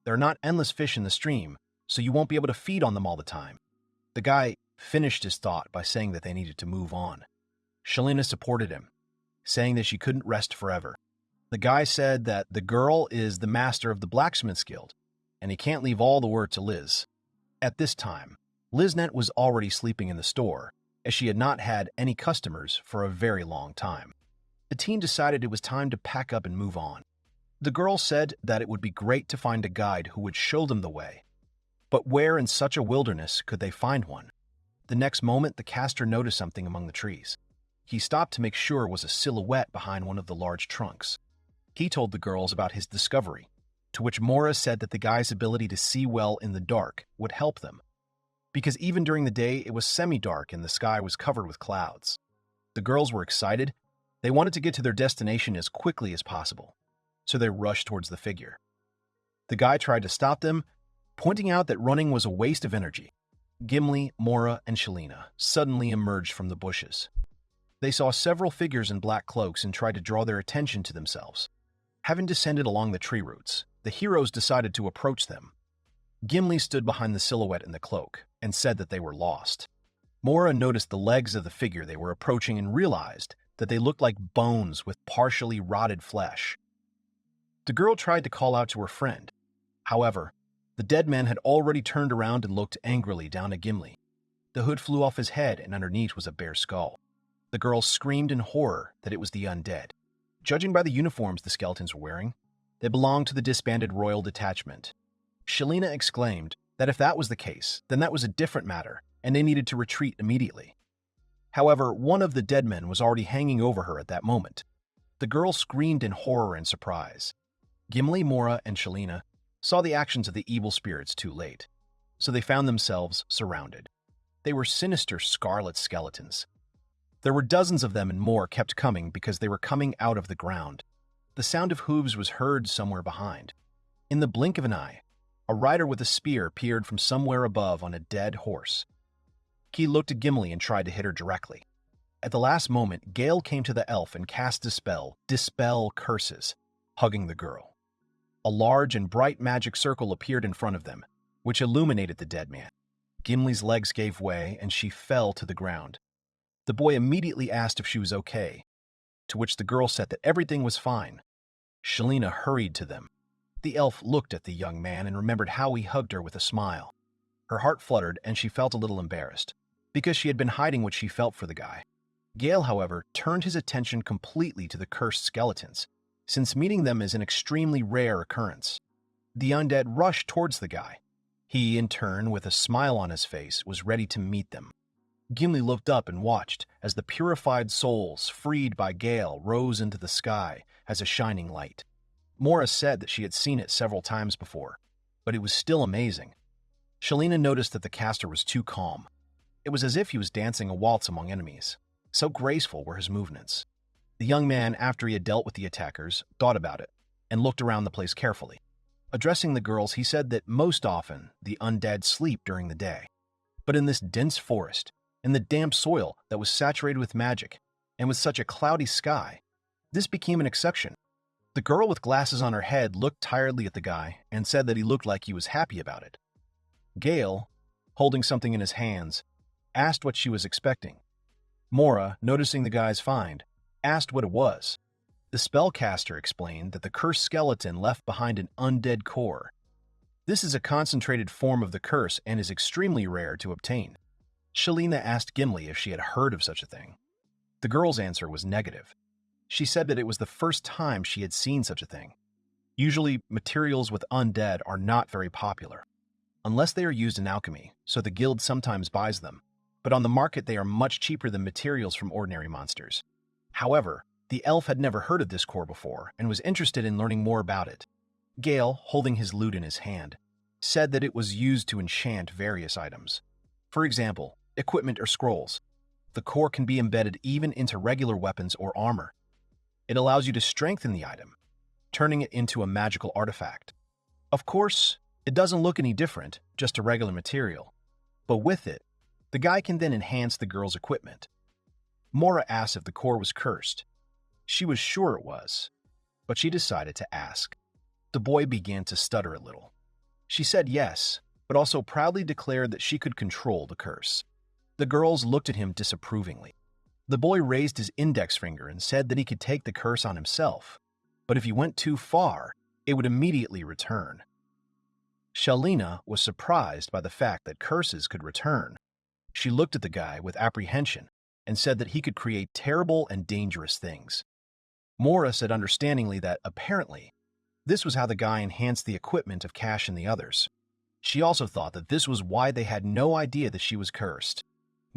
There are not endless fish in the stream, so you won't be able to feed on them all the time. The guy finished his thought by saying that they needed to move on. Shalina supported him, saying that she couldn't rest forever. The guy said that the girl is the master of the blacksmith's guild, and he can't leave all the work to Liz. At this time, Liznet was already sleeping in the store, as she had not had any customers for a very long time. The team decided it was time to pack up and move on. The girl said that it would be great to find a guide who would show them the way. But where in such a wilderness could they find one? The next moment, the caster noticed something among the trees. He stopped to make sure it was a silhouette behind one of the large trunks. He told the girls about his discovery, to which Mora said that the guy's ability to see well in the dark would help them, because even during the day it was semi-dark and the sky was covered with clouds. The girls were excited. They wanted to get to their destination as quickly as possible, so they rushed towards the figure. The guy tried to stop them, pointing out that running was a waste of energy. Gimli, Mora, and Shalina suddenly emerged from the bushes. They saw several figures in black cloaks and tried to draw their attention to themselves. Having descended along the tree roots, the heroes decided to approach them. Gimli stood behind the silhouette in the cloak and said that they were lost. Mora noticed the legs of the figure they were approaching and realized that they looked like bones with partially rotted flesh. The girl tried to call out to her friend. However, the dead man had already turned around and looked angrily down at Gimli. The hood flew off his head and underneath was a bare skull. The girl screamed in horror that it was the undead. Judging by the uniforms the skeletons were wearing, they belonged to the disbanded royal detachment. Shalina exclaimed that if that was the case, then that was a different matter, and they needed to retreat immediately. However, one of the dead men was already hanging over her at that moment. The girl screamed in horror and surprise. Gimli, Mora, and Shalina saw the actions of the evil spirits too late, so they found themselves surrounded. They were sinister scarlet skeletons. There were dozens of them and more kept coming because they were coming out of the ground. The sound of hooves was heard somewhere behind. In the blink of an eye, a rider with a spear appeared from somewhere above on a dead horse. He looked at Gimli and tried to hit her directly. At the last moment, Gale came to the elf and cast a spell, Dispel Curses, hugging the girl. A large and bright magic circle appeared in front of them, which illuminated the dead man. Gimli's legs gave way and she fell to the ground. The boy immediately asked if she was okay, to which the girl said that everything was fine. Shalina hurried to them. The elf looked at the young man and remembered how he hugged her with a smile. Her heart fluttered and she felt a little embarrassed, because she had been hiding what she felt for the guy. Gale, however, turned his attention completely to the cursed skeletons, since meeting them is an extremely rare occurrence. The undead rushed towards the guy. He, in turn, with a smile on his face, was ready to meet them. Gimli looked up and watched as the purified souls freed by Gale rose into the sky as a shining light. Mora said that she had seen it several times before, but it was still amazing. Shalina noticed that the caster was too calm. It was as if he was dancing a waltz among enemies. So graceful were his movements. The young man, after he had dealt with the attackers, thought about it and looked around the place carefully. Addressing the girls, he said that most often the undead sleep during the day. But in this dense forest, in the damp soil that was saturated with magic, and with such a cloudy sky, this became an exception. The girl with glasses on her head looked tiredly at the guy and said that he looked like he was happy about it. Gale, holding something in his hands, asked what she was expecting. Mora, noticing the guy's find, asked what it was. The spellcaster explained that the cursed skeleton left behind an undead core. This is a concentrated form of the curse and is extremely rare to obtain. Shalina asked Gimli if she had heard of such a thing. The girl's answer was negative. She said that it was the first time she had seen such a thing. Usually, materials with undead are not very popular, unless they are used in alchemy, so the guild sometimes buys them, but on the market they are much cheaper than materials from ordinary monsters. However, the elf had never heard of this core before and was interested in learning more about it. Gale, holding his lute in his hand, said that it was used to enchant various items. For example, equipment or scrolls. The core can be embedded even into regular weapons or armor. It allows you to strengthen the item, turning it into a magical artifact. Of course, it doesn't look any different, just a regular material. But with it, the guy can then enhance the girl's equipment. Mora asked if the core was cursed. She was sure it was, but she decided to ask. The boy began to stutter a little. She said yes, but also proudly declared that she could control the curse. The girls looked at him disapprovingly. The boy raised his index finger and said that he could take the curse on himself, but if he went too far, it would immediately return. Shalina was surprised by the fact that curses could return. She looked at the guy with apprehension and said that he could create terrible and dangerous things. Mora said understandingly that, apparently, this was how the guy enhanced the equipment of Cash and the others. She also thought that this was why they had no idea that she was cursed.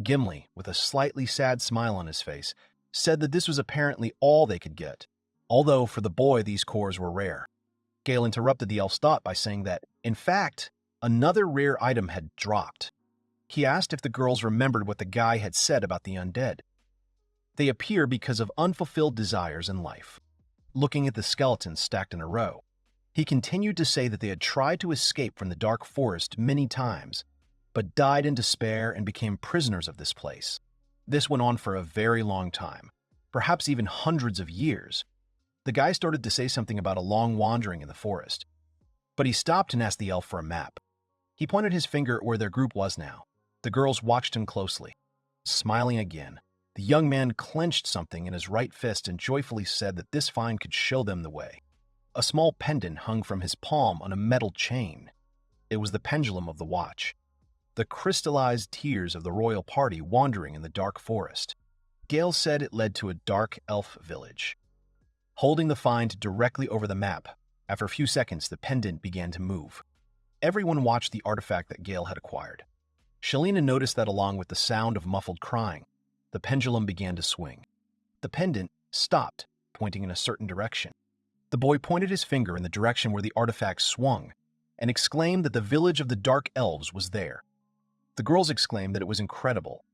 Gimli, with a slightly sad smile on his face, said that this was apparently all they could get, although for the boy these cores were rare. Gale interrupted the elf's thought by saying that, in fact, another rare item had dropped. He asked if the girls remembered what the guy had said about the undead. They appear because of unfulfilled desires in life. Looking at the skeletons stacked in a row, he continued to say that they had tried to escape from the dark forest many times, but died in despair and became prisoners of this place. This went on for a very long time, perhaps even hundreds of years. The guy started to say something about a long wandering in the forest, but he stopped and asked the elf for a map. He pointed his finger at where their group was now. The girls watched him closely. Smiling again, the young man clenched something in his right fist and joyfully said that this find could show them the way. A small pendant hung from his palm on a metal chain. It was the pendulum of the watch, the crystallized tears of the royal party wandering in the dark forest. Gale said it led to a dark elf village. Holding the find directly over the map, after a few seconds the pendant began to move. Everyone watched the artifact that Gale had acquired. Shalina noticed that along with the sound of muffled crying, the pendulum began to swing. The pendant stopped, pointing in a certain direction. The boy pointed his finger in the direction where the artifact swung and exclaimed that the village of the Dark Elves was there. The girls exclaimed that it was incredible,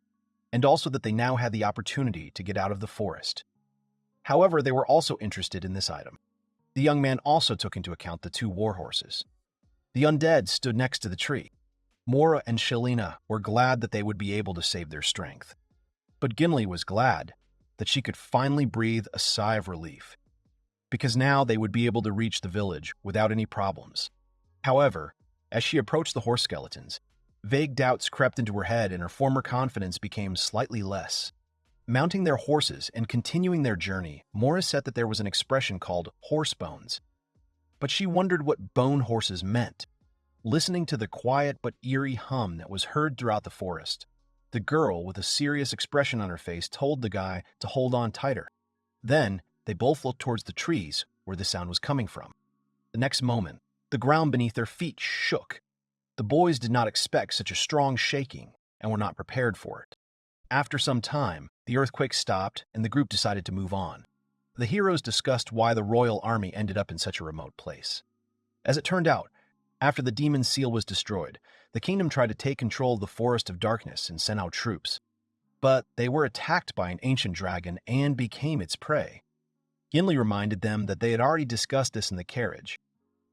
and also that they now had the opportunity to get out of the forest. However, they were also interested in this item. The young man also took into account the 2 war horses. The undead stood next to the tree. Mora and Shalina were glad that they would be able to save their strength. But Gimli was glad that she could finally breathe a sigh of relief, because now they would be able to reach the village without any problems. However, As she approached the horse skeletons, vague doubts crept into her head and her former confidence became slightly less. Mounting their horses and continuing their journey, Mora said that there was an expression called horse bones. But she wondered what bone horses meant. Listening to the quiet but eerie hum that was heard throughout the forest, the girl, with a serious expression on her face, told the guy to hold on tighter. Then, they both looked towards the trees where the sound was coming from. The next moment, the ground beneath their feet shook. The boys did not expect such a strong shaking and were not prepared for it. After some time, the earthquake stopped and the group decided to move on. The heroes discussed why the royal army ended up in such a remote place. As it turned out, after the demon seal was destroyed, the kingdom tried to take control of the Forest of Darkness and sent out troops. But they were attacked by an ancient dragon and became its prey. Gimli reminded them that they had already discussed this in the carriage.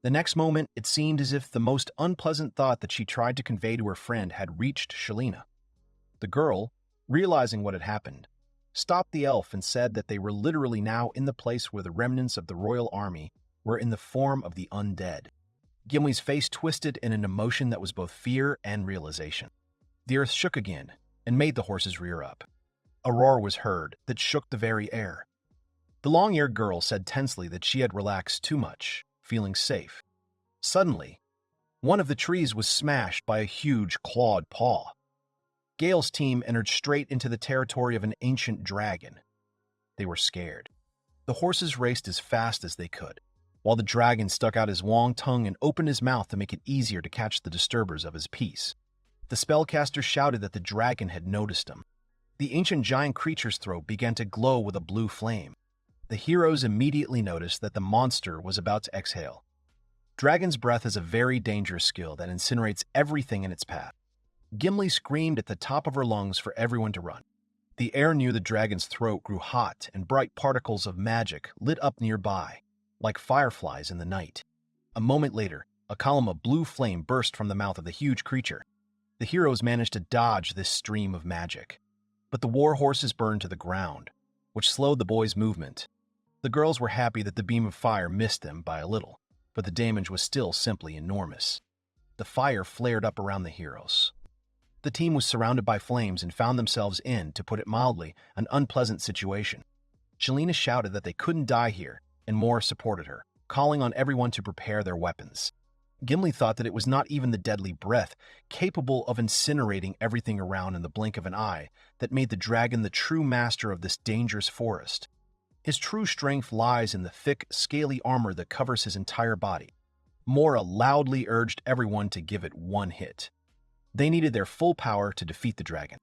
The next moment, it seemed as if the most unpleasant thought that she tried to convey to her friend had reached Shalina. The girl, realizing what had happened, stopped the elf and said that they were literally now in the place where the remnants of the royal army were in the form of the undead. Gimli's face twisted in an emotion that was both fear and realization. The earth shook again and made the horses rear up. A roar was heard that shook the very air. The long-eared girl said tensely that she had relaxed too much, feeling safe. Suddenly, one of the trees was smashed by a huge clawed paw. Gale's team entered straight into the territory of an ancient dragon. They were scared. The horses raced as fast as they could, while the dragon stuck out his long tongue and opened his mouth to make it easier to catch the disturbers of his peace. The spellcaster shouted that the dragon had noticed him. The ancient giant creature's throat began to glow with a blue flame. The heroes immediately noticed that the monster was about to exhale. Dragon's breath is a very dangerous skill that incinerates everything in its path. Gimli screamed at the top of her lungs for everyone to run. The air near the dragon's throat grew hot and bright particles of magic lit up nearby, like fireflies in the night. A moment later, a column of blue flame burst from the mouth of the huge creature. The heroes managed to dodge this stream of magic, but the war horses burned to the ground, which slowed the boys' movement. The girls were happy that the beam of fire missed them by a little, but the damage was still simply enormous. The fire flared up around the heroes. The team was surrounded by flames and found themselves in, to put it mildly, an unpleasant situation. Shalina shouted that they couldn't die here, and Mora supported her, calling on everyone to prepare their weapons. Gimli thought that it was not even the deadly breath, capable of incinerating everything around in the blink of an eye, that made the dragon the true master of this dangerous forest. His true strength lies in the thick, scaly armor that covers his entire body. Mora loudly urged everyone to give it one hit. They needed their full power to defeat the dragon.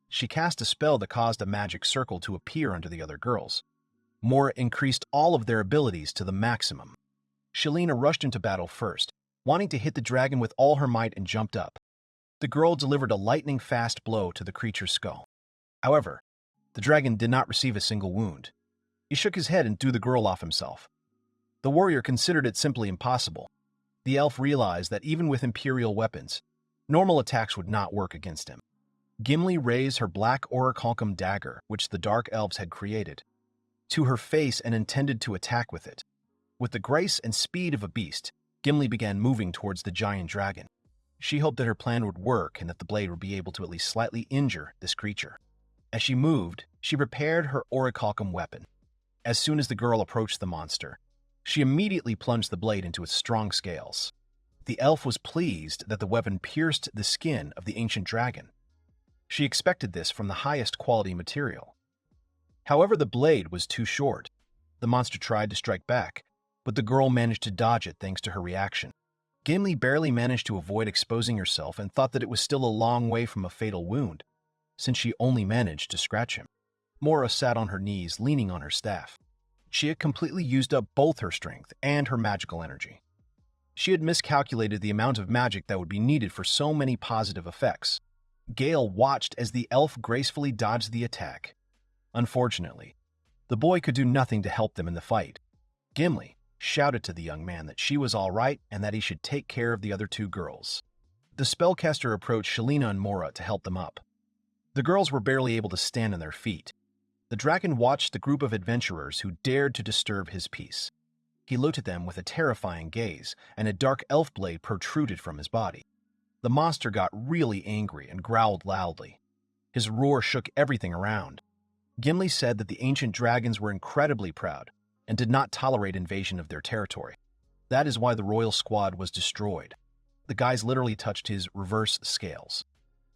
She cast a spell that caused a magic circle to appear under the other girls. Mora increased all of their abilities to the maximum. Shalina rushed into battle first, wanting to hit the dragon with all her might, and jumped up. The girl delivered a lightning-fast blow to the creature's skull. However, the dragon did not receive a single wound. He shook his head and threw the girl off himself. The warrior considered it simply impossible. The elf realized that even with imperial weapons, normal attacks would not work against him. Gimli raised her black orichalcum dagger, which the dark elves had created, to her face and intended to attack with it. With the grace and speed of a beast, Gimli began moving towards the giant dragon. She hoped that her plan would work and that the blade would be able to at least slightly injure this creature. As she moved, she prepared her orichalcum weapon. As soon as the girl approached the monster, she immediately plunged the blade into its strong scales. The elf was pleased that the weapon pierced the skin of the ancient dragon. She expected this from the highest quality material. However, the blade was too short. The monster tried to strike back, but the girl managed to dodge it thanks to her reaction. Gimli barely managed to avoid exposing herself and thought that it was still a long way from a fatal wound, since she only managed to scratch him. Mora sat on her knees, leaning on her staff. She had completely used up both her strength and her magical energy. She had miscalculated the amount of magic that would be needed for so many positive effects. Gale watched as the elf gracefully dodged the attack. Unfortunately, the boy could do nothing to help them in the fight. Gimli shouted to the young man that she was all right and that he should take care of the other two girls. The spellcaster approached Shalina and Mora to help them up. The girls were barely able to stand on their feet. The dragon watched the group of adventurers who dared to disturb his peace. He looked at them with a terrifying gaze, and a dark elf blade protruded from his body. The monster got really angry and growled loudly. His roar shook everything around. Gimli said that the ancient dragons were incredibly proud and did not tolerate invasion of their territory. That is why the royal squad was destroyed. The guys literally touched his reverse scales.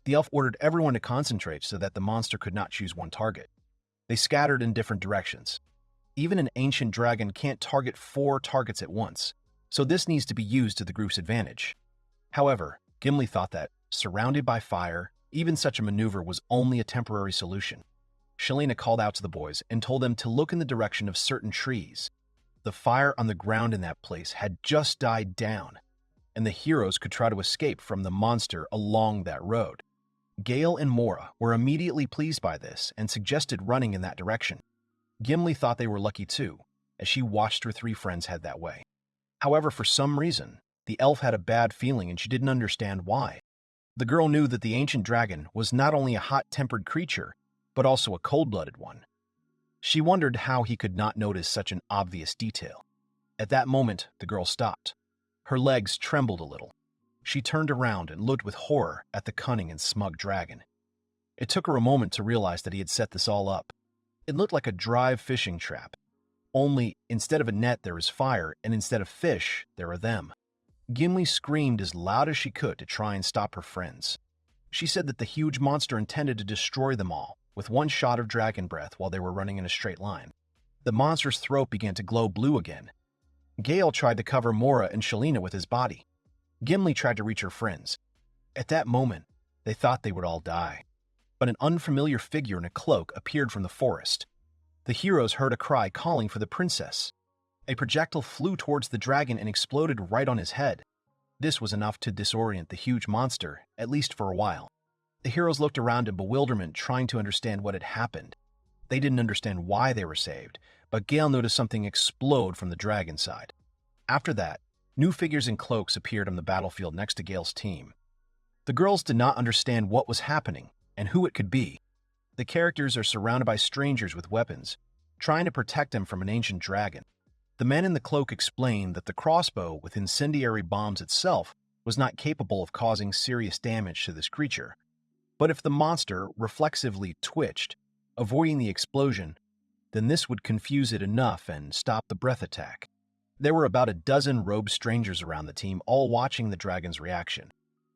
The elf ordered everyone to concentrate so that the monster could not choose one target. They scattered in different directions. Even an ancient dragon can't target 4 targets at once, so this needs to be used to the group's advantage. However, Gimli thought that, surrounded by fire, even such a maneuver was only a temporary solution. Shalina called out to the boys and told them to look in the direction of certain trees. The fire on the ground in that place had just died down, and the heroes could try to escape from the monster along that road. Gale and Mora were immediately pleased by this and suggested running in that direction. Gimli thought they were lucky too, as she watched her 3 friends head that way. However, for some reason, the elf had a bad feeling and she didn't understand why. The girl knew that the ancient dragon was not only a hot-tempered creature, but also a cold-blooded one. She wondered how he could not notice such an obvious detail. At that moment, the girl stopped. Her legs trembled a little. She turned around and looked with horror at the cunning and smug dragon. It took her a moment to realize that he had set this all up. It looked like a dry fishing trap. Only, instead of a net there is fire, and instead of fish, there are them. Gimli screamed as loud as she could to try and stop her friends. She said that the huge monster intended to destroy them all, with one shot of dragon breath while they were running in a straight line. The monster's throat began to glow blue again. Gale tried to cover Mora and Shalina with his body. Gimli tried to reach her friends. At that moment, they thought they would all die. But an unfamiliar figure in a cloak appeared from the forest. The heroes heard a cry calling for the princess. A projectile flew towards the dragon and exploded right on his head. This was enough to disorient the huge monster, at least for a while. The heroes looked around in bewilderment, trying to understand what had happened. They didn't understand why they were saved, but Gale noticed something explode from the dragon side. After that, new figures in cloaks appeared on the battlefield next to Gale's team. The girls did not understand what was happening and who it could be. The characters are surrounded by strangers with weapons, trying to protect them from an ancient dragon. The man in the cloak explained that the crossbow with incendiary bombs itself was not capable of causing serious damage to this creature. But if the monster reflexively twitched, avoiding the explosion, then this would confuse it enough and stop the breath attack. There were about a dozen robed strangers around the team, all watching the dragon's reaction.